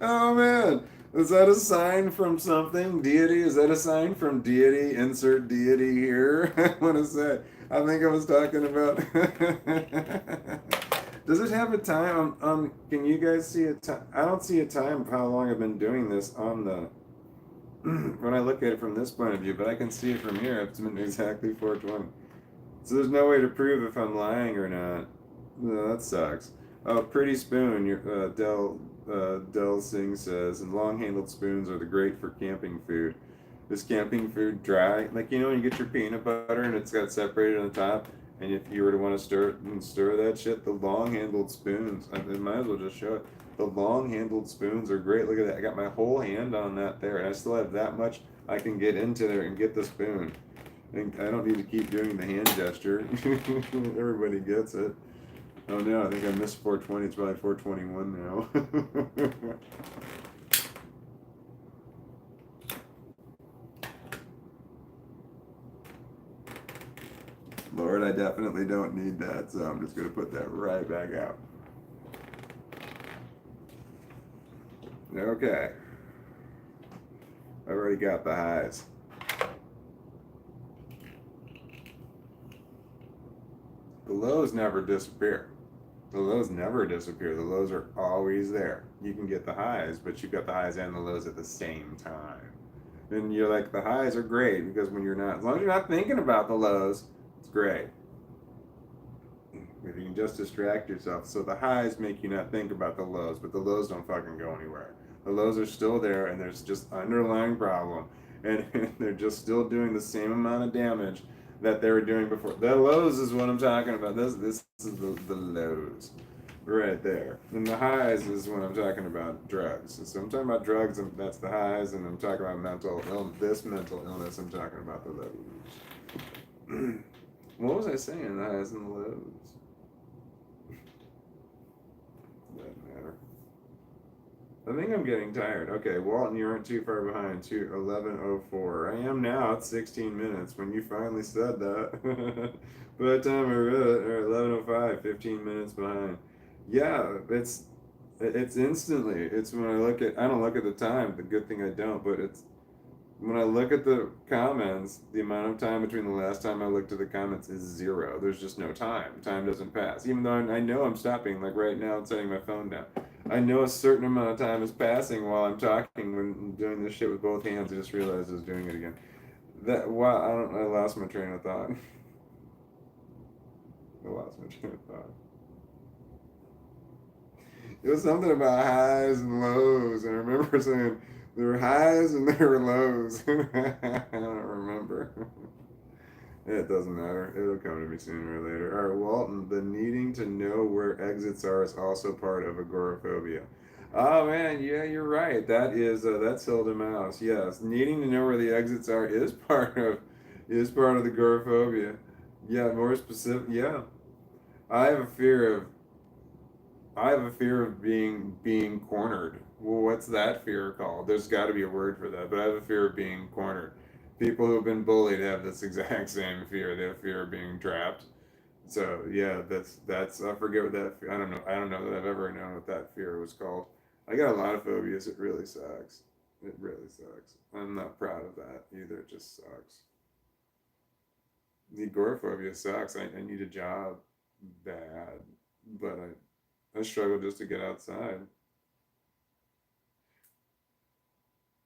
Oh man, is that a sign from something? Deity? Is that a sign from deity? Insert deity here. I want to say, I think I was talking about. Does it have a time? Can you guys see a time? I don't see a time of how long I've been doing this on the when I look at it from this point of view, but I can see it from here. It's been exactly 420. So there's no way to prove if I'm lying or not. No, that sucks. Oh, pretty spoon. Del Singh says, and long-handled spoons are the great for camping food. Is camping food dry? Like, you know, when you get your peanut butter and it's got separated on the top, and if you were to want to stir that shit, the long-handled spoons. I might as well just show it. The long-handled spoons are great. Look at that. I got my whole hand on that there, and I still have that much I can get into there and get the spoon. And I don't need to keep doing the hand gesture. Everybody gets it. Oh no, I think I missed 420. It's probably 421 now. Lord, I definitely don't need that, so I'm just going to put that right back out. Okay. I've already got the highs. The lows never disappear. The lows never disappear. The lows are always there. You can get the highs, but you've got the highs and the lows at the same time. And you're like, the highs are great because when you're not, as long as you're not thinking about the lows, it's great. If you can just distract yourself. So the highs make you not think about the lows, but the lows don't fucking go anywhere. The lows are still there, and there's just underlying problem, and they're just still doing the same amount of damage that they were doing before. The lows is what I'm talking about. This is the lows right there, and the highs is when I'm talking about drugs. So I'm talking about drugs, and that's the highs, and I'm talking about mental illness. I'm talking about the lows. What was I saying? The highs and the lows. Doesn't matter. I think I'm getting tired. Okay, Walton, you aren't too far behind. 11:04. I am now at 16 minutes when you finally said that. By the time I read it, or 11:05, 15 minutes behind. Yeah, it's instantly. It's when I don't look at the time. The good thing I don't, but it's when I look at the comments, the amount of time between the last time I looked at the comments is zero. There's just no time. Time doesn't pass. Even though I know I'm stopping, like right now, I'm setting my phone down. I know a certain amount of time is passing while I'm talking when I'm doing this shit with both hands. I just realized I was doing it again. I lost my train of thought. I lost my train of thought. It was something about highs and lows, and I remember saying there were highs and there were lows. I don't remember. It doesn't matter. It'll come to me sooner or later. All right, Walton, the needing to know where exits are is also part of agoraphobia. Oh man, yeah, you're right. That's Hilda Mouse. Yes, needing to know where the exits are is part of the agoraphobia. Yeah, more specific. Yeah, I have a fear of being cornered. Well, what's that fear called? There's got to be a word for that, but I have a fear of being cornered. People who've been bullied have this exact same fear. They have fear of being trapped. So yeah, that's I forget what that. I don't know that I've ever known what that fear was called. I got a lot of phobias. It really sucks. It really sucks. I'm not proud of that either. It just sucks. The agoraphobia sucks. I need a job bad, but I struggle just to get outside.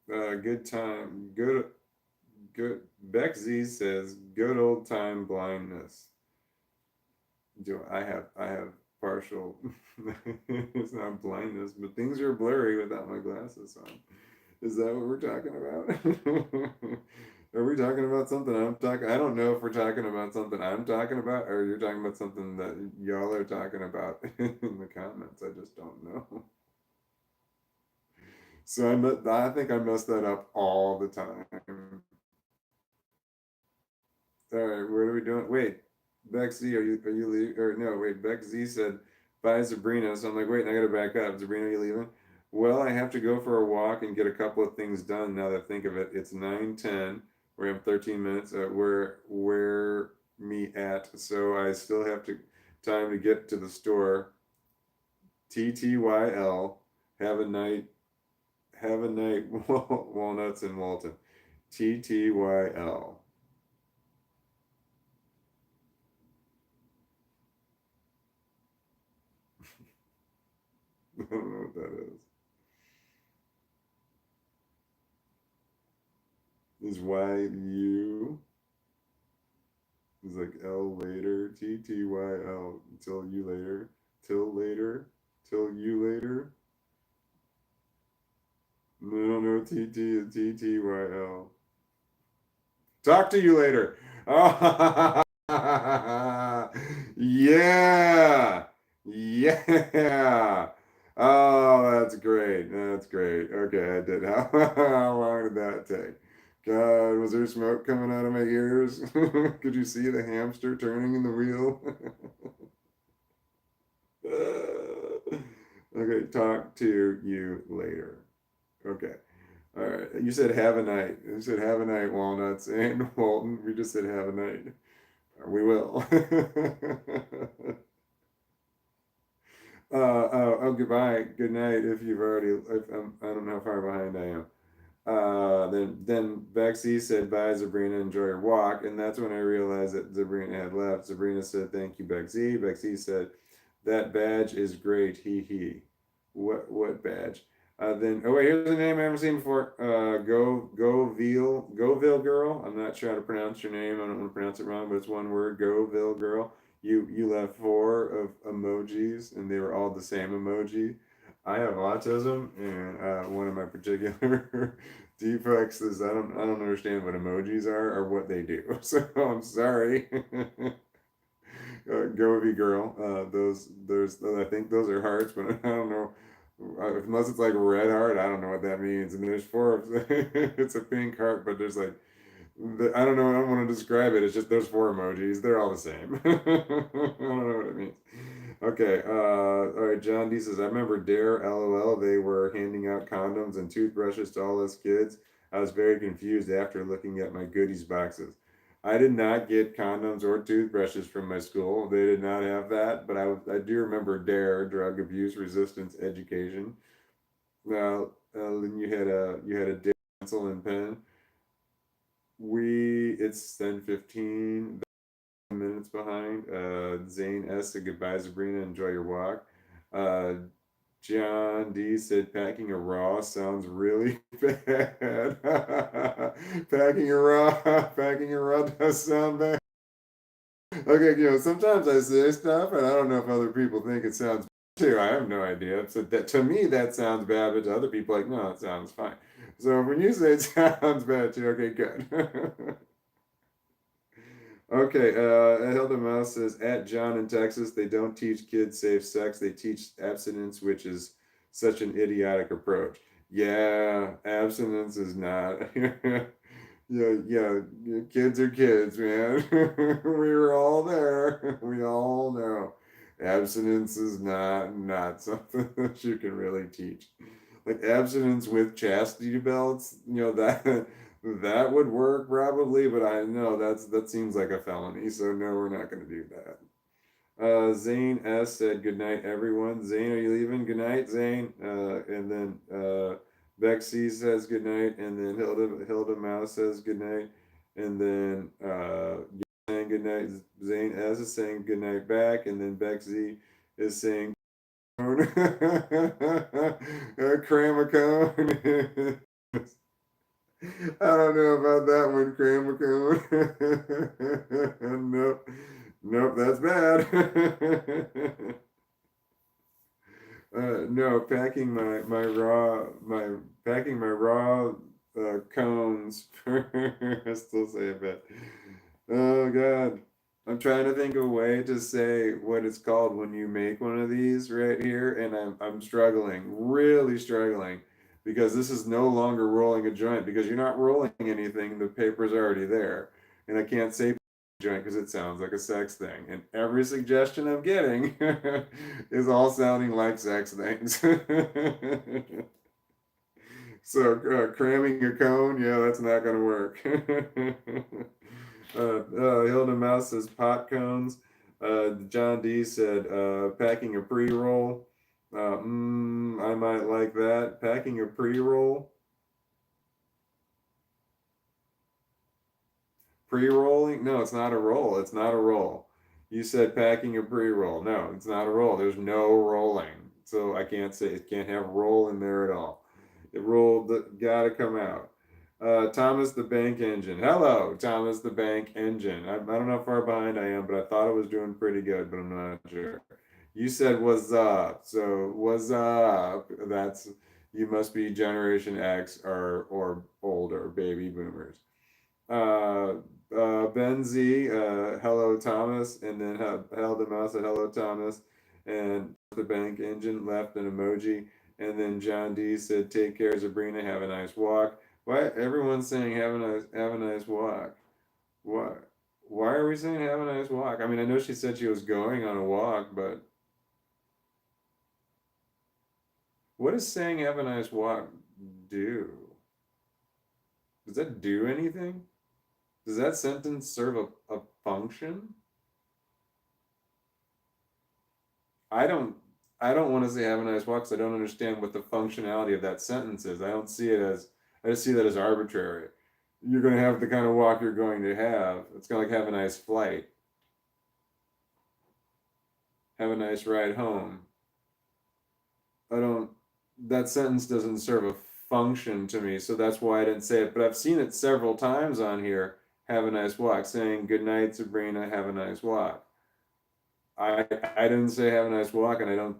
Good time. Good. Beck Z says, good old time blindness. Do I have partial, it's not blindness, but things are blurry without my glasses on. Is that what we're talking about? Are we talking about something I'm talking? I don't know if we're talking about something I'm talking about, or you're talking about something that y'all are talking about in the comments. I just don't know. So I think I mess that up all the time. All right, what are we doing? Wait, Beck Z, are you leaving? Or no, wait, Beck Z said bye Sabrina. So I'm like, wait, I gotta back up. Sabrina, are you leaving? Well, I have to go for a walk and get a couple of things done. Now that I think of it, it's 9:10. We have 13 minutes. Where me at? So I still have time to get to the store. TTYL. Have a night. Have a night. Walnuts in Walton. TTYL. I don't know what that is. is YU. It's like L later. TTYL. Till you later. Till later. Till you later. I don't know TT and TTYL. Talk to you later. Oh, yeah. Yeah. Oh, that's great. That's great. Okay, I did. How long did that take? God, was there smoke coming out of my ears? Could you see the hamster turning in the wheel? Okay, talk to you later. Okay. All right. You said have a night. You said have a night, Walnuts and Walton. We just said have a night. We will. Oh, goodbye. Good night. If you've already, if I don't know how far behind I am. Then Bexy said, bye, Sabrina, enjoy your walk. And that's when I realized that Sabrina had left. Sabrina said, thank you, Bexy. Bexy said, that badge is great. Hee hee. What badge? Then oh wait, here's a name I haven't seen before. Goville girl. I'm not sure how to pronounce your name. I don't want to pronounce it wrong, but it's one word. Goville girl. You left 4 of emojis, and they were all the same emoji. I have autism, and one of my particular defects is I don't understand what emojis are or what they do. So I'm sorry. Govy girl. There's I think those are hearts, but I don't know. Unless it's like a red heart, I don't know what that means. And there's 4 of it's a pink heart, but there's like I don't know. I don't want to describe it. It's just those 4 emojis. They're all the same. I don't know what it means. Okay. All right. John D says, I remember Dare, LOL. They were handing out condoms and toothbrushes to all us kids. I was very confused after looking at my goodies boxes. I did not get condoms or toothbrushes from my school. They did not have that, but I do remember Dare, Drug Abuse Resistance Education. Then you had a Dare pencil and pen. It's 10:15 minutes behind. Zane S said goodbye, Sabrina. Enjoy your walk. Uh, John D said packing a raw sounds really bad. Packing a raw does sound bad. Okay, sometimes I say stuff and I don't know if other people think it sounds bad too. I have no idea. So that to me that sounds bad, but to other people like no, it sounds fine. So when you say it sounds bad too, okay, good. Okay, Hilda Mouse says at John in Texas, they don't teach kids safe sex. They teach abstinence, which is such an idiotic approach. Yeah, abstinence is not. Yeah, kids are kids, man. We were all there. We all know. Abstinence is not something that you can really teach. Like abstinence with chastity belts, that would work probably, but I know that seems like a felony, so no, we're not gonna do that. Zane S said good night, everyone. Zane, are you leaving? Good night, Zane. And then Bexy says good night, and then Hilda Mouse says good night, and then saying good night. Zane S is saying good night back, and then Bexy is saying cram a cone. I don't know about that one, cram a cone. Nope, nope, that's bad. No, packing my raw cones. I still say it bad. Oh God, I'm trying to think of a way to say what it's called when you make one of these right here, and I'm struggling, really struggling, because this is no longer rolling a joint because you're not rolling anything. The paper's already there, and I can't say joint because it sounds like a sex thing. And every suggestion I'm getting is all sounding like sex things. So cramming a cone, yeah, that's not gonna work. Hilda Mouse says pot cones. John D said packing a pre-roll. I might like that. Packing a pre-roll. Pre-rolling? No, it's not a roll. It's not a roll. You said packing a pre-roll. No, it's not a roll. There's no rolling. So I can't say it can't have roll in there at all. It rolled gotta come out. Thomas the Bank Engine. Hello, Thomas the Bank Engine. I don't know how far behind I am, but I thought it was doing pretty good, but I'm not sure. You said what's up, so what's up? That's you must be Generation X or older, baby boomers. Uh, Ben Z, hello Thomas, and then Held the Mouse said hello Thomas, and the Bank Engine left an emoji, and then John D said take care Sabrina, have a nice walk. Why everyone's saying have a nice walk? Why why are we saying have a nice walk? I mean I know she said she was going on a walk, but what does saying have a nice walk do? Does that do anything? Does that sentence serve a function? I don't I don't want to say have a nice walk because I don't understand what the functionality of that sentence is. I don't see it as I just see that as arbitrary. You're going to have the kind of walk you're going to have. It's kind of like have a nice flight, have a nice ride home. I don't that sentence doesn't serve a function to me, so that's why I didn't say it. But I've seen it several times on here. Have a nice walk, saying good night, Sabrina. Have a nice walk. I didn't say have a nice walk, and I don't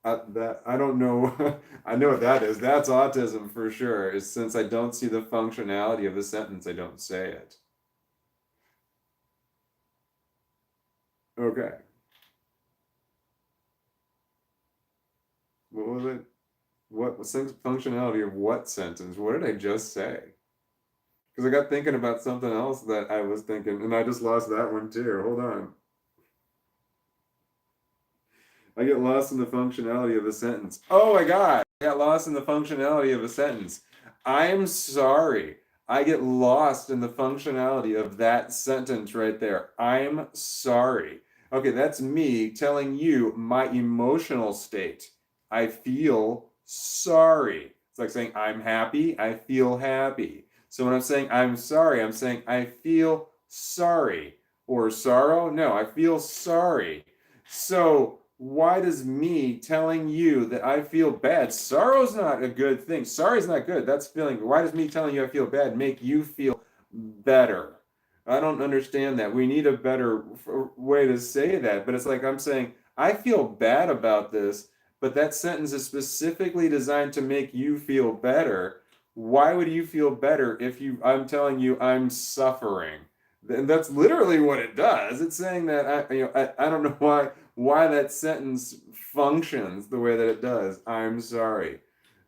that I don't know. I know what that is. That's autism for sure. Is since I don't see the functionality of the sentence, I don't say it. Okay. What was it? What was the functionality of what sentence? What did I just say? Because I got thinking about something else that I was thinking, and I just lost that one too. Hold on. I get lost in the functionality of a sentence. Oh my God, I got lost in the functionality of a sentence. I'm sorry. I get lost in the functionality of that sentence right there. I'm sorry. Okay, that's me telling you my emotional state. I feel sorry. It's like saying I'm happy, I feel happy. So when I'm saying I'm sorry, I'm saying I feel sorry. Or sorrow? No, I feel sorry. So why does me telling you that I feel bad? Sorrow's not a good thing. Sorry's not good. That's feeling. Why does me telling you I feel bad make you feel better? I don't understand that. We need a better way to say that. But it's like I'm saying, I feel bad about this, but that sentence is specifically designed to make you feel better. Why would you feel better if I'm telling you I'm suffering? And that's literally what it does. It's saying that I don't know why that sentence functions the way that it does. I'm sorry.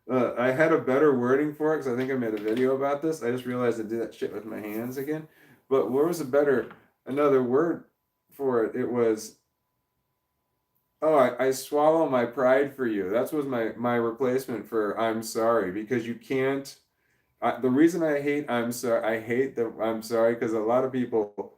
I had a better wording for it because I think I made a video about this. I just realized I did that shit with my hands again. But where was another word for it? It was, oh, I swallow my pride for you. That was my replacement for I'm sorry because you can't the reason I hate I'm sorry, I hate the I'm sorry because a lot of people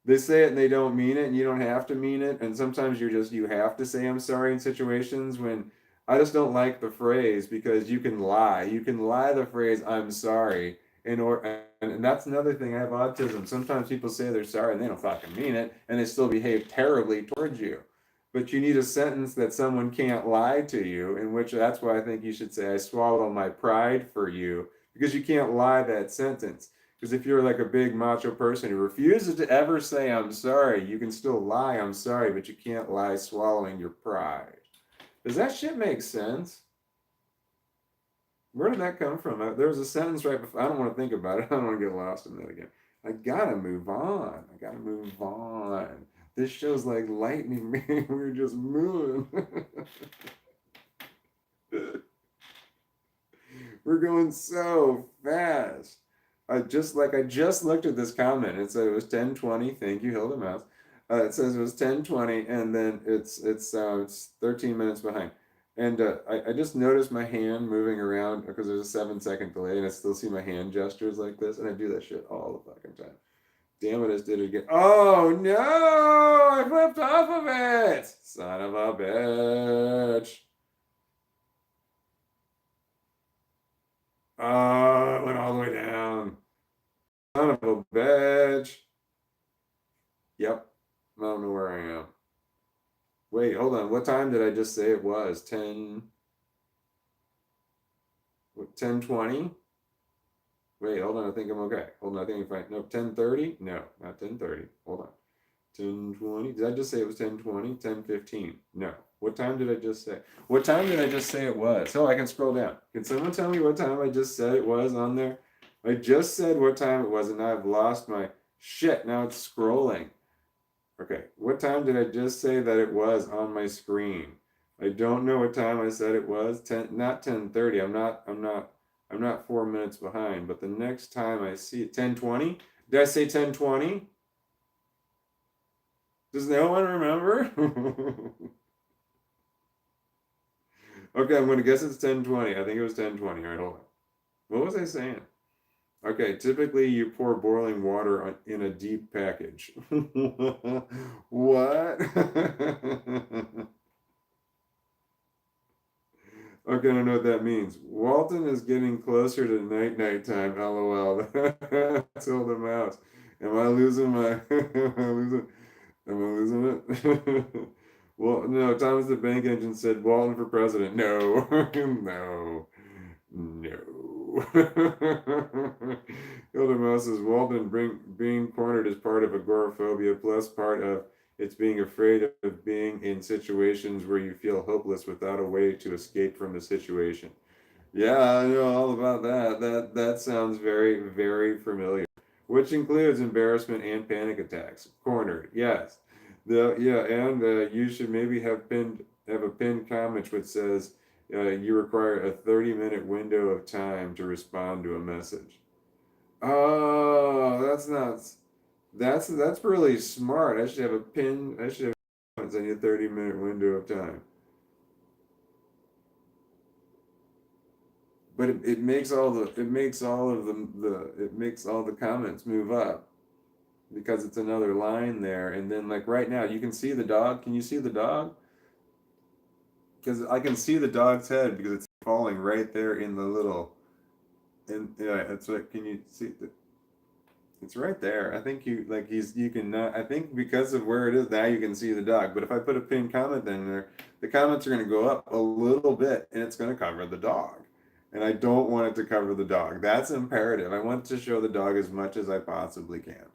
they say it and they don't mean it, and you don't have to mean it. And sometimes you have to say I'm sorry in situations when I just don't like the phrase because you can lie. You can lie the phrase I'm sorry and that's another thing. I have autism. Sometimes people say they're sorry and they don't fucking mean it, and they still behave terribly towards you. But you need a sentence that someone can't lie to you, in which that's why I think you should say I swallow my pride for you because you can't lie that sentence. Because if you're like a big macho person who refuses to ever say I'm sorry, you can still lie I'm sorry, but you can't lie swallowing your pride. Does that shit make sense? Where did that come from? There was a sentence right before. I don't want to think about it. I don't want to get lost in that again. I gotta move on. I gotta move on. This show's like lightning, man. We're just moving. We're going so fast. I just looked at this comment. It said it was 10:20. Thank you, Hilda Mouse. It says it was 10:20, and then it's 13 minutes behind. And I just noticed my hand moving around because there's a 7 second delay, and I still see my hand gestures like this, and I do that shit all the fucking time. Damn it, I just did it again. Oh no! I flipped off of it! Son of a bitch. It went all the way down. Son of a bitch. Yep. I don't know where I am. Wait, hold on. What time did I just say it was? 10. What 10:20? Wait, hold on. I think I'm okay. Hold on. I think I'm fine. No, 10:30? No, not 10:30. Hold on. 10:20? Did I just say it was 10:20? 10:15? No. What time did I just say? What time did I just say it was? Oh, I can scroll down. Can someone tell me what time I just said it was on there? I just said what time it was, and now I've lost my shit. Now it's scrolling. Okay, what time did I just say that it was on my screen? I don't know what time I said it was. Not 10:30. I'm not 4 minutes behind, but the next time I see it, 10:20? Did I say 10:20? Does no one remember? Okay, I'm gonna guess it's 10:20. I think it was 10:20. All right, hold on. What was I saying? Okay, typically you pour boiling water in a deep package. What? Okay, I don't know what that means. Walton is getting closer to night time. LOL. Told the mouse. Am I losing my? Am I losing? Am I losing it? Well, no. Thomas the Bank Engine said Walton for president. No, no, no. Hilda Mouse says Walton being cornered is part of agoraphobia, plus part of it's being afraid of being in situations where you feel hopeless without a way to escape from the situation. Yeah, I know all about that. That sounds very, very familiar. Which includes embarrassment and panic attacks. Cornered, yes. And you should maybe have a pinned comment which says you require a 30-minute window of time to respond to a message. Oh, that's not. That's really smart. I should have a pin. I should have. I need a 30-minute window of time. But it makes all the it makes all of it makes all the comments move up because it's another line there, and then like right now you can see the dog. Can you see the dog? Because I can see the dog's head because it's falling right there in the little. And yeah, it's like can you see the? It's right there. I think you can not. I think because of where it is now you can see the dog. But if I put a pinned comment in there, the comments are going to go up a little bit and it's going to cover the dog. And I don't want it to cover the dog. That's imperative. I want to show the dog as much as I possibly can.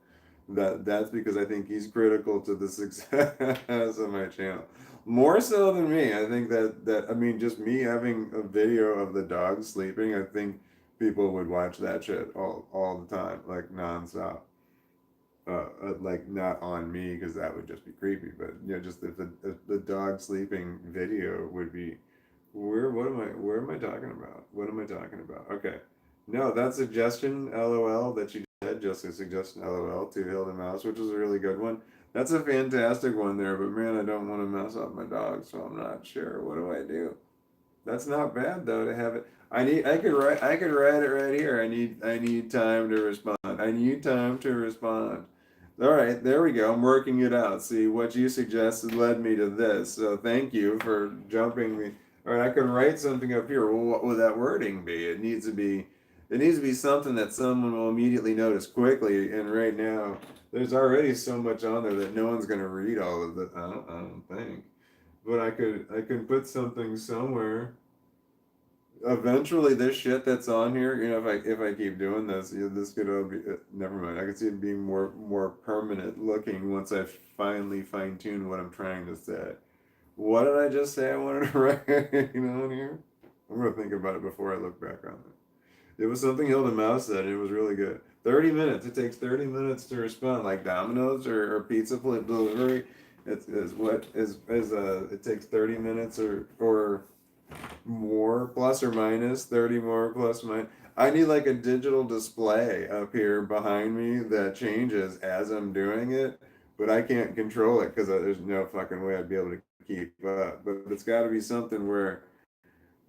That's because I think he's critical to the success of my channel. More so than me. I think that I mean just me having a video of the dog sleeping, I think people would watch that shit all the time, like nonstop. Like not on me because that would just be creepy, but you know, just if the dog sleeping video would be where am I talking about? What am I talking about? Okay. No, that suggestion, LOL, that you said, just a suggestion, LOL, to Hilda Mouse, which was a really good one. That's a fantastic one there, but man, I don't want to mess up my dog, so I'm not sure. What do I do? That's not bad though to have it. I could write it right here. I need time to respond. I need time to respond. All right, there we go. I'm working it out. See, what you suggested led me to this. So thank you for jumping me. All right, I could write something up here. Well, what would that wording be? It needs to be something that someone will immediately notice quickly. And right now, there's already so much on there that no one's gonna read all of it. I don't think. But I could put something somewhere. Eventually, this shit that's on here, you know, if I keep doing this, you know, this could all be. Never mind. I can see it being more permanent looking once I finally fine tune what I'm trying to say. What did I just say I wanted to write on here? I'm gonna think about it before I look back on it. It was something Hilda Mouse said. It was really good. 30 minutes. It takes 30 minutes to respond, like Domino's or pizza delivery. It takes 30 minutes or more plus or minus 30 more plus minus. I need like a digital display up here behind me that changes as I'm doing it, but I can't control it because there's no fucking way I'd be able to keep up. But it's got to be something where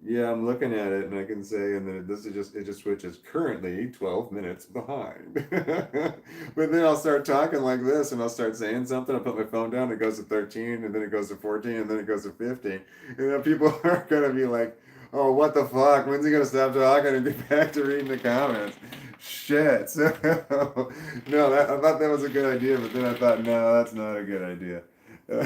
yeah, I'm looking at it and I can say, and then it just switches currently 12 minutes behind. But then I'll start talking like this and I'll start saying something. I'll put my phone down, it goes to 13, and then it goes to 14, and then it goes to 15. And then people are gonna be like, oh, what the fuck? When's he gonna stop talking and get back to reading the comments? Shit. So, no, I thought that was a good idea, but then I thought, no, that's not a good idea. So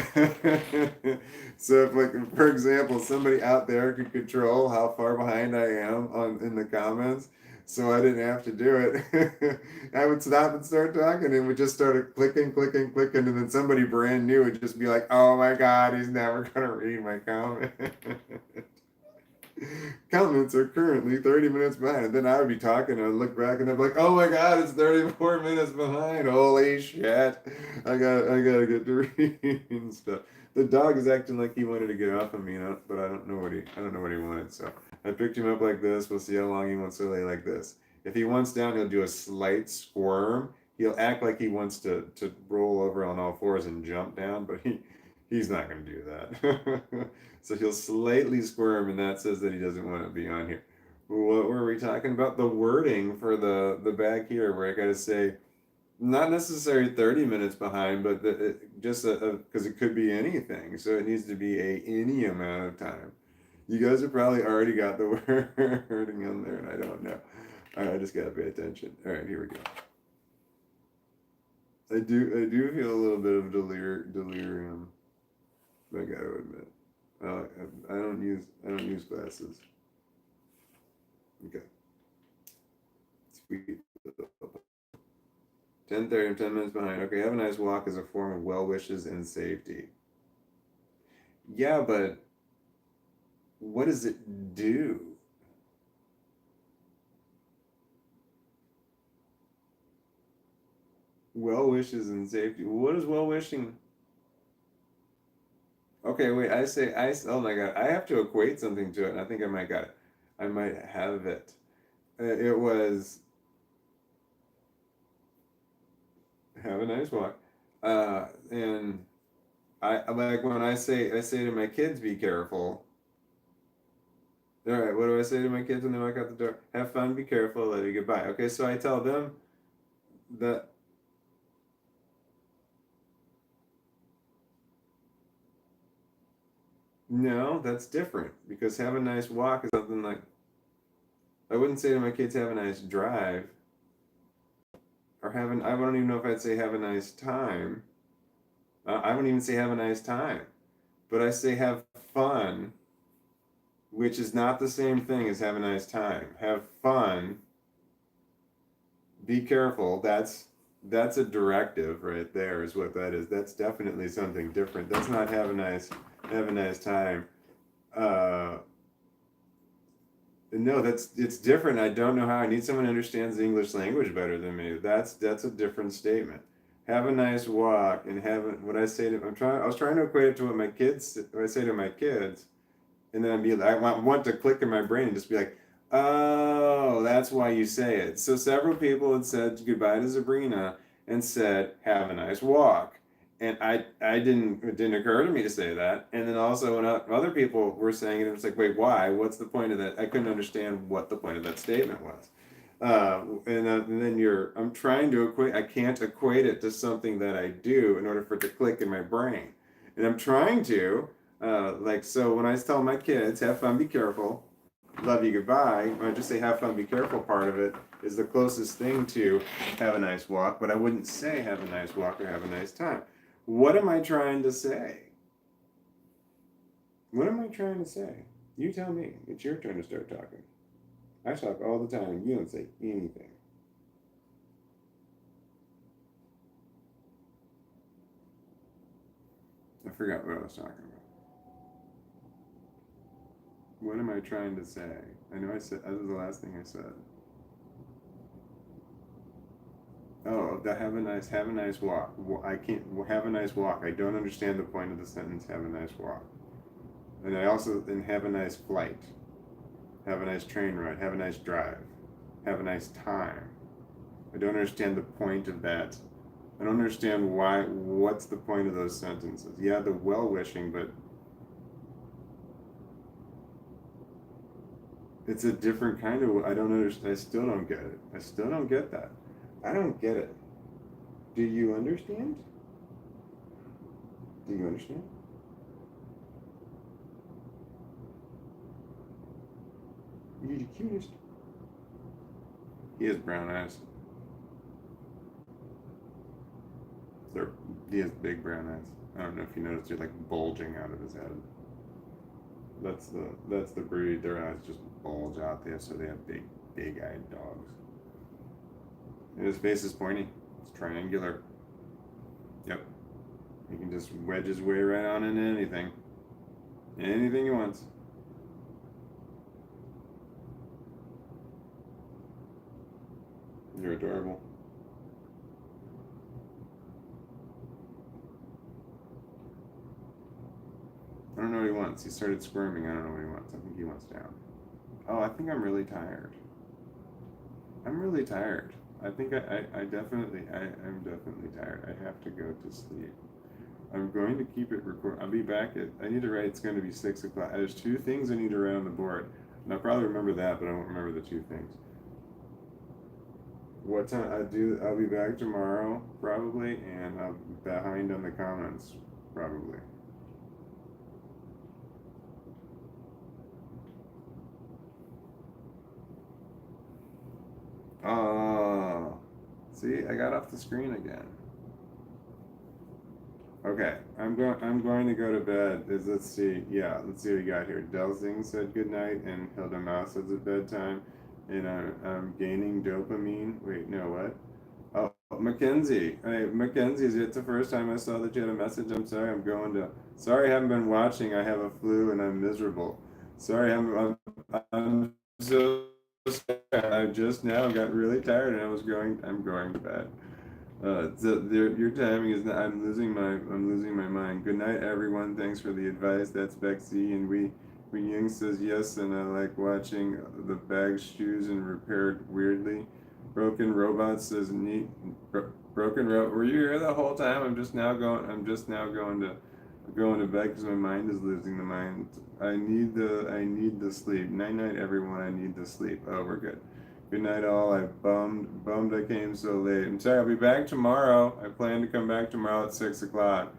if, like, for example, somebody out there could control how far behind I am on in the comments, so I didn't have to do it, I would stop and start talking, and we just started clicking, clicking, clicking, and then somebody brand new would just be like, "Oh my God, he's never gonna read my comment." Comments are currently 30 minutes behind. And then I would be talking and I'd look back and I'd be like, oh my God, it's 34 minutes behind. Holy shit. I gotta get to reading stuff. The dog is acting like he wanted to get off of me, but I don't know what he wanted. So I picked him up like this. We'll see how long he wants to lay like this. If he wants down, he'll do a slight squirm. He'll act like he wants to roll over on all fours and jump down, but he's not going to do that. So he'll slightly squirm, and that says that he doesn't want to be on here. What were we talking about? The wording for the back here, where I got to say, not necessarily 30 minutes behind, but just because it could be anything. So it needs to be any amount of time. You guys have probably already got the wording in there, and I don't know. All right, I just got to pay attention. All right, here we go. I do feel a little bit of delirium. I got to admit. I don't use glasses. Okay. Sweet. 10:30. I'm 10 minutes behind. Okay, have a nice walk as a form of well wishes and safety. Yeah, but what does it do? Well wishes and safety. What is well wishing? Okay, wait. Oh my God. I have to equate something to it, and I think I might got it. I might have it. It was have a nice walk. And I like when I say to my kids, be careful. All right, what do I say to my kids when they walk out the door? Have fun, be careful, love you, goodbye. Okay, so I tell them that no, that's different because have a nice walk is something like I wouldn't say to my kids have a nice drive or I don't even know if I'd say have a nice time. I wouldn't even say have a nice time, but I say have fun, which is not the same thing as have a nice time. Have fun, be careful. That's a directive right there is what that is. That's definitely something different. That's not have a nice time. Uh, no, it's different. I don't know how. I need someone who understands the English language better than me. That's a different statement. Have a nice walk and what I say to I was trying to equate it to what I say to my kids, and then I want to click in my brain and just be like, oh, that's why you say it. So several people had said goodbye to Sabrina and said, have a nice walk. And I didn't, it didn't occur to me to say that. And then also when other people were saying it, it was like, wait, why? What's the point of that? I couldn't understand what the point of that statement was. And then I'm trying to I can't equate it to something that I do in order for it to click in my brain. And I'm trying to, so when I tell my kids, have fun, be careful, love you, goodbye, when I just say have fun, be careful part of it is the closest thing to have a nice walk, but I wouldn't say have a nice walk or have a nice time. What am I trying to say? What am I trying to say? You tell me. It's your turn to start talking. I talk all the time and you don't say anything. I forgot what I was talking about. What am I trying to say? I know I said that was the last thing I said. Oh, have a nice walk. I can't have a nice walk. I don't understand the point of the sentence. Have a nice walk. And I also then have a nice flight. Have a nice train ride. Have a nice drive. Have a nice time. I don't understand the point of that. I don't understand why. What's the point of those sentences? Yeah, the well wishing, but it's a different kind of. I don't understand. I still don't get it. I still don't get that. I don't get it. Do you understand? Do you understand? You're the cutest. He has brown eyes. They're, he has big brown eyes. I don't know if you noticed, they're like bulging out of his head. That's the breed. Their eyes just bulge out there, so they have big-eyed dogs. And his face is pointy. It's triangular. Yep. He can just wedge his way right on into anything. Anything he wants. You're adorable. I don't know what he wants. He started squirming. I don't know what he wants. I think he wants down. Oh, I think I'm really tired. I'm really tired. I think I'm definitely tired. I have to go to sleep. I'm going to keep it record. I'll be back at, I need to write, it's going to be 6 o'clock. There's 2 things I need to write on the board. And I'll probably remember that, but I won't remember the 2 things. What time I'll be back tomorrow, probably, and I'm behind on the comments, probably. Oh, see, I got off the screen again. Okay, I'm going to go to bed. Let's see what we got here. Delsing said good night, and Hilda Mouse says it's bedtime, and I'm gaining dopamine. Wait, no, what? Oh, Mackenzie. Hey, Mackenzie, it's the first time I saw that you had a message. I'm sorry. Sorry, I haven't been watching. I have a flu and I'm miserable. Sorry, I'm so sorry. I just now got really tired and I'm going to bed. Your timing is not. I'm losing my mind. Good night, everyone. Thanks for the advice. That's Bexy, and we Ying says yes, and I like watching the bag shoes and repaired weirdly. Broken Robot says neat. Broken Robot. Were you here the whole time? I'm just now going to bed because my mind is losing the mind. I need the sleep. Night night, everyone. I need the sleep. Oh, we're good. Good night, all. I bummed I came so late. I'm sorry. I'll be back tomorrow. I plan to come back tomorrow at 6 o'clock.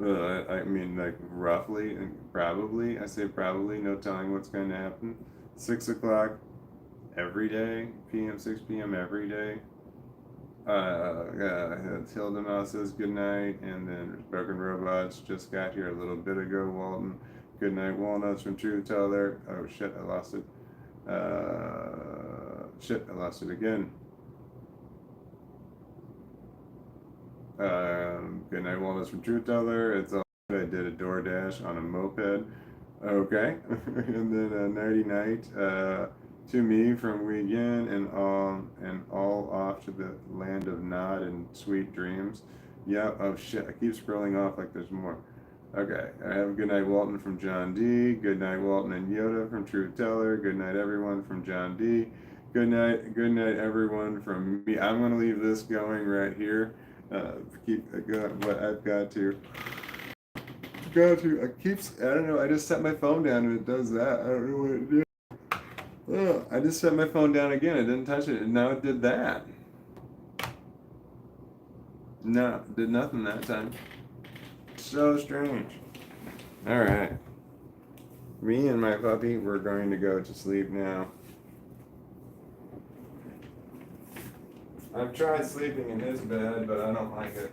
I mean, like roughly and probably. I say probably. No telling what's going to happen. 6 o'clock every day. 6 p.m. every day. Hilda Mouse says good night, and then Broken Robots just got here a little bit ago. Walton, good night. Walnuts from Truth Teller. Oh shit, I lost it. I lost it again. Good night, Walnuts from Truth Teller. It's all good. I did a DoorDash on a moped. Okay, and then Nighty Night. To me from Wiegand and all off to the land of Nod and sweet dreams. Yeah, oh shit, I keep scrolling off like there's more. Okay, I have a good night Walton from John D. Good night Walton and Yoda from Truth Teller. Good night everyone from John D. Good night everyone from me. I'm gonna leave this going right here. I don't know, I just set my phone down and it does that. I don't know what it did. Oh, I just set my phone down again. I didn't touch it, and now it did that. No, did nothing that time. So strange. All right. Me and my puppy, we're going to go to sleep now. I've tried sleeping in his bed, but I don't like it.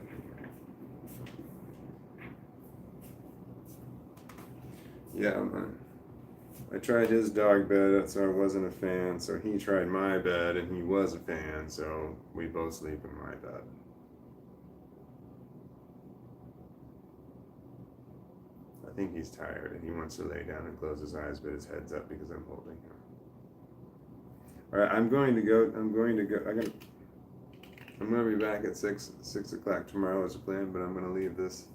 Yeah, man. I tried his dog bed, so I wasn't a fan. So he tried my bed, and he was a fan. So we both sleep in my bed. I think he's tired, and he wants to lay down and close his eyes, but his head's up because I'm holding him. All right, I'm going to go. I'm going to be back at 6 o'clock tomorrow as a plan, but I'm going to leave this.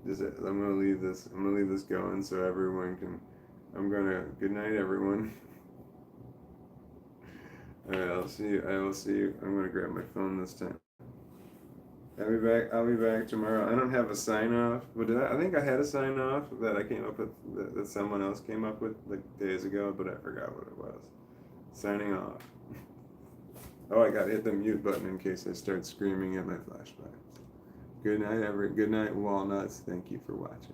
I'm going to leave this going so everyone can. Good night, everyone. All right, I'll see you. I will see you. I'm going to grab my phone this time. I'll be back tomorrow. I don't have a sign off, but I think I had a sign off that I came up with that someone else came up with like days ago, but I forgot what it was. Signing off. Oh, I gotta hit the mute button in case I start screaming at my flashlight. Good night, Walnuts. Thank you for watching.